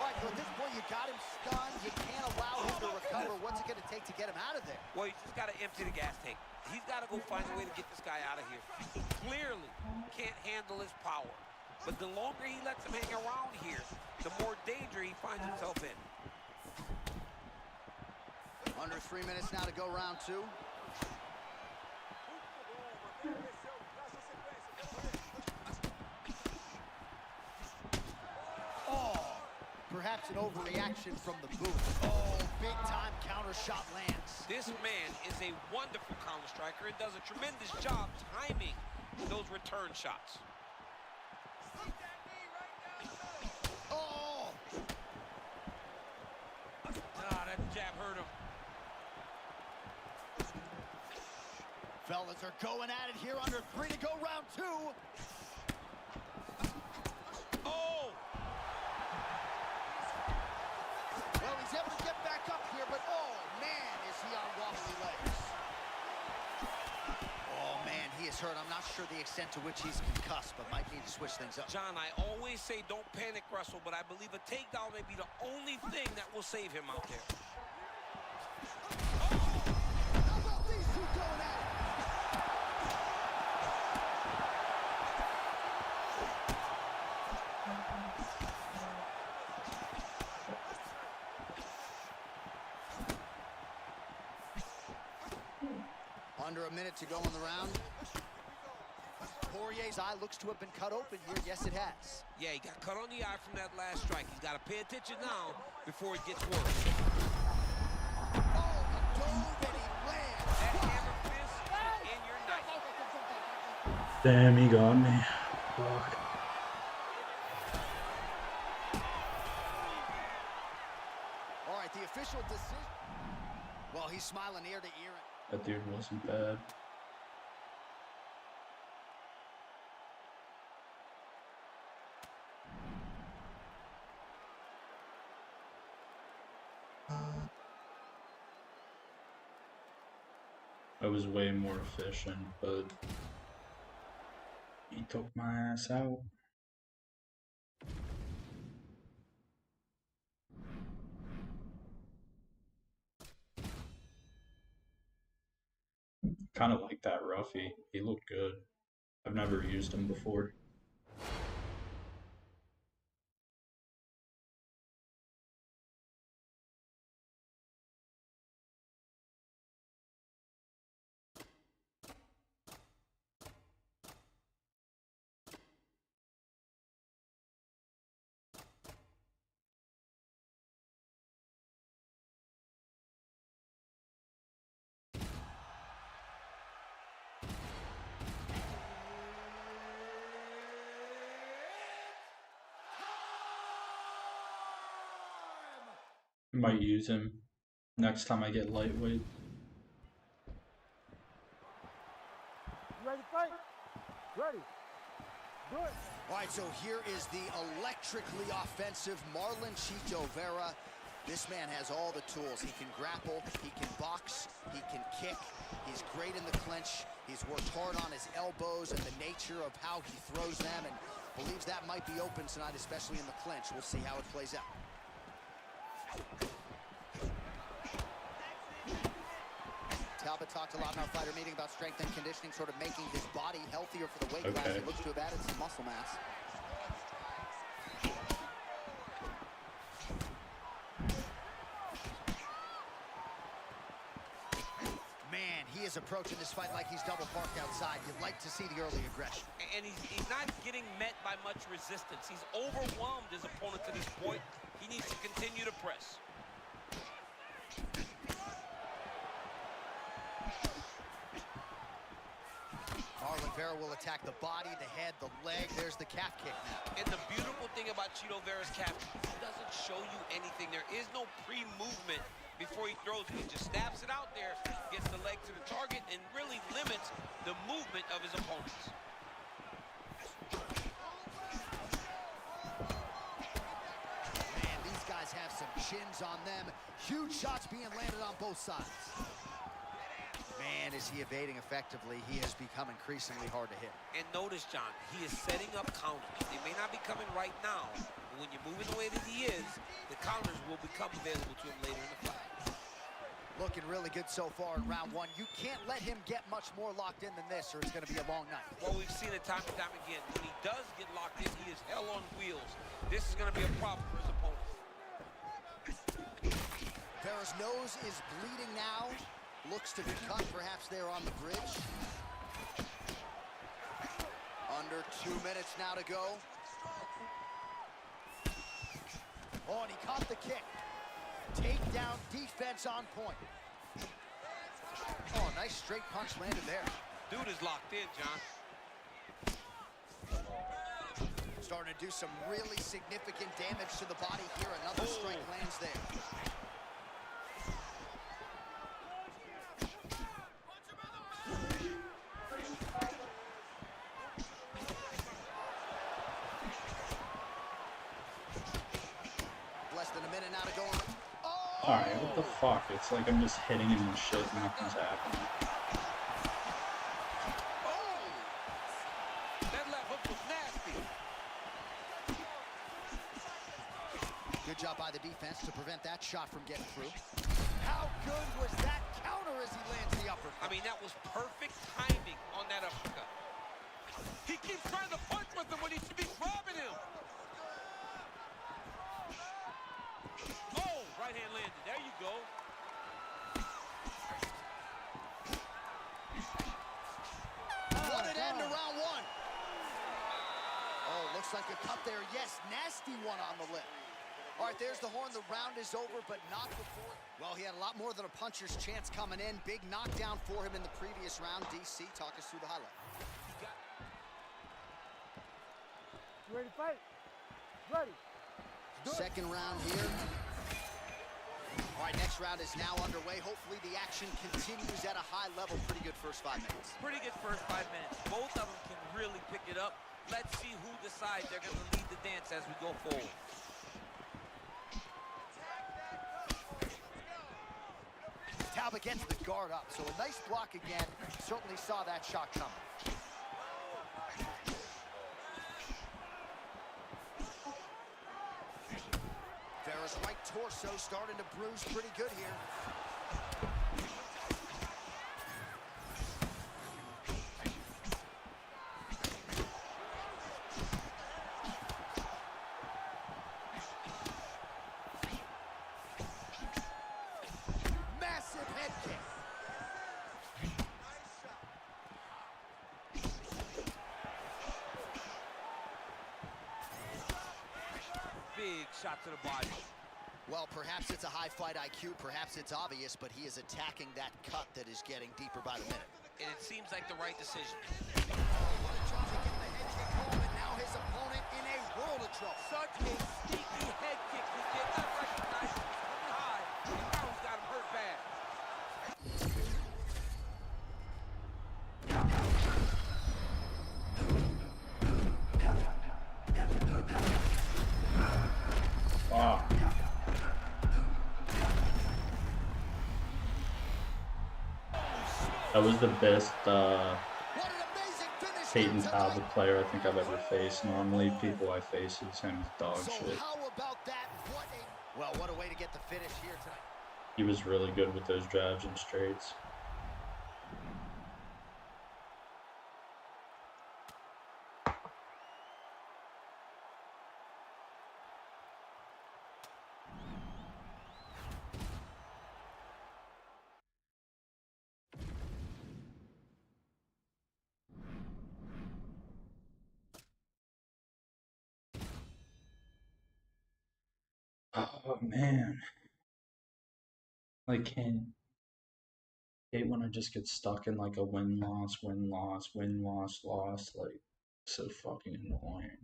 All right, so at this point, you got him stunned. You can't allow him to recover. What's it going to take to get him out of there? Well, you just got to empty the gas tank. He's got to go find a way to get this guy out of here. He clearly can't handle his power. But the longer he lets him hang around here, the more danger he finds himself in. Under 3 minutes now to go round two. Oh, perhaps an overreaction from the booth. Oh, big time counter shot lands. This man is a wonderful counter striker and does a tremendous job timing those return shots. Oh, Ah, that jab hurt him. fellas are going at it here. Under 3 to go round two. Oh! Well, he's able to get back up here, but oh, man, is he on wobbly legs. Oh, man, he is hurt. I'm not sure the extent to which he's concussed, but might need to switch things up. John, I always say don't panic wrestle, but I believe a takedown may be the only thing that will save him out there. How about these two going at it? Under a minute to go in the round. Poirier's eye looks to have been cut open here. Yes, it has. Yeah, he got cut on the eye from that last strike. He's got to pay attention now before it gets worse. Oh, he dove and he lands. That hammer fist is in your night. Damn, he got me. Fuck. All right, the official decision. Well, he's smiling ear to ear. That dude wasn't bad. I was way more efficient, but he took my ass out. Kind of like that Ruffy. He looked good. I've never used him before. I might use him next time I get lightweight. You ready to fight? Ready. Do it. All right, so here is the electrically offensive Marlon Chito Vera. This man has all the tools. He can grapple, he can box, he can kick. He's great in the clinch. He's worked hard on his elbows and the nature of how he throws them, and believes that might be open tonight, especially in the clinch. We'll see how it plays out. Talbot talked a lot in our fighter meeting about strength and conditioning, sort of making his body healthier for the weight class. He looks to have added some muscle mass. Man, he is approaching this fight like he's double parked outside. You'd like to see the early aggression. And he's not getting met by much resistance. He's overwhelmed his opponent to this point. He needs to continue to press. Marlon Vera will attack the body, the head, the leg. There's the calf kick now. And the beautiful thing about Chito Vera's calf, he doesn't show you anything. There is no pre-movement before he throws it. He just snaps it out there, gets the leg to the target, and really limits the movement of his opponents. Man, these guys have some chins on them. Huge shots being landed on both sides. Man, is he evading effectively. He has become increasingly hard to hit. And notice, John, he is setting up counters. They may not be coming right now, but when you're moving the way that he is, the counters will become available to him later in the fight. Looking really good so far in round one. You can't let him get much more locked in than this, or it's going to be a long night. Well, we've seen it time and time again. When he does get locked in, he is hell on wheels. This is going to be a problem for his opponent. Vera's nose is bleeding now. Looks to be cut, perhaps there on the bridge. Under 2 minutes now to go. Oh, and he caught the kick. Takedown defense on point. Oh, nice straight punch landed there. Dude is locked in, John. Starting to do some really significant damage to the body here. Another strike lands there. Less than a minute now to go. Oh! Alright, what the fuck? It's like I'm just hitting him and shit, nothing's happening. Oh! That left hook was nasty. Good job by the defense to prevent that shot from getting through. How good was that counter as he lands the uppercut? I mean, that was perfect timing on that uppercut. He keeps trying to punch with him when he should be grabbing him. Oh, right hand landed. There you go. like a cut there. Yes, nasty one on the lip. All right, there's the horn. The round is over, but not before. Well, he had a lot more than a puncher's chance coming in. Big knockdown for him in the previous round. DC, talk us through the highlight. You ready to fight? Ready. Second round here. All right, next round is now underway. Hopefully the action continues at a high level. Pretty good first 5 minutes. Pretty good first 5 minutes. Both of them can really pick it up. Let's see who decides they're going to lead the dance as we go forward. Talbot gets the guard up, so a nice block again. Certainly saw that shot coming. Ferreira's right torso starting to bruise pretty good here. Massive head kick. Big shot to the body. Well, perhaps it's a high fight IQ, perhaps it's obvious, but he is attacking that cut that is getting deeper by the minute. And it seems like the right decision. What a job to get the head kick home, and now his opponent in a world of trouble. Such a sneaky head kick. He did not recognize it was coming high. And now he's got him hurt bad. Wow. That was the best What an amazing finish here Peyton tonight. Talbot player I think I've ever faced. Normally, people I face is him dog So shit. how about that? What a way to get the finish here tonight. He was really good with those jabs and straights. Oh man. Like can't hate when I just get stuck in like a win-loss, win-loss, win-loss, loss, like so fucking annoying.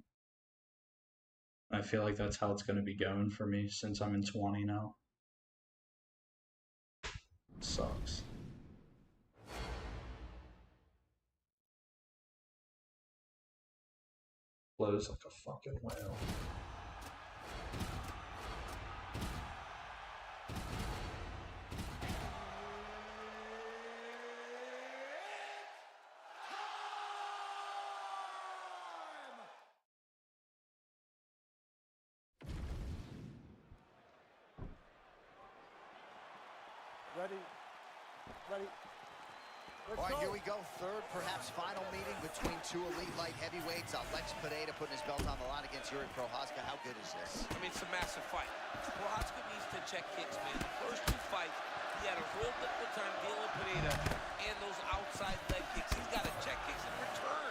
I feel like that's how it's gonna be going for me since I'm in 20 now. Sucks. Blows like a fucking whale. Ready. Ready. Let's All right, go. here we go. Third, perhaps final meeting between two elite light heavyweights. Alex Pineda putting his belt on the line against Yuri Prochazka. How good is this? I mean, it's a massive fight. Prochazka needs to check kicks, man. The first two fights, he had a real difficult time dealing with Pineda and those outside leg kicks. He's got to check kicks in return.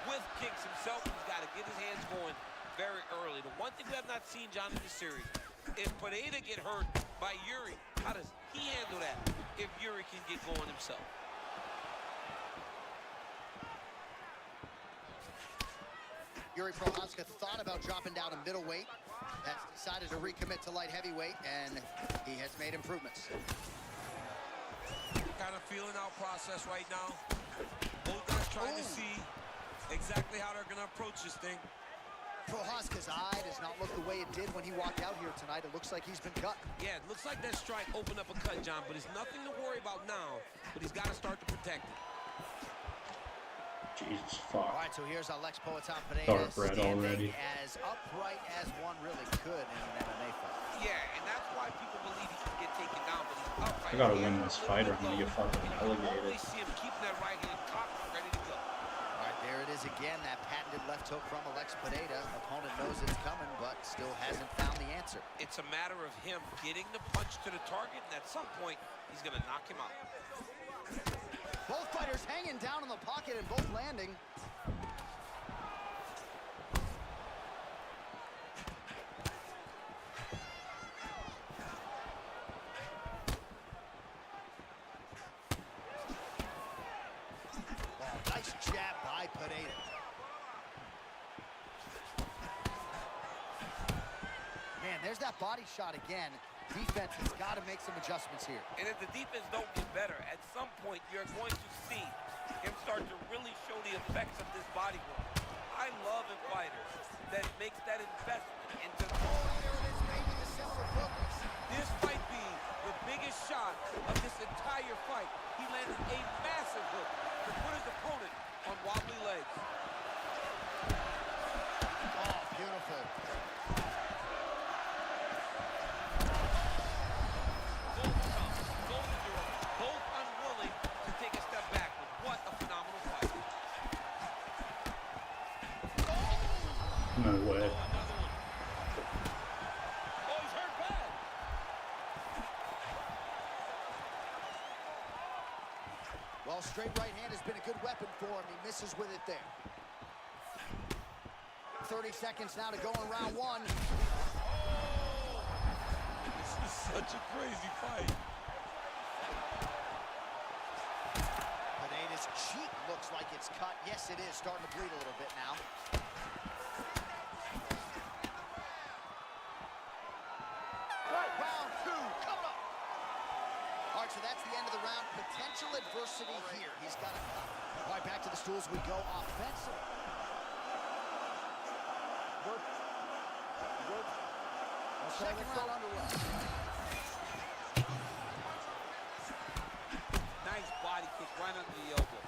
With kicks himself, he's got to get his hands going very early. The one thing we have not seen, John, in this series, if Pineda get hurt by Yuri, how does he handle that if Yuri can get going himself? Yuri Prochazka thought about dropping down to middleweight. Has decided to recommit to light heavyweight, and he has made improvements. Kind of feeling out process right now. Both guys trying to see exactly how they're going to approach this thing. Prochazka's eye does not look the way it did when he walked out here tonight. It looks like he's been cut. Yeah, it looks like that strike opened up a cut, John, but it's nothing to worry about now, but he's got to start to protect it. Jesus All fuck. right, so here's Alex Poatan Pineda Dark red standing already. as upright as one really could in an MMA fight. Yeah, and that's why people believe he can get taken down, but he's upright. I gotta He win has this a fight or little I'm gonna bit get fucking low. relegated. You always see him keeping that right hand cocked, ready to go. All right, there it is again, that patented left hook from Alex Pineda. Opponent knows it's coming, but still hasn't found the answer. It's a matter of him getting the punch to the target, and at some point, he's going to knock him out. Both fighters hanging down in the pocket and both landing. there's that body shot again. Defense has got to make some adjustments here. And if the defense don't get better, at some point you're going to see him start to really show the effects of this body work. I love in fighters that makes that investment into this might be the biggest shot of this entire fight. He landed a massive hook to put his opponent on wobbly legs. Oh, beautiful. Both unwilling to take a step backward. What a phenomenal fight. No way. Oh, he's hurt bad. Well, straight right hand has been a good weapon for him. He misses with it there. 30 seconds now to go in round one. This is such a crazy fight. Pineda's cheek looks like it's cut. Yes, it is. Starting to bleed a little bit now. Round two, coming up. All right, so that's the end of the round. Potential adversity here. He's got it. All right, back to the stools we go. Offensive. Good. Good. Okay, Second let's go. round underway. Nice body kick right under the elbow.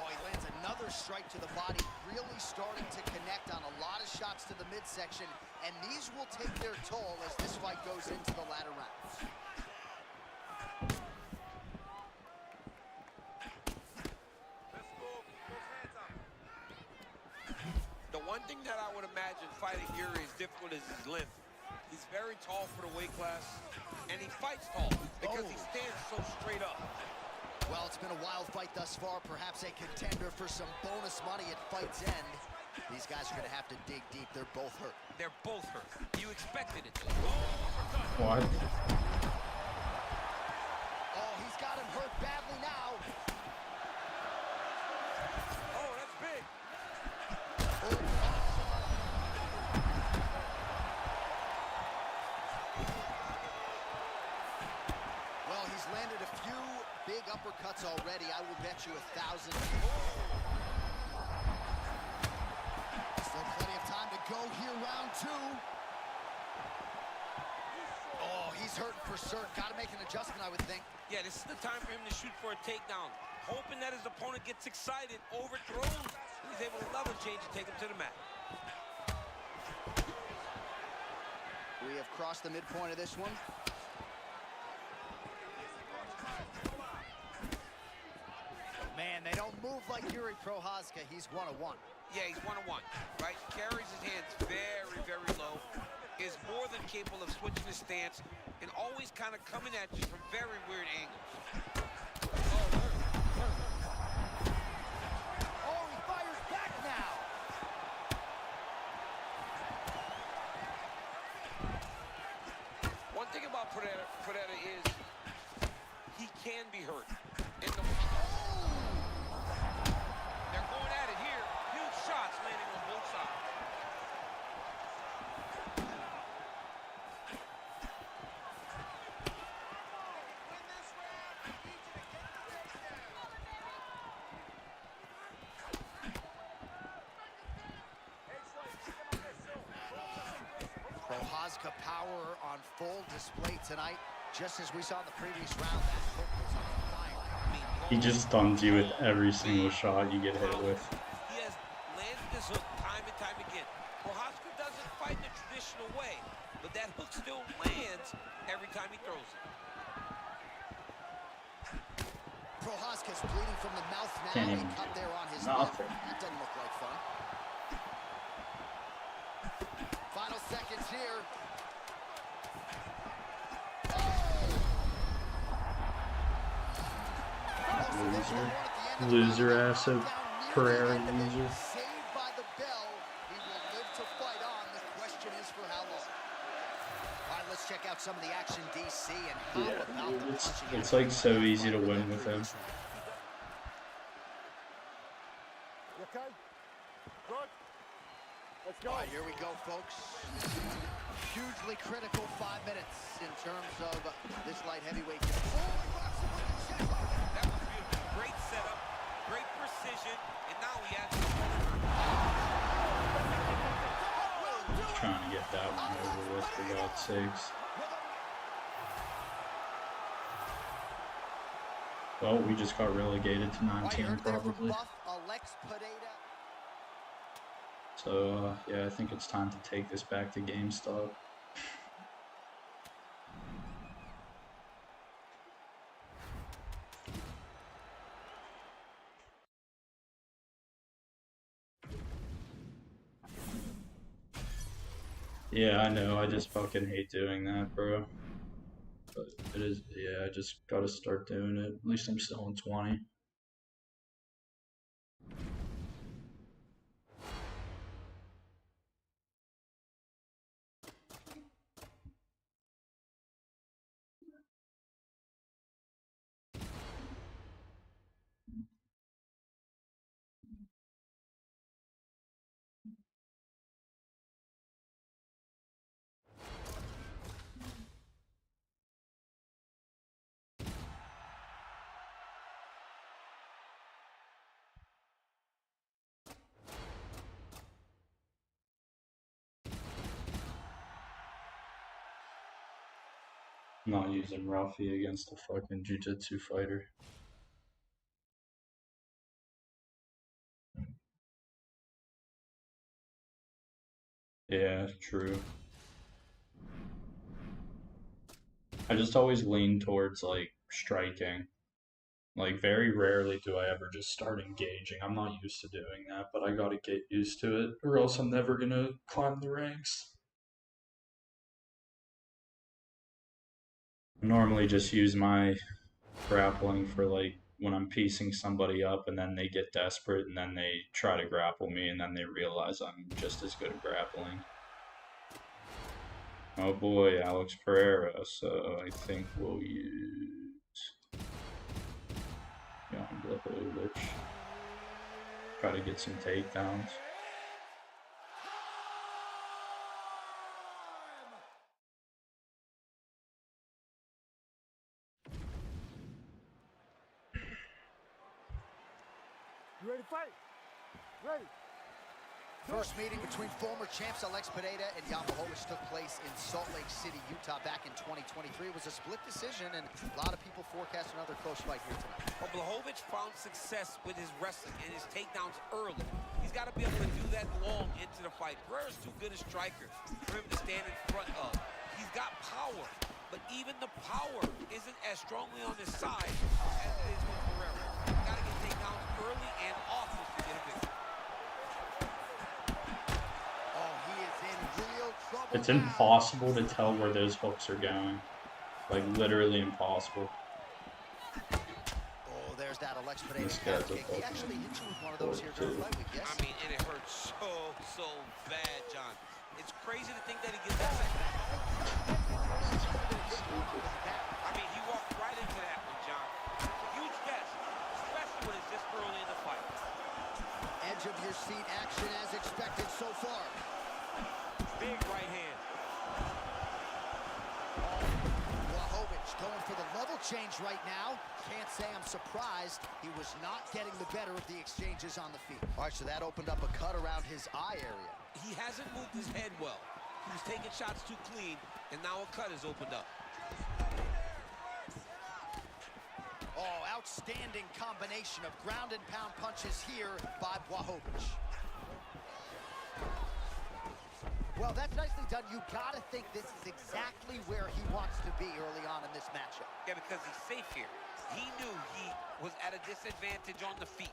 Oh, he lands another strike to the body, really starting to connect on a lot of shots to the midsection, and these will take their toll as this fight goes into the latter rounds. The one thing that I would imagine fighting Yuri is difficult is his length. He's very tall for the weight class, and he fights tall because he stands so straight up. Well, it's been a wild fight thus far, perhaps a contender for some bonus money at fight's end. These guys are going to have to dig deep. They're both hurt. They're both hurt. You expected it. What? Oh, he's got him hurt badly now. Oh, that's big. Well, he's landed a few big uppercuts already. I will bet you 1,000. Still plenty of time to go here, round two. Oh, he's hurting for certain. Got to make an adjustment, I would think. Yeah, this is the time for him to shoot for a takedown. Hoping that his opponent gets excited, overthrows, and he's able to level change and take him to the mat. We have crossed the midpoint of this one. Man, they don't move like Yuri Prochazka. He's 1-1. Yeah, he's 1-1, right? Carries his hands very, very low. Is more than capable of switching his stance and always kind of coming at you from very weird angles. Oh, he fires back now. One thing about Pereira is he can be hurt. And they're going at it here. Huge shots landing on both sides. Prochazka power on full display tonight. Just as we saw in the previous round, that hook was on fire. He just stuns you with every single shot you get hit with. He has landed this hook time and time again. Prochazka doesn't fight the traditional way, but that hook still lands every time he throws it. Prochazka's bleeding from the mouth now. Can't He even cut there on his nothing. lip. That doesn't look like fun. Final seconds here. Loser ass of Pereira loser. Saved by the bell. He will live to fight on. The question is for how long. All right, let's check out some of the action, DC, and how Yeah, about dude, the it's punching. like so easy to win with him. You okay? Good. Let's go. All right, here we go, folks. Hugely critical 5 minutes in terms of this light heavyweight. That was beautiful. Great setup, great precision, and now he has Just trying to get that one over with, for God's sakes. Well, we just got relegated to 19 probably. Alex Pineda. So, yeah, I think it's time to take this back to GameStop. Yeah, I know, I just fucking hate doing that, bro. But it is, yeah, I just gotta start doing it. At least I'm still in 20. I'm not using Rafi against a fucking jiu-jitsu fighter. Yeah, true. I just always lean towards, like, striking. Like, very rarely do I ever just start engaging. I'm not used to doing that, but I gotta get used to it, or else I'm never gonna climb the ranks. I normally just use my grappling for, like, when I'm piecing somebody up and then they get desperate and then they try to grapple me and then they realize I'm just as good at grappling. Oh boy, Alex Pereira, so I think we'll use Jan Blachowicz. Try to get some takedowns. You ready to fight? Ready. First meeting between former champs Alex Pineda and Jan Blachowicz took place in Salt Lake City, Utah back in 2023. It was a split decision, and a lot of people forecast another close fight here tonight. Well, Blachowicz found success with his wrestling and his takedowns early. He's got to be able to do that long into the fight. Pereira's too good a striker for him to stand in front of. He's got power, but even the power isn't as strongly on his side as it is with Pereira. Got to get takedowns early and often to get a victory. It's impossible to tell where those hooks are going. Like, literally impossible. Oh, there's that Alex Pineda. This guy's a He actually hit you with one of those here during the fight week, yes? I mean, and it hurts so bad, John. It's crazy to think that he gets that second. I mean, he walked right into that one, John. It's a huge test, especially when it's this early in the fight. Edge of your seat action as expected so far. Big right hand. Blachowicz going for the level change right now. Can't say I'm surprised. He was not getting the better of the exchanges on the feet. All right, so that opened up a cut around his eye area. He hasn't moved his head well. He was taking shots too clean, and now a cut has opened up. Oh, outstanding combination of ground and pound punches here by Blachowicz. Well, that's nicely done. You gotta think this is exactly where he wants to be early on in this matchup. Yeah, because he's safe here. He knew he was at a disadvantage on the feet.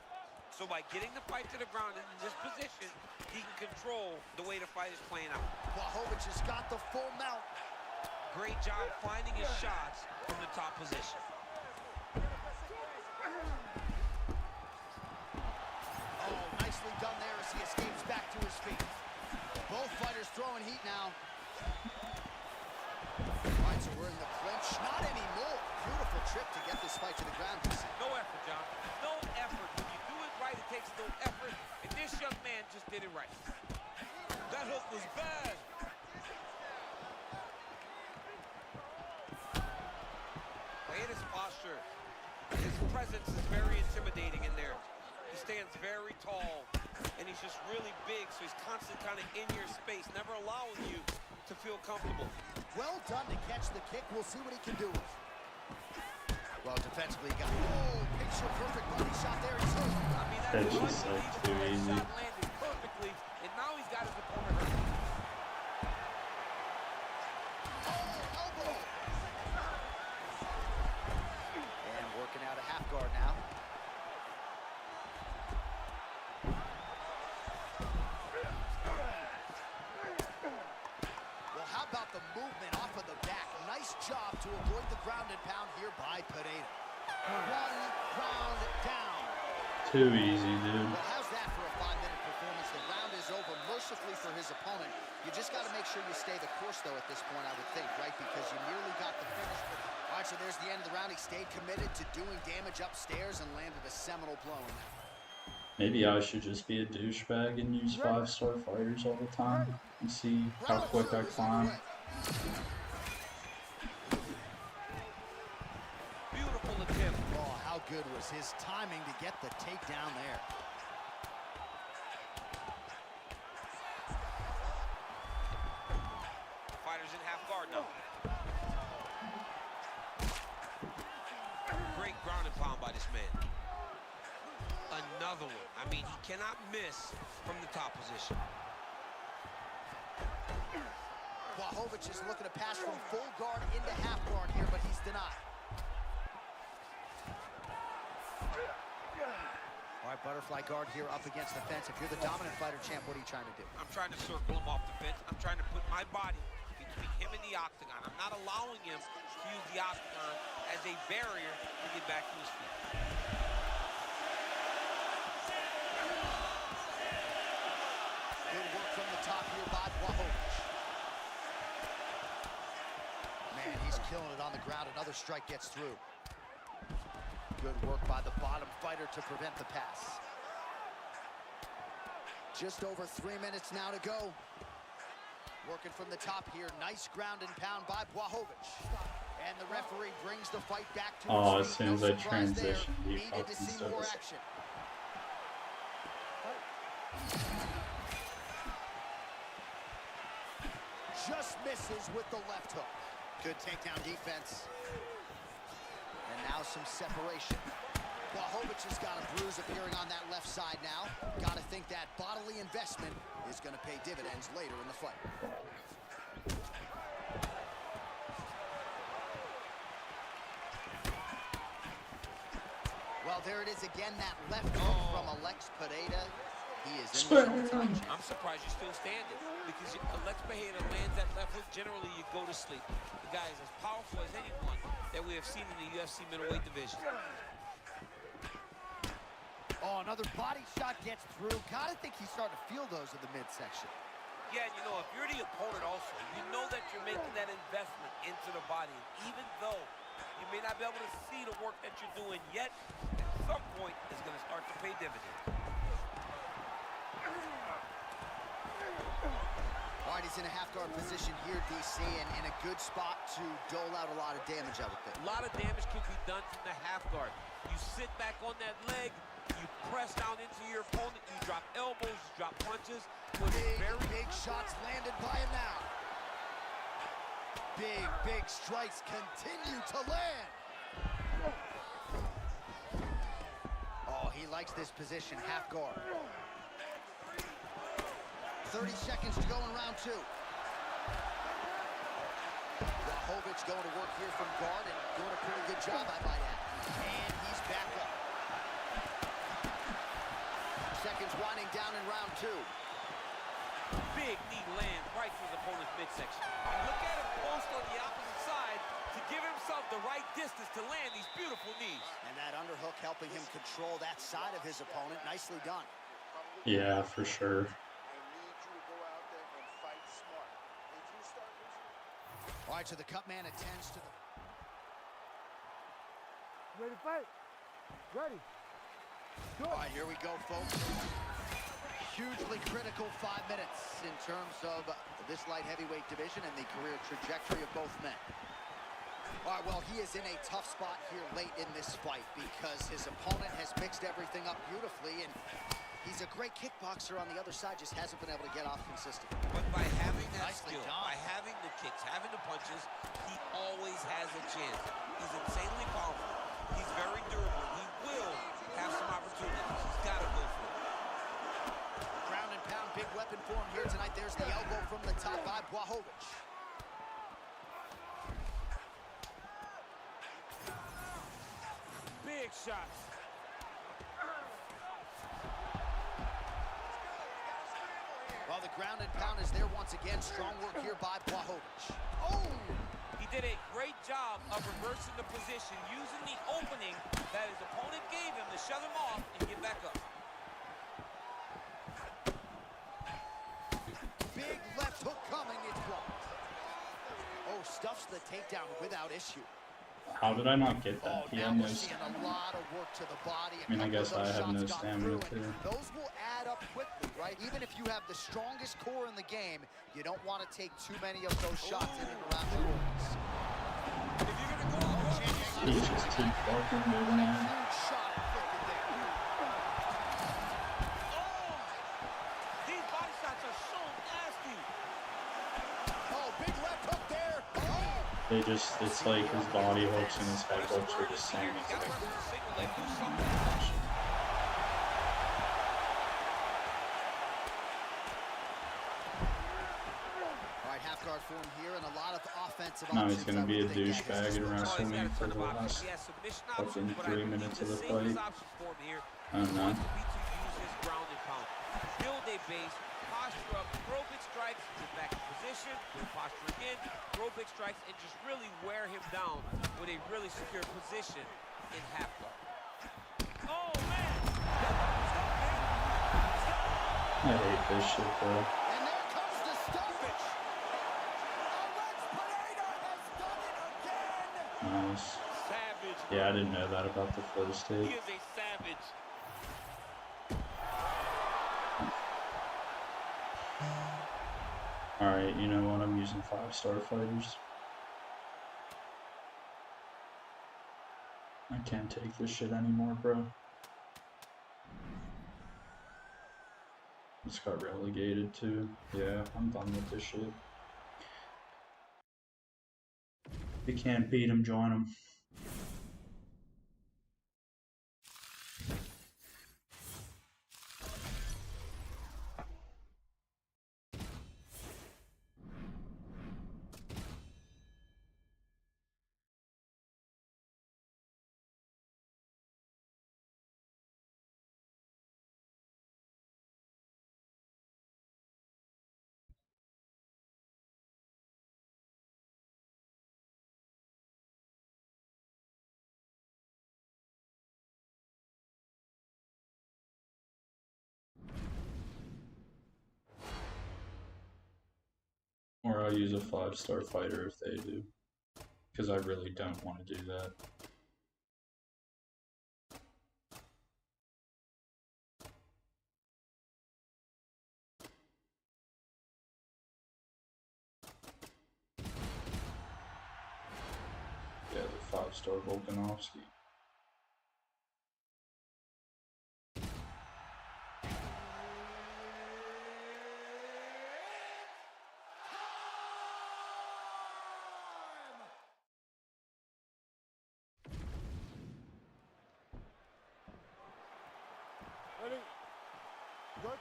So by getting the fight to the ground in this position, he can control the way the fight is playing out. Blachowicz has got the full mount. Great job finding his shots from the top position. Oh, nicely done there as he escapes back to his feet. Both fighters throwing heat now. All right, so we're in the clinch. Not anymore. Beautiful trip to get this fight to the ground. No effort, John. No effort. When you do it right, it takes no effort. And this young man just did it right. That hook was bad. His posture, his presence is very intimidating in there. He stands very tall, and he's just really big, so he's constantly kind of in your space, never allowing you to feel comfortable. Well done to catch the kick. We'll see what he can do with it. Well, defensively, he got picture perfect body shot there. He's hit. I mean, That's just like too easy. shot landed perfectly, and now he's got his opponent hurt. Elbow. And working out a half guard now. Well, how about the movement off of the back? Nice job to avoid the ground and pound here by Pineda. 1 round down. Too easy, dude. Well, how's that for a 5-minute performance? The round is over mercifully for his opponent. You just got to make sure you stay the course, though, at this point, I would think, right? Because you nearly got the finish. All right, so there's the end of the round. He stayed committed to doing damage upstairs and landed a seminal blow in that. Maybe I should just be a douchebag and use 5-star fighters all the time and see how quick I climb. Beautiful attempt. Oh, how good was his timing to get the takedown there. Fighter's in half guard now. Great ground and pound by this man. Another one. I mean, he cannot miss from the top position. Blachowicz is looking to pass from full guard into half guard here, but he's denied. All right, butterfly guard here up against the fence. If you're the dominant fighter, champ, what are you trying to do? I'm trying to circle him off the fence. I'm trying to put my body between him and the octagon. I'm not allowing him to use the octagon as a barrier to get back to his feet. Good work from the top here by Blachowicz. Man, he's killing it on the ground. Another strike gets through. Good work by the bottom fighter to prevent the pass. Just over 3 minutes now to go. Working from the top here. Nice ground and pound by Blachowicz. And the referee brings the fight back to Oh, its as feet. soon as No I surprise there. transition, he Needed to fucking see more says. action. Just misses with the left hook. Good takedown defense. And now some separation. Blachowicz has got a bruise appearing on that left side now. Got to think that bodily investment is going to pay dividends later in the fight. Well, there it is again, that left hook from Alex Pineda. He is in the zone touch. I'm surprised you're still standing because Alex Pineda lands that left hook. Generally, you go to sleep. The guy is as powerful as anyone that we have seen in the UFC middleweight division. Oh, another body shot gets through. Gotta think he's starting to feel those in the midsection. Yeah, and you know, if you're the opponent also, you know that you're making that investment into the body. Even though you may not be able to see the work that you're doing yet, at some point, it's going to start to pay dividends. All right, he's in a half-guard position here, DC, and in a good spot to dole out a lot of damage, I would think. A lot of damage can be done from the half guard. You sit back on that leg, you press down into your opponent, you drop elbows, you drop punches. Big shots landed by him now. Big strikes continue to land. Oh, he likes this position, half guard. 30 seconds to go in round 2. Blachowicz going to work here from guard and doing a pretty good job, I might add. And he's back up. Seconds winding down in round 2. Big knee lands right through his opponent's midsection. And look at him post on the opposite side to give himself the right distance to land these beautiful knees. And that underhook helping him control that side of his opponent. Nicely done. Yeah, for sure. All right, so the cut man attends to the... Ready to fight? Ready. All right, here we go, folks. Hugely really critical 5 minutes in terms of this light heavyweight division and the career trajectory of both men. All right, well, he is in a tough spot here late in this fight because his opponent has mixed everything up beautifully, and he's a great kickboxer on the other side, just hasn't been able to get off consistently. But by having that Nicely skill, done. by having the kicks, having the punches, he always has a chance. He's insanely powerful. He's very durable. He will have some opportunities. He's got to go for it. Ground and pound, big weapon for him here tonight. There's the elbow from the top by Błachowicz. Big shots. Well, the ground and pound is there once again. Strong work here by Błachowicz. Oh! He did a great job of reversing the position, using the opening that his opponent gave him to shut him off and get back up. Big left hook coming. It's blocked. Oh, stuffs the takedown without issue. How did I not get that? Oh, He now had no we're seeing a lot of work to the body. I mean, I guess I have no stamina too. too. Those will add up quickly, right? Even if you have the strongest core in the game, you don't want to take too many of those shots in and around the organs. If you're going to go, He's just too fucking good, man. Huge shot inflicted there. these body shots are so nasty. Oh, big left hook there. Oh! They just, it's like his body hooks and his head hooks are the same exact. All right, half guard for him here, and a lot of offensive Now he's options, gonna I be a would think, at his douchebag and disposal. wrestle me for the last fucking 3 minutes of the fight. I don't know. Build a base, posture up, throw big strikes, get back in position, good posture again, throw big strikes, and just really wear him down with a really secure position in half guard. Oh, man! I hate this shit, bro. And there comes the stoppage. Alex Pereira has done it again. Nice. Savage. Yeah, I didn't know that about the first He hit. is a savage. Alright, you know what? I'm using 5-star fighters. I can't take this shit anymore, bro. Just got relegated too. Yeah, I'm done with this shit. If you can't beat him, join him. Or I'll use a 5-star fighter if they do. Because I really don't want to do that. Yeah, the 5-star Volkanovski. Ready? Good? All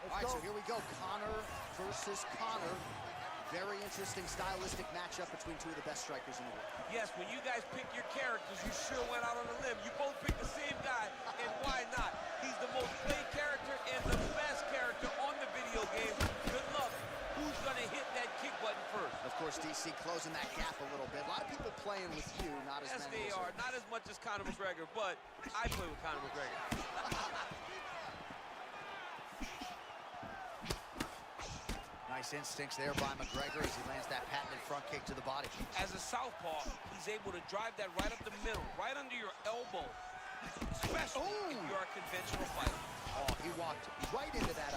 Let's right, go. so here we go. Conor versus Conor. Very interesting stylistic matchup between two of the best strikers in the world. Yes, when you guys pick your characters, you sure went out on a limb. You both picked the same guy, and why not? He's the most played character and the best character on the video game. Good luck. Who's gonna hit that kick button first? Of course, DC closing that gap a little bit. A lot of people playing with you, not as Yes, many they as are. Not as much as Conor McGregor, but I play with Conor McGregor. Nice instincts there by McGregor as he lands that patented front kick to the body. As a southpaw, he's able to drive that right up the middle, right under your elbow, especially if you're a conventional fighter. Oh, he walked right into that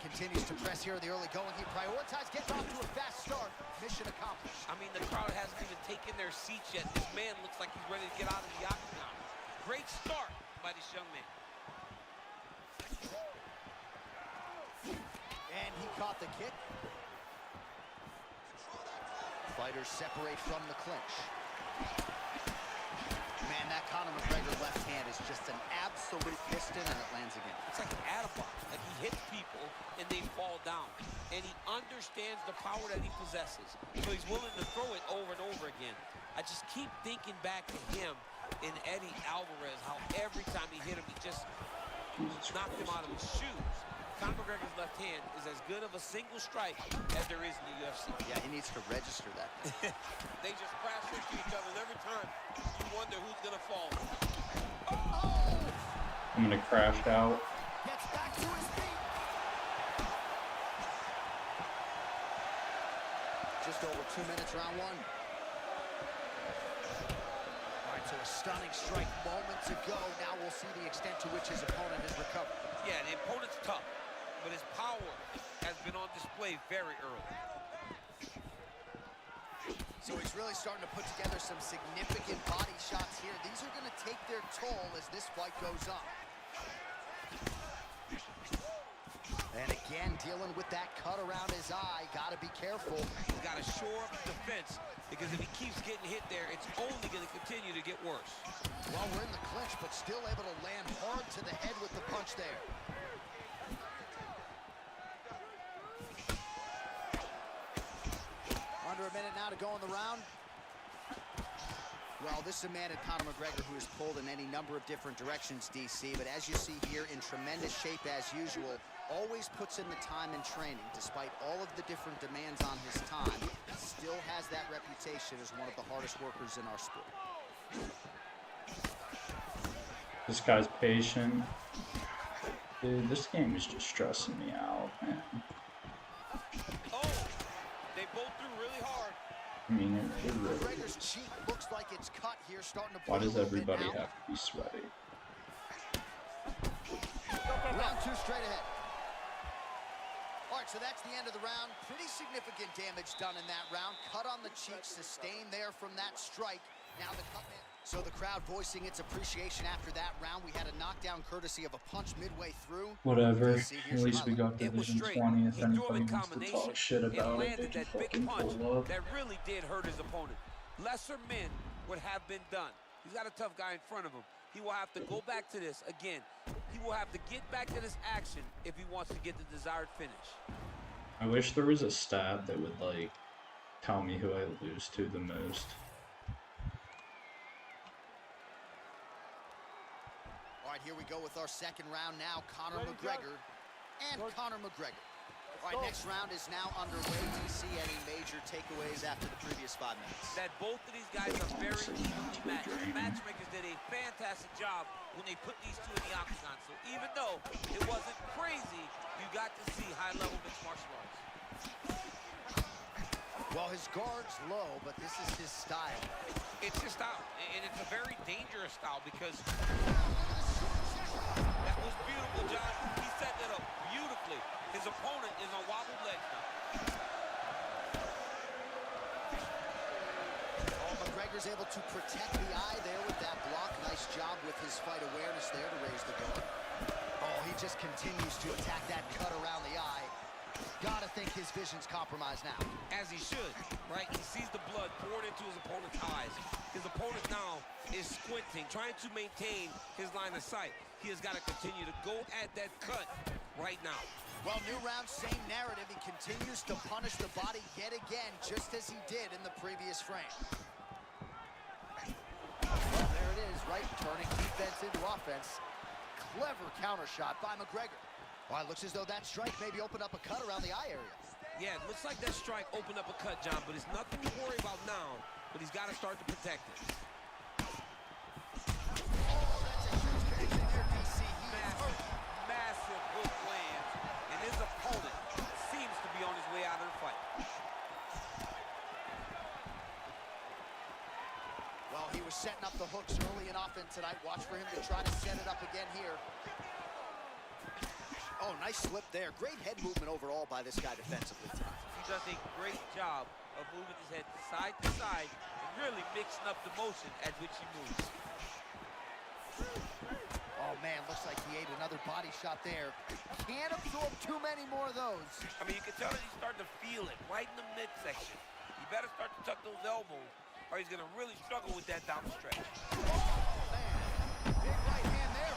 continues to press here in the early going. He prioritized getting off to a fast start. Mission accomplished. I mean, the crowd hasn't even taken their seats yet. This man looks like he's ready to get out of the octagon. Great start by this young man. And he caught the kick. Fighters separate from the clinch. Man, that Conor McGregor left hand is just an absolute piston, and it lands again. It's like an Attabox. Like he hits people and they fall down. And he understands the power that he possesses. So he's willing to throw it over and over again. I just keep thinking back to him and Eddie Alvarez, how every time he hit him, he just knocked him out of his shoes. Conor McGregor's left hand is as good of a single strike as there is in the UFC. Yeah, he needs to register that. They just crash into each other, and every time you wonder who's gonna fall. I'm gonna crash out. Gets back to his feet. Just over 2 minutes, round one. All right, so a stunning strike moments ago. Now we'll see the extent to which his opponent has recovered. Yeah, the opponent's tough, but his power has been on display very early. So he's really starting to put together some significant body shots here. These are going to take their toll as this fight goes on. And again, dealing with that cut around his eye. Got to be careful. He's got to shore up the defense, because if he keeps getting hit there, it's only going to continue to get worse. Well, we're in the clinch, but still able to land hard to the head with the punch there. Under a minute now to go in the round. Well, this is a man at Conor McGregor who has pulled in any number of different directions, DC, but as you see here, in tremendous shape as usual, always puts in the time and training. Despite all of the different demands on his time, he still has that reputation as one of the hardest workers in our sport. This guy's patient. Dude, this game is just stressing me out, man. Oh, they both threw really hard. I mean, it really McGregor's is. cheek looks like it's cut here, starting to Why bleed a does little bit everybody now. have to be sweaty? Round two straight ahead. All right, so that's the end of the round. Pretty significant damage done in that round. Cut on the cheek, sustained there from that strike. Now the cut man. So the crowd voicing its appreciation after that round. We had a knockdown courtesy of a punch midway through. Whatever. DC, At here's least we highlight. got It was Division straight. 20. If He threw him anybody in wants to combination. talk shit It about it, they landed can that big fucking punch pull up. that really did hurt his opponent. Lesser men would have been done. He's got a tough guy in front of him. He will have to go back to this again. He will have to get back to this action if he wants to get the desired finish. I wish there was a stat that would, like, tell me who I lose to the most. All right, here we go with our second round now. Conor McGregor and Conor McGregor. All right, next round is now underway. Do you see any major takeaways after the previous 5 minutes? That both of these guys are very evenly matched. The matchmakers did a fantastic job when they put these two in the octagon. So even though it wasn't crazy, you got to see high-level mixed martial arts. Well, his guard's low, but this is his style. It's his style, and it's a very dangerous style because that was beautiful, John. He set that up beautifully. His opponent is on wobbled legs now. Oh, McGregor's able to protect the eye there with that block. Nice job with his fight awareness there to raise the guard. Oh, he just continues to attack that cut around the eye. Gotta think his vision's compromised now. As he should, right? He sees the blood poured into his opponent's eyes. His opponent now is squinting, trying to maintain his line of sight. He has got to continue to go at that cut right now. Well, new round, same narrative. He continues to punish the body yet again, just as he did in the previous frame. Well, there it is, right? Turning defense into offense. Clever counter shot by McGregor. Well, it looks as though that strike maybe opened up a cut around the eye area. Yeah, it looks like that strike opened up a cut, John, but it's nothing to worry about now, but he's got to start to protect it. Oh, that's a huge connection there, DC. Massive hook lands, and his opponent seems to be on his way out of the fight. Well, he was setting up the hooks early and often tonight. Watch for him to try to set it up again here. Oh, nice slip there. Great head movement overall by this guy defensively tonight. He does a great job of moving his head side to side and really mixing up the motion at which he moves. Oh, man, looks like he ate another body shot there. Can't absorb too many more of those. I mean, you can tell that he's starting to feel it right in the midsection. You better start to tuck those elbows or he's going to really struggle with that down the stretch. Man, big right hand there.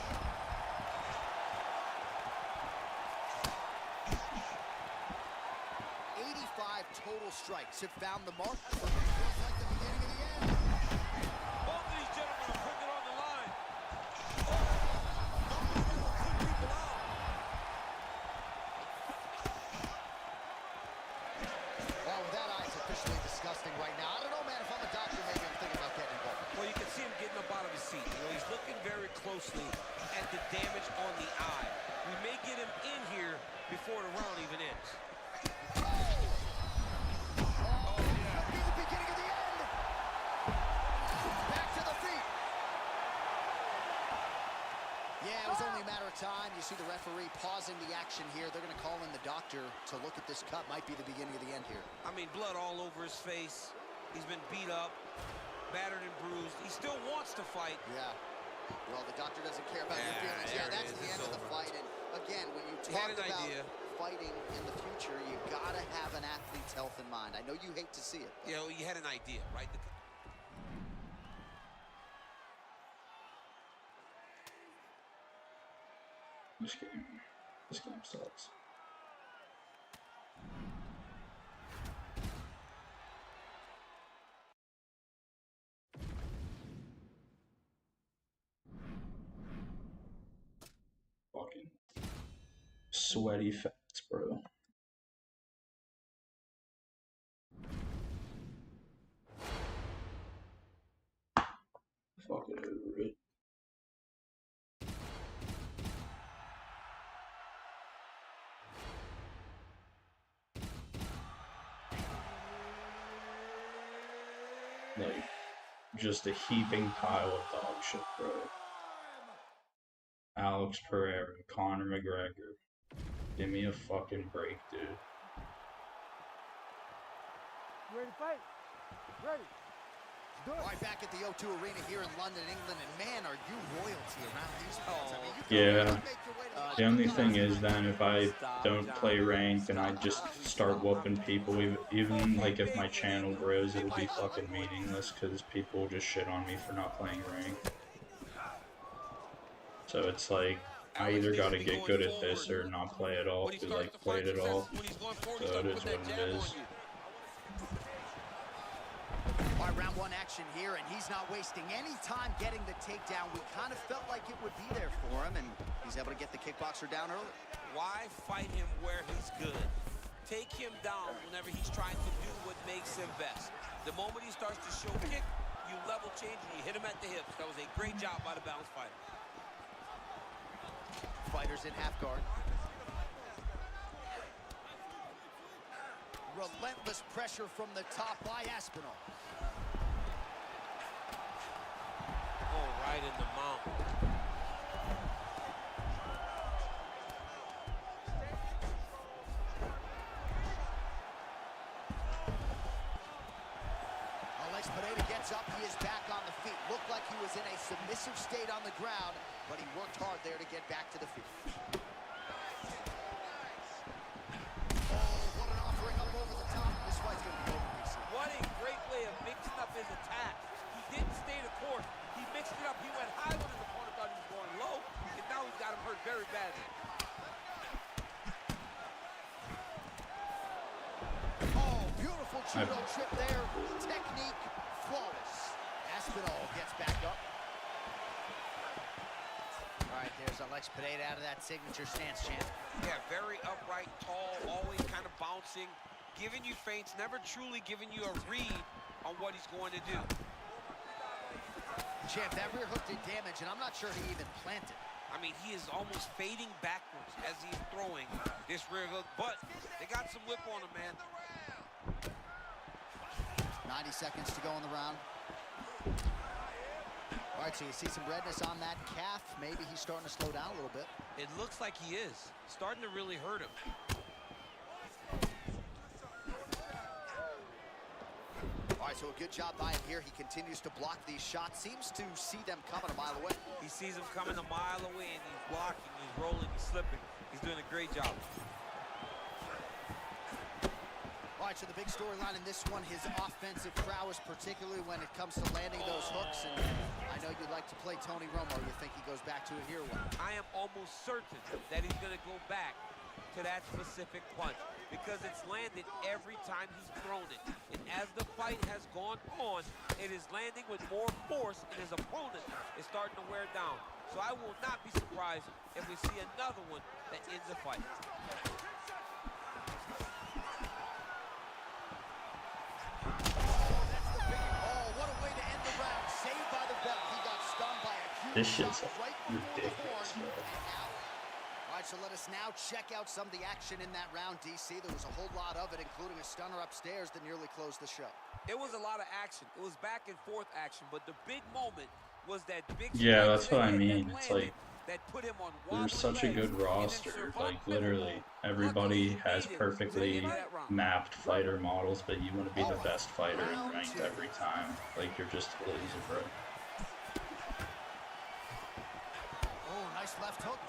Total strikes have found the mark. Feels like the beginning of the end. Both of these gentlemen are putting it on the line. People out. Well, that eye's officially disgusting right now. I don't know, man. If I'm a doctor, maybe I'm thinking about getting involved. Well, you can see him getting up out of his seat. You know, he's looking very closely at the damage on the eye. We may get him in here before the round even ends. Time. You see the referee pausing the action here. They're going to call in the doctor to look at this cut. Might be the beginning of the end here. I mean, blood all over his face. He's been beat up, battered and bruised. He still wants to fight. Yeah. Well, the doctor doesn't care about your feelings. Yeah, that's the end of the fight. And again, when you talk about fighting in the future, you got to have an athlete's health in mind. I know you hate to see it. You know, you had an idea, right? This game sucks. Fucking sweaty fats, bro. Fuck it over it. Like, just a heaping pile of dog shit, bro. Alex Pereira, Conor McGregor. Give me a fucking break, dude. You ready to fight? Ready. All right, back at the O2 Arena here in London, England, and man, are you royalty around these parts. I mean, you can Yeah. really make your way to The only thing is then if I don't play ranked and I just start whooping people, even like if my channel grows, it'll be fucking meaningless because people will just shit on me for not playing ranked. So it's like, I either gotta get good at this or not play at all, because I played it all. So it is what it is. All right, round one action here, and he's not wasting any time getting the takedown. We kind of felt like it would be there for him, and he's able to get the kickboxer down early. Why fight him where he's good? Take him down whenever he's trying to do what makes him best. The moment he starts to show kick, you level change and you hit him at the hips. That was a great job by the balanced fighter. Fighters in half guard. Relentless pressure from the top by Aspinall. Oh, right in the mount. Alex Pereira gets up. He is back on the feet. Looked like he was in a submissive state on the ground, but he worked hard there to get back to the feet. What a great way of mixing up his attack. He didn't stay the course. He mixed it up. He went high when his opponent thought he was going low, and now he's got him hurt very badly. Oh, beautiful judo trip there. Technique flawless. Aspinall gets back up. All right, there's Alex Pereira out of that signature stance, champ. Yeah, very upright, tall, always kind of bouncing, giving you feints, never truly giving you a read on what he's going to do. Champ, that rear hook did damage, and I'm not sure he even planted. I mean, he is almost fading backwards as he's throwing this rear hook, but they got some whip on him, man. 90 seconds to go in the round. All right, so you see some redness on that calf. Maybe he's starting to slow down a little bit. It looks like he is. Starting to really hurt him. All right, so a good job by him here. He continues to block these shots. Seems to see them coming a mile away. He sees him coming a mile away, and he's blocking, he's rolling, he's slipping. He's doing a great job. All right, so the big storyline in this one, his offensive prowess, particularly when it comes to landing those hooks. And I know you'd like to play Tony Romo. You think he goes back to it here? I am almost certain that he's going to go back to that specific punch because it's landed every time he's thrown it. And as the fight has gone on, it is landing with more force, and his opponent is starting to wear down. So I will not be surprised if we see another one that ends the fight. Oh, what a way to end the round. Saved by the bell. He got stunned by a huge This shit's shot right before the ridiculous, horn. bro. And out. All right, so let us now check out some of the action in that round, DC. There was a whole lot of it, including a stunner upstairs that nearly closed the show. It was a lot of action. It was back and forth action, but the big moment was that big Yeah, strike that's to the what I head that mean. It's landed, like that put him on there's wobbly such a legs, good and then roster. survived Like the literally ball. everybody Luckily, he has beat him. perfectly Take that round. mapped fighter models, but you want to be the best fighter and ranked every time. Like you're just a loser, bro. Oh, nice left hook.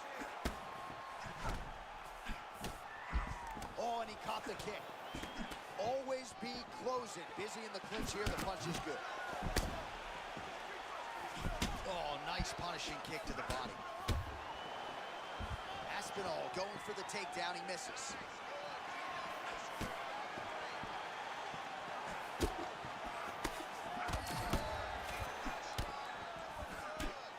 Oh, and he caught the kick. Always be closing. Busy in the clinch here. The punch is good. Oh, nice punishing kick to the body. Aspinall going for the takedown. He misses.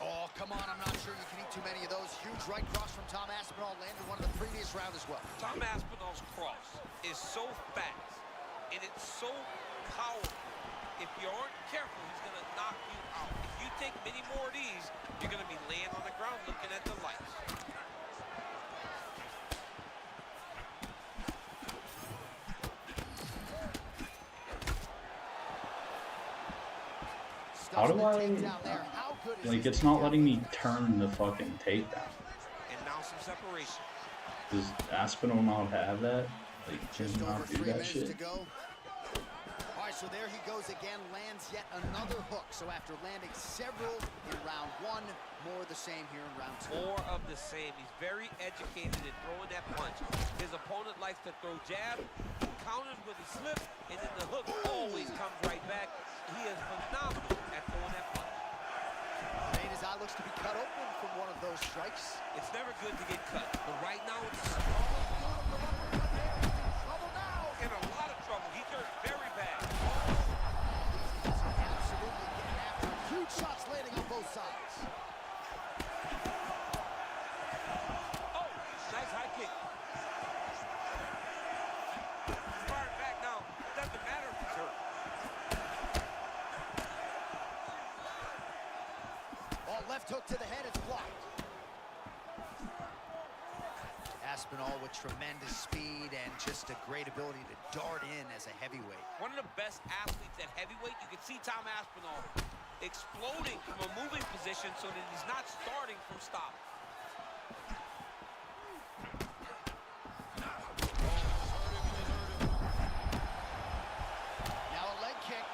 Oh, come on. I'm not sure you can eat too many of those. Huge right cross from Tom Aspinall. Landed one in the previous round as well. Tom Aspinall's cross is so fast, and it's so powerful. If you aren't careful, he's going to knock you out. If you take many more of these, you're going to be laying on the ground looking at the lights. How do Stuffs the I takedown there. How good is like? his It's not takedown? letting me turn the fucking takedown. And now some separation. Does Aspinall not have that? Like, can Just he over not do 3 that minutes shit? to go. All right, so there he goes again, lands yet another hook. So after landing several in round 1, more of the same here in round 2. More of the same. He's very educated in throwing that punch. His opponent likes to throw jab, counters with a slip, and then the hook always comes right back. He is phenomenal at throwing that punch. Made his eye looks to be cut open from one of those strikes. It's never good to get cut, but right now it's Trouble now. in a lot of trouble. He's hurt very bad. Absolutely getting after it. Huge shots landing on both sides. Oh, nice high kick. He's firing back now. It doesn't matter if he's hurt. Oh, left hook to the head, it's blocked. Aspinall with tremendous speed and just a great ability to dart in as a heavyweight. One of the best athletes at heavyweight. You can see Tom Aspinall exploding from a moving position so that he's not starting from stop. Now a leg kick.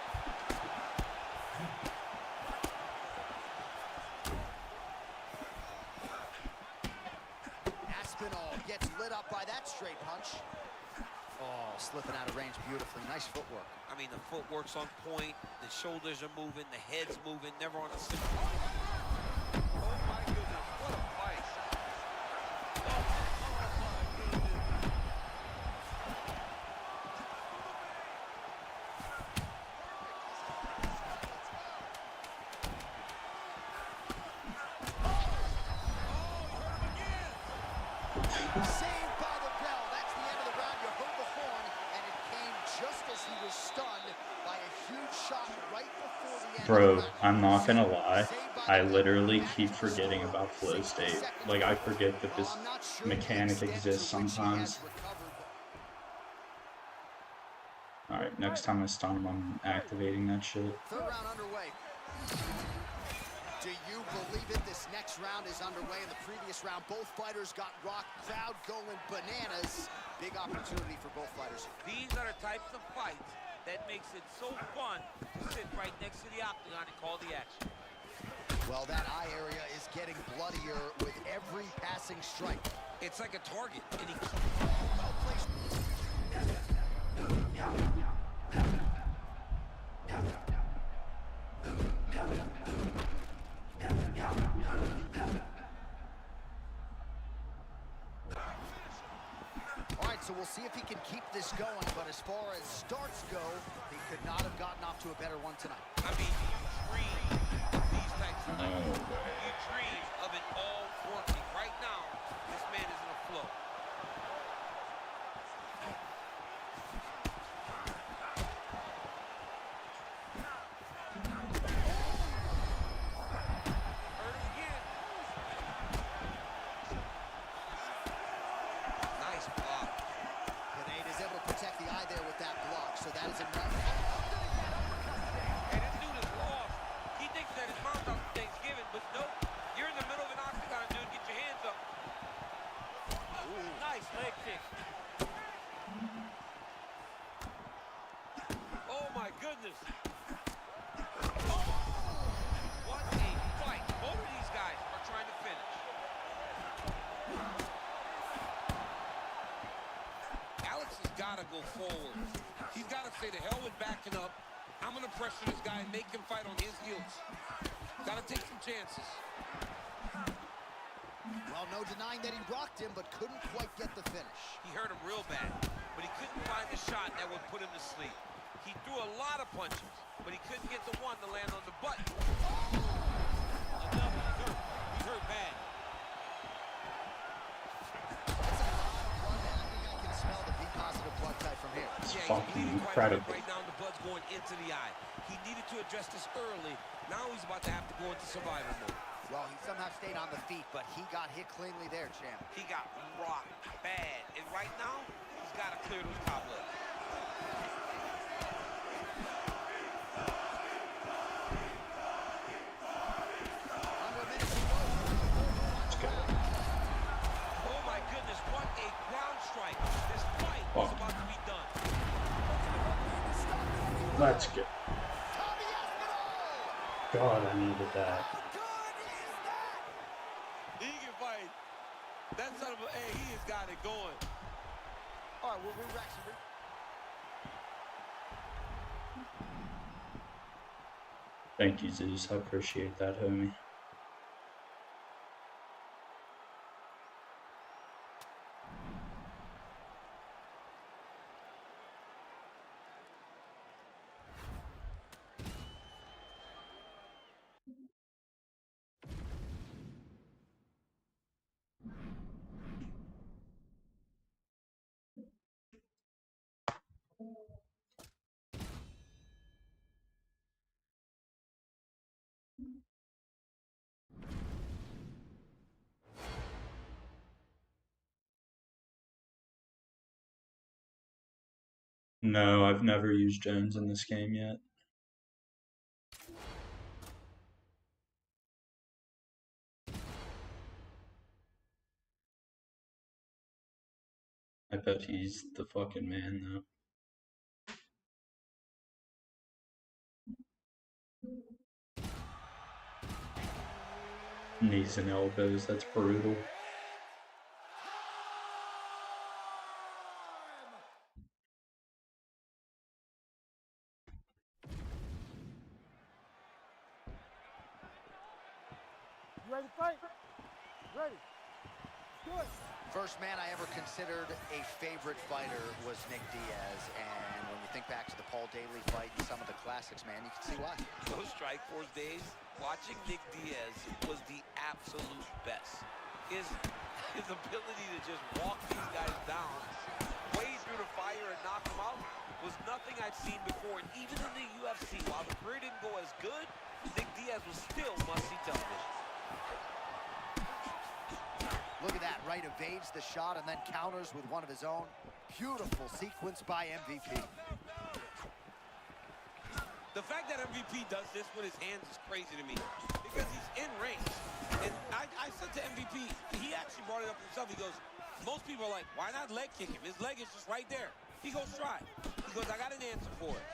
Aspinall gets lit up by that straight punch. Oh, slipping out of range beautifully. Nice footwork. I mean, the footwork's on point, the shoulders are moving, the head's moving, never on a slip. Oh my goodness, what a fight. Saved by the bell. That's the end of the round. You heard the horn, and it came just as he was stunned by a huge shot right before the end. Bro, of the round. I'm not gonna lie. Saved by I the bell. literally Back keep to forgetting score. about flow 60 state. seconds Like, I left. forget that this Well, I'm not sure the mechanic extent to exists which he has sometimes. recovered, but Alright, next time I stun him, I'm activating that shit. third round underway. Do you believe it? This next round is underway. In the previous round, both fighters got rocked. Crowd going bananas. Big opportunity for both fighters. These are the types of fights that makes it so fun to sit right next to the octagon and call the action. Well, that eye area is getting bloodier with every passing strike. It's like a target, and he Well placed. All right, so we'll see if he can keep this going, but as far as starts go, he could not have gotten off to a better one tonight. I mean, you dream of these types of No fights. way. You dream of it all working. Right now, this man is in a flow. Hurt him again. nice block. Pineda is able to protect the eye there with that block, so that is enough. Hey, this dude is lost. He thinks that his mom's out for Thanksgiving, but nope. You're in the middle of an octagon, dude. Get your hands up. Ooh, nice leg kick. Oh, my goodness. Oh, what a fight. Both of these guys are trying to finish. Alex has got to go forward. He's got to say the hell with backing up. I'm going to pressure this guy and make him fight on his heels. Got to take some chances. Well, no denying that he rocked him, but couldn't quite get the finish. He hurt him real bad, but he couldn't find the shot that would put him to sleep. He threw a lot of punches, but he couldn't get the one to land on the button. Enough, he's hurt bad. That's a lot of blood, and I think I can smell the B-positive blood type from here. It's Yeah, he's fucking bleeding quite a incredible. bit right now, and the blood's going into the eye. He needed to address this early. Now he's about to have to go into survival mode. Well, he somehow stayed on the feet, but he got hit cleanly there, champ. He got rocked bad, and right now, he's got to clear those cobwebs. Under a minute to go. Let's go. Oh my goodness, what a ground strike. This fight is Oh. about to be done. Let's go. Tommy Aspinall! God, I needed that. How good is that? He can fight. That son of a, hey, he has got it going. All right, we'll re-rack some. Thank you, Zeus. I appreciate that, homie. No, I've never used Jones in this game yet. I bet he's the fucking man, though. Knees and elbows, that's brutal. You ready to fight? Ready. Let's do it. First man I ever considered a favorite fighter was Nick Diaz, and when you think back to the Paul Daly fight and some of the classics, man, you can see why. Those Strikeforce days, watching Nick Diaz was the absolute best. His ability to just walk these guys down, wade through the fire and knock them out was nothing I'd seen before. And even in the UFC, while the career didn't go as good, Nick Diaz was still must-see television. Look at that, right, evades the shot and then counters with one of his own. Beautiful sequence by MVP. The fact that MVP does this with his hands is crazy to me. because he's in range. And I said to MVP, he actually brought it up himself. He goes, most people are like, why not leg kick him? His leg is just right there. He goes, try. He goes, I got an answer for it.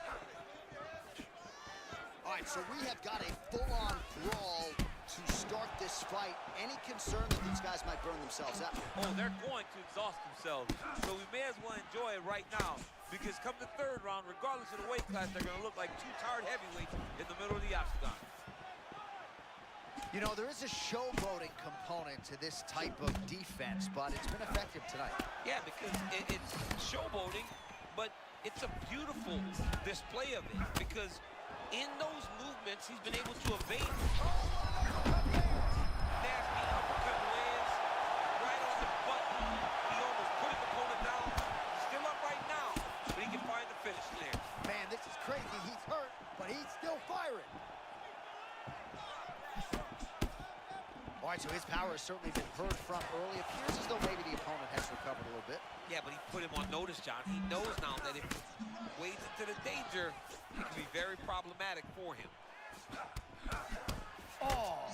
All right, so we have got a full-on brawl to start this fight. Any concern that these guys might burn themselves out? Oh, they're going to exhaust themselves. So we may as well enjoy it right now, because come the third round, regardless of the weight class, they're going to look like two tired heavyweights in the middle of the octagon. You know, there is a showboating component to this type of defense, but it's been effective tonight. Yeah, because it's showboating, but it's a beautiful display of it, because in those movements, he's been able to evade. Nasty uppercut lands right on the button. He almost put his opponent down. He's still up right now, but he can find the finish there. Man, this is crazy. He's hurt, but he's still firing. All right, so his power has certainly been heard from early. It appears as though maybe the opponent has recovered a little bit. Yeah, but he put him on notice, John. He knows now that if he wades into the danger, it can be very problematic for him. Oh,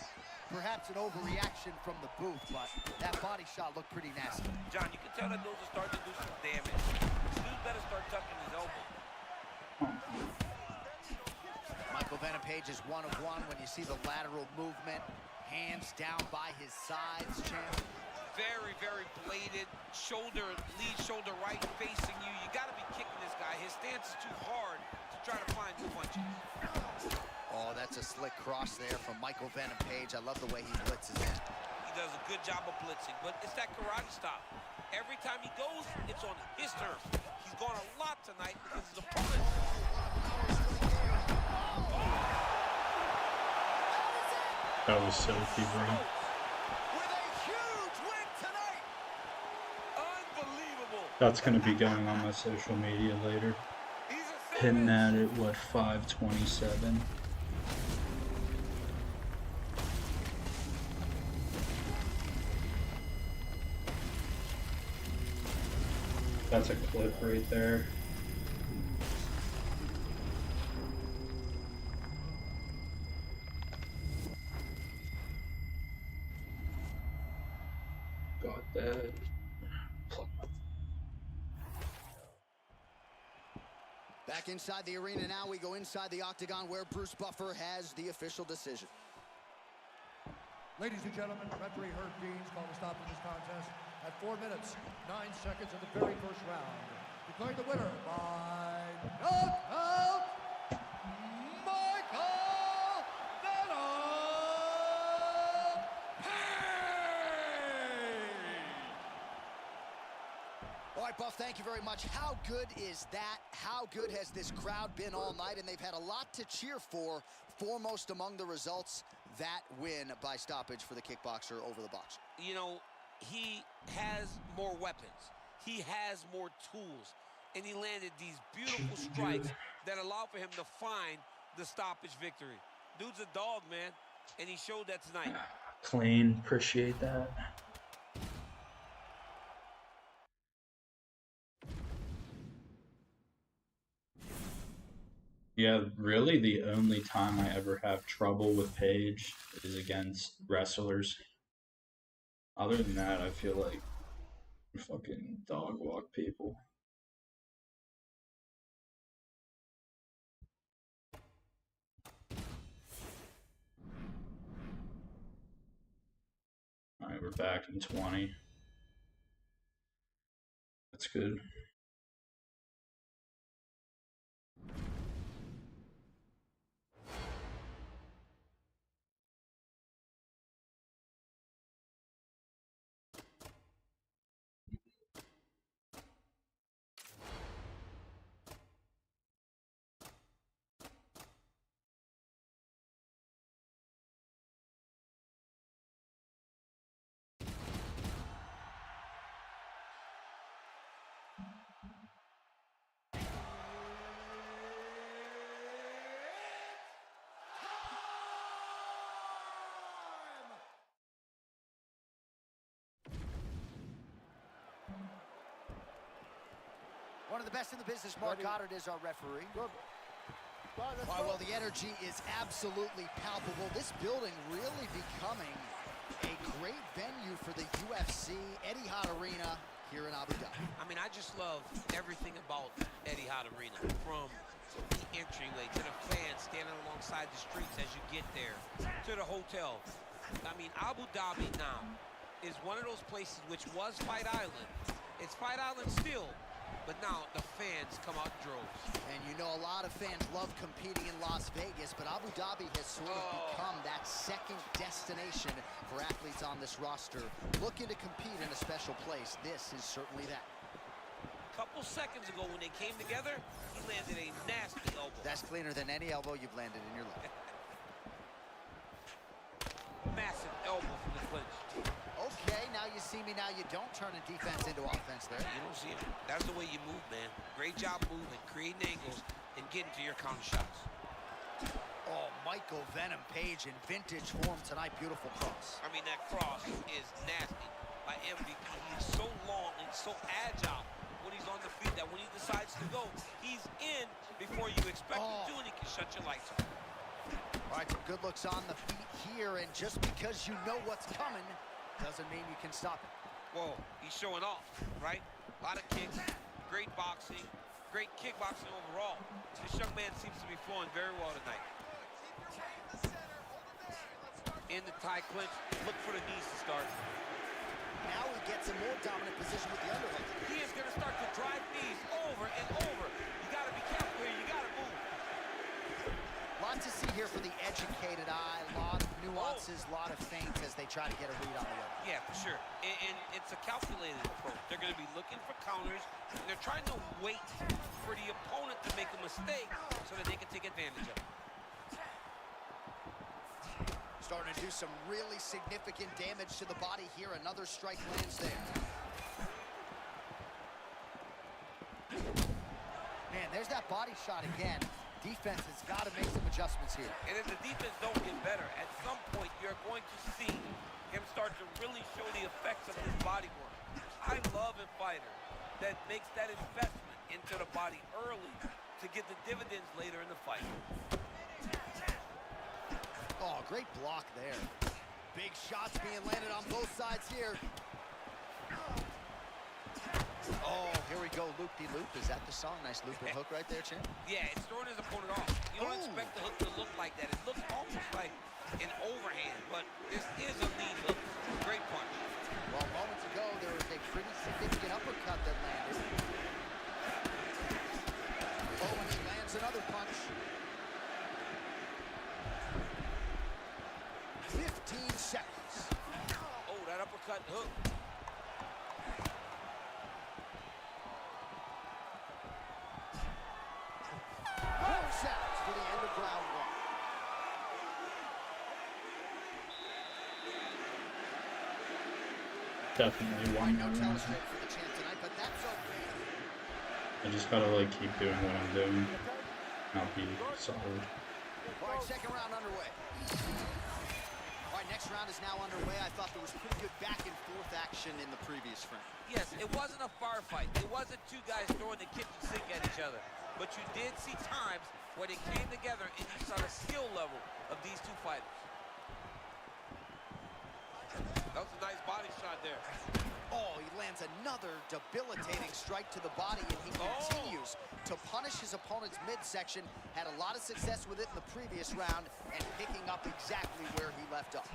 perhaps an overreaction from the booth, but that body shot looked pretty nasty. John, you can tell that those are starting to do some damage. Dude better start tucking his elbow. Michael Venom Page is 1 of 1 when you see the lateral movement. Hands down by his sides, champ. Very, very bladed. Shoulder, lead shoulder right facing you. You got to be kicking this guy. His stance is too hard to try to find the punches. Oh, that's a slick cross there from Michael Venom Page. I love the way he blitzes in. He does a good job of blitzing, but it's that karate stop. Every time he goes, it's on his turf. He's gone a lot tonight because his opponent... That was so fevery. With a huge win tonight. Unbelievable. That's gonna be going on my social media later. He's a Hitting savage. that at what, 527? That's a clip right there. Got that. Back inside the arena now, we go inside the octagon where Bruce Buffer has the official decision. Ladies and gentlemen, referee Herb Deans called a stop to this contest at 4 minutes, 9 seconds of the very first round. Declaring the winner by knockout, Michael Venom Page! All right, Buff, thank you very much. How good is that? How good has this crowd been all night? And they've had a lot to cheer for. Foremost among the results, that win by stoppage for the kickboxer over the boxer. You know, he has more weapons. He has more tools. And he landed these beautiful strikes that allow for him to find the stoppage victory. Dude's a dog, man. And he showed that tonight. Clean, appreciate that. Yeah, really the only time I ever have trouble with Paige is against wrestlers. Other than that, I feel like I fucking dog walk people. Alright, we're back in 20. That's good. One of the best in the business, Mark Ready. Goddard, is our referee. Good. All right, well, the energy is absolutely palpable. This building really becoming a great venue for the UFC, Etihad Arena here in Abu Dhabi. I mean, I just love everything about Etihad Arena, from the entryway to the fans standing alongside the streets as you get there, to the hotel. I mean, Abu Dhabi now is one of those places which was Fight Island. It's Fight Island still, but now the fans come out in droves. And you know, a lot of fans love competing in Las Vegas, but Abu Dhabi has sort of become that second destination for athletes on this roster looking to compete in a special place. This is certainly that. Couple seconds ago when they came together, he landed a nasty elbow. That's cleaner than any elbow you've landed in your life. Massive elbow from the clinch. Okay, now you see me, now you don't, turn a defense into offense there. You don't see him. That's the way you move, man. Great job moving, creating angles, and getting to your counter shots. Oh, Michael Venom Page in vintage form tonight. Beautiful cross. I mean, that cross is nasty by MVP. He's so long and so agile when he's on the feet that when he decides to go, he's in before you expect him to, and he can shut your lights off. All right, some good looks on the feet here, and just because you know what's coming doesn't mean you can stop it. Whoa, he's showing off, right? A lot of kicks, great boxing, great kickboxing overall. This young man seems to be flowing very well tonight. In the tie clinch, look for the knees to start. Now he gets a more dominant position with the underhook. He is going to start to drive knees over and over. You got to be careful here. You got to move. Lot to see here for the educated eye. A lot of nuances, a lot of feints as they try to get a read on the other. Yeah, for sure. And it's a calculated approach. They're going to be looking for counters, and they're trying to wait for the opponent to make a mistake so that they can take advantage of it. Starting to do some really significant damage to the body here. Another strike lands there. Man, there's that body shot again. Defense has got to make some adjustments here. And if the defense don't get better, at some point you're going to see him start to really show the effects of his body work. I love a fighter that makes that investment into the body early to get the dividends later in the fight. Oh, great block there. Big shots being landed on both sides here. Oh, here we go, loop-de-loop. Is that the song? Nice loop and hook right there, champ. Yeah, it's throwing his opponent off. You don't expect the hook to look like that. It looks almost like an overhand, but this is a lead hook. Great punch. Well, moments ago, there was a pretty significant uppercut that landed. Oh, and he lands another punch. 15 seconds. Oh, that uppercut hook. Sounds for the end of round one. Definitely Why one no more. telescope for the champ tonight, but that's okay. I just gotta like keep doing what I'm doing. I'll be solid. All right, second round underway. All right, next round is now underway. I thought there was pretty good back and forth action in the previous frame. Yes, it wasn't a firefight. It wasn't two guys throwing the kitchen sink at each other. But you did see times where they came together and you saw the skill level of these two fighters. That was a nice body shot there. Oh, he lands another debilitating strike to the body, and he continues to punish his opponent's midsection. Had a lot of success with it in the previous round and picking up exactly where he left off.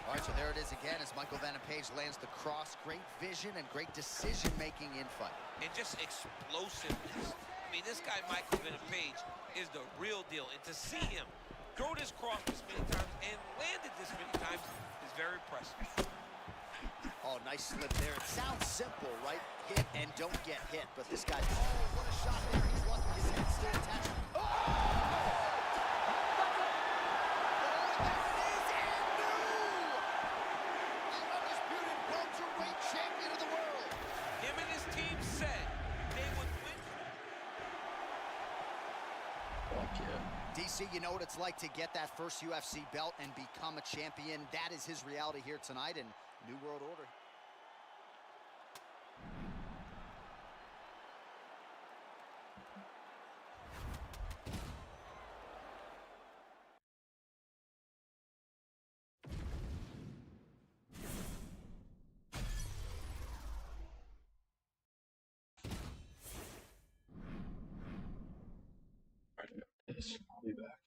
All right, so there it is again as Michael Venom Page lands the cross. Great vision and great decision-making in fight. And just explosiveness. I mean, this guy, Michael Venom Page, is the real deal. And to see him throw this cross this many times and land it this many times is very impressive. Oh, nice slip there. It sounds simple, right? Hit and don't get hit. But this guy's, oh, what a shot there. He's lucky his head's still attached. Oh! DC, you know what it's like to get that first UFC belt and become a champion. That is his reality here tonight in New World Order. Yes, I'll be back.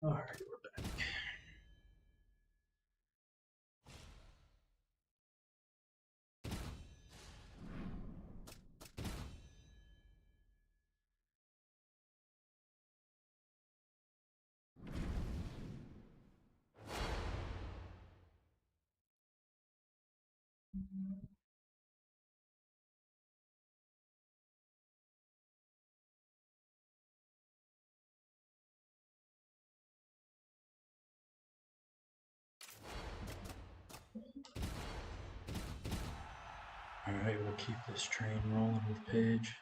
All right, we're back. All right, we'll keep this train rolling with Paige.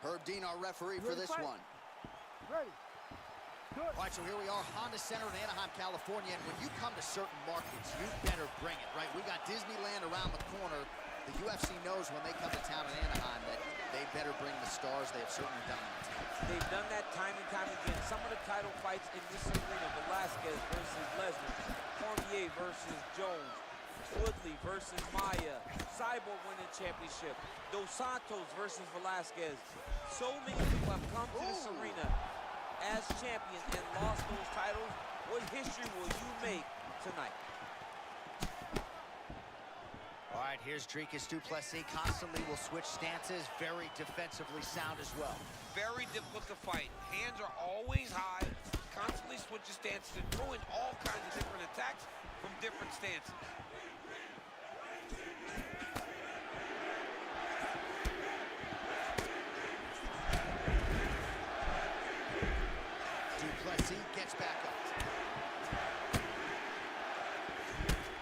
Herb Dean, our referee for this one. Ready. Good. All right, so here we are, Honda Center in Anaheim, California, and when you come to certain markets, you better bring it, right? We got Disneyland around the corner. The UFC knows when they come to town in Anaheim that they better bring the stars. They have certainly done that. They've done that time and time again. Some of the title fights in this arena, Velasquez versus Lesnar, Cormier versus Jones, Woodley versus Maia, Cyborg winning championship, Dos Santos versus Velasquez. So many people have come to this arena as champions and lost those titles. What history will you make tonight? All right, here's Dricus du Plessis. Constantly will switch stances. Very defensively sound as well. Very difficult to fight. Hands are always high, constantly switching stances and throwing all kinds of different attacks from different stances. Du Plessis gets back up.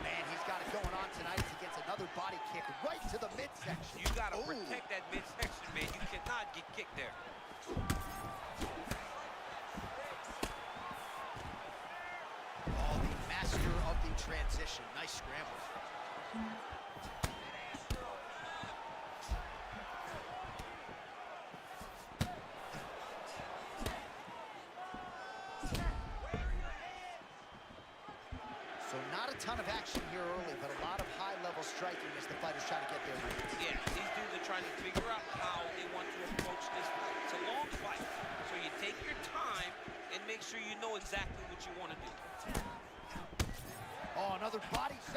Man, he's got it going on tonight as he gets another body kick right to the midsection. You gotta Ooh. protect that midsection, man. You cannot get kicked there. Oh, the master of the transition. Nice scramble. So not a ton of action here early, but a lot of high-level striking as the fighters try to get their reads. Yeah, these dudes are trying to figure out how they want to approach this fight. It's a long fight, so you take your time.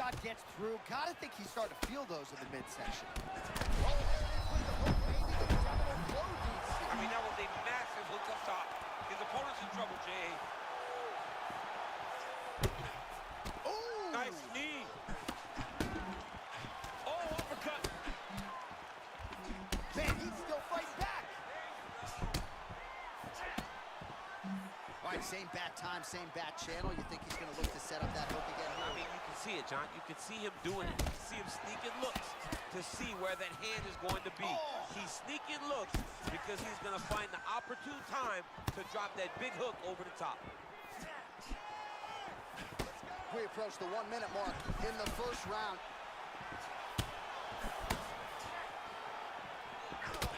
shot gets through. Gotta think he's starting to feel those in the midsection. I mean, that was a massive hook up top. His opponent's in trouble, Jay. Oh! Nice knee. Oh, uppercut. Man, he's still fighting back. All right, same bat time, same bat channel. You think he's going to look to set up that hook again here? I mean, you can see it, John. You can see him doing it. You can see him sneaking looks to see where that hand is going to be. Oh. He's sneaking looks because he's going to find the opportune time to drop that big hook over the top. We approach the 1 minute mark in the first round.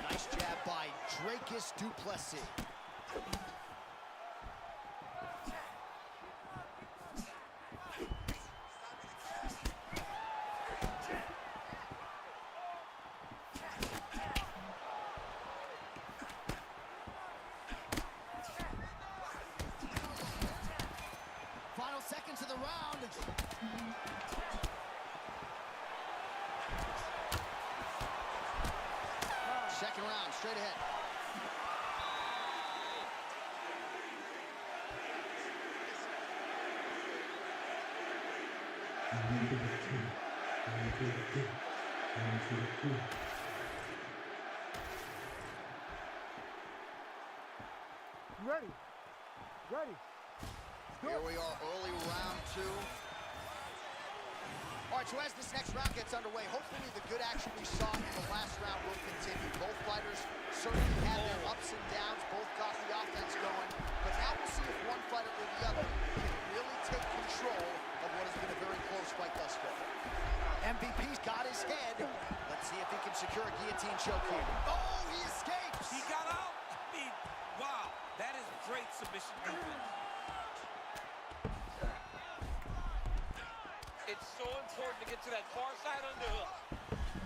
Nice jab by Dricus Du Plessis. Final seconds of the round. Second round, straight ahead. Ready. Ready. Here we are, early round 2. All right, so as this next round gets underway, hopefully the good action we saw in the last round will continue. Both fighters certainly had their ups and downs, both got the offense going, but now we'll see if one fighter or the other can really take control of what has been a very close fight thus far. MVP's got his head. Let's see if he can secure a guillotine choke here. Oh, he escapes! He got out. I mean, wow. That is great submission defense. It's so important to get to that far side underhook.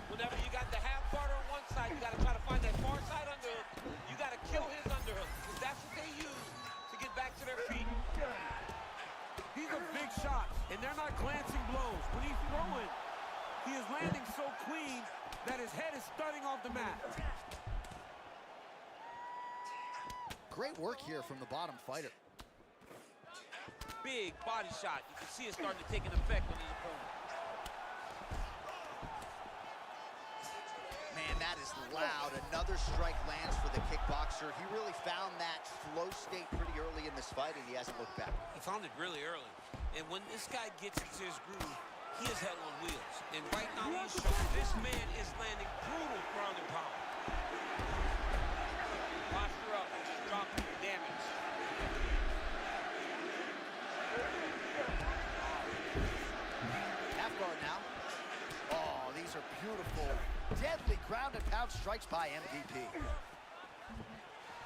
Whenever you got the half guard on one side, you got to try to find that far side underhook. You got to kill his underhook because that's what they use to get back to their feet. He's a big shot, and they're not glancing blows. When he's throwing, he is landing so clean that his head is stunning off the mat. Great work here from the bottom fighter. Big body shot. You can see it starting to take an effect on his opponent. Man, that is loud. Another strike lands for the kickboxer. He really found that flow state pretty early in this fight, and he hasn't looked back. He found it really early. And when this guy gets into his groove, he is hell on wheels. And right now he's showing this man is landing brutal ground and pound. Posture up, drop damage. Half guard now. Oh, these are beautiful, deadly ground and pound strikes by MVP.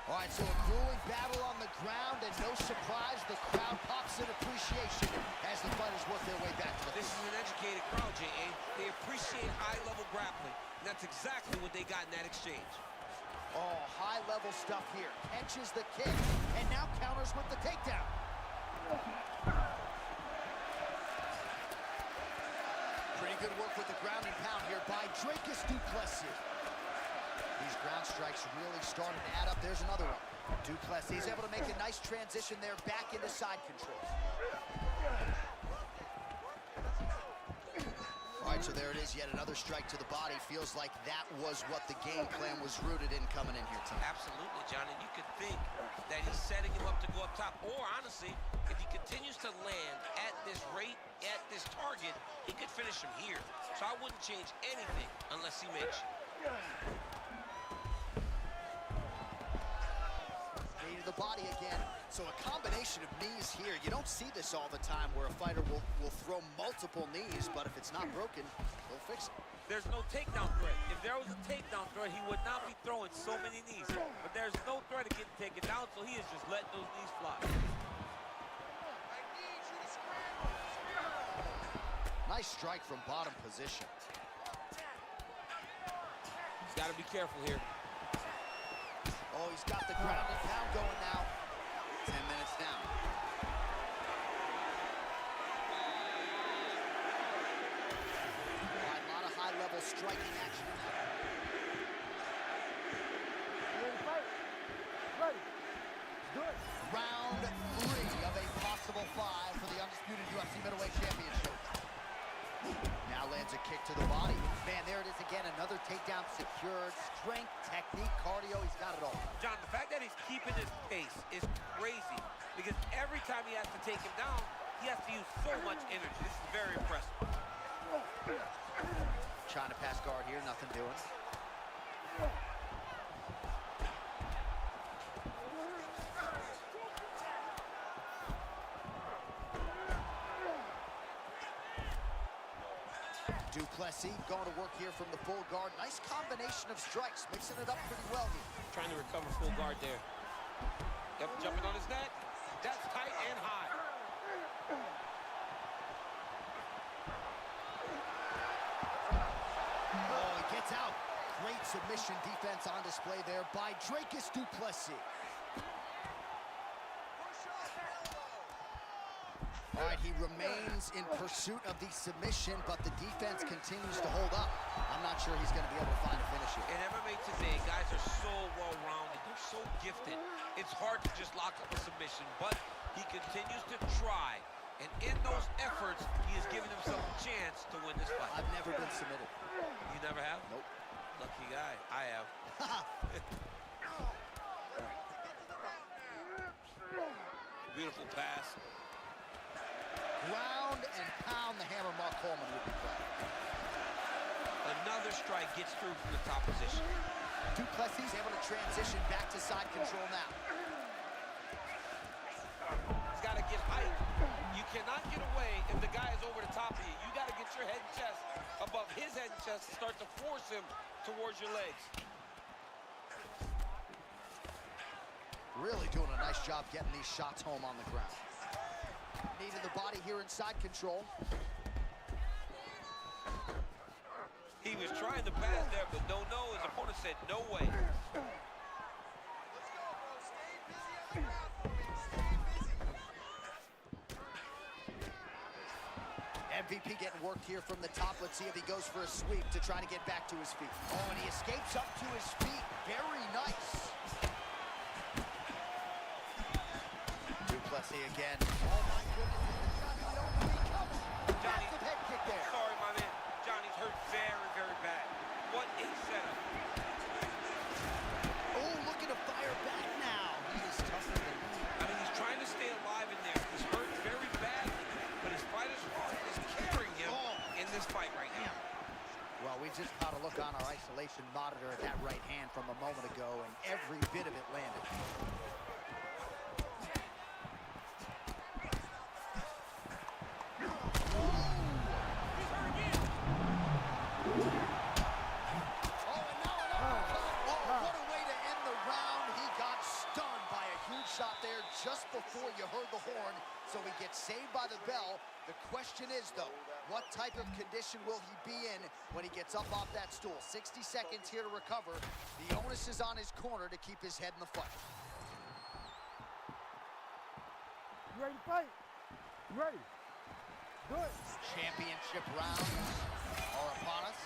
All right, so a grueling battle on the ground, and no surprise, the crowd pops in appreciation as the fighters work their way back to the This is an educated crowd, J.A. They appreciate high-level grappling. And that's exactly what they got in that exchange. Oh, high-level stuff here. Catches the kick, and now counters with the takedown. Pretty good work with the ground and pound here by Dricus Du Plessis. These ground strikes really starting to add up. There's another one. Du Plessis is able to make a nice transition there back into side control. All right, so there it is, yet another strike to the body. Feels like that was what the game plan was rooted in coming in here tonight. Absolutely, John. And you could think that he's setting him up to go up top. Or, honestly, if he continues to land at this rate, at this target, he could finish him here. So I wouldn't change anything unless he makes you. Knee to the body again. So a combination of knees here. You don't see this all the time where a fighter will throw multiple knees, but if it's not broken, they'll fix it. There's no takedown threat. If there was a takedown threat, he would not be throwing so many knees. But there's no threat of getting taken down, so he is just letting those knees fly. Nice strike from bottom position. He's got to be careful here. Oh, he's got the ground and pound going now. 10 minutes down. Middleweight Championship. Now lands a kick to the body. Man, there it is again. Another takedown secured. Strength, technique, cardio. He's got it all. John, the fact that he's keeping his pace is crazy because every time he has to take him down, he has to use so much energy. This is very impressive. Trying to pass guard here, nothing doing. Duplessis going to work here from the full guard. Nice combination of strikes, mixing it up pretty well here. Trying to recover full guard there. Yep, jumping on his neck. That's tight and high. Oh, he gets out. Great submission defense on display there by Dricus Du Plessis. All right, he remains in pursuit of the submission, but the defense continues to hold up. I'm not sure he's going to be able to find a finish here. In MMA today, guys are so well-rounded. They're so gifted. It's hard to just lock up a submission, but he continues to try. And in those efforts, he has given himself a chance to win this fight. I've never been submitted. You never have? Nope. Lucky guy. I have. Beautiful pass. Ground and pound the hammer Mark Coleman would be proud. Another strike gets through from the top position. Du Plessis able to transition back to side control now. He's got to get height. You cannot get away if the guy is over the top of you. You got to get your head and chest above his head and chest and start to force him towards your legs. Really doing a nice job getting these shots home on the ground. Knee to the body here inside control. He was trying to pass there, but no. His opponent said no way. MVP getting worked here from the top. Let's see if he goes for a sweep to try to get back to his feet. Oh, and he escapes up to his feet. Very nice. Du Plessis again. Oh, my goodness. Johnny, massive head kick there. Sorry, my man. Johnny's hurt very, very bad. What a setup. Oh, looking to fire back now. He is tougher than me. I mean, he's trying to stay alive in there. He's hurt very badly, but his fighter's heart is carrying him in this fight right now. Well, we just caught a look on our isolation monitor at that right hand from a moment ago, and every bit of it landed. Just before you heard the horn, so he gets saved by the bell. The question is, though, what type of condition will he be in when he gets up off that stool? 60 seconds here to recover. The onus is on his corner to keep his head in the fight. You ready to fight? You ready? Good. Championship rounds are upon us.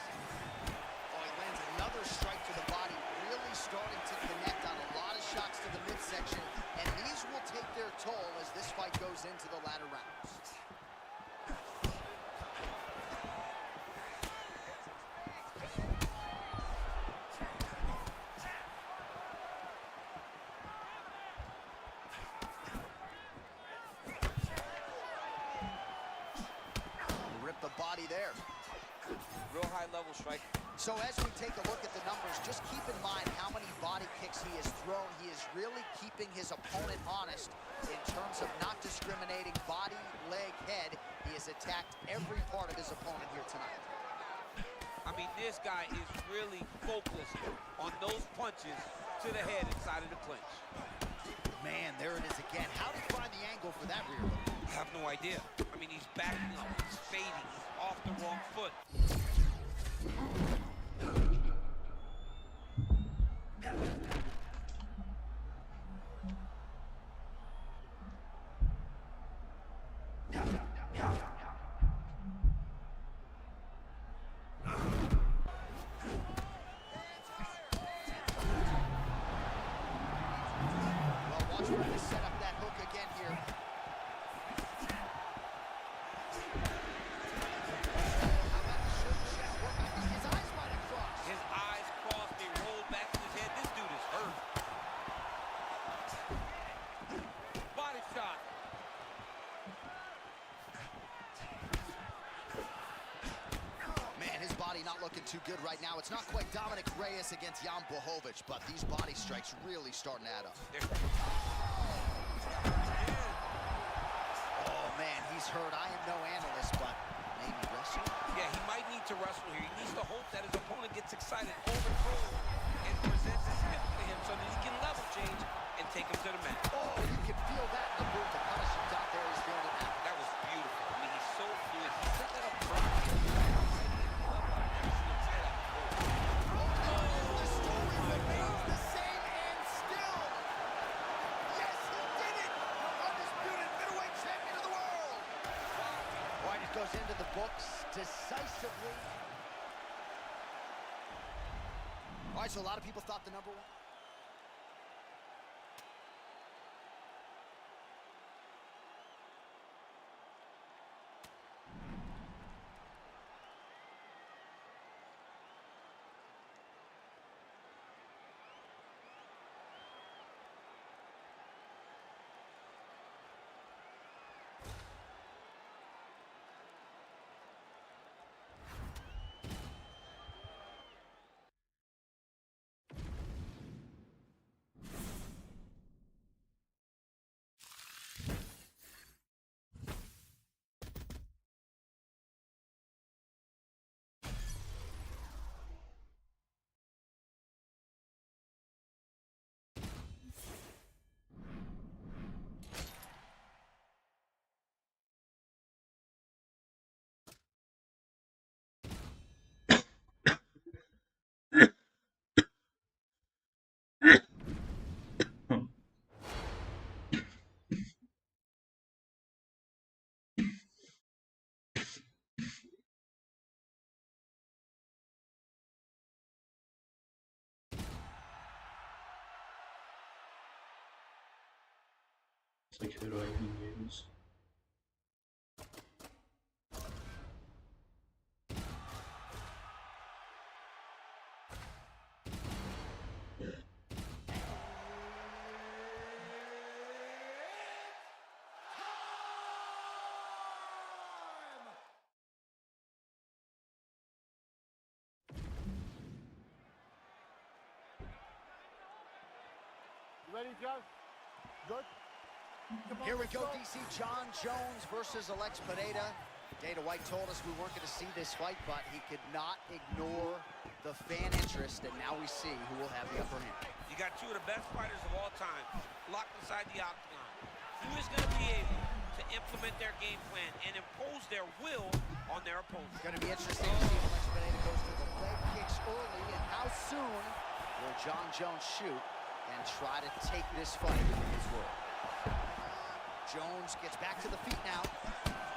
Oh, he lands another strike to the body, really starting to connect on a lot of shots to the midsection. And these will take their toll as this fight goes into the latter rounds. Rip the body there. Real high-level strike. So as we take a look at the numbers, just keep in mind how many body kicks he has thrown. He is really keeping his opponent honest in terms of not discriminating body, leg, head. He has attacked every part of his opponent here tonight. I mean, this guy is really focused on those punches to the head inside of the clinch. Man, there it is again. How did he find the angle for that rear hook? I have no idea. I mean, he's backing up, he's fading, he's off the wrong foot. looking too good right now. It's not quite Dominic Reyes against Jan Blachowicz, but these body strikes really starting to add up. Oh, man, he's hurt. I am no analyst, but maybe wrestle? Yeah, he might need to wrestle here. He needs to hope that his opponent gets excited, overthrows, and presents his hip to him so that he can level change and take him to the mat. Oh, you can feel that in the booth. The punishment's out there. He's feeling it now. That was beautiful. I mean, he's so fluid. He set that up perfectly. The story remains the same, and still, yes, he did it! The undisputed middleweight champion of the world! All right, it goes into the books decisively. All right, so a lot of people thought the number one. It's like, who do I even use? Ready, Joe? Good? Here we go, DC. Jon Jones versus Alex Pineda. Dana White told us we weren't going to see this fight, but he could not ignore the fan interest, and now we see who will have the upper hand. You got two of the best fighters of all time locked inside the octagon. Who is going to be able to implement their game plan and impose their will on their opponent? It's going to be interesting to see if Alex Pineda goes to the leg kicks early, and how soon will Jon Jones shoot and try to take this fight in his world. Jones gets back to the feet now.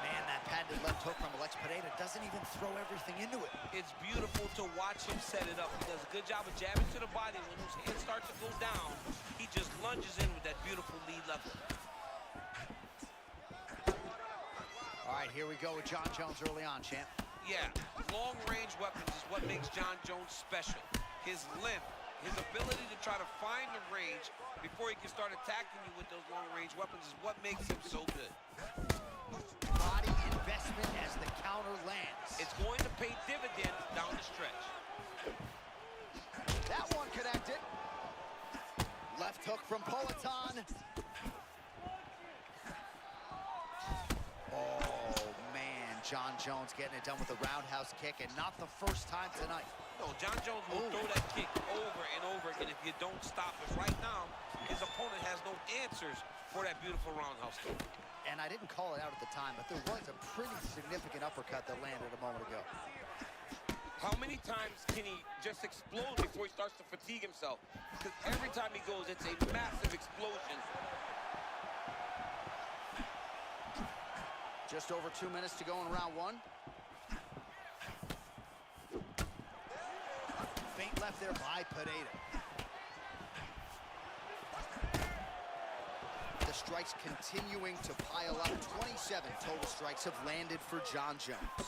Man, that patented left hook from Alex Pineda doesn't even throw everything into it. It's beautiful to watch him set it up. He does a good job of jabbing to the body. When his hands start to go down, he just lunges in with that beautiful lead left hook. All right, here we go with Jon Jones early on, champ. Yeah, long-range weapons is what makes Jon Jones special. His length, his ability to try to find the range before he can start attacking you with those long-range weapons is what makes him so good. Body investment as the counter lands. It's going to pay dividends down the stretch. That one connected. Left hook from Politan. Oh, man, Jon Jones getting it done with a roundhouse kick, and not the first time tonight. No, Jon Jones will throw that kick over and over again if you don't stop it. Right now, his opponent has no answers for that beautiful roundhouse kick. And I didn't call it out at the time, but there was a pretty significant uppercut that landed a moment ago. How many times can he just explode before he starts to fatigue himself? Because every time he goes, it's a massive explosion. Just over 2 minutes to go in round one. Feint left there by Pineda. The strikes continuing to pile up. 27 total strikes have landed for Jon Jones.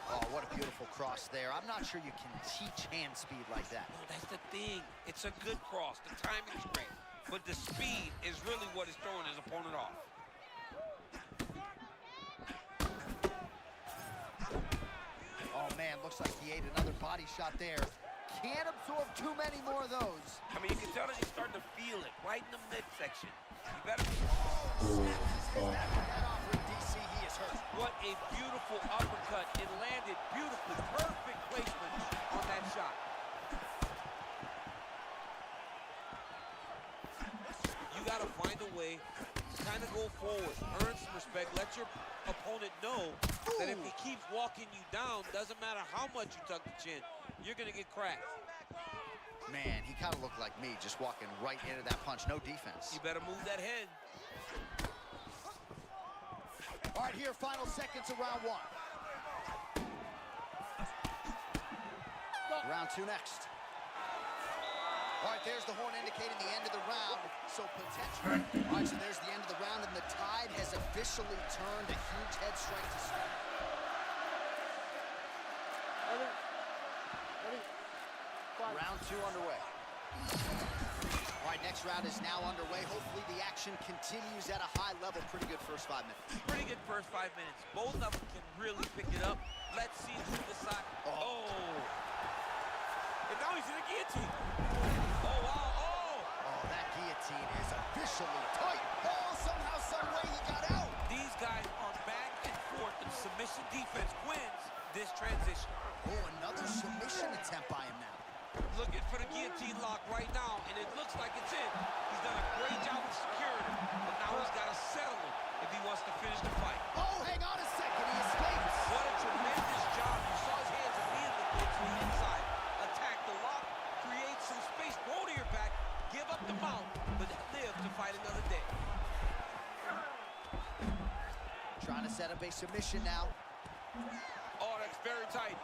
Oh, what a beautiful cross there. I'm not sure you can teach hand speed like that. No, that's the thing. It's a good cross. The timing's great. But the speed is really what is throwing his opponent off. man, looks like he ate another body shot there. Can't absorb too many more of those. I mean, you can tell that he's starting to feel it right in the midsection. You better... Oh. Head off with DC, he is hurt. What a beautiful uppercut. It landed beautifully. Perfect placement on that shot. You got to find a way to kind of go forward, earn some respect, let your opponent know that if he keeps walking you down, doesn't matter how much you tuck the chin, you're going to get cracked. Man, he kind of looked like me, just walking right into that punch. No defense. You better move that head. All right, here, final seconds of round one. Round two next. All right, there's the horn indicating the end of the round. So potentially, all right, so there's the end of the round, and the tide has officially turned. A huge head strike to start. Round two underway. All right, next round is now underway. Hopefully the action continues at a high level. Pretty good first 5 minutes. Pretty good first 5 minutes. Both of them can really pick it up. Let's see who decides. Oh. And now he's in a guillotine. Oh, wow. Oh. Oh, that guillotine is officially tight. Oh, somehow, some way he got out. These guys are back and forth, and submission defense wins this transition. Oh, another submission attempt by him now. Looking for the guillotine lock right now, and it looks like it's in. He's done a great job of securing it, but now he's got to settle it if he wants to finish the fight. Oh, hang on a second. He escapes. What a tremendous job. You saw his hands immediately get to the inside. Attack the lock, create some space, go to your back, give up the mount, but live to fight another day. Trying to set up a submission now. Oh, that's very tight.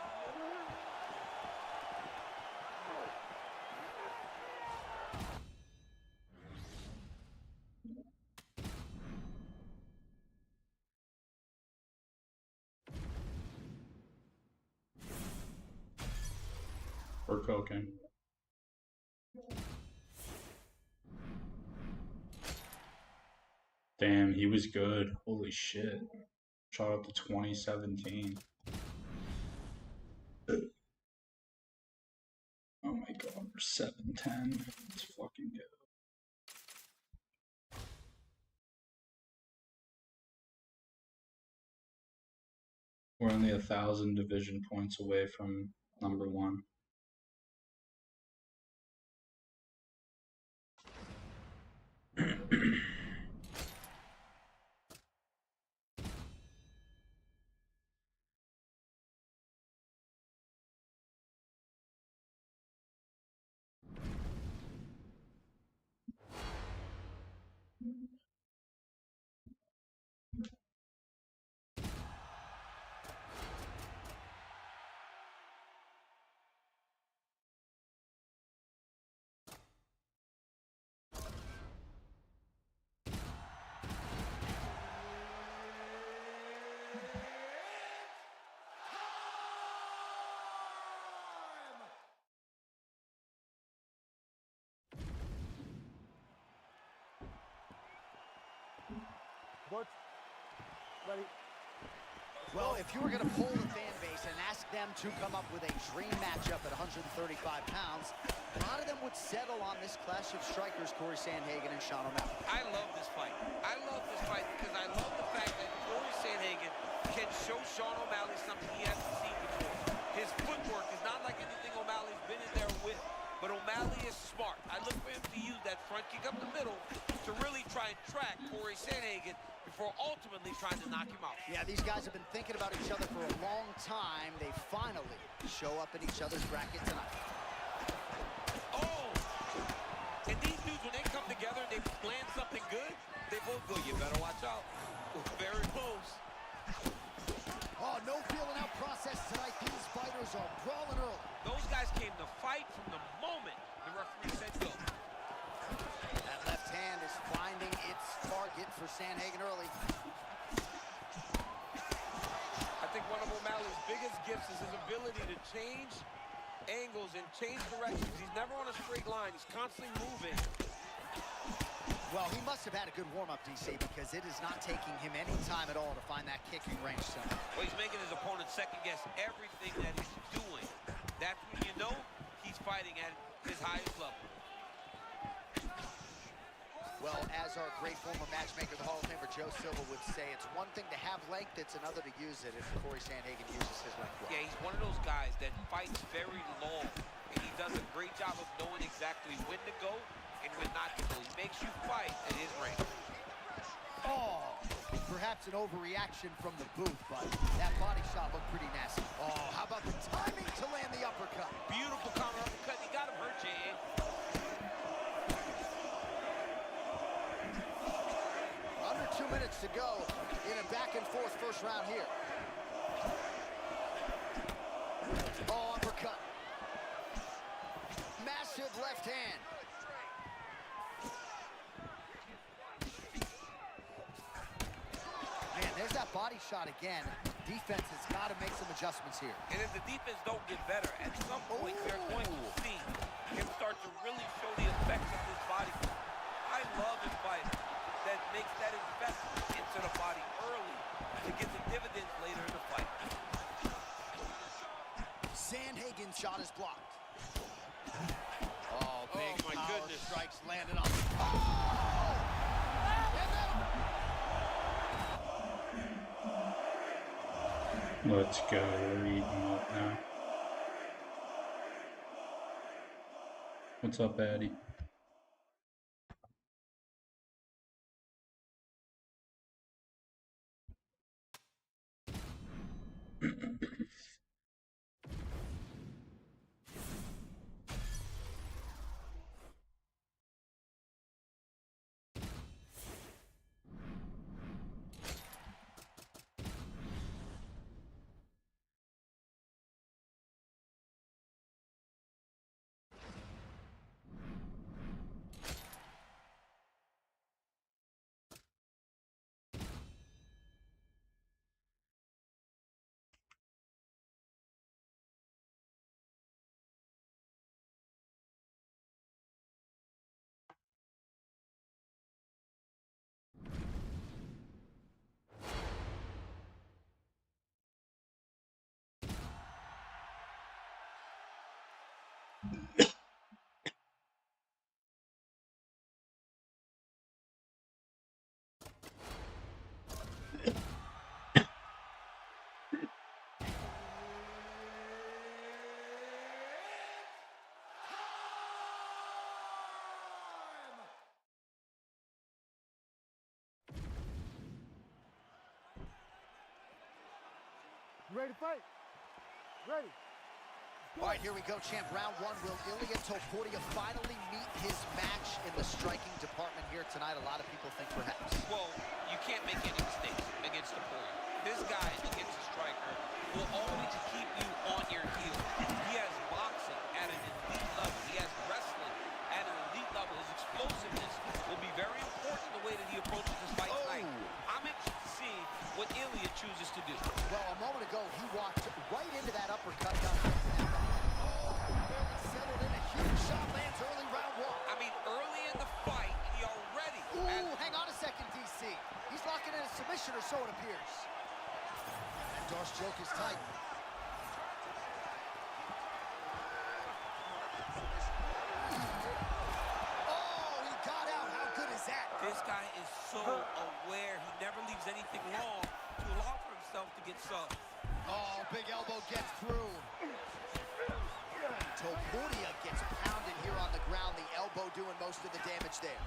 Or cocaine. Damn, he was good. Holy shit. Shot up to 2017. Oh my god, we're 7-10. Let's fucking go. We're only 1,000 division points away from number one. Well, if you were going to poll the fan base and ask them to come up with a dream matchup at 135 pounds, a lot of them would settle on this clash of strikers, Corey Sandhagen and Sean O'Malley. I love this fight. I love this fight because I love the fact that Corey Sandhagen can show Sean O'Malley something he hasn't seen before. His footwork is not like anything O'Malley's been in there with, but O'Malley is smart. I look for him to use that front kick up the middle to really try and track Corey Sandhagen before ultimately trying to knock him out. Yeah, these guys have been thinking about each other for a long time. They finally show up in each other's bracket tonight. Oh! And these dudes, when they come together and they plan something good, they both go, you better watch out. Very close. Oh, no feeling out process tonight. These fighters are brawling early. Those guys came to fight from the moment the referee said go. That left hand is finding its target for Sandhagen early. I think one of O'Malley's biggest gifts is his ability to change angles and change directions. He's never on a straight line. He's constantly moving. Well, he must have had a good warm-up, DC, because it is not taking him any time at all to find that kicking range center. Well, he's making his opponent second-guess everything that he's doing. That's when you know he's fighting at his highest level. Well, as our great former matchmaker, the Hall of Famer Joe Silva would say, it's one thing to have length, it's another to use it, and Corey Sandhagen uses his length well. Yeah, he's one of those guys that fights very long, and he does a great job of knowing exactly when to go and when not to go. He makes you fight at his range. Oh, perhaps an overreaction from the booth, but that body shot looked pretty nasty. Oh, how about the timing to land the uppercut? Beautiful counter uppercut. He got him hurt, J.A. Under 2 minutes to go in a back-and-forth first round here. Oh, uppercut. Massive left hand. Man, there's that body shot again. Defense has got to make some adjustments here. And if the defense don't get better, at some point we're going to see him start to really show the effects of this body. I love a fighter that makes that investment into the body early to get the dividends later in the fight. Sandhagen's shot is blocked. Oh, big my power goodness. strikes landed on. Oh! And then Let's go. We're eating up now. What's up, Addy? You ready to fight? Ready. all right, here we go, champ. Round one. Will Ilia Topuria finally meet his match in the striking department here tonight? A lot of people think perhaps. Well, you can't make any mistakes against the Topuria. This guy against a striker will always keep you on your heels. He has boxing at an elite level. He has wrestling at an elite level. His explosiveness will be very important the way that he approaches this fight tonight. I'm interested to see what Ilia chooses to do. Well, a moment ago, he walked right into that uppercut. Oh, barely settled in. A huge shot lands early round one. I mean, early in the fight, he already Ooh, hang on a second, DC. He's locking in a submission, or so it appears. That Darce choke is tight. Oh, he got out. How good is that? This guy is so aware. He never leaves anything long to allow for himself to get subbed. Oh, big elbow gets through. Topuria gets pounded here on the ground. The elbow doing most of the damage there.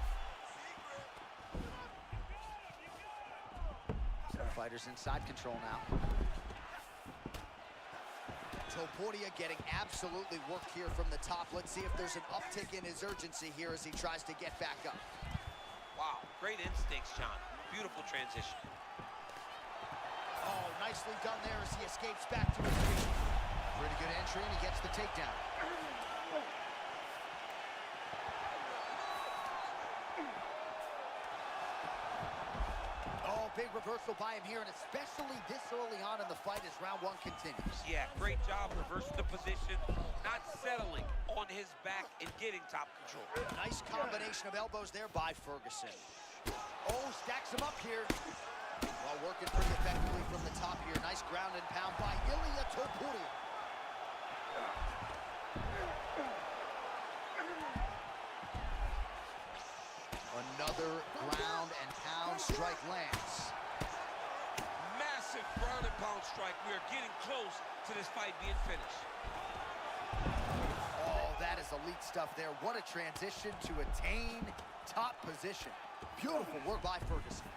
Fighters in side control now. Topuria getting absolutely worked here from the top. Let's see if there's an uptick in his urgency here as he tries to get back up. Wow, great instincts, John. Beautiful transition. Oh, nicely done there as he escapes back to his feet. Pretty good entry, and he gets the takedown. Oh, big reversal by him here, and especially this early on in the fight as round one continues. Yeah, great job reversing the position, not settling on his back and getting top control. Nice combination of elbows there by Ferguson. Oh, stacks him up here. While working pretty effectively from the top here. Nice ground and pound by Ilia Topuria. Another ground and pound strike lands. Massive ground and pound strike. We are getting close to this fight being finished. Oh, that is elite stuff there. What a transition to attain top position. Beautiful work by Ferguson.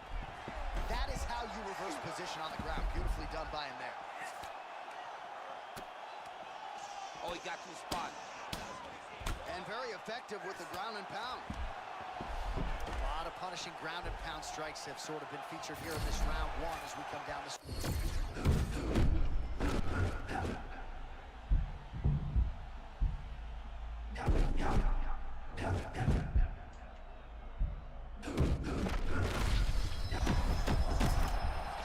That is how you reverse position on the ground. Beautifully done by him there. Oh, he got to the spot. And very effective with the ground and pound. A lot of punishing ground and pound strikes have sort of been featured here in this round one as we come down the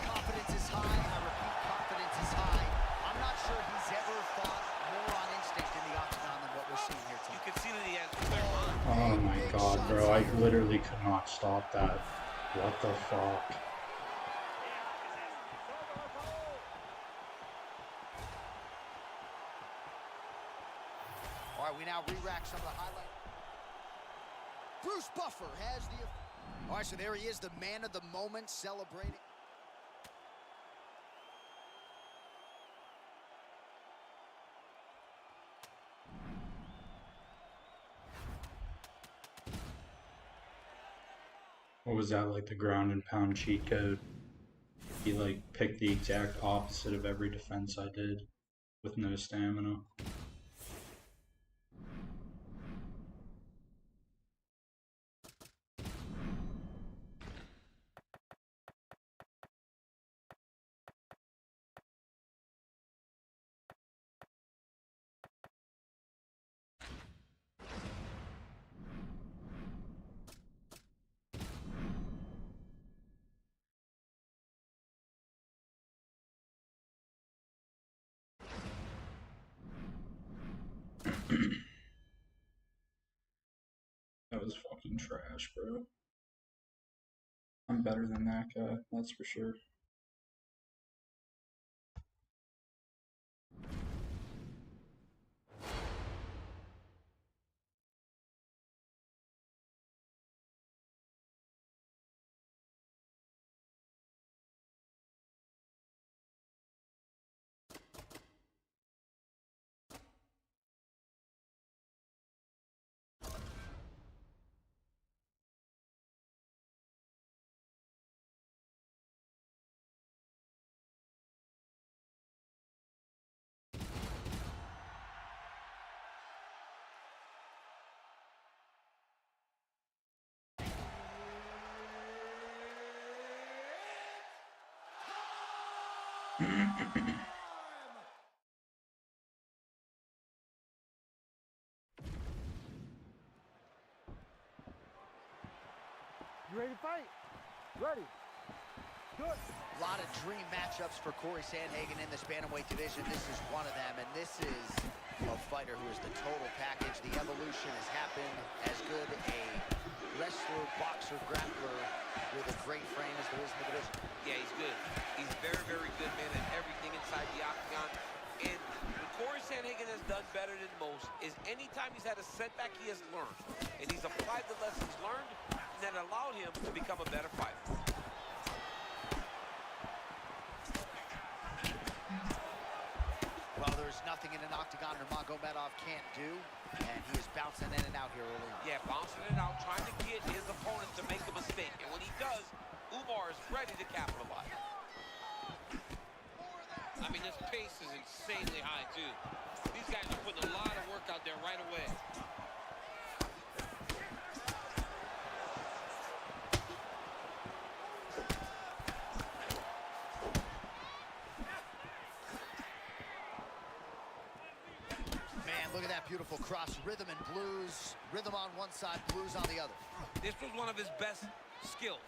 Confidence is high. I repeat, confidence is high. I'm not sure he's ever fought more on instinct in the octagon than what we're seeing here You tonight. can see that he has clear mind. Oh my god, bro. I literally could not stop that. What the fuck? All right, we now re-rack some of the highlights. Bruce Buffer has the... All right, so there he is, the man of the moment, celebrating. What was that, like the ground and pound cheat code? He like picked the exact opposite of every defense I did with no stamina. That was fucking trash, bro. I'm better than that guy, that's for sure. You ready to fight? Ready. Good. A lot of dream matchups for Corey Sandhagen in this bantamweight division. This is one of them, and this is a fighter who is the total package. The evolution has happened. As good a wrestler, boxer, grappler with a great frame as there is in the division. Yeah, he's good. He's very, very good, man, at everything inside the octagon. And what Corey Sandhagen has done better than most is anytime he's had a setback, he has learned. And he's applied the lessons learned, and that allowed him to become a better fighter. Well, there's nothing in an octagon Nurmagomedov can't do, and he is bouncing in and out here early on. Yeah, bouncing it out, trying to get his opponent to make a mistake. And when he does, Umar is ready to capitalize. I mean, this pace is insanely high, too. These guys are putting a lot of work out there right away. Man, look at that beautiful cross. Rhythm and blues. Rhythm on one side, blues on the other. This was one of his best skills.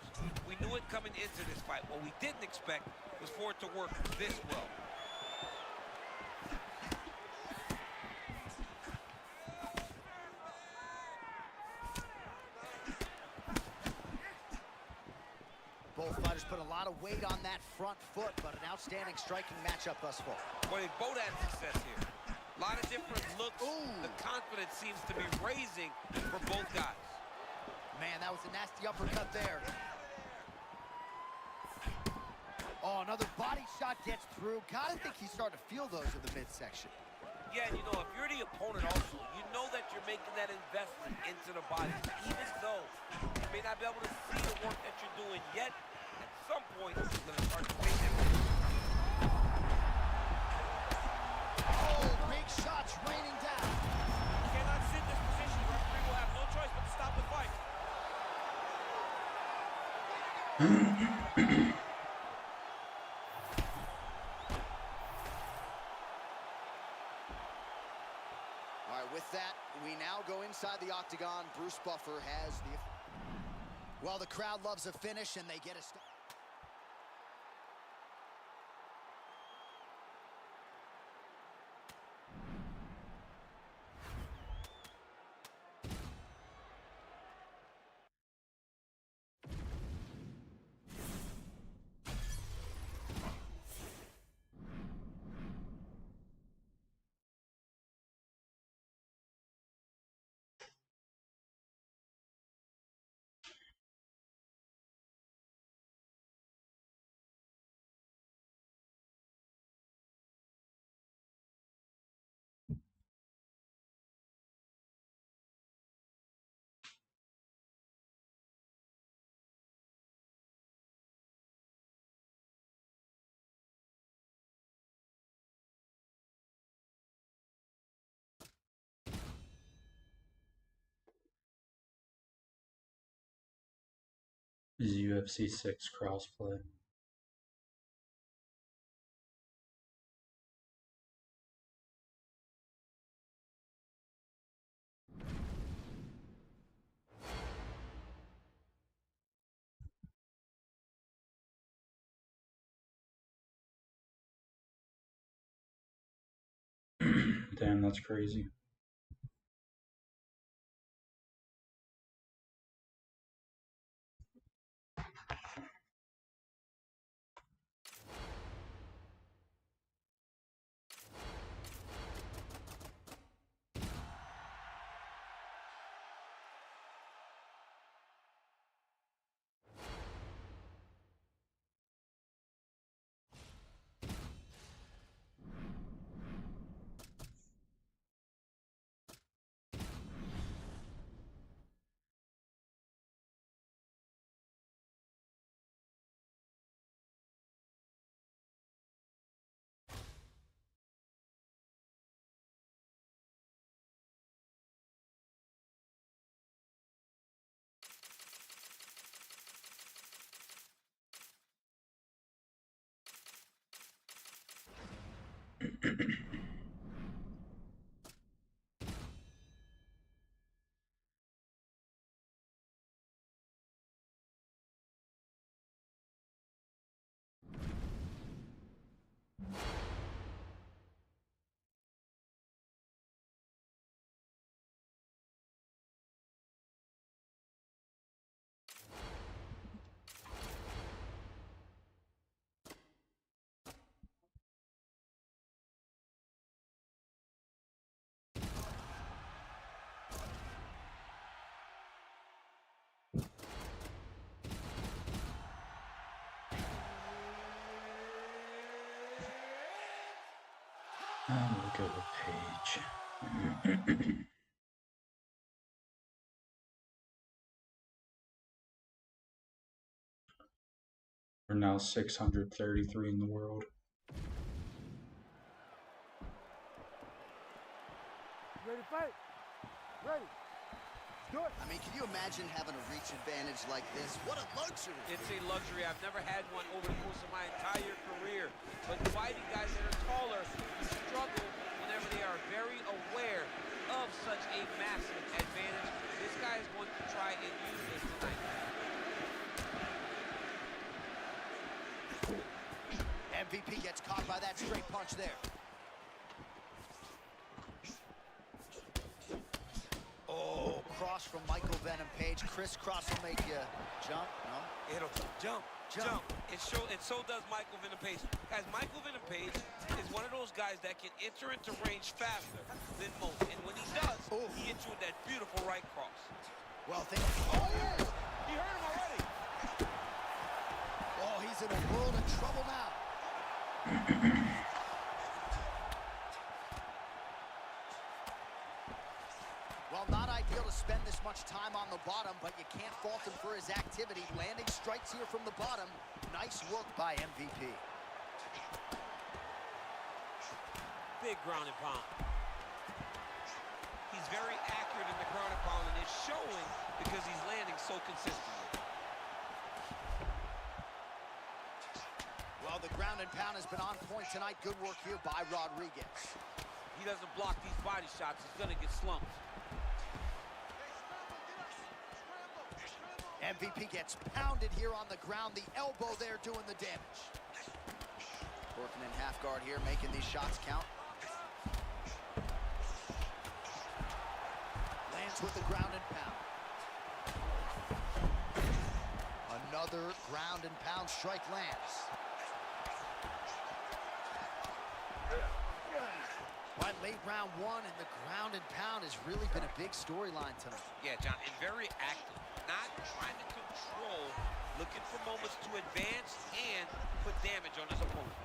We knew it coming into this fight. What we didn't expect was for it to work this well. Both fighters put a lot of weight on that front foot, but an outstanding striking matchup thus far. Well, they both had success here. A lot of different looks. Ooh. The confidence seems to be raising for both guys. Man, that was a nasty uppercut there. Oh, another body shot gets through. Gotta think he's starting to feel those in the midsection. Yeah, you know, if you're the opponent also, you know that you're making that investment into the body, even though you may not be able to see the work that you're doing yet. At some point, it's going to start to pay dividends. Oh, big shots raining down. You cannot sit in this position. The referee will have no choice but to stop the fight. All right, with that, we now go inside the octagon. Bruce Buffer has the... Well, the crowd loves a finish, and they get a... Is UFC 6 crossplay? Damn, that's crazy. Look at the page. We're now 633 in the world. Ready to fight? Ready. Do it. I mean, can you imagine having a reach advantage like this? What a luxury. It's a luxury. I've never had one over the course of my entire career. But fighting guys that are taller struggle whenever they are very aware of such a massive advantage. This guy is going to try and use this tonight. MVP gets caught by that straight punch there. Oh, cross from Michael Venom Page. Crisscross will make you jump. No? It'll jump. And so does Michael Venom Page. Guys, Michael Venom Page is one of those guys that can enter into range faster than most. And when he does, he hits you with that beautiful right cross. Well, think. Oh, he hurt him already. Oh, he's in a world of trouble now. Well, not ideal to spend this much time on the bottom, but you can't fault him for his activity. Landing strikes here from the bottom. Nice work by MVP. Big ground and pound. He's very accurate in the ground and pound, and it's showing because he's landing so consistently. Well, the ground and pound has been on point tonight. Good work here by Rodriguez. He doesn't block these body shots, he's gonna get slumped. MVP gets pounded here on the ground. The elbow there doing the damage. Working in half guard here, making these shots count. Lands with the ground and pound. Another ground and pound strike lands. Right, late round one, and the ground and pound has really been a big storyline tonight. Yeah, John, and very active. Not trying to control, looking for moments to advance and put damage on his opponent.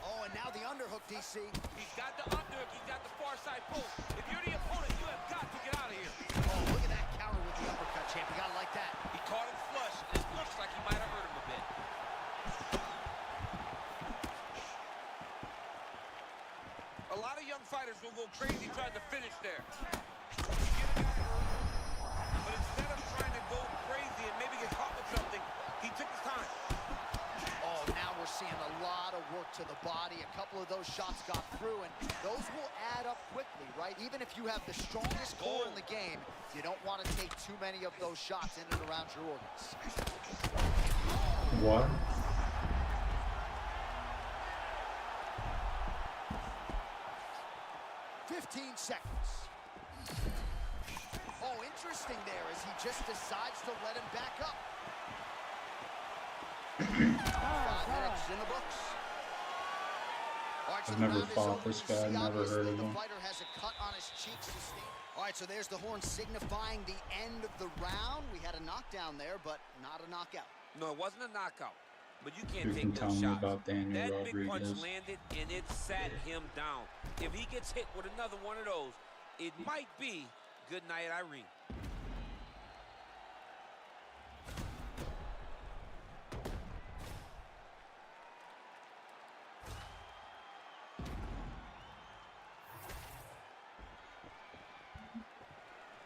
Oh, and now the underhook, DC. He's got the underhook, he's got the far side post. If you're the opponent, you have got to get out of here. Oh, look at that counter with the uppercut, champ. You gotta like that. He caught him flush, and it looks like he might have hurt him a bit. A lot of young fighters will go crazy trying to finish there. But instead of trying to go crazy and maybe get caught with something, he took his time. Oh, now we're seeing a lot of work to the body. A couple of those shots got through, and those will add up quickly, right? Even if you have the strongest core in the game, you don't want to take too many of those shots in and around your organs. What? 15 seconds. Oh, interesting there as he just decides to let him back up. 5 minutes in the books. All right, so I've the never round is fought over. this You guy, see, never obviously, heard of the him. fighter has a cut on his cheeks. All right, so there's the horn signifying the end of the round. We had a knockdown there, but not a knockout. No, it wasn't a knockout. But you Who can't can take tell those me shots. about Daniel That big punch Rodriguez? landed, and it sat him down. If he gets hit with another one of those, it might be good night, Irene.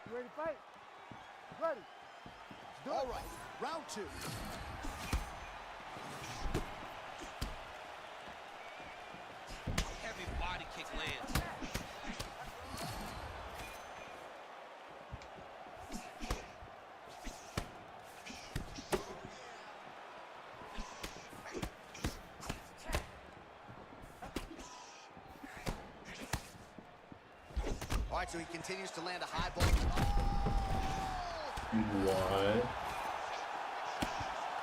You ready to fight? Ready. All right, round 2. Heavy body kick lands. All right, so he continues to land a high ball. What?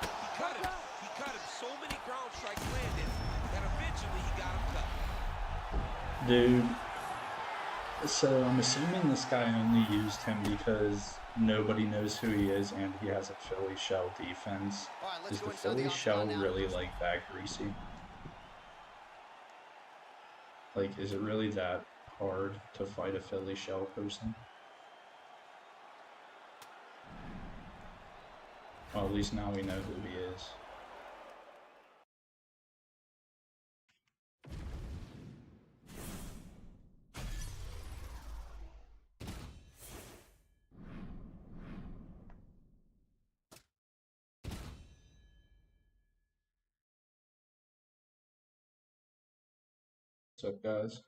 He cut him. So many ground strikes landed that eventually he got him cut. Dude. So I'm assuming this guy only used him because nobody knows who he is and he has a Philly shell defense. All right, let's Is go the inside the Philly octagon shell now. really like that greasy? Like, is it really that hard to fight a Philly shell person? Well, at least now we know who he is. What's up, guys?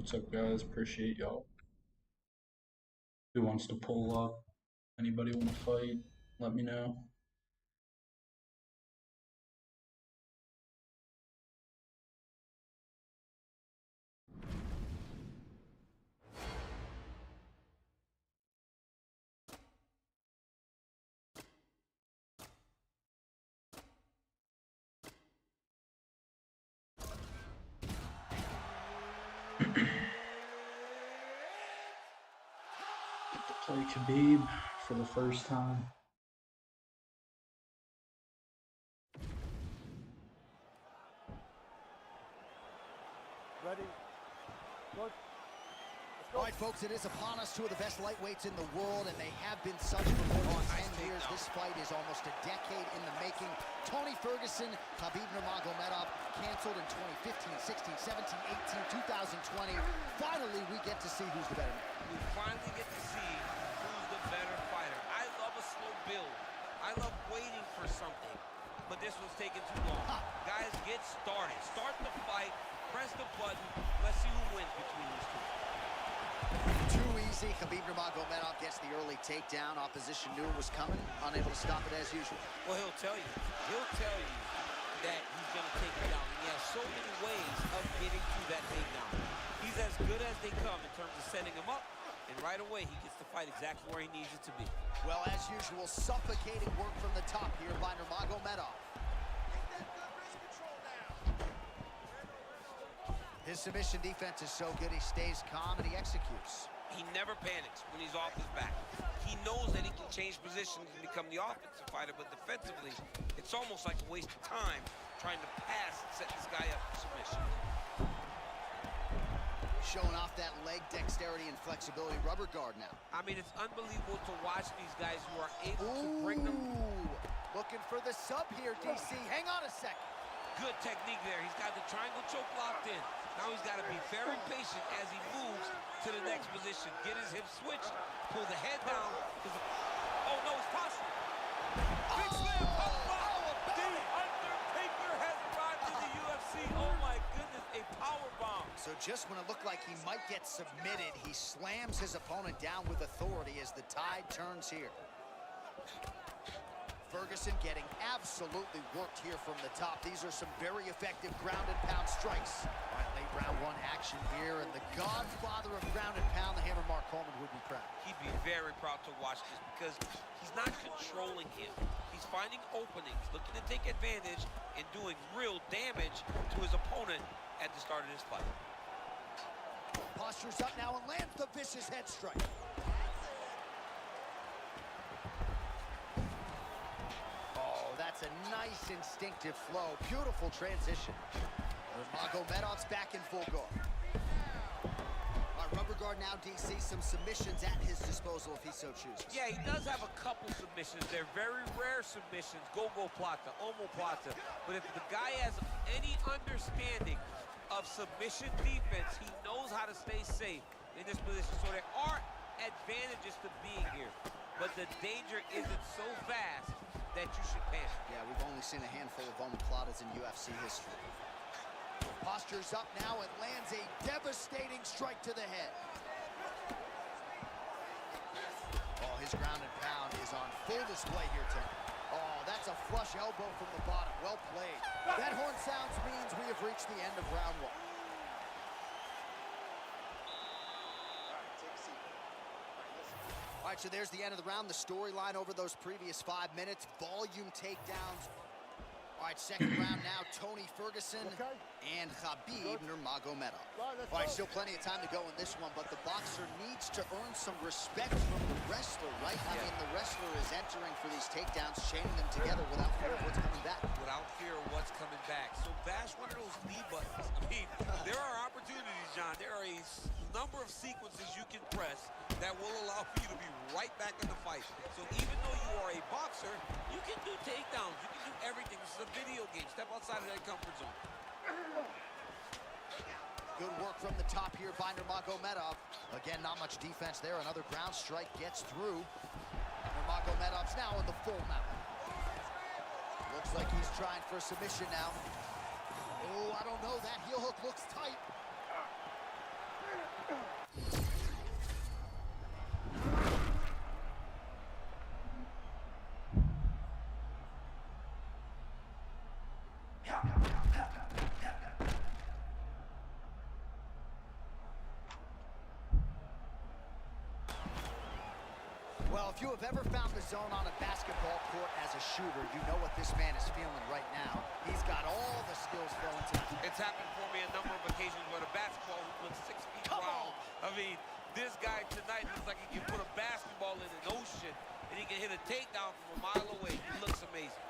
What's up, guys? Appreciate y'all. Who wants to pull up? Anybody want to fight? Let me know. Play Khabib for the first time. Ready? Good. All right, folks, it is upon us. Two of the best lightweights in the world, and they have been such for more than 10 years. This fight is almost a decade in the making. Tony Ferguson, Khabib Nurmagomedov, canceled in 2015, 16, 17, 18, 2020. Finally, we get to see who's the better man. We finally get to see who's the better fighter. I love a slow build. I love waiting for something, but this one's taking too long. Guys, get started. Start the fight. Press the button. Let's see who wins between these two. Too easy. Khabib Nurmagomedov gets the early takedown. Opposition knew it was coming, unable to stop it as usual. Well, he'll tell you. He'll tell you that he's going to take it down. He has so many ways of getting to that takedown. He's as good as they come in terms of setting him up, and right away he gets the fight exactly where he needs it to be. Well, as usual, suffocating work from the top here by Nurmagomedov. His submission defense is so good, he stays calm and he executes. He never panics when he's off his back. He knows that he can change positions and become the offensive fighter, but defensively, it's almost like a waste of time trying to pass and set this guy up for submission. Showing off that leg dexterity and flexibility. Rubber guard now. I mean, it's unbelievable to watch these guys who are able to bring them. Looking for the sub here, DC. Hang on a second. Good technique there. He's got the triangle choke locked in. Now he's got to be very patient as he moves to the next position. Get his hips switched, pull the head down. Oh, no, it's possible. Big slam, powerbomb. The Undertaker has arrived in the UFC. Oh, my goodness, a powerbomb. So just when it looked like he might get submitted, he slams his opponent down with authority as the tide turns here. Ferguson getting absolutely worked here from the top. These are some very effective ground and pound strikes. All right, late round one action here, and the godfather of ground and pound, the Hammer Mark Coleman, would be proud. He'd be very proud to watch this because he's not controlling him. He's finding openings, looking to take advantage, and doing real damage to his opponent at the start of this fight. Postures up now and lands the vicious head strike. That's a nice instinctive flow. Beautiful transition. Nurmagomedov's back in full guard. All right, rubber guard now, DC. Some submissions at his disposal if he so chooses. Yeah, he does have a couple submissions. They're very rare submissions. Go-go plata, omoplata. But if the guy has any understanding of submission defense, he knows how to stay safe in this position. So there are advantages to being here. But the danger isn't so vast that you should panic. Yeah, we've only seen a handful of omoplatas in UFC history. Postures up now and lands a devastating strike to the head. Oh, his ground and pound is on full display here tonight. Oh, that's a flush elbow from the bottom. Well played. That horn sounds means we have reached the end of round one. All right, so there's the end of the round. The storyline over those previous 5 minutes. Volume takedowns. All right, second round now. Tony Ferguson and Khabib Nurmagomedov. All right, still plenty of time to go in this one, but the boxer needs to earn some respect from the wrestler, right? I mean, the wrestler is entering for these takedowns, chaining them together without fear of what's coming back. Without fear of what's coming back. So bash one of those knee buttons. I mean, there are opportunities, John. There are a number of sequences you can press that will allow for you to be right back in the fight. So even though you are a boxer, you can do takedowns. You can do everything. This is a video game. Step outside of that comfort zone. Good work from the top here by Nurmagomedov. Again, not much defense there. Another ground strike gets through. Nurmagomedov's now in the full mount. Looks like he's trying for a submission now. Oh, I don't know. That heel hook looks tight. Well, if you have ever found the zone on a basketball court as a shooter, you know what this man is feeling right now. He's got all the skills flowing to him. It's happened for me a number of occasions where the basketball hoop looks 6 feet Come wide. on. I mean, this guy tonight looks like he can put a basketball in an ocean and he can hit a takedown from a mile away. He looks amazing.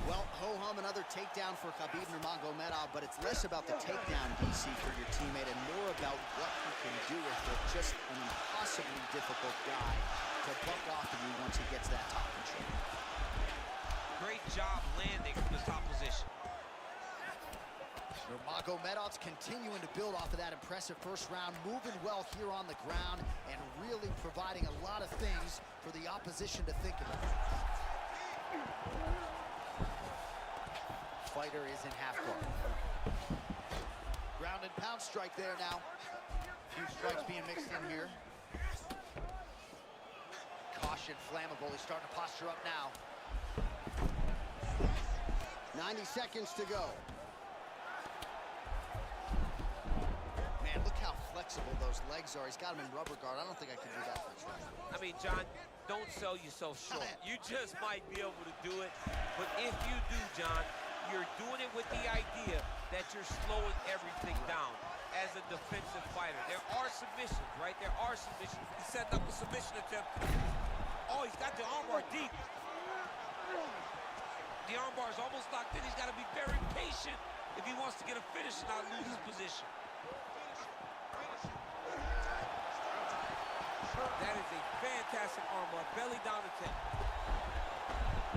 Well, ho-hum, another takedown for Khabib Nurmagomedov, but it's less about the takedown, DC, for your teammate and more about what he can do with it. Just an impossibly difficult guy to buck off of you once he gets that top control. Great job landing from the top position. Nurmagomedov's continuing to build off of that impressive first round, moving well here on the ground and really providing a lot of things for the opposition to think about. Fighter is in half guard. Ground and pound strike there now. A few strikes being mixed in here. Caution, flammable. He's starting to posture up now. 90 seconds to go. Man, look how flexible those legs are. He's got him in rubber guard. I don't think I could do that much. I mean, John, don't sell yourself short. You just might be able to do it, but if you do, John, you're doing it with the idea that you're slowing everything down as a defensive fighter. There are submissions, right? There are submissions. He's setting up a submission attempt. Oh, he's got the armbar deep. The armbar is almost locked in. He's got to be very patient if he wants to get a finish and not lose his position. That is a fantastic armbar. Belly down attempt.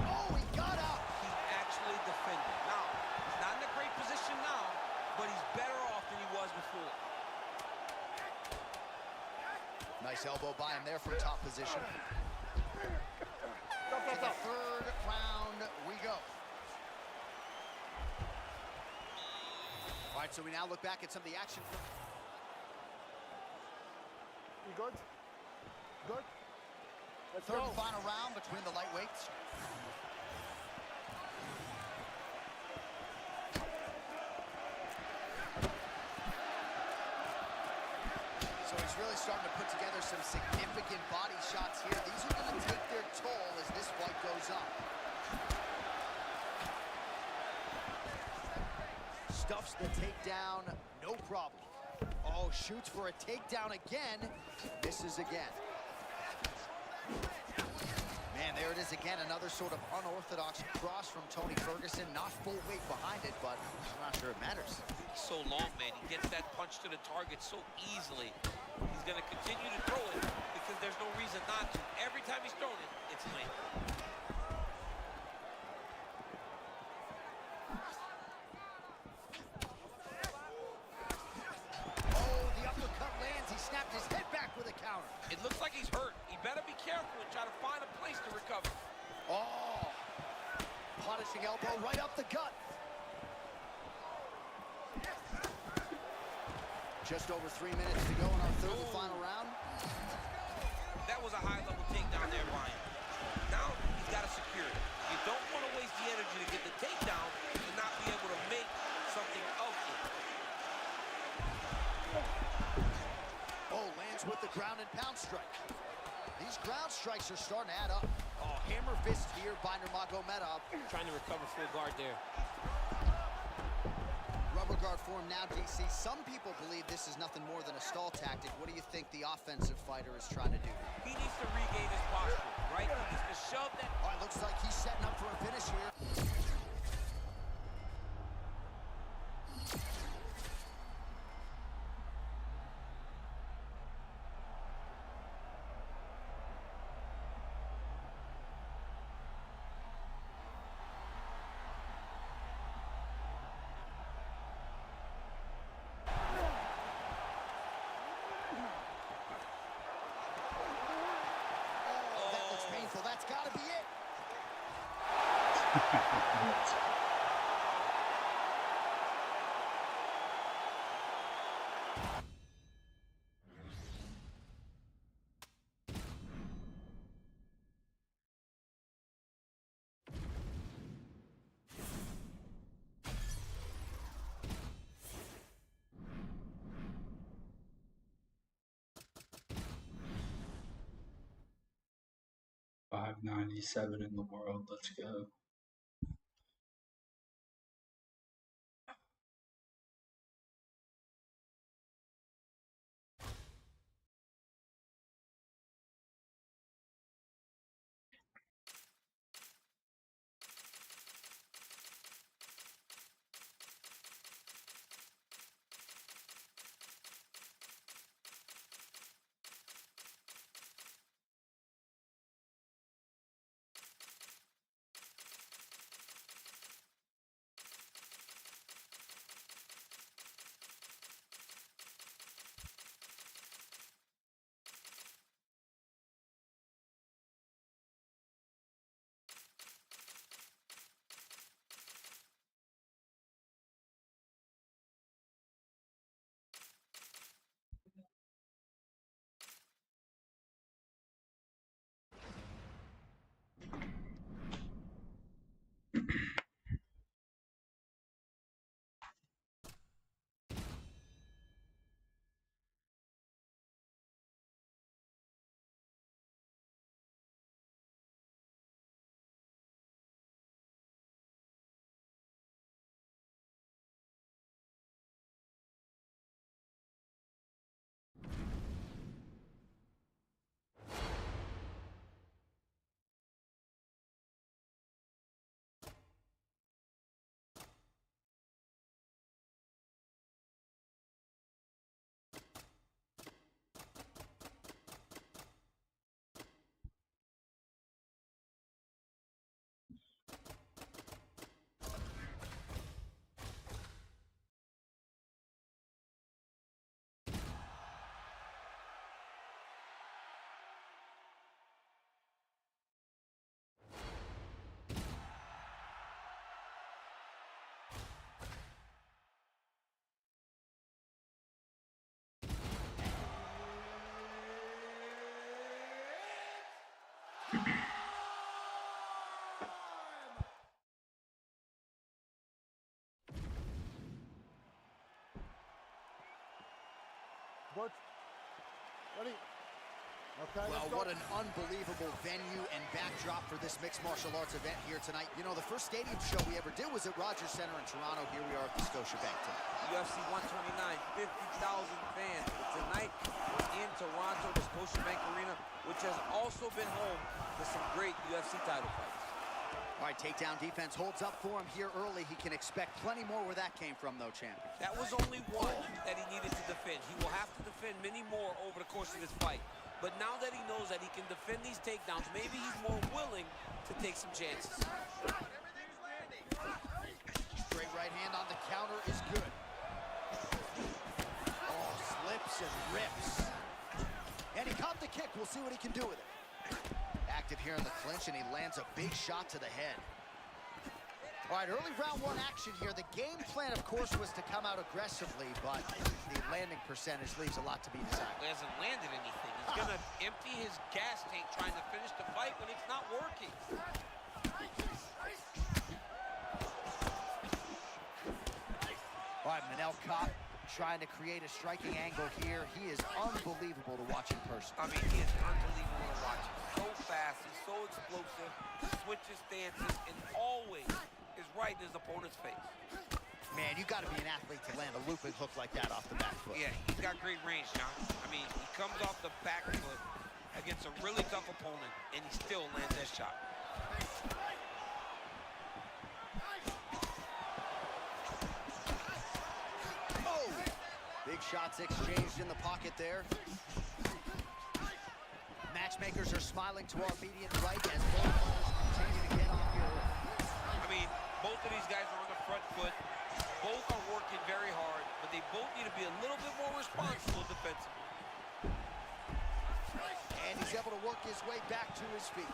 Oh, he got out. He actually defended. Now, he's not in a great position now, but he's better off than he was before. Nice elbow by him there from top position. To the third round we go. All right, so we now look back at some of the action. You good? Good? Let's Third go. and final round between the lightweights. So he's really starting to put together some significant body shots here. These are going to take their toll as this fight goes on. Stuffs the takedown, no problem. Oh, shoots for a takedown again. Misses again. Man, there it is again, another sort of unorthodox cross from Tony Ferguson. Not full weight behind it, but I'm not sure it matters. He's so long, man. He gets that punch to the target so easily. He's going to continue to throw it because there's no reason not to. Every time he's thrown it, it's landing. Oh, the uppercut lands. He snapped his head back with a counter. It looks like he's hurt. He better be careful and try to find a place to recover. Oh, punishing elbow right up the gut. Just over 3 minutes to go in our third and final round. That was a high-level takedown there, Ryan. Now he's got to secure it. You don't want to waste the energy to get the takedown and not be able to make something of it. Oh, lands with the ground and pound strike. These ground strikes are starting to add up. Oh, hammer fist here by Nurmagomedov. Trying to recover full guard there. Rubber guard form now, DC. Some people believe this is nothing more than a stall tactic. What do you think the offensive fighter is trying to do? He needs to regain his posture, right? He needs to shove that. Oh, it looks like he's setting up for a finish here. Oh, that looks painful. That's got to be it. 597 in the world. Let's go. Butch, ready? Okay, Well, let's go. what an unbelievable venue and backdrop for this mixed martial arts event here tonight. You know, the first stadium show we ever did was at Rogers Center in Toronto. Here we are at the Scotiabank tonight. UFC 129, 50,000 fans. But tonight, we're in Toronto, the Scotiabank Arena, which has also been home to some great UFC title fights. All right, takedown defense holds up for him here early. He can expect plenty more where that came from, though, champion. That was only one that he needed to defend. He will have to defend many more over the course of this fight. But now that he knows that he can defend these takedowns, maybe he's more willing to take some chances. Straight right hand on the counter is good. Oh, slips and rips. And he caught the kick. We'll see what he can do with it. Active here in the clinch, and he lands a big shot to the head. All right, early round one action here. The game plan, of course, was to come out aggressively, but the landing percentage leaves a lot to be desired. He hasn't landed anything. He's going to empty his gas tank trying to finish the fight when it's not working. All right, Manel Kape trying to create a striking angle here. He is unbelievable to watch in person. I mean, he is unbelievable to watch. So fast, he's so explosive, switches stances, and always is right in his opponent's face. Man, you got to be an athlete to land a looping hook like that off the back foot. Yeah, he's got great range, John. I mean, he comes off the back foot against a really tough opponent, and he still lands that shot. Oh! Big shots exchanged in the pocket there. Matchmakers are smiling to our immediate right as both fighters continue to get off here. I mean, both of these guys are on the front foot. Both are working very hard, but they both need to be a little bit more responsible defensively. And he's able to work his way back to his feet.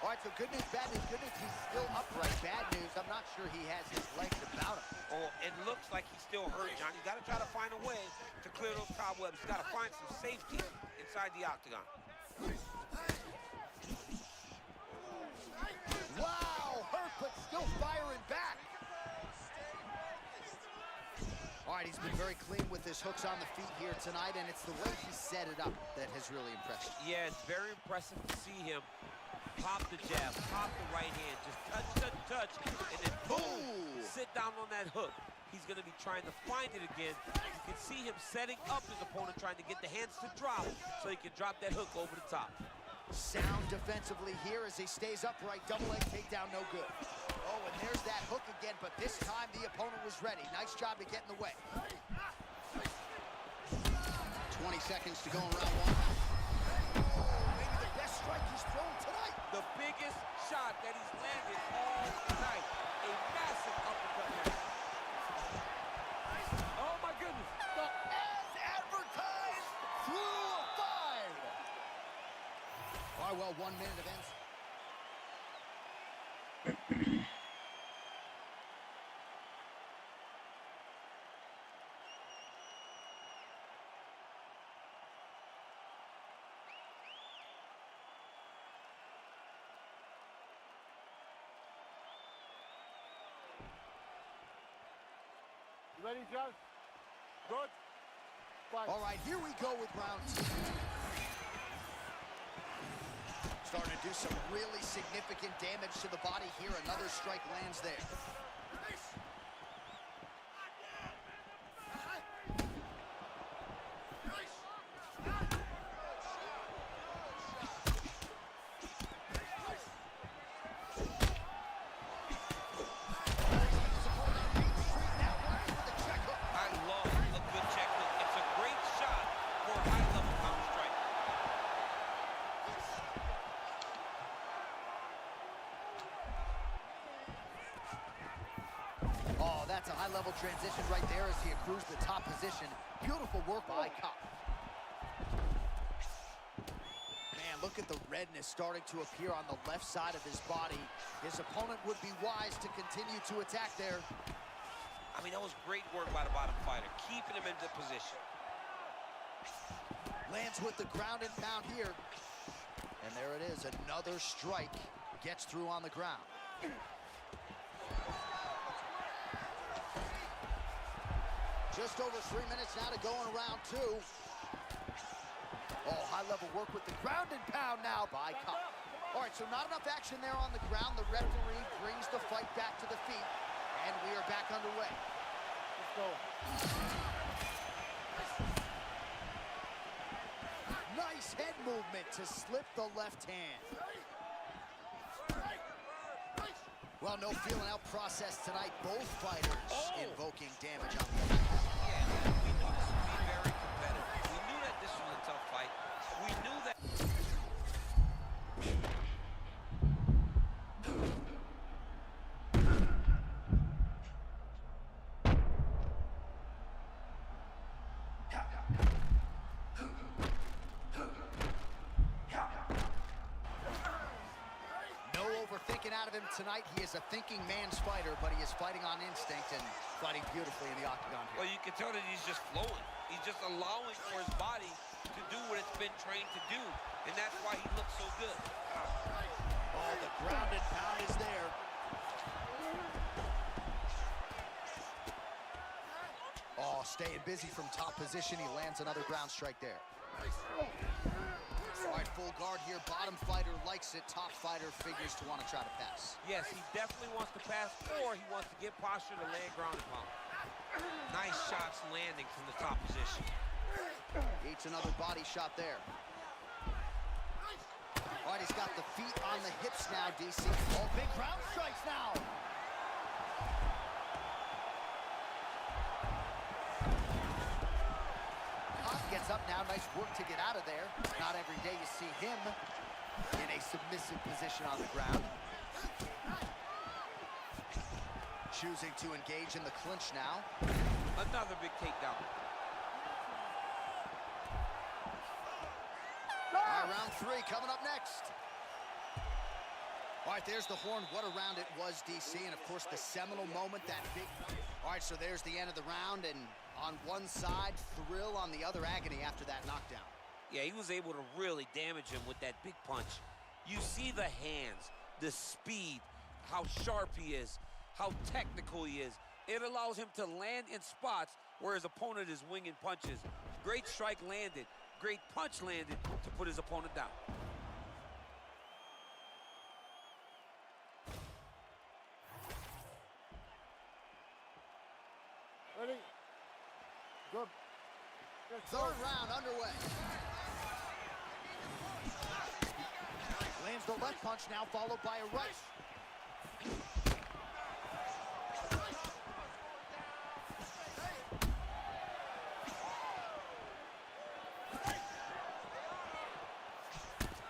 All right, so good news, bad news. Good news, he's still upright. Bad news, I'm not sure he has his legs about him. Oh, it looks like he's still hurt, John. You got to try to find a way to clear those cobwebs. You got to find some safety inside the octagon. Wow, hurt, but still firing back. All right, he's been very clean with his hooks on the feet here tonight, and it's the way he set it up that has really impressed you. Yeah, it's very impressive to see him pop the jab, pop the right hand, just touch, touch, touch, and then boom, sit down on that hook. He's going to be trying to find it again. You can see him setting up his opponent, trying to get the hands to drop so he can drop that hook over the top. Sound defensively here as he stays upright. Double leg takedown, no good. Oh, and there's that hook again, but this time the opponent was ready. Nice job to get in the way. 20 seconds to go in round one. Maybe the best strike he's thrown tonight. The biggest shot that he's landed all night. A massive uppercut now. Oh, my goodness. As advertised, through a 5. All right, well, 1 minute of ends. You ready, John? Good? Fight. All right, here we go with round 2. Starting to do some really significant damage to the body here. Another strike lands there. I love a good check hook. It's a great shot for a high-level counter strike. Oh, that's a high-level transition right there as he accrues the top position. Beautiful work by Kopp. Man, look at the redness starting to appear on the left side of his body. His opponent would be wise to continue to attack there. I mean, that was great work by the bottom fighter, keeping him in the position. Lands with the ground and pound here. And there it is, another strike. Gets through on the ground. Just over 3 minutes now to go in round 2. Oh, high-level work with the ground and pound now by Kopp. All right, so not enough action there on the ground. The referee brings the fight back to the feet, and we are back underway. Let's go. Nice head movement to slip the left hand. Well, no feeling out process tonight. Both fighters invoking damage on the other. Yeah, we knew this would be very competitive. We knew that this was a tough fight. We knew that. No overthinking out of him tonight. He is a thinking man's fighter, but he is fighting on instinct and fighting beautifully in the octagon Well, here. you can tell that he's just flowing. He's just allowing for his body to do what it's been trained to do, and that's why he looks so good. Oh, the ground and pound is there. Oh, staying busy from top position. He lands another ground strike there. All right, full guard here. Bottom fighter likes it. Top fighter figures to want to try to pass. Yes, he definitely wants to pass, or he wants to get posture to land ground and pound. Nice shots landing from the top position. Eats another body shot there. All right, he's got the feet on the hips now, DC. Oh, big ground strikes now. Kopp gets up now. Nice work to get out of there. Not every day you see him in a submissive position on the ground. Choosing to engage in the clinch now. Another big takedown. All right, round 3 coming up next. All right, there's the horn. What a round it was, DC. And, of course, the seminal moment, that big... All right, so there's the end of the round. And on one side, thrill. On the other, agony after that knockdown. Yeah, he was able to really damage him with that big punch. You see the hands, the speed, how sharp he is, how technical he is. It allows him to land in spots where his opponent is winging punches. Great strike landed, great punch landed to put his opponent down. Ready? Good. Third round underway. Lands the left punch now, followed by a right.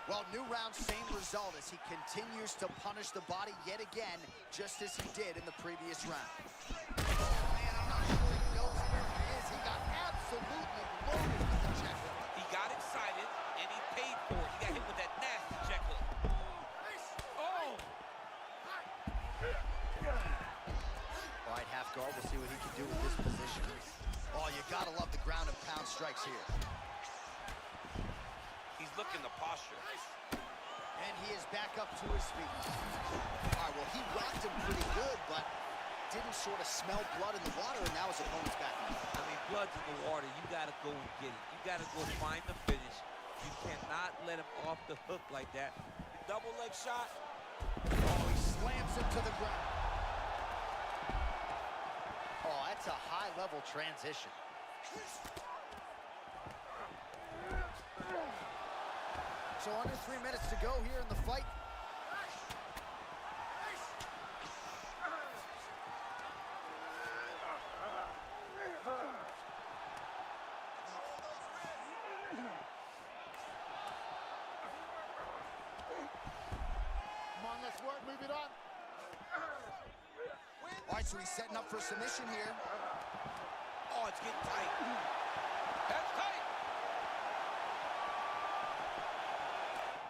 Well, new round, same result as he continues to punish the body yet again, just as he did in the previous round. Oh, man, I'm not sure he knows where he is. He got absolutely loaded with the check hook. He got excited, and he paid for it. He got hit with that nasty check hook. Oh! All right, half guard. We'll see what he can do with this position. Oh, you gotta love the ground and pound strikes here. He's looking the posture. And he is back up to his feet. All right, well, he rocked him pretty good, but didn't sort of smell blood in the water, and now his opponent's back in. I mean, blood's in the water. You got to go and get it. You got to go find the finish. You cannot let him off the hook like that. Double leg shot. Oh, he slams him to the ground. Oh, that's a high-level transition. So under 3 minutes to go here in the fight. Come on, let's work, move it on. All right, so he's setting up for submission here. Oh, it's getting tight. That's tight.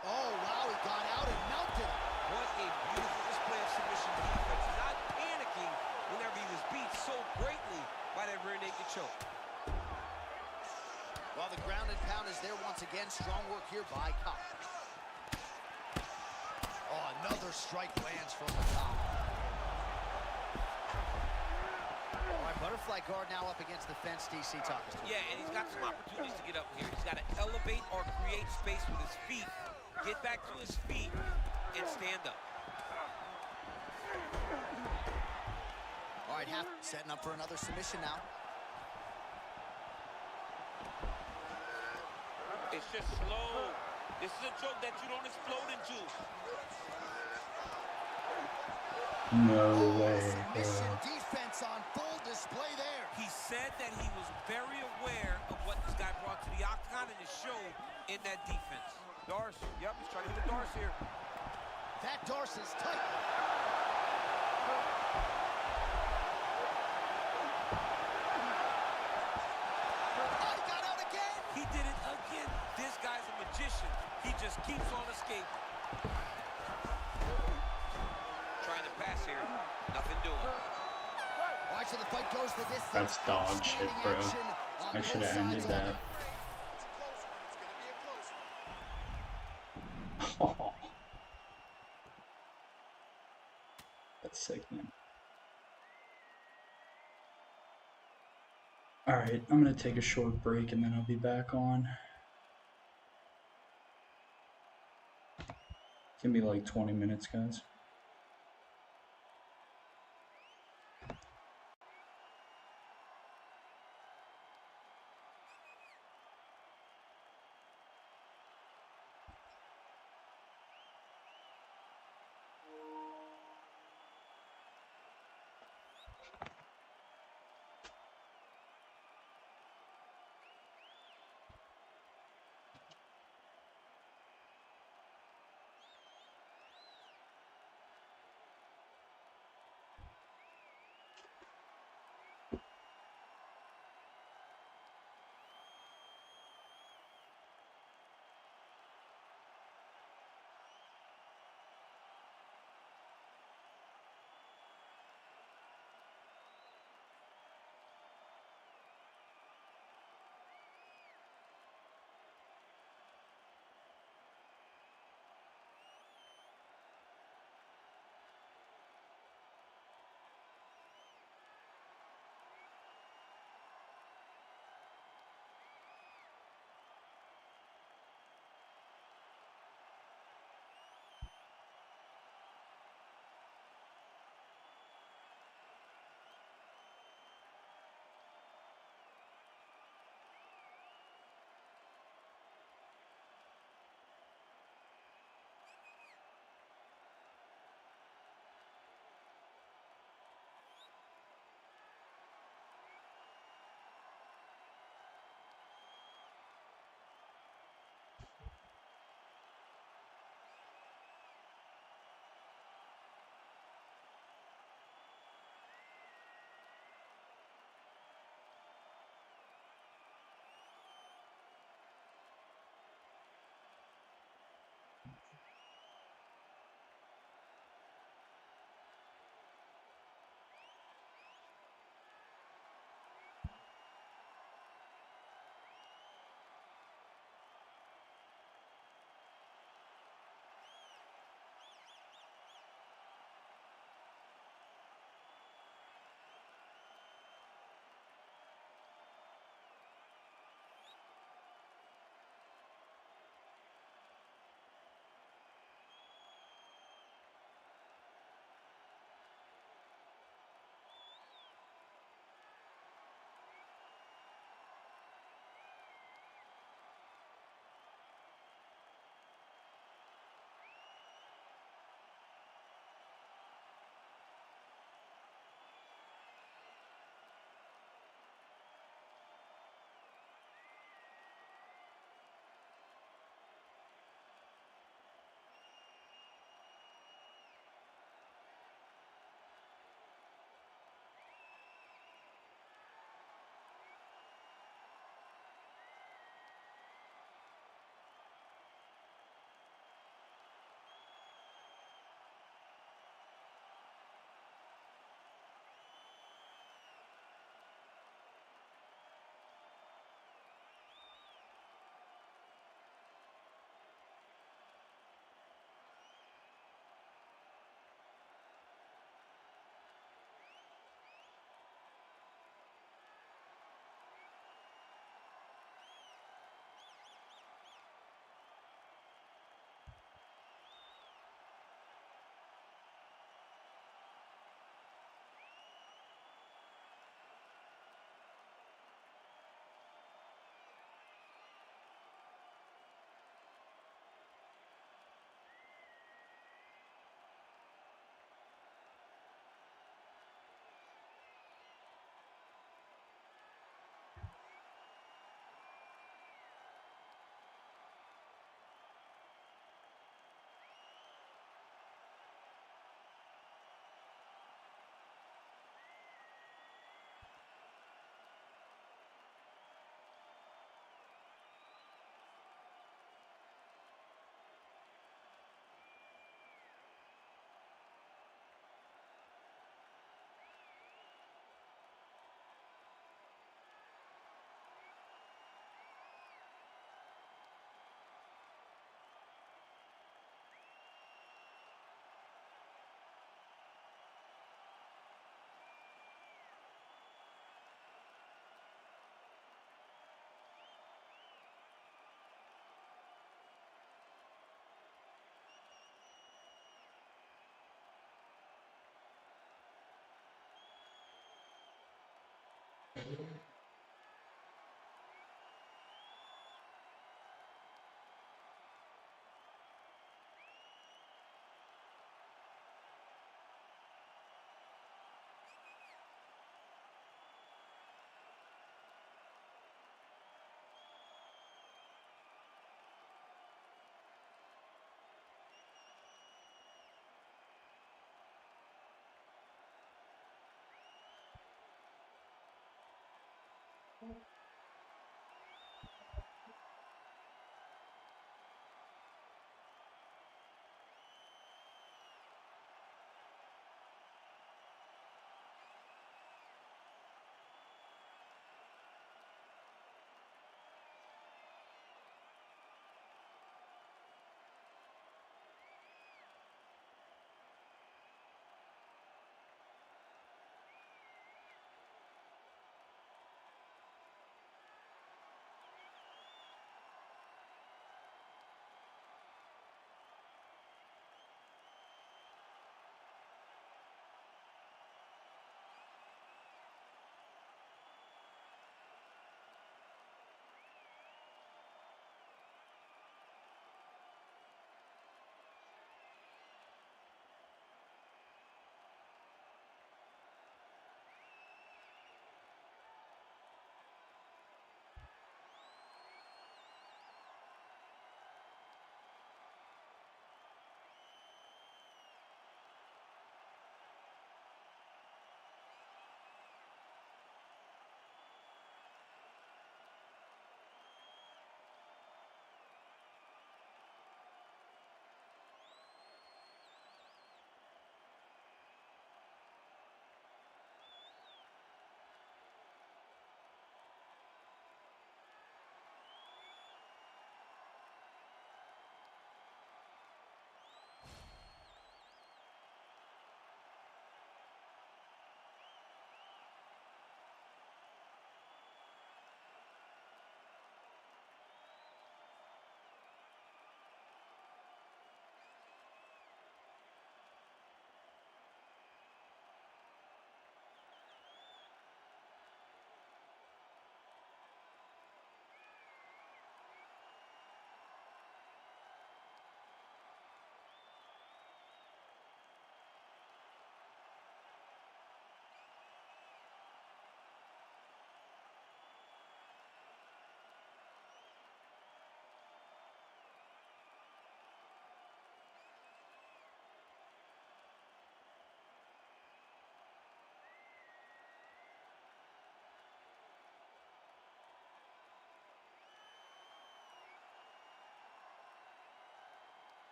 Oh, wow, he got out and mounted him. What a beautiful display of submission defense. Not panicking whenever he was beat so greatly by that rear naked choke. While the ground and pound is there once again, strong work here by Koch. Oh, another strike lands from the top. All right, butterfly guard now up against the fence, DC talks to him. Yeah, and he's got some opportunities to get up here. He's got to elevate or create space with his feet, get back to his feet, and stand up. All right, half setting up for another submission now. It's just slow. This is a choke that you don't explode into. No way, Submission bro. defense on full display there. He said that he was very aware of what this guy brought to the octagon, and it showed in that defense. Darce, yep, he's trying to hit the Darce here. That Darce is tight. Oh, he got out again. He did it again. This guy's a magician. He just keeps on escaping. Trying to pass here. Nothing doing. All right, so the fight goes the distance. That's dog shit, bro. Outstanding action on I should have both ended sides that. of Oh. That's sickening. Alright, I'm gonna take a short break and then I'll be back on. Give me like 20 minutes, guys.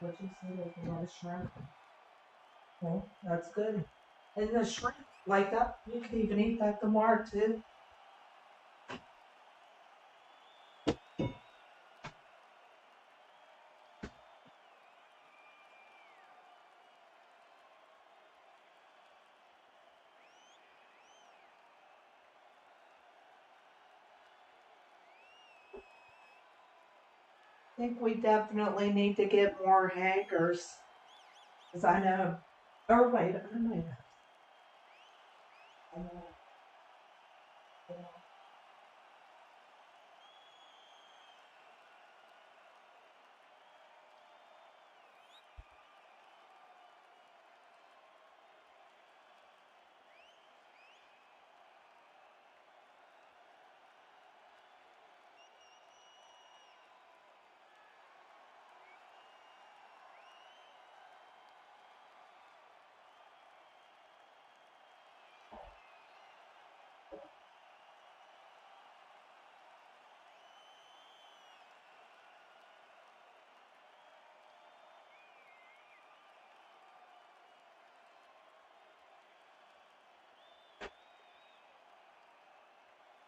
What you say? There's a lot of shrimp. Well, that's good. And the shrimp, like that, you can even eat that tomorrow too. I think we definitely need to get more hangers. Because I know. Or wait, I might have. I know. Yeah.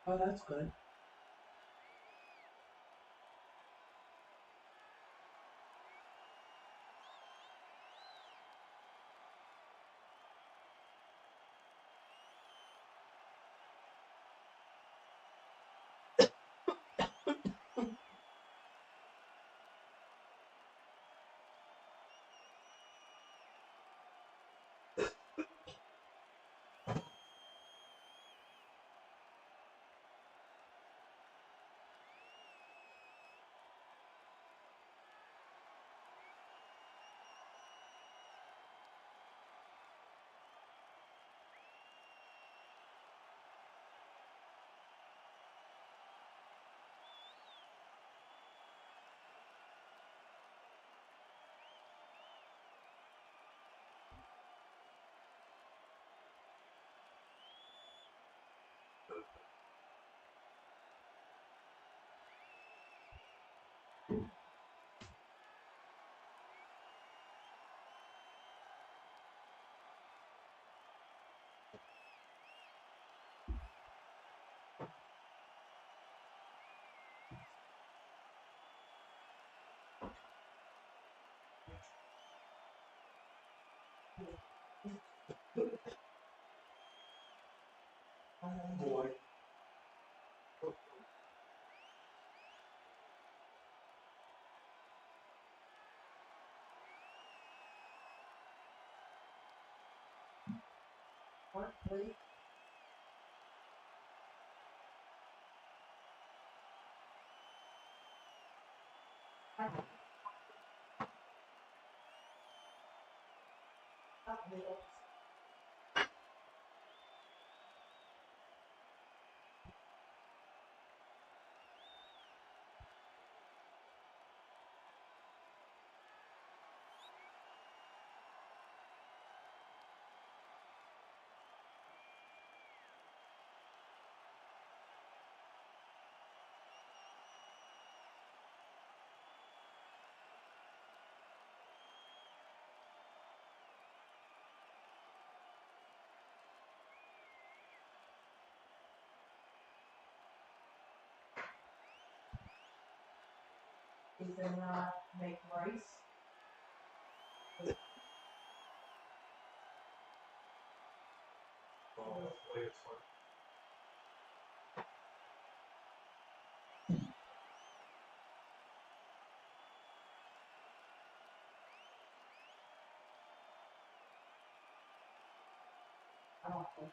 Oh, that's good. Boy. What, please? Is there not make rice? I don't think.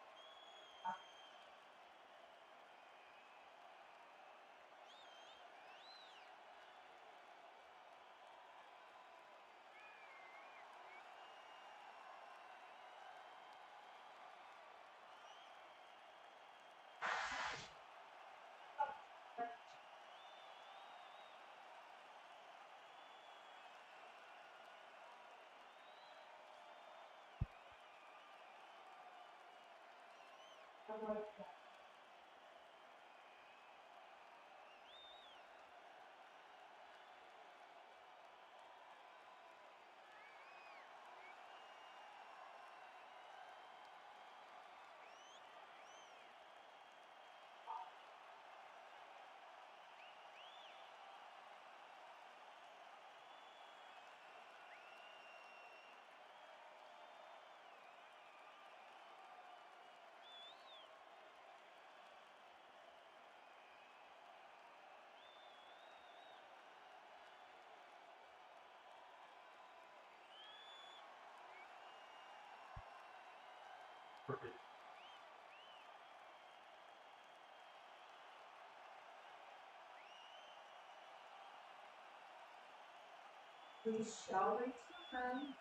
We shall return.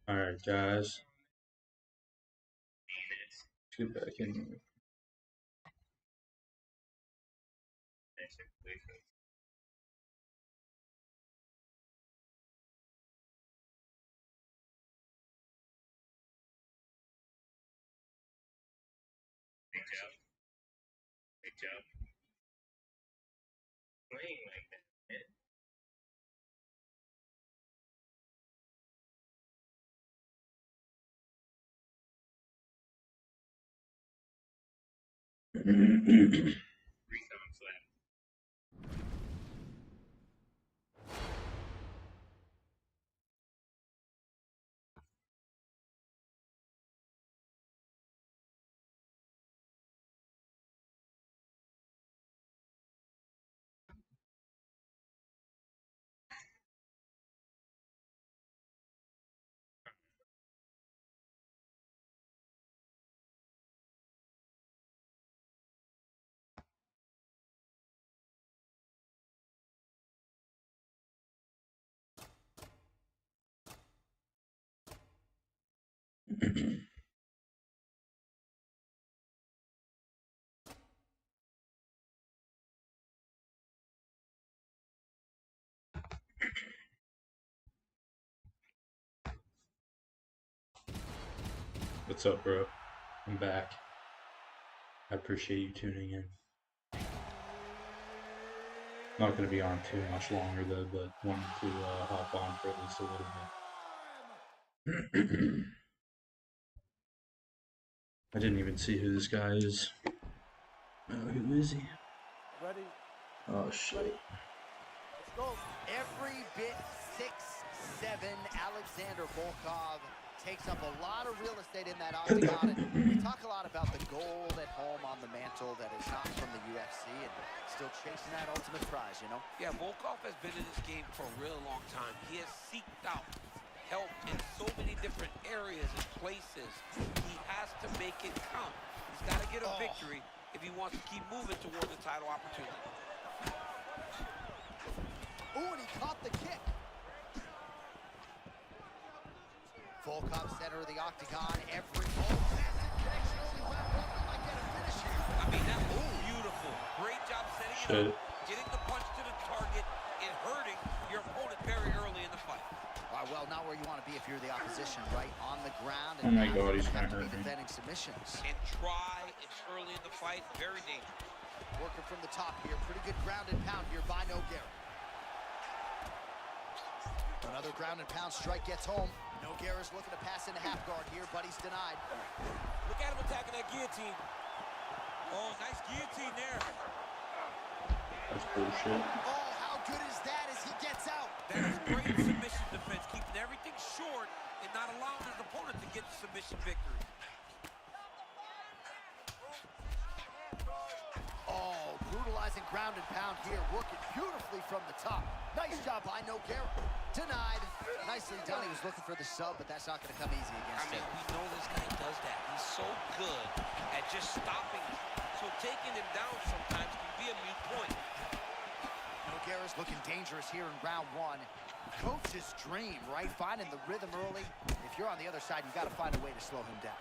All right, guys. Let's get back in. What's up, bro? I'm back. I appreciate you tuning in. Not going to be on too much longer though, but wanted to hop on for at least a little bit. I didn't even see who this guy is. Who is he? Ready? Oh shit. Let's go. Every bit 6'7", Alexander Volkov takes up a lot of real estate in that octagon. And we talk a lot about the gold at home on the mantle that is not from the UFC and still chasing that ultimate prize, you know? Yeah, Volkov has been in this game for a really long time. He has seeked out help in so many different areas and places. He has to make it count. He's got to get a victory if he wants to keep moving towards the title opportunity. Ooh, and he caught the kick. Volkov, center of the octagon, every massive connection only wrapped up. He might get a finish here. I mean, that was beautiful. Great job setting it up, getting the punch to the target, and hurting your opponent very early in the fight. Well, not where you want to be if you're the opposition, right? On the ground. Oh And my now God, you're he's gonna gonna have to hurt be me. defending submissions. And try early in the fight, very dangerous. Working from the top here. Pretty good ground and pound here by Nogueira. Another ground and pound strike gets home. Nogueira's looking to pass into half guard here, but he's denied. Look at him attacking that guillotine. Oh, nice guillotine there. That's bullshit. Oh, how good is that as he gets out? That is great submission defense, keeping everything short and not allowing his opponent to get the submission victory. Oh, brutalizing ground and pound here, working beautifully from the top. Nice job by Nogueira. Denied. Nicely done. He was looking for the sub, but that's not going to come easy against him. We know this guy does that. He's so good at just stopping him. So taking him down sometimes can be a moot point. Nogueira's looking dangerous here in round one. Coach's dream, right? Finding the rhythm early. If you're on the other side, you got to find a way to slow him down.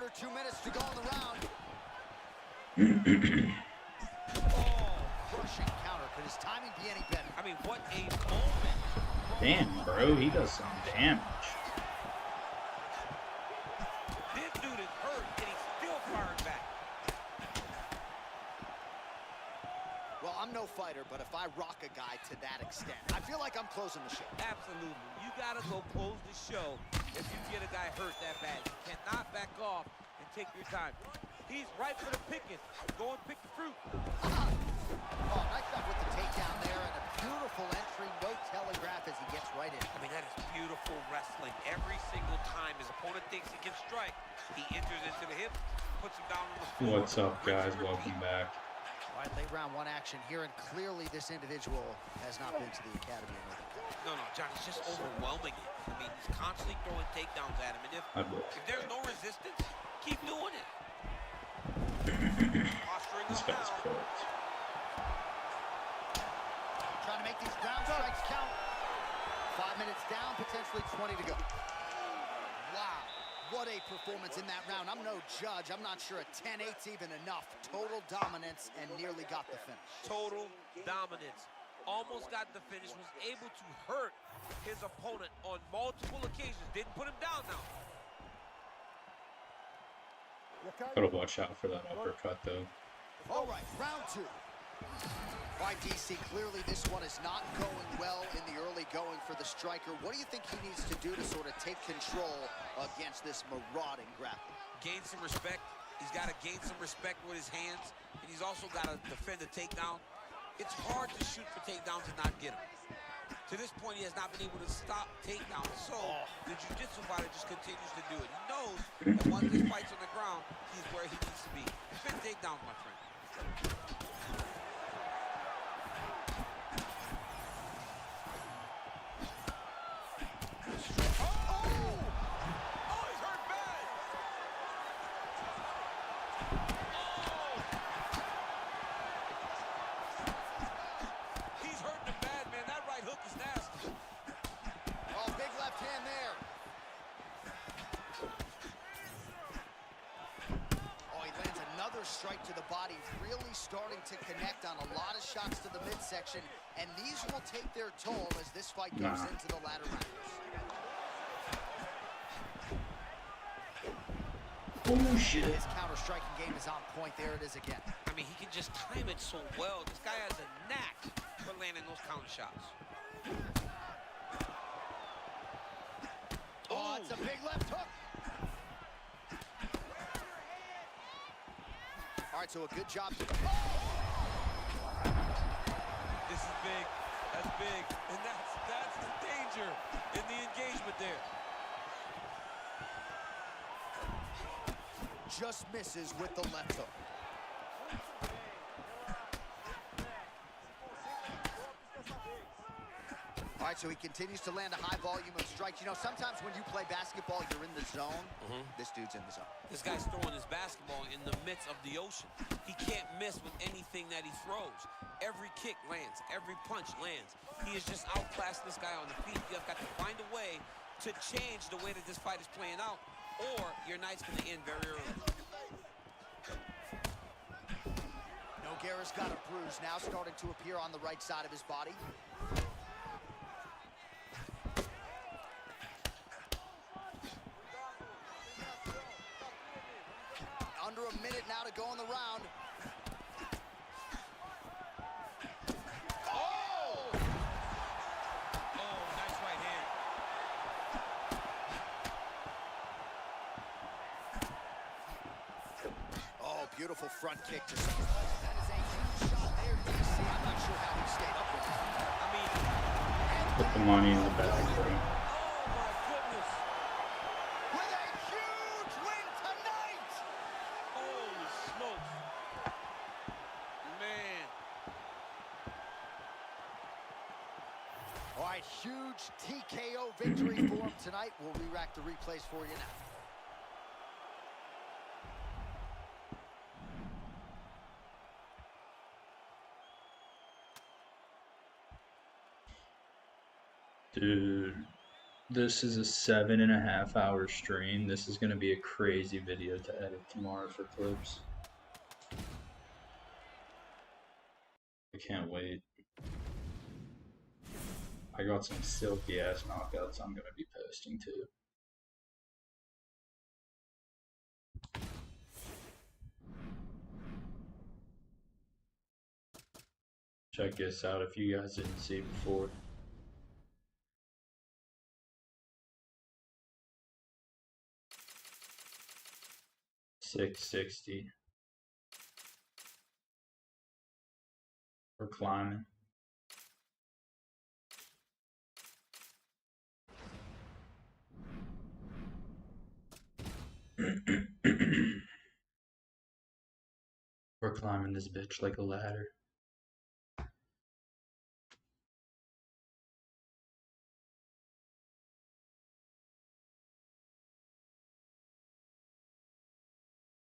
under 2 minutes to go in the round. Crushing counter. Could his timing be any better? I mean, what a moment. Damn, bro, he does some damage. This dude is hurt, and he's still firing back. Well, I'm no fighter, but if I rock a guy to that extent, I feel like I'm closing the show. Absolutely. You got to go close the show if you get a guy hurt that bad. You cannot back off and take your time. He's right for the picking. Go and pick the fruit. Oh, nice job with the takedown there, and a beautiful entry. No telegraph as he gets right in. I mean, that is beautiful wrestling. Every single time his opponent thinks he can strike, he enters into the hips, puts him down on the floor. What's up, guys? Welcome back. All right, late round one action here, and clearly this individual has not been to the academy. No, John, he's just overwhelming it. I mean, he's constantly throwing takedowns at him, and if there's no resistance, keep doing it. Posturing This up guy's now. cooked. Trying to make these ground strikes count. 5 minutes down, potentially 20 to go. Wow, what a performance in that round. I'm no judge. I'm not sure a 10-8's even enough. Total dominance and nearly got the finish. Total dominance. Almost got the finish, was able to hurt his opponent on multiple occasions. Didn't put him down now. Gotta watch out for that uppercut, though. All right, round two. All right, DC, clearly this one is not going well in the early going for the striker. What do you think he needs to do to sort of take control against this marauding grappler? Gain some respect. He's got to gain some respect with his hands, and he's also got to defend the takedown. It's hard to shoot for takedowns and not get them. To this point, he has not been able to stop takedowns, so the jiu-jitsu fighter just continues to do it. He knows that once this fight's on the ground, he's where he needs to be. Defend takedowns, my friend. Oh, he's hurt bad. He's hurting him bad, man. That right hook is nasty. Oh, big left hand there. Oh, he lands another strike to the body, really starting to connect on a lot of shots to the midsection, and these will take their toll as this fight goes into the latter rounds. Oh, shit. His counter-striking game is on point. There it is again. I mean, he can just time it so well. This guy has a knack for landing those counter shots. Oh, it's a big left hook. All right, so a good job. This is big. That's big. And that's the danger in the engagement there. Just misses with the left hook. All right, so he continues to land a high volume of strikes. You know, sometimes when you play basketball, you're in the zone. This dude's in the zone. This guy's throwing his basketball in the midst of the ocean. He can't miss with anything that he throws. Every kick lands. Every punch lands. He is just outclassing this guy on the feet. You've got to find a way to change the way that this fight is playing out, or your night's going to end very early. Nogueira's got a bruise now starting to appear on the right side of his body. Under a minute now to go in the round. Oh! Oh, nice right hand. Oh, beautiful front kick to center. That is a huge shot there, DC. I'm not sure how he stayed up with it. I mean, Put the money in the bag, bro. oh my goodness. With a huge win tonight! Holy smokes. Man. All right, huge TKO victory for him tonight. We'll re-rack the replays for you now. Dude, This is a 7.5 hour stream. This is going to be a crazy video to edit tomorrow for clips. I can't wait. I got some silky ass knockouts I'm going to be posting too. Check this out if you guys didn't see before. $660 for climbing. We're climbing this bitch like a ladder.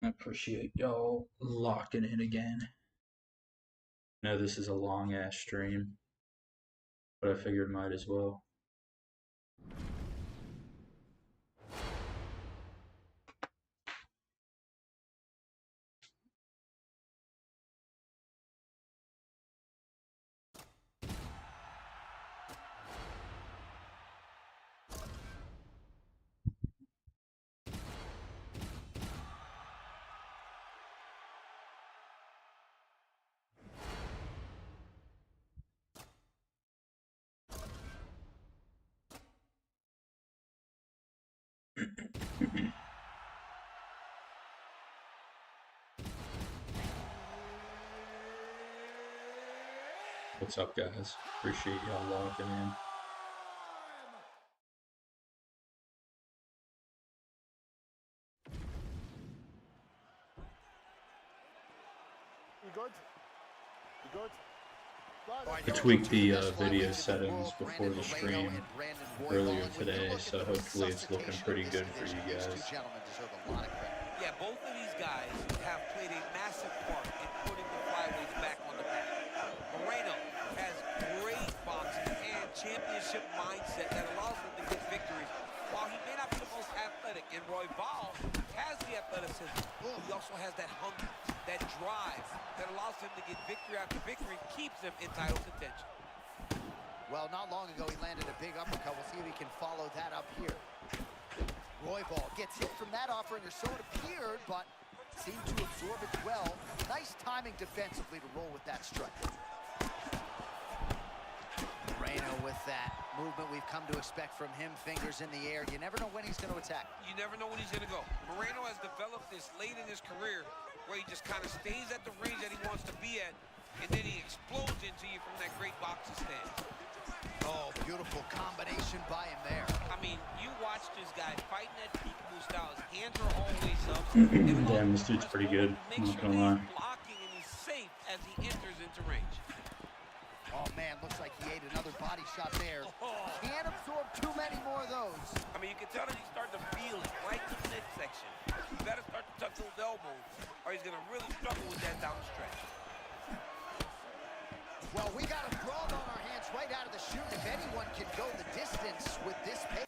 I appreciate y'all locking in again. I know this is a long ass stream, but I figured might as well. What's up, guys? Appreciate y'all locking in. You good? You good? I tweaked the video settings before the stream earlier today, so hopefully it's looking pretty good for you guys. Yeah, both of these guys have played a massive part in putting the flyweights back on the map. Moreno has great boxing and championship mindset that allows him to get victories, while he may not be the most athletic. And Royval has the athleticism. He also has that hunger, that drive that allows him to get victory after victory and keeps him in title contention. Well, not long ago, he landed a big uppercut. We'll see if he can follow that up here. Royval gets hit from that offering, or so it appeared, but seemed to absorb it well. Nice timing defensively to roll with that strike. Moreno with that movement we've come to expect from him, fingers in the air. You never know when he's going to attack. You never know when he's going to go. Moreno has developed this late in his career where he just kind of stays at the range that he wants to be at, and then he explodes into you from that great boxing stance. Oh, beautiful combination by him there. I mean, you watch this guy fighting that peekaboo style. His hands are always up. Damn, this dude's pretty good. I'm not gonna lie. He's blocking and he's safe as he enters into range. Oh, man, looks like he ate another body shot there. Can't absorb too many more of those. I mean, you can tell that he's starting to feel it right in the midsection. You got to start to tuck those elbows, or he's going to really struggle with that down the stretch. Well, we got a brawl on our hands right out of the chute. If anyone can go the distance with this pace.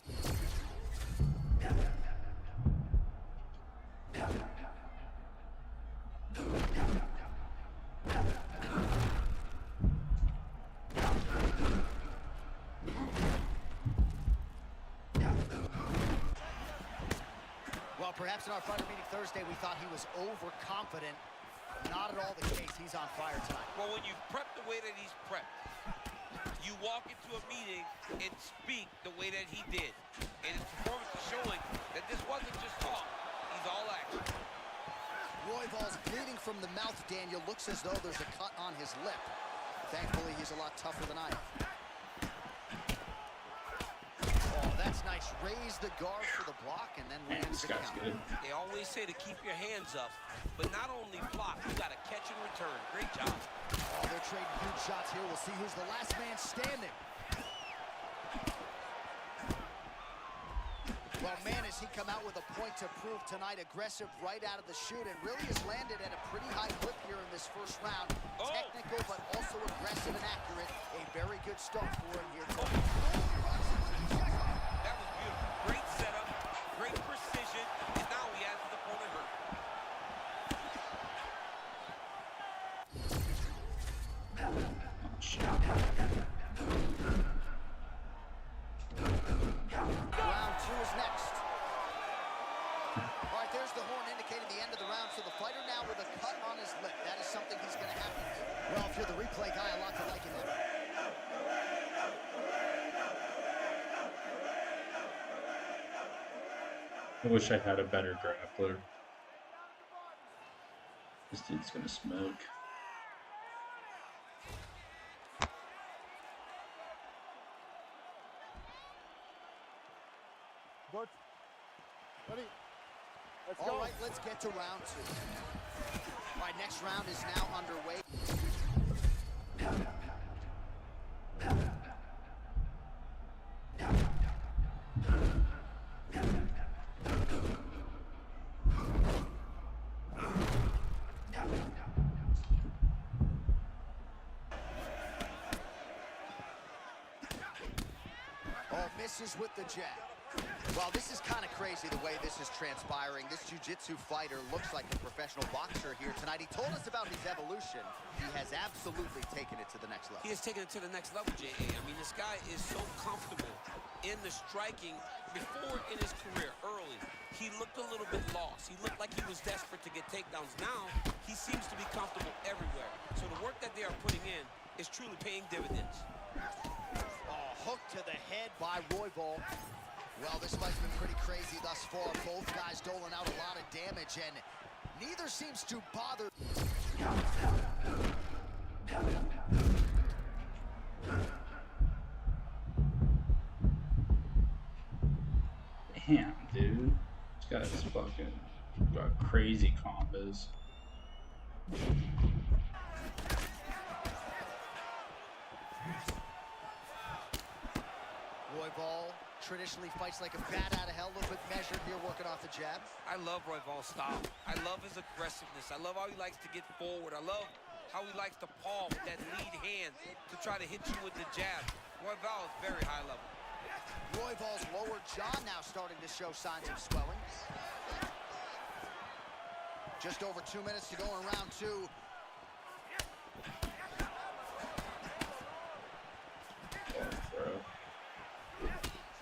Well, perhaps in our fighter meeting Thursday, we thought he was overconfident. Not at all the case. He's on fire tonight. Well, when you prep the way that he's prepped, you walk into a meeting and speak the way that he did. And his performance is showing that this wasn't just talk. He's all action. Royval's bleeding from the mouth, Daniel. Looks as though there's a cut on his lip. Thankfully, he's a lot tougher than I am. Oh, that's nice. Raise the guard for the block and then Man, lands this the guy's counter. good. They always say to keep your hands up, but not only block, you got to catch and return. Great job. Oh, they're trading huge shots here. We'll see who's the last man standing. Well, man, has he come out with a point to prove tonight. Aggressive right out of the chute and really has landed at a pretty high clip here in this first round. Oh. Technical, but also aggressive and accurate. A very good start for him here tonight. That was you're the replay guy, a lot to like in that. I wish I had a better grappler. This dude's gonna smoke. Good. Ready? Let's All go. right, let's get to round 2. All right, next round is now underway. Oh, misses with the jab. Well, this is kind of crazy the way this is transpiring. This jiu-jitsu fighter looks like a professional boxer here tonight. He told us about his evolution. He has absolutely taken it to the next level. He has taken it to the next level, J.A. I mean, this guy is so comfortable in the striking. Before in his career, early, he looked a little bit lost. He looked like he was desperate to get takedowns. Now, he seems to be comfortable everywhere. So the work that they are putting in is truly paying dividends. Oh, hook to the head by Royval. Well, this fight's been pretty crazy thus far. Both guys doling out a lot of damage, and neither seems to bother. Damn, dude. This guy's fucking got crazy combos. Royval traditionally fights like a bat out of hell, a little bit measured here, working off the jab. I love Royval's style. I love his aggressiveness. I love how he likes to get forward. I love how he likes to paw with that lead hand to try to hit you with the jab. Royval is very high level. Royval's lower jaw now starting to show signs of swelling. Just over 2 minutes to go in round 2.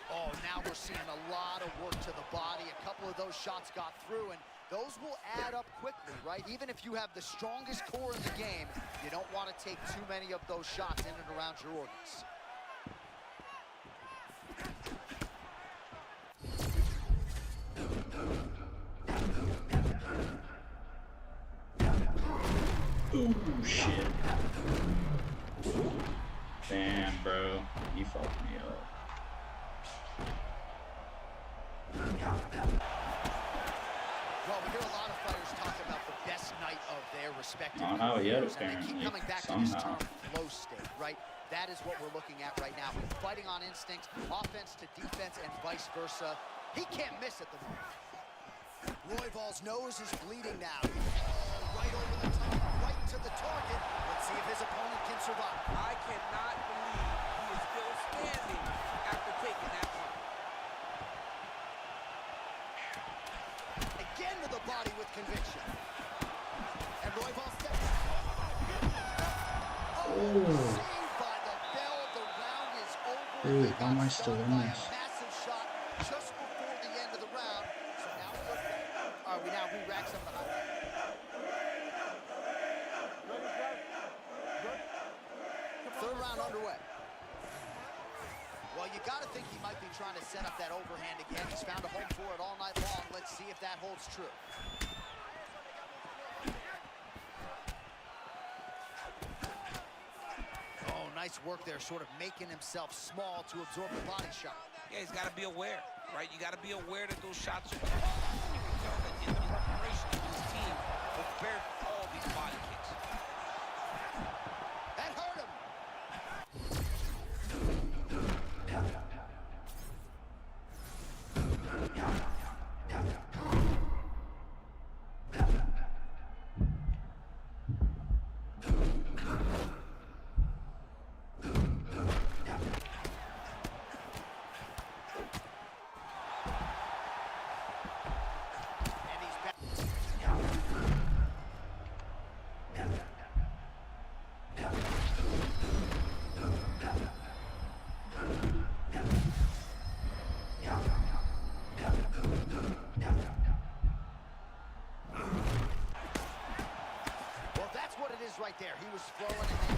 Oh, now we're seeing a lot of work to the body. A couple of those shots got through, and those will add up quickly, right? Even if you have the strongest core in the game, you don't want to take too many of those shots in and around your organs. Ooh, shit. Damn, bro. You fucked me up. Well, we hear a lot of fighters talk about the best night of their respective Not yet, careers, and they keep apparently. coming back to this Somehow. term flow state, right? That is what we're looking at right now. Fighting on instincts, offense to defense, and vice versa. He can't miss at the moment. Royval's nose is bleeding now. Right over the top, right to the target. Let's see if his opponent can survive. I cannot believe he is still standing after taking that punch. Again to the body with conviction. And Royval steps. Saved by the bell. The round is over. Dude, They how am got I still stung in by a this? massive shot just before the end of the round. So now we look back. All right, we now re-rack some of the highlights. Third round underway. Well, you got to think he might be trying to set up that overhand again. He's found a home for it all night long. Let's see if that holds true. Oh, nice work there, sort of making himself small to absorb the body shot. Yeah, he's got to be aware, right? You got to be aware that those shots are coming. You can tell that in preparation of his team prepared for all these body kicks. That hurt him. And he's back. Well, that's what it is right there. He was throwing and then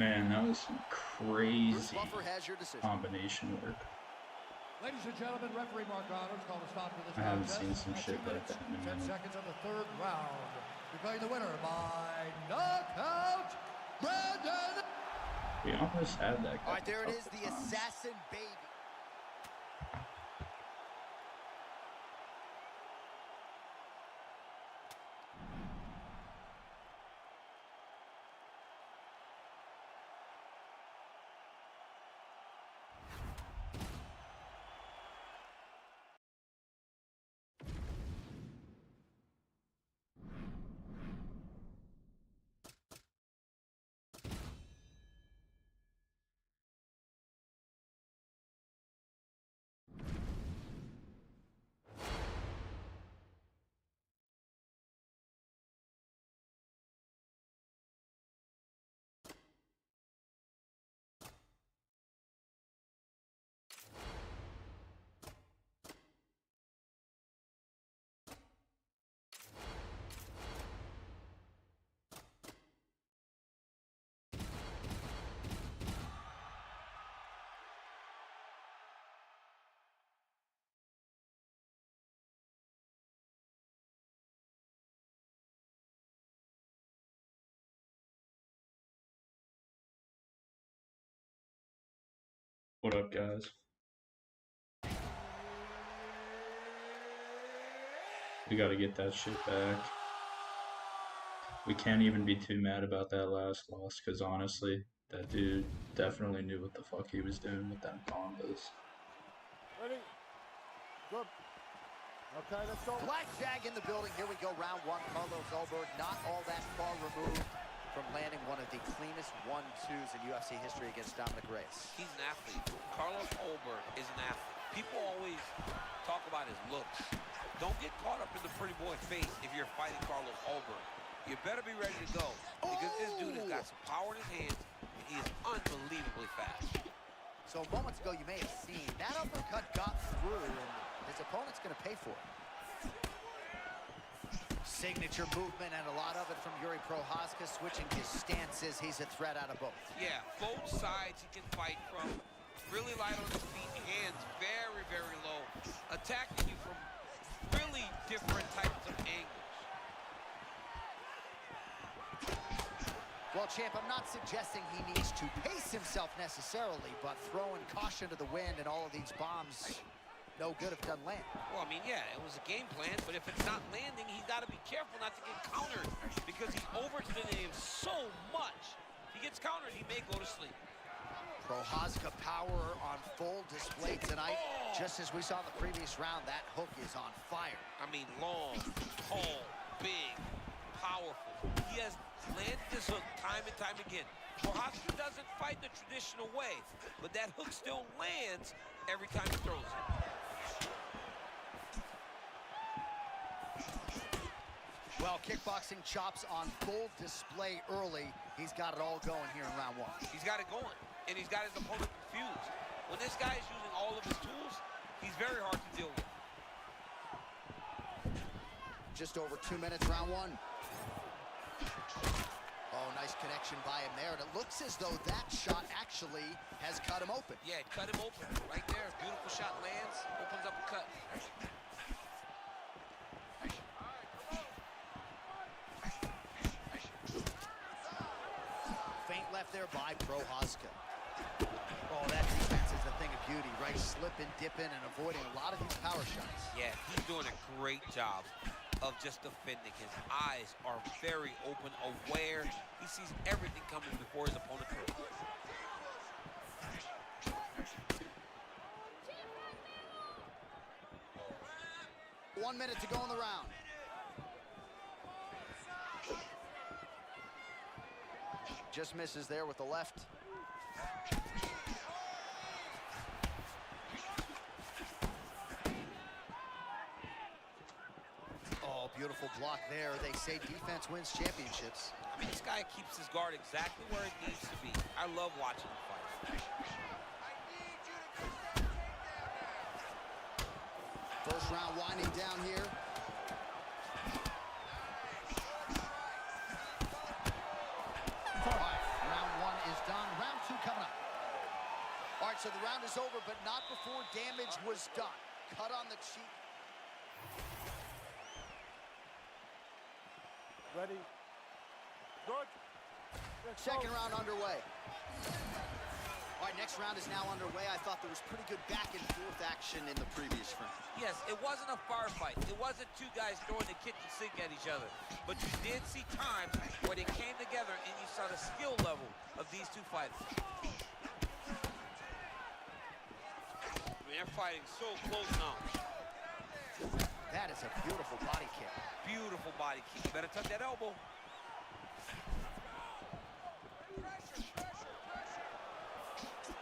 Man, that was some Bruce crazy Buffer has your decision. combination work. Ladies and gentlemen, referee Mark Reynolds called a stop to this I haven't contest seen some at shit 2 like minutes, that in a 10 minute. seconds of the third round. Declaring the winner by knockout, Brandon. We almost had that guy. All right, there a it is, couple the times. assassin baby. What up, guys? We gotta get that shit back. We can't even be too mad about that last loss, because honestly, that dude definitely knew what the fuck he was doing with them combos. Ready? Good. Okay, let's go. Blackjack in the building. Here we go, round one. Carlos Ulberg not all that far removed from landing one of the cleanest 1-2s in UFC history against Dominic Reyes. He's an athlete. Carlos Ulberg is an athlete. People always talk about his looks. Don't get caught up in the pretty boy face if you're fighting Carlos Ulberg. You better be ready to go, because this dude has got some power in his hands, and he is unbelievably fast. So moments ago, you may have seen that uppercut got through, and his opponent's going to pay for it. Signature movement, and a lot of it from Yuri Prochazka, switching his stances. He's a threat out of both. Yeah, both sides he can fight from. Really light on his feet, hands very, very low. Attacking you from really different types of angles. Well, champ, I'm not suggesting he needs to pace himself necessarily, but throwing caution to the wind and all of these bombs, no good if it doesn't land. Well, I mean, yeah, it was a game plan, but if it's not landing, he's got to be careful not to get countered, because he's overextending him so much. If he gets countered, he may go to sleep. Prochazka power on full display tonight. Just as we saw in the previous round, that hook is on fire. I mean, long, tall, big, powerful. He has landed this hook time and time again. Prochazka doesn't fight the traditional way, but that hook still lands every time he throws it. Well, kickboxing chops on full display early. He's got it all going here in round one. He's got it going, and he's got his opponent confused. When this guy is using all of his tools, he's very hard to deal with. Just over 2 minutes, round one. Oh, nice connection by him there. And it looks as though that shot actually has cut him open. Yeah, it cut him open right there. Beautiful shot lands, opens up a cut. Feint left there by Prochazka. Oh, that defense is a thing of beauty, right? Slipping, dipping, and avoiding a lot of these power shots. Yeah, he's doing a great job of just defending. His eyes are very open, aware. He sees everything coming before his opponent throws. 1 minute to go in the round. Just misses there with the left. Oh, beautiful block there. They say defense wins championships. I mean, this guy keeps his guard exactly where it needs to be. I love watching him fight. First round winding down here. All right, round one is done. So the round is over, but not before damage was done. Cut on the cheek. Ready. Good. Second round underway. All right, next round is now underway. I thought there was pretty good back and forth action in the previous round. Yes, it wasn't a firefight. It wasn't two guys throwing the kitchen sink at each other. But you did see times where they came together and you saw the skill level of these two fighters. I mean, they're fighting so close now. That is a beautiful body kick. Beautiful body kick. You better tuck that elbow.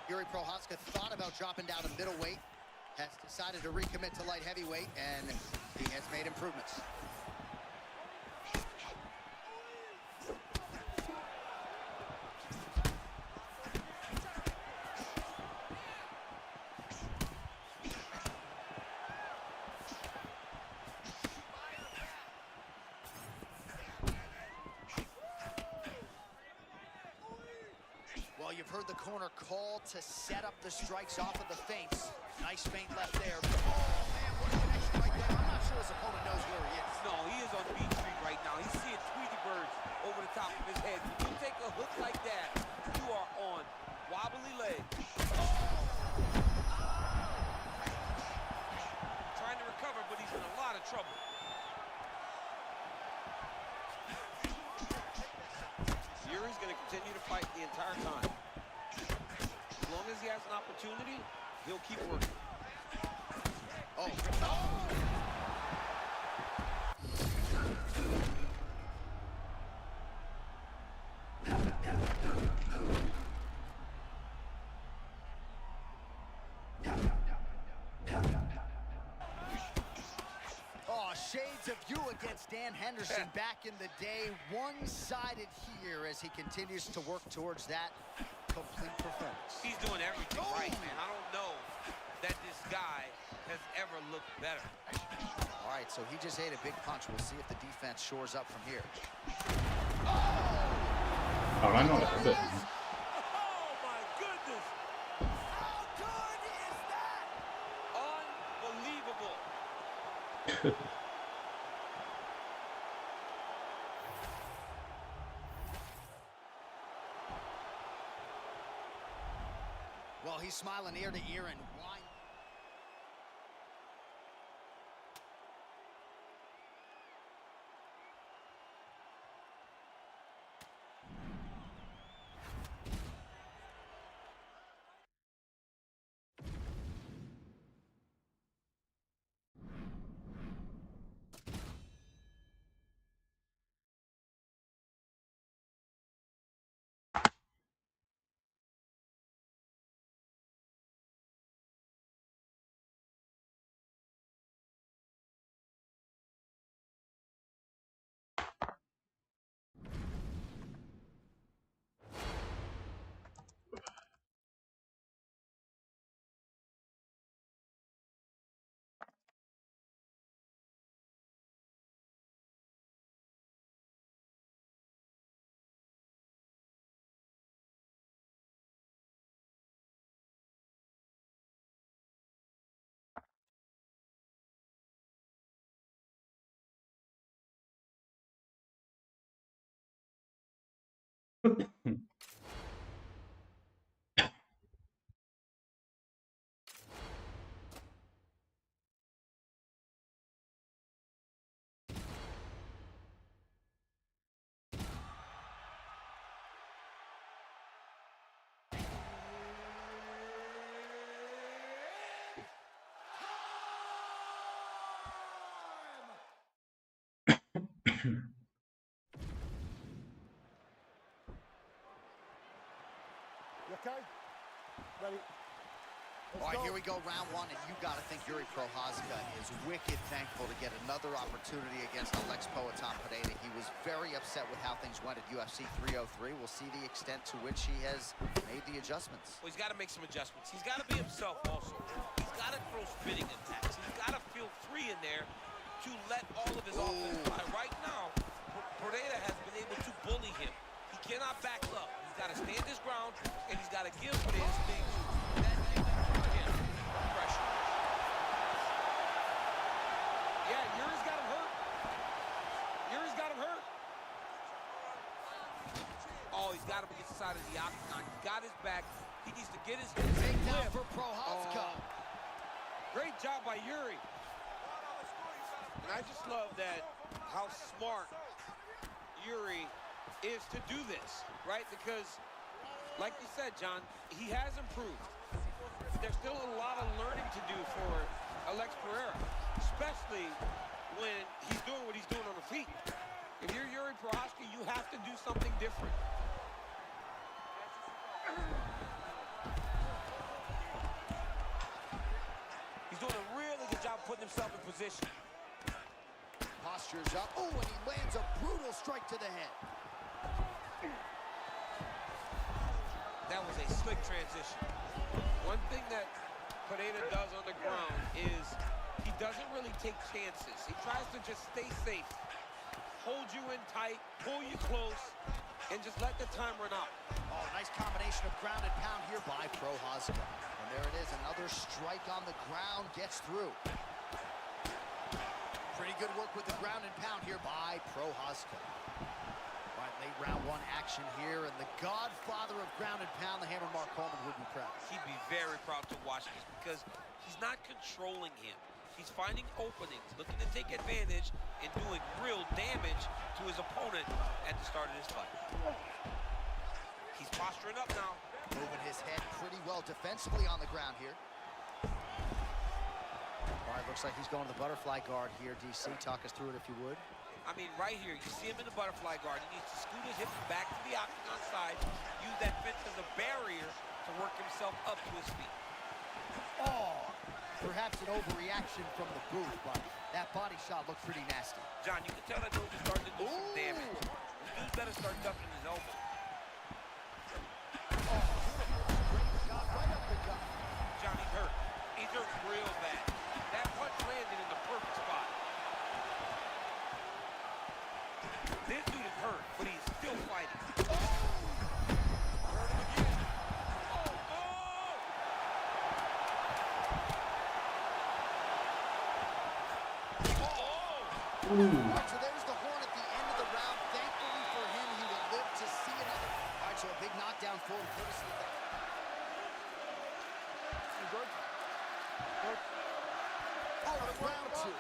Yuri Prochazka thought about dropping down to middleweight, has decided to recommit to light heavyweight, and he has made improvements. Well, you've heard the corner call to set up the strikes off of the feints. Nice feint left there. Oh, man, what a connection right there. I'm not sure his opponent knows where he is. No, he is on Beach Street right now. He's seeing Tweety birds over the top of his head. When you take a hook like that, you are on wobbly legs. Trying to recover, but he's in a lot of trouble. Yuri's going to continue to fight the entire time. As long as he has an opportunity, he'll keep working. Oh. Oh, shades of you against Dan Henderson back in the day. One-sided here as he continues to work towards that complete performance. He's doing everything right, man. I don't know that this guy has ever looked better. All right, so he just ate a big punch. We'll see if the defense shores up from here. Oh, I know that. Oh, my goodness. How good is that? Unbelievable. Well, he's smiling ear to ear and why? You okay? Ready? All right, here we go, round one, and you got to think Yuri Prochazka is wicked thankful to get another opportunity against Alex Poatan Pereira. He was very upset with how things went at UFC 303. We'll see the extent to which he has made the adjustments. Well, he's got to make some adjustments. He's got to be himself also. He's got to throw spinning attacks. He's got to feel free in there to let all of his offense fly. Right now, Pereira has been able to bully him. He cannot back up. He's got to stand his ground, and he's got to give Pereira things that got his back. He needs to get his Takedown flip. for Prochazka. Great job by Yuri. And I just love that how smart Yuri is to do this, right? Because, like you said, John, he has improved. There's still a lot of learning to do for Alex Pereira, especially when he's doing what he's doing on the feet. If you're Yuri Prochazka, you have to do something different. He's doing a really good job putting himself in position. Postures up. Oh, and he lands a brutal strike to the head. That was a slick transition. One thing that Pereira does on the ground is he doesn't really take chances. He tries to just stay safe, hold you in tight, pull you close, and just let the time run out. Oh, nice combination of ground and pound here by Prochazka. And there it is, another strike on the ground, gets through. Pretty good work with the ground and pound here by Prochazka. All right, late round one action here, and the godfather of ground and pound, the Hammer Mark Coleman, would be proud. He'd be very proud to watch this because he's not controlling him. He's finding openings, looking to take advantage, and doing real damage to his opponent at the start of this fight. He's posturing up now. Moving his head pretty well defensively on the ground here. All right, looks like he's going to the butterfly guard here, DC. Talk us through it if you would. I mean, right here, you see him in the butterfly guard. He needs to scoot his hips back to the octagon side, use that fence as a barrier to work himself up to his feet. Oh, perhaps an overreaction from the booth, but that body shot looked pretty nasty. John, you can tell that dude is starting to do some damage. This dude's better start ducking his elbow. Great shot right up the gut. John, he's hurt. He's hurt real bad. That punch landed in the perfect spot. This dude is hurt, but he's still fighting. Oh! Hurt him again. Oh! Ooh. All right, so there's the horn at the end of the round. Thankfully for him, he will live to see another. All right, so a big knockdown for him, courtesy of that. Oh, round two.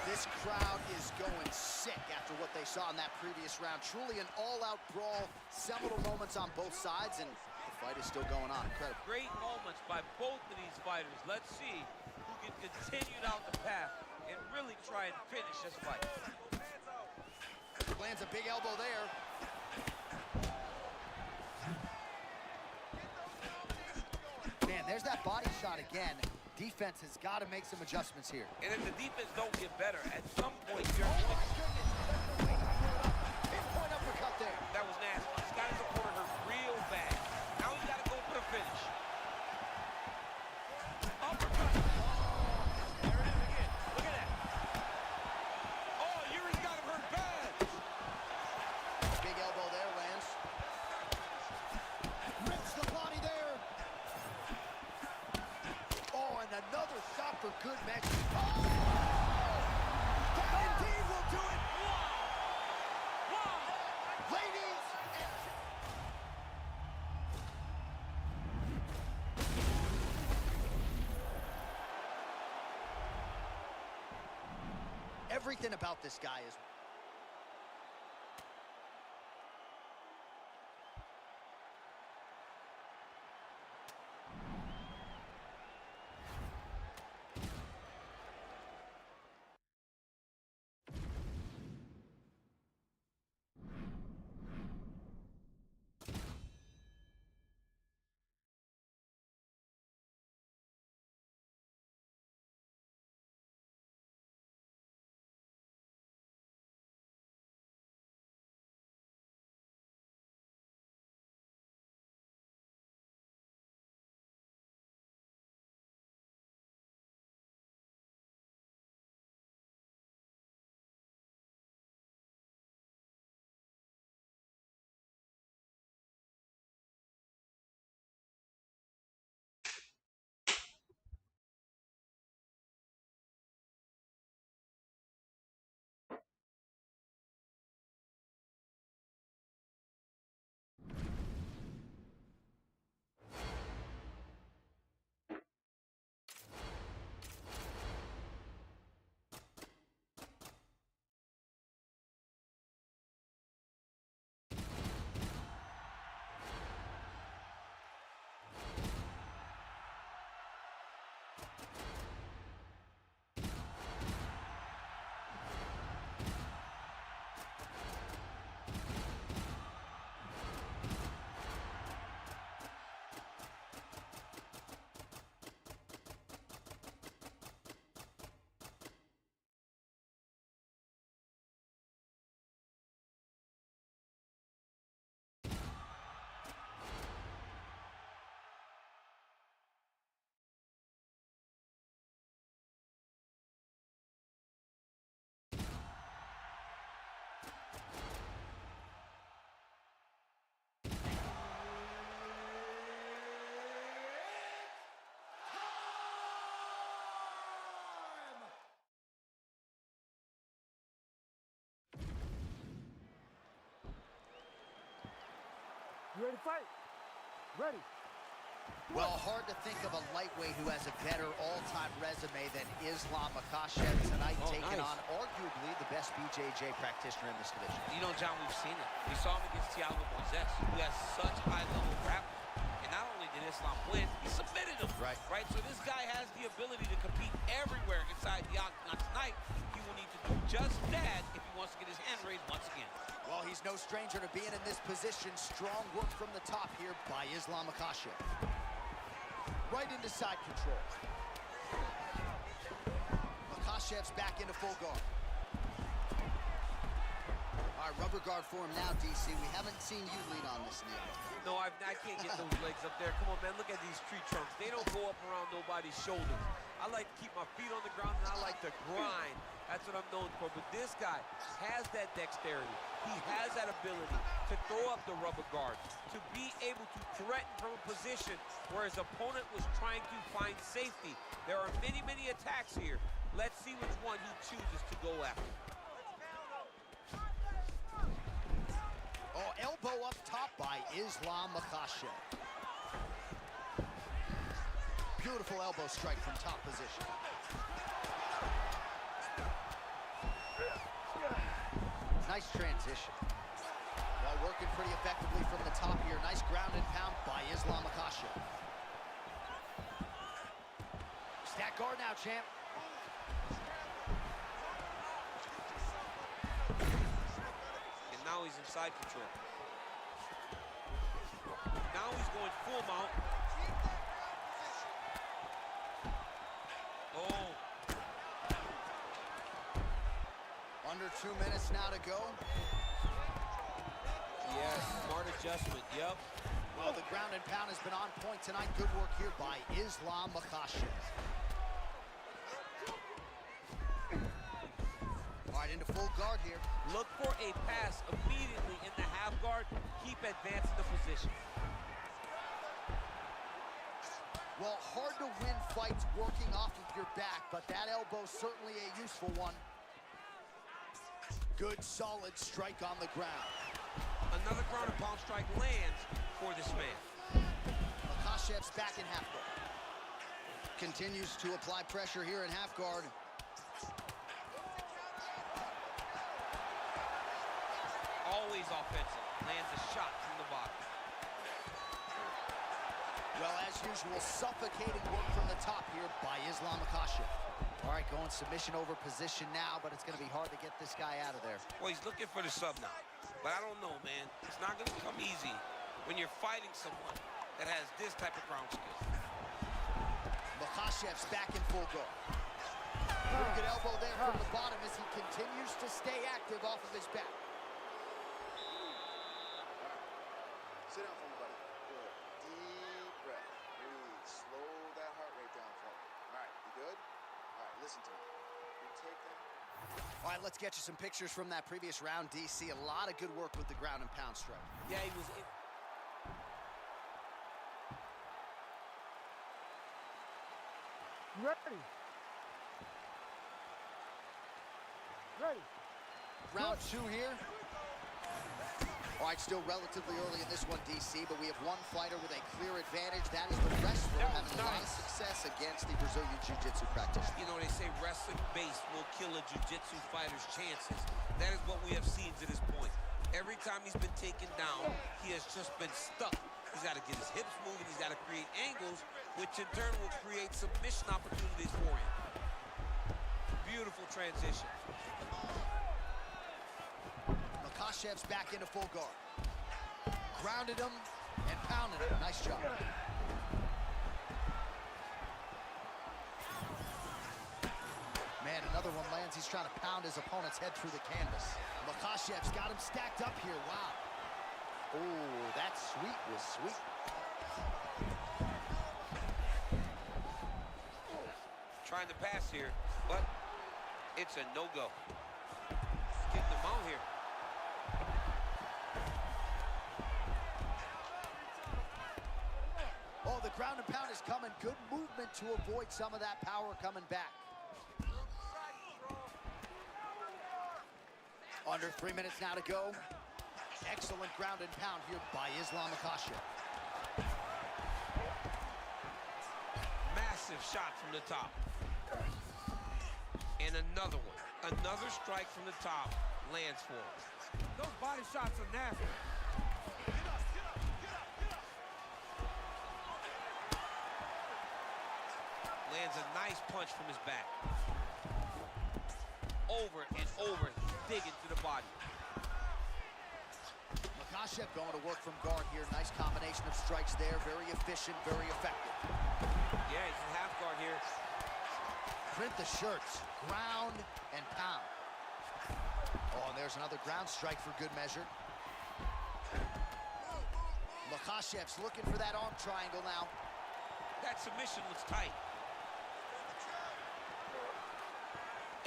This crowd is going sick after what they saw in that previous round. Truly an all-out brawl, seminal moments on both sides, and the fight is still going on. Incredible. Great moments by both of these fighters. Let's see who can continue down the path and really try and finish this fight. Lands a big elbow there. Man, there's that body shot again. Defense has got to make some adjustments here. And if the defense don't get better, at some point you're Oh my goodness! Pinpoint uppercut there. that was nasty. He's got his opponent hurt real bad. Now he's got to go for the finish. Uppercut. There it is again. Look at that. Oh, Yuri's got him hurt bad. Big elbow there, lands. Rips the body there. Oh, and another shot for good measure. Oh! That indeed will do it. Wow. Ladies and everything about this guy is Ready to fight? Ready. Well, hard to think of a lightweight who has a better all-time resume than Islam Makhachev tonight, taking on arguably the best BJJ practitioner in this division. You know, John, we've seen it. We saw him against Thiago Moises, who has such high-level grappling. And not only did Islam win, he submitted him. Right. So this guy has the ability to compete everywhere inside the octagon tonight. He will need to do just that if he wants to get his hand raised once again. Well, he's no stranger to being in this position. Strong work from the top here by Islam Makhachev. Right into side control. Makhachev's back into full guard. All right, rubber guard for him now, DC. We haven't seen you lead on this in the octagon. No, I can't get those legs up there. Come on, man, look at these tree trunks. They don't go up around nobody's shoulders. I like to keep my feet on the ground, and I like to grind. That's what I'm known for. But this guy has that dexterity. He has that ability to throw up the rubber guard, to be able to threaten from a position where his opponent was trying to find safety. There are many, many attacks here. Let's see which one he chooses to go after. Oh, elbow up top by Islam Makhachev. Beautiful elbow strike from top position. Nice transition. While working pretty effectively from the top here. Nice ground and pound by Islam Makhachev. Stack guard now, champ. And now he's in side control. Now he's going full mount. Oh. Under 2 minutes now to go. Yes, smart adjustment, yep. Well, the ground and pound has been on point tonight. Good work here by Islam Makhachev. All right, into full guard here. Look for a pass immediately in the half guard. Keep advancing the position. Well, hard to win fights working off of your back, but that elbow's certainly a useful one. Good, solid strike on the ground. Another ground and pound strike lands for this man. Makhachev's back in half guard. Continues to apply pressure here in half guard. Always offensive. Lands a shot from the bottom. Well, as usual, suffocating work from the top here by Islam Makhachev. All right, going submission over position now, but it's going to be hard to get this guy out of there. Well, he's looking for the sub now. But I don't know, man. It's not going to come easy when you're fighting someone that has this type of ground skill. Makhachev's back in full guard. Pretty good elbow there from the bottom as he continues to stay active off of his back. Sit down for me, buddy. Good. Deep breath. Breathe. Slow that heart rate down for me. All right, you good? All right, listen to me. You take that. All right, let's get you some pictures from that previous round, DC. A lot of good work with the ground and pound strike. Yeah, he was... Ready. Ready. Round 2 here. All right, still relatively early in this one, DC, but we have one fighter with a clear advantage. That is the wrestler having a lot of success against the Brazilian Jiu-Jitsu practitioner. You know, they say wrestling base will kill a Jiu-Jitsu fighter's chances. That is what we have seen to this point. Every time he's been taken down, he has just been stuck. He's got to get his hips moving. He's got to create angles, which in turn will create submission opportunities for him. Beautiful transition. Makhachev's back into full guard. Grounded him and pounded him. Nice job. Man, another one lands. He's trying to pound his opponent's head through the canvas. Makhachev's got him stacked up here. Wow. Oh, that sweep was sweet. Trying to pass here, but it's a no-go. Getting them out here. Oh, the ground and pound is coming. Good movement to avoid some of that power coming back. Under 3 minutes now to go. Excellent ground and pound here by Islam Makhachev. Massive shot from the top. And another one. Another strike from the top lands for him. Those body shots are nasty. Lands a nice punch from his back. Over and over, digging to the body. Makhachev going to work from guard here. Nice combination of strikes there. Very efficient, very effective. Yeah, he's in half guard here. Print the shirts. Ground and pound. Oh, and there's another ground strike for good measure. Makhachev's looking for that arm triangle now. That submission looks tight.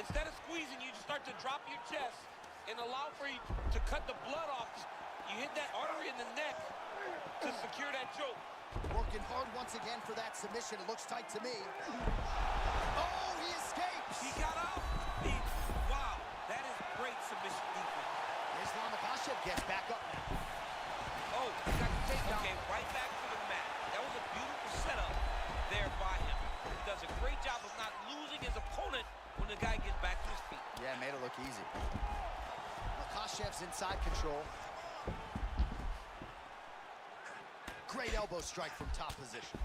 Instead of squeezing, you just start to drop your chest and allow for you to cut the blood off. You hit that artery in the neck to secure that choke. Working hard once again for that submission. It looks tight to me. Oh, he escapes! He got out. Wow, that is great submission defense. Islam Makhachev gets back up now. Oh, he got the takedown. Okay, right back to the mat. That was a beautiful setup there by him. He does a great job of not losing his opponent when the guy gets back to his feet. Yeah, made it look easy. Makhachev's inside control. Great elbow strike from top position.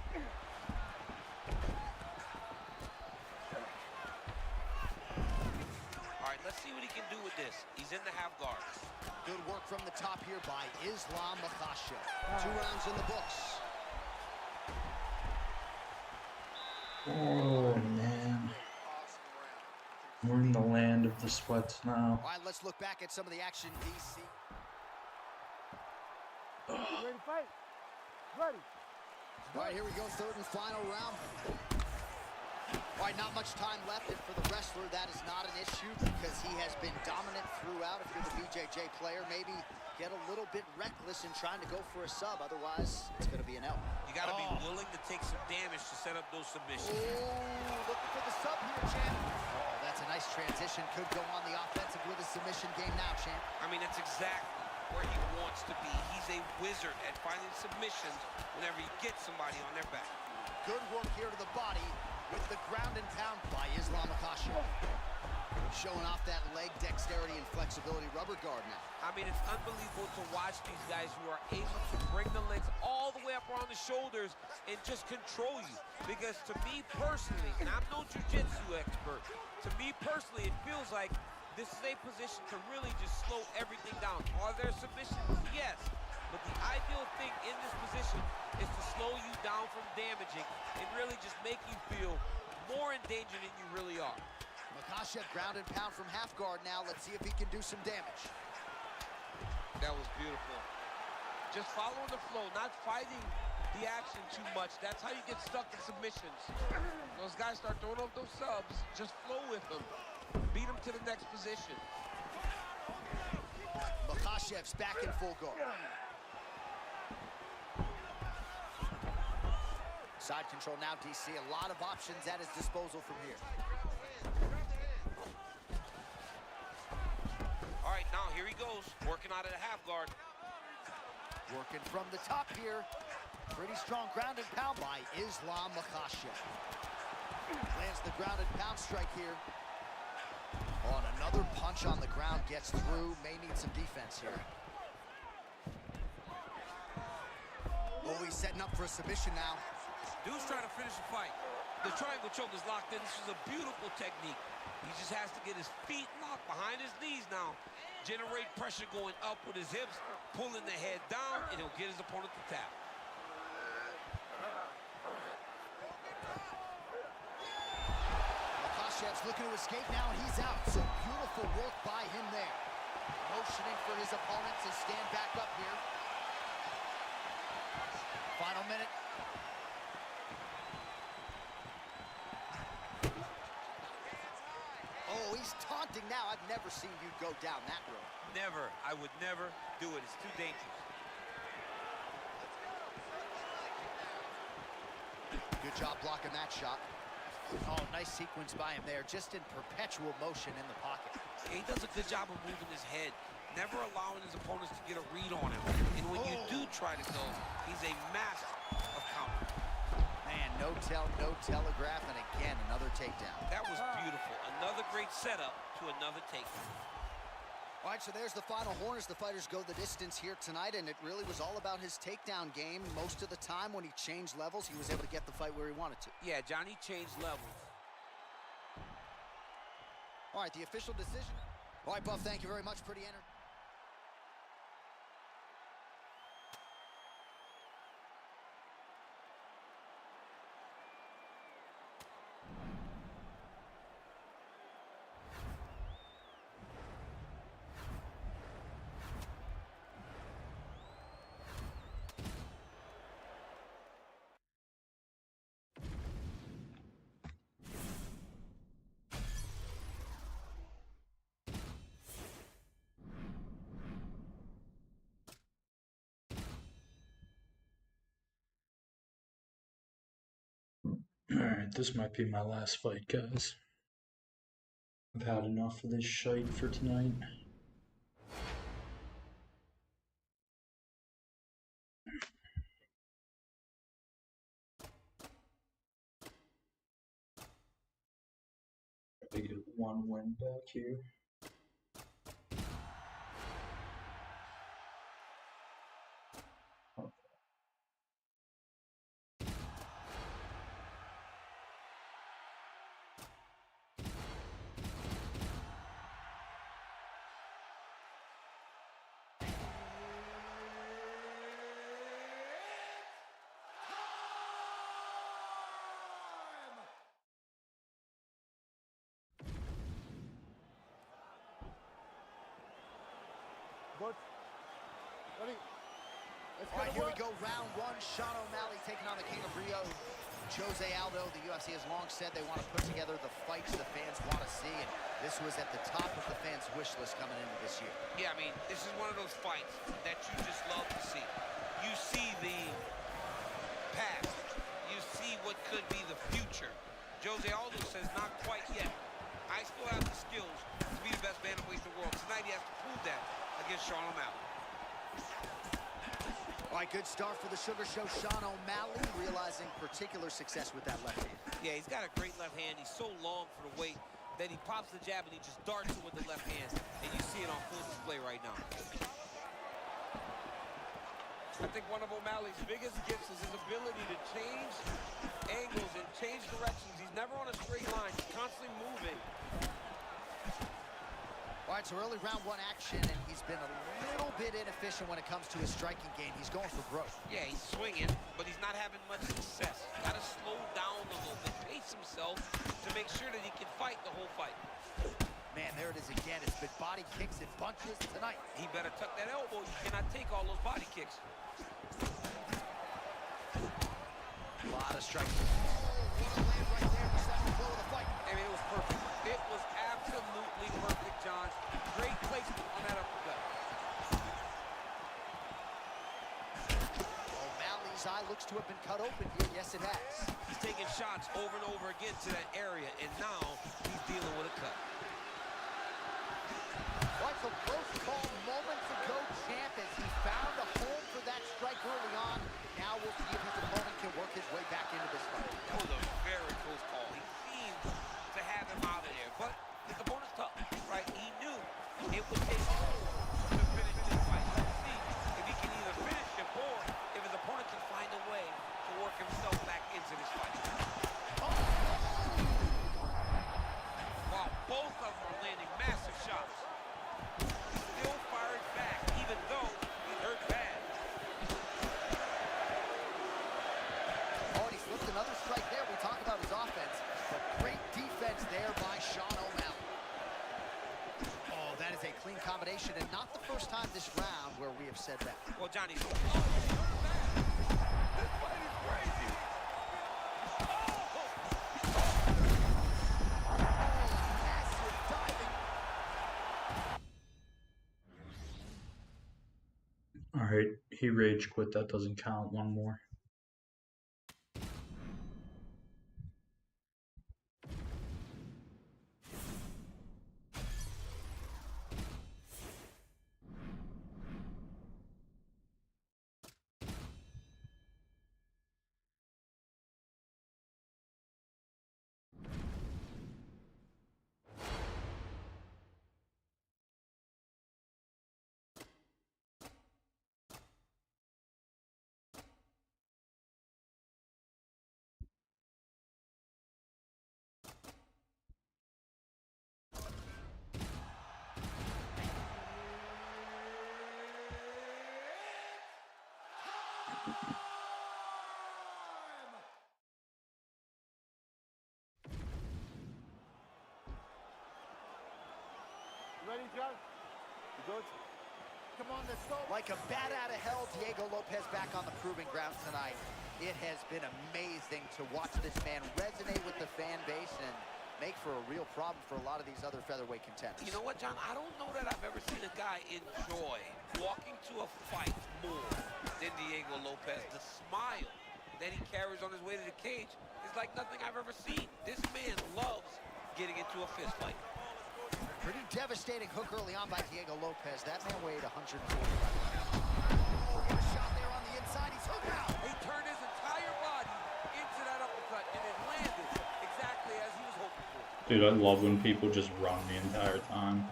All right, let's see what he can do with this. He's in the half guard. Good work from the top here by Islam Makhachev. 2 rounds in the books. Oh, man. We're in the land of the sweats now. All right, let's look back at some of the action, DC. Ready to fight? Ready. All right, here we go, 3rd and final round. All right, not much time left, and for the wrestler, that is not an issue because he has been dominant throughout. If you're the BJJ player, maybe get a little bit reckless in trying to go for a sub. Otherwise, it's going to be an L. You got to be willing to take some damage to set up those submissions. Oh, looking for the sub here, champ. Oh, that's a nice transition. Could go on the offensive with a submission game now, champ. I mean, that's exactly where he wants to be. He's a wizard at finding submissions whenever he gets somebody on their back. Good work here to the body with the ground and pound by Islam Makhachev. Showing off that leg dexterity and flexibility rubber guard now. I mean, it's unbelievable to watch these guys who are able to bring the legs all the way up around the shoulders and just control you. Because to me personally, and I'm no jiu-jitsu expert, to me personally, it feels like this is a position to really just slow everything down. Are there submissions? Yes. But the ideal thing in this position is to slow you down from damaging and really just make you feel more in danger than you really are. Makhachev ground and pound from half guard now. Let's see if he can do some damage. That was beautiful. Just following the flow, not fighting the action too much. That's how you get stuck in submissions. Those guys start throwing off those subs, just flow with them. Beat them to the next position. Makhachev's back in full guard. Side control now, DC. A lot of options at his disposal from here. All right, now here he goes, working out of the half guard. Working from the top here. Pretty strong ground and pound by Islam Makhachev. Lands the ground and pound strike here. Oh, and another punch on the ground gets through. May need some defense here. Oh, he's setting up for a submission now. Dude's trying to finish the fight. The triangle choke is locked in. This is a beautiful technique. He just has to get his feet locked behind his knees now. Generate pressure going up with his hips, pulling the head down, and he'll get his opponent to tap. Makhachev's looking to escape now, and he's out. So beautiful work by him there. Motioning for his opponent to stand back up here. Final minute. Oh, he's taunting now. I've never seen you go down that road. Never. I would never do it. It's too dangerous. Good job blocking that shot. Oh, nice sequence by him there. Just in perpetual motion in the pocket. He does a good job of moving his head never allowing his opponents to get a read on him. And when you do try to go, he's a master of counter. Man, no tell, no telegraph, and again, another takedown. That was beautiful. Another great setup to another takedown. All right, so there's the final horn as the fighters go the distance here tonight, and it really was all about his takedown game. Most of the time when he changed levels, he was able to get the fight where he wanted to. Yeah, Johnny changed levels. All right, the official decision. All right, Buff, thank you very much. Pretty entertaining. Alright, this might be my last fight, guys. I've had enough of this shite for tonight. Try to get one win back here. Ready? All right, here we go. Round one. Sean O'Malley taking on the King of Rio, Jose Aldo. The UFC has long said they want to put together the fights the fans want to see, and this was at the top of the fans' wish list coming into this year. Yeah, I mean, this is one of those fights that you just love to see. You see the past. You see what could be the future. Jose Aldo says not quite yet. I still have the skills to be the best bantamweight in the world. Tonight he has to prove that against Sean O'Malley. All right, good start for the Sugar Show. Sean O'Malley realizing particular success with that left hand. Yeah, he's got a great left hand. He's so long for the weight that he pops the jab and he just darts it with the left hand. And you see it on full display right now. I think one of O'Malley's biggest gifts is his ability to change angles and change directions. He's never on a straight line. He's constantly moving. All right, so early round one action, and he's been a little bit inefficient when it comes to his striking game. He's going for broke. Yeah, he's swinging, but he's not having much success. Got to slow down a little bit, pace himself to make sure that he can fight the whole fight. Man, there it is again. It's been body kicks and punches tonight. He better tuck that elbow. You cannot take all those body kicks. A lot of strikes. What a land right there. Just like the flow of the fight. I mean, it was perfect. It was absolutely perfect, John. Great placement on that uppercut. O'Malley's eye looks to have been cut open here. Yes, it has. He's taking shots over and over again to that area, and now he's dealing with a cut. Right, so close call moments ago, champ, as he found a home for that strike early on. Now we'll see if his opponent can work his way back into this fight. That was a very close call. He seemed to have him out of there, but his opponent's tough, right? He knew it would take to finish this fight. Let's see if he can either finish him or if his opponent can find a way to work himself back into this fight. Wow, both of them are landing massive shots. Still firing back, even though he hurt bad. Oh, and he slipped another strike there. We talk about his offense, but great defense there by Sean O'Malley. Oh, that is a clean combination, and not the first time this round where we have said that. Well, Johnny, This fight is crazy. Massive diving. Alright, he rage quit. That doesn't count. One more. ready, John? You good? Come on, let's go. Like a bat out of hell, Diego Lopez back on the proving ground tonight. It has been amazing to watch this man resonate with the fan base and make for a real problem for a lot of these other featherweight contenders. You know what, John? I don't know that I've ever seen a guy enjoy walking to a fight more than Diego Lopez. The smile that he carries on his way to the cage is like nothing I've ever seen. This man loves getting into a fist fight. Pretty devastating hook early on by Diego Lopez. That man weighed 140. Oh, got a shot there on the inside. He's hooked out. He turned his entire body into that uppercut, and it landed exactly as he was hoping for. Dude, I love when people just run the entire time.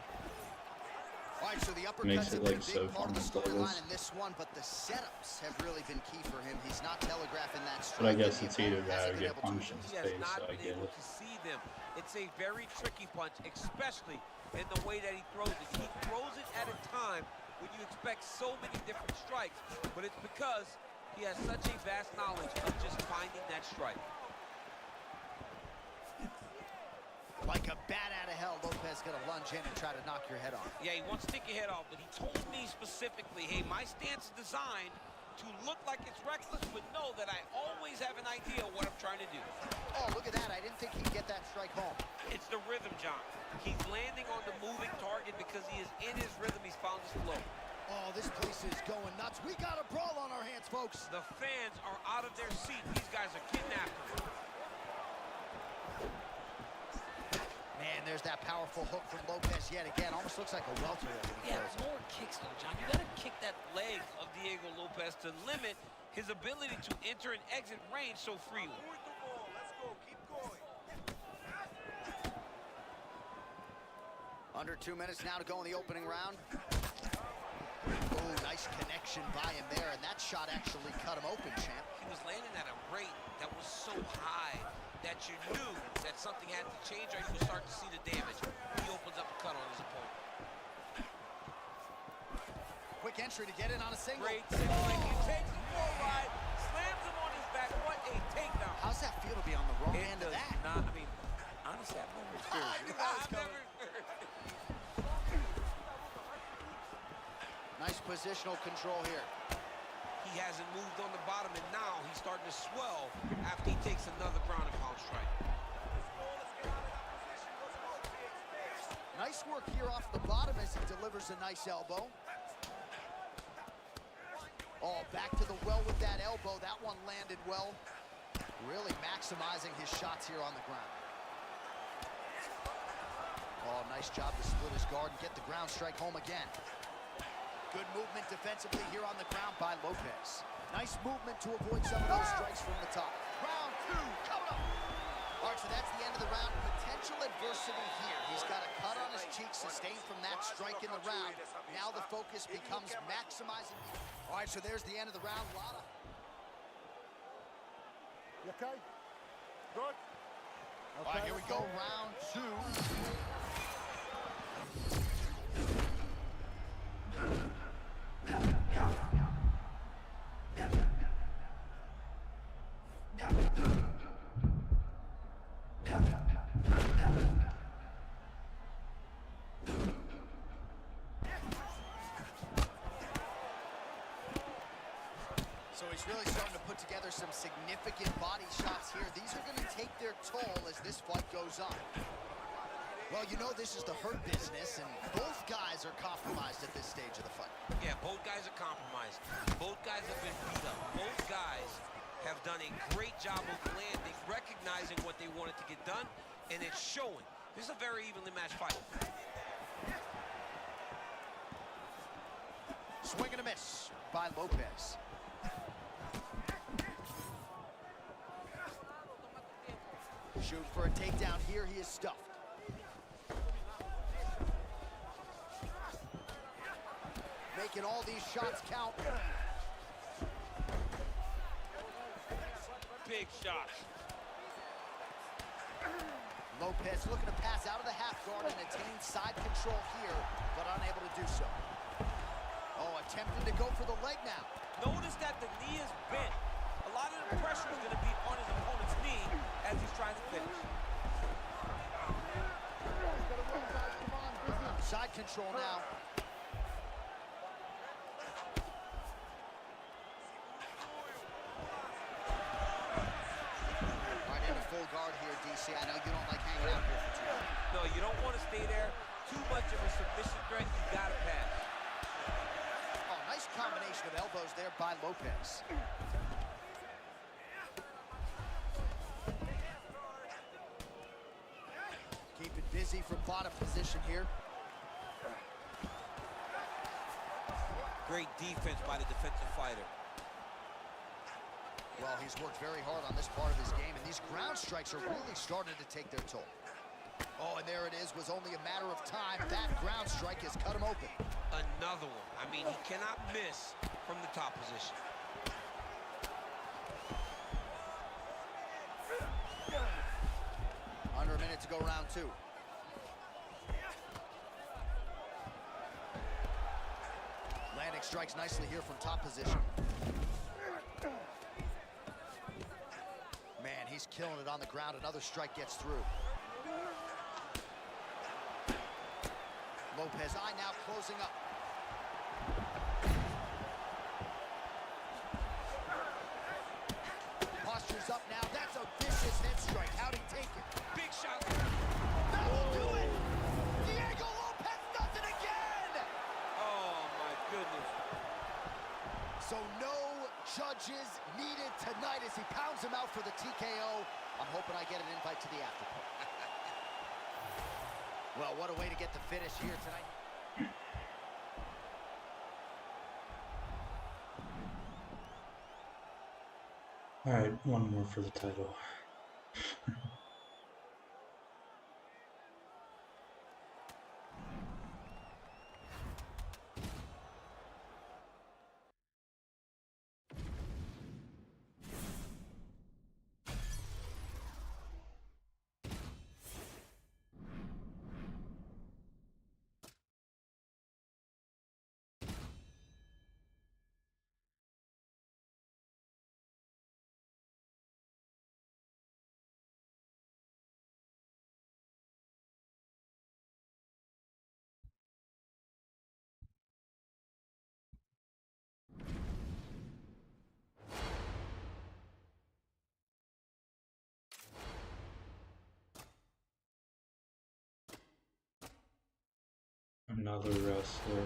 All right, so the Makes uppercuts it, have been like, a so big part fun of the to play storyline this. in this one, but the setups have really been key for him. He's not telegraphing that strike. But I guess and the it's either opponent that or hasn't been get able to punched in adjust. the He has face, not so I been get able it. to see them. It's a very tricky punch, especially in the way that he throws it. He throws it at a time when you expect so many different strikes, but it's because he has such a vast knowledge of just finding that strike. Like a bat out of hell, Lopez gonna lunge in and try to knock your head off. Yeah, he wants to take your head off, but he told me specifically, hey, my stance is designed to look like it's reckless, but know that I always have an idea of what I'm trying to do. Oh, look at that. I didn't think he'd get that strike home. It's the rhythm, John. He's landing on the moving target because he is in his rhythm. He's found his flow. Oh, this place is going nuts. We got a brawl on our hands, folks. The fans are out of their seat. These guys are kidnappers. Man, there's that powerful hook from Lopez yet again. Almost looks like a welterweight when he Yeah, throws it. more kicks though, John. You gotta kick that leg of Diego Lopez to limit his ability to enter and exit range so freely. Let's go. Keep going. Under 2 minutes now to go in the opening round. Oh, nice connection by him there, and that shot actually cut him open, champ. He was landing at a rate that was so high that you knew that something had to change or you would start to see the damage. He opens up a cut on his opponent. Quick entry to get in on a single. Great signaling. He takes him for a ride, slams him on his back. What a takedown. How's that feel to be on the wrong end of does that? not, I mean, honestly, I've never experienced it. I've never experienced it. Nice positional control here. He hasn't moved on the bottom, and now he's starting to swell after he takes another ground and pound strike. Nice work here off the bottom as he delivers a nice elbow. Oh, back to the well with that elbow. That one landed well. Really maximizing his shots here on the ground. Oh, nice job to split his guard and get the ground strike home again. Good movement defensively here on the ground by Lopez. Nice movement to avoid some of those strikes from the top. Round two coming up. All right, so that's the end of the round. Potential adversity here. He's got a cut on his cheek sustained from that strike in the round. Now the focus becomes maximizing. All right, so there's the end of the round. You okay? Good? All right, here we go, round two. So he's really starting to put together some significant body shots here. These are going to take their toll as this fight goes on. Well, you know this is the hurt business, and both guys are compromised at this stage of the fight. Yeah, both guys are compromised. Both guys have been beat up. Both guys have done a great job of landing, recognizing what they wanted to get done, and it's showing. This is a very evenly matched fight. Swing and a miss by Lopez. Shooting for a takedown here. He is stuffed. Making all these shots count. Big shots. Lopez looking to pass out of the half guard and attain side control here, but unable to do so. Oh, attempting to go for the leg now. Notice that the knee is bent. A lot of the pressure is going to be on his opponent's knee as he's trying to finish. Side control now. All right, into full guard here, DC. I know you don't like hanging out here for too long. No, you don't want to stay there. Too much of a submission threat. You got to pass. Oh, nice combination of elbows there by Lopez. Keep it busy from bottom position here. Great defense by the defensive fighter. Well, he's worked very hard on this part of his game, and these ground strikes are really starting to take their toll. Oh, and there it is. Was only a matter of time. That ground strike has cut him open. Another one. I mean, he cannot miss from the top position. Under a minute to go, round two. Landing strikes nicely here from top position. Man, he's killing it on the ground. Another strike gets through. Lopez eye now closing up. Posture's up now. That's a vicious head strike. How'd he take it? Big shot. That will do it! Diego Lopez does it again! Oh, my goodness. So no judges needed tonight as he pounds him out for the TKO. I'm hoping I get an invite to the after party. Well, what a way to get the finish here tonight. All right, one more for the title. Another wrestler.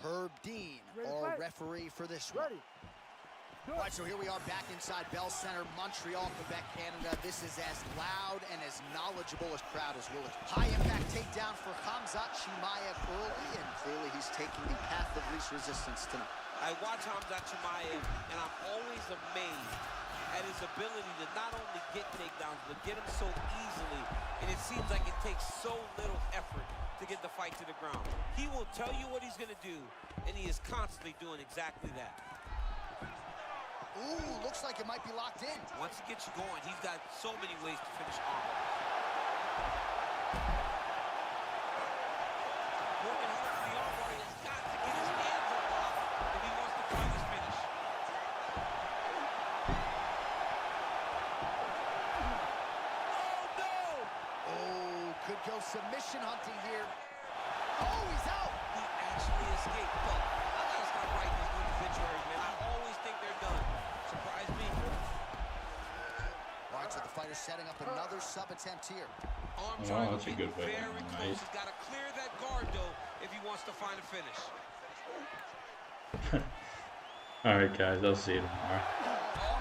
Herb Dean, our referee for this one. All right, so here we are back inside Bell Center, Montreal, Quebec, Canada. This is as loud and as knowledgeable a crowd as we'll expect. High impact takedown for Khamzat Chimaev early, and clearly he's taking the path of least resistance tonight. I watch Khamzat Chimaev, and I'm always amazed at his ability to not only get takedowns, but get them so easily. And it seems like it takes so little effort to get the fight to the ground. He will tell you what he's going to do, and he is constantly doing exactly that. Ooh, looks like it might be locked in. Once he gets you going, he's got so many ways to finish armbar. Working hard for the armbar, he's got to get his hands on top if he wants to find his finish. Oh, no! Oh, could go submission hunting here. Oh, he's out! He actually escaped. Look, I gotta stop writing these new obituaries, man. I always think they're done. Surprise me. All right, so the fighter's setting up another sub attempt here. Arm Oh, triangle that's a getting good way. very close. Nice. He's got to clear that guard, though, if he wants to find a finish. All right, guys. I'll see you tomorrow. Oh,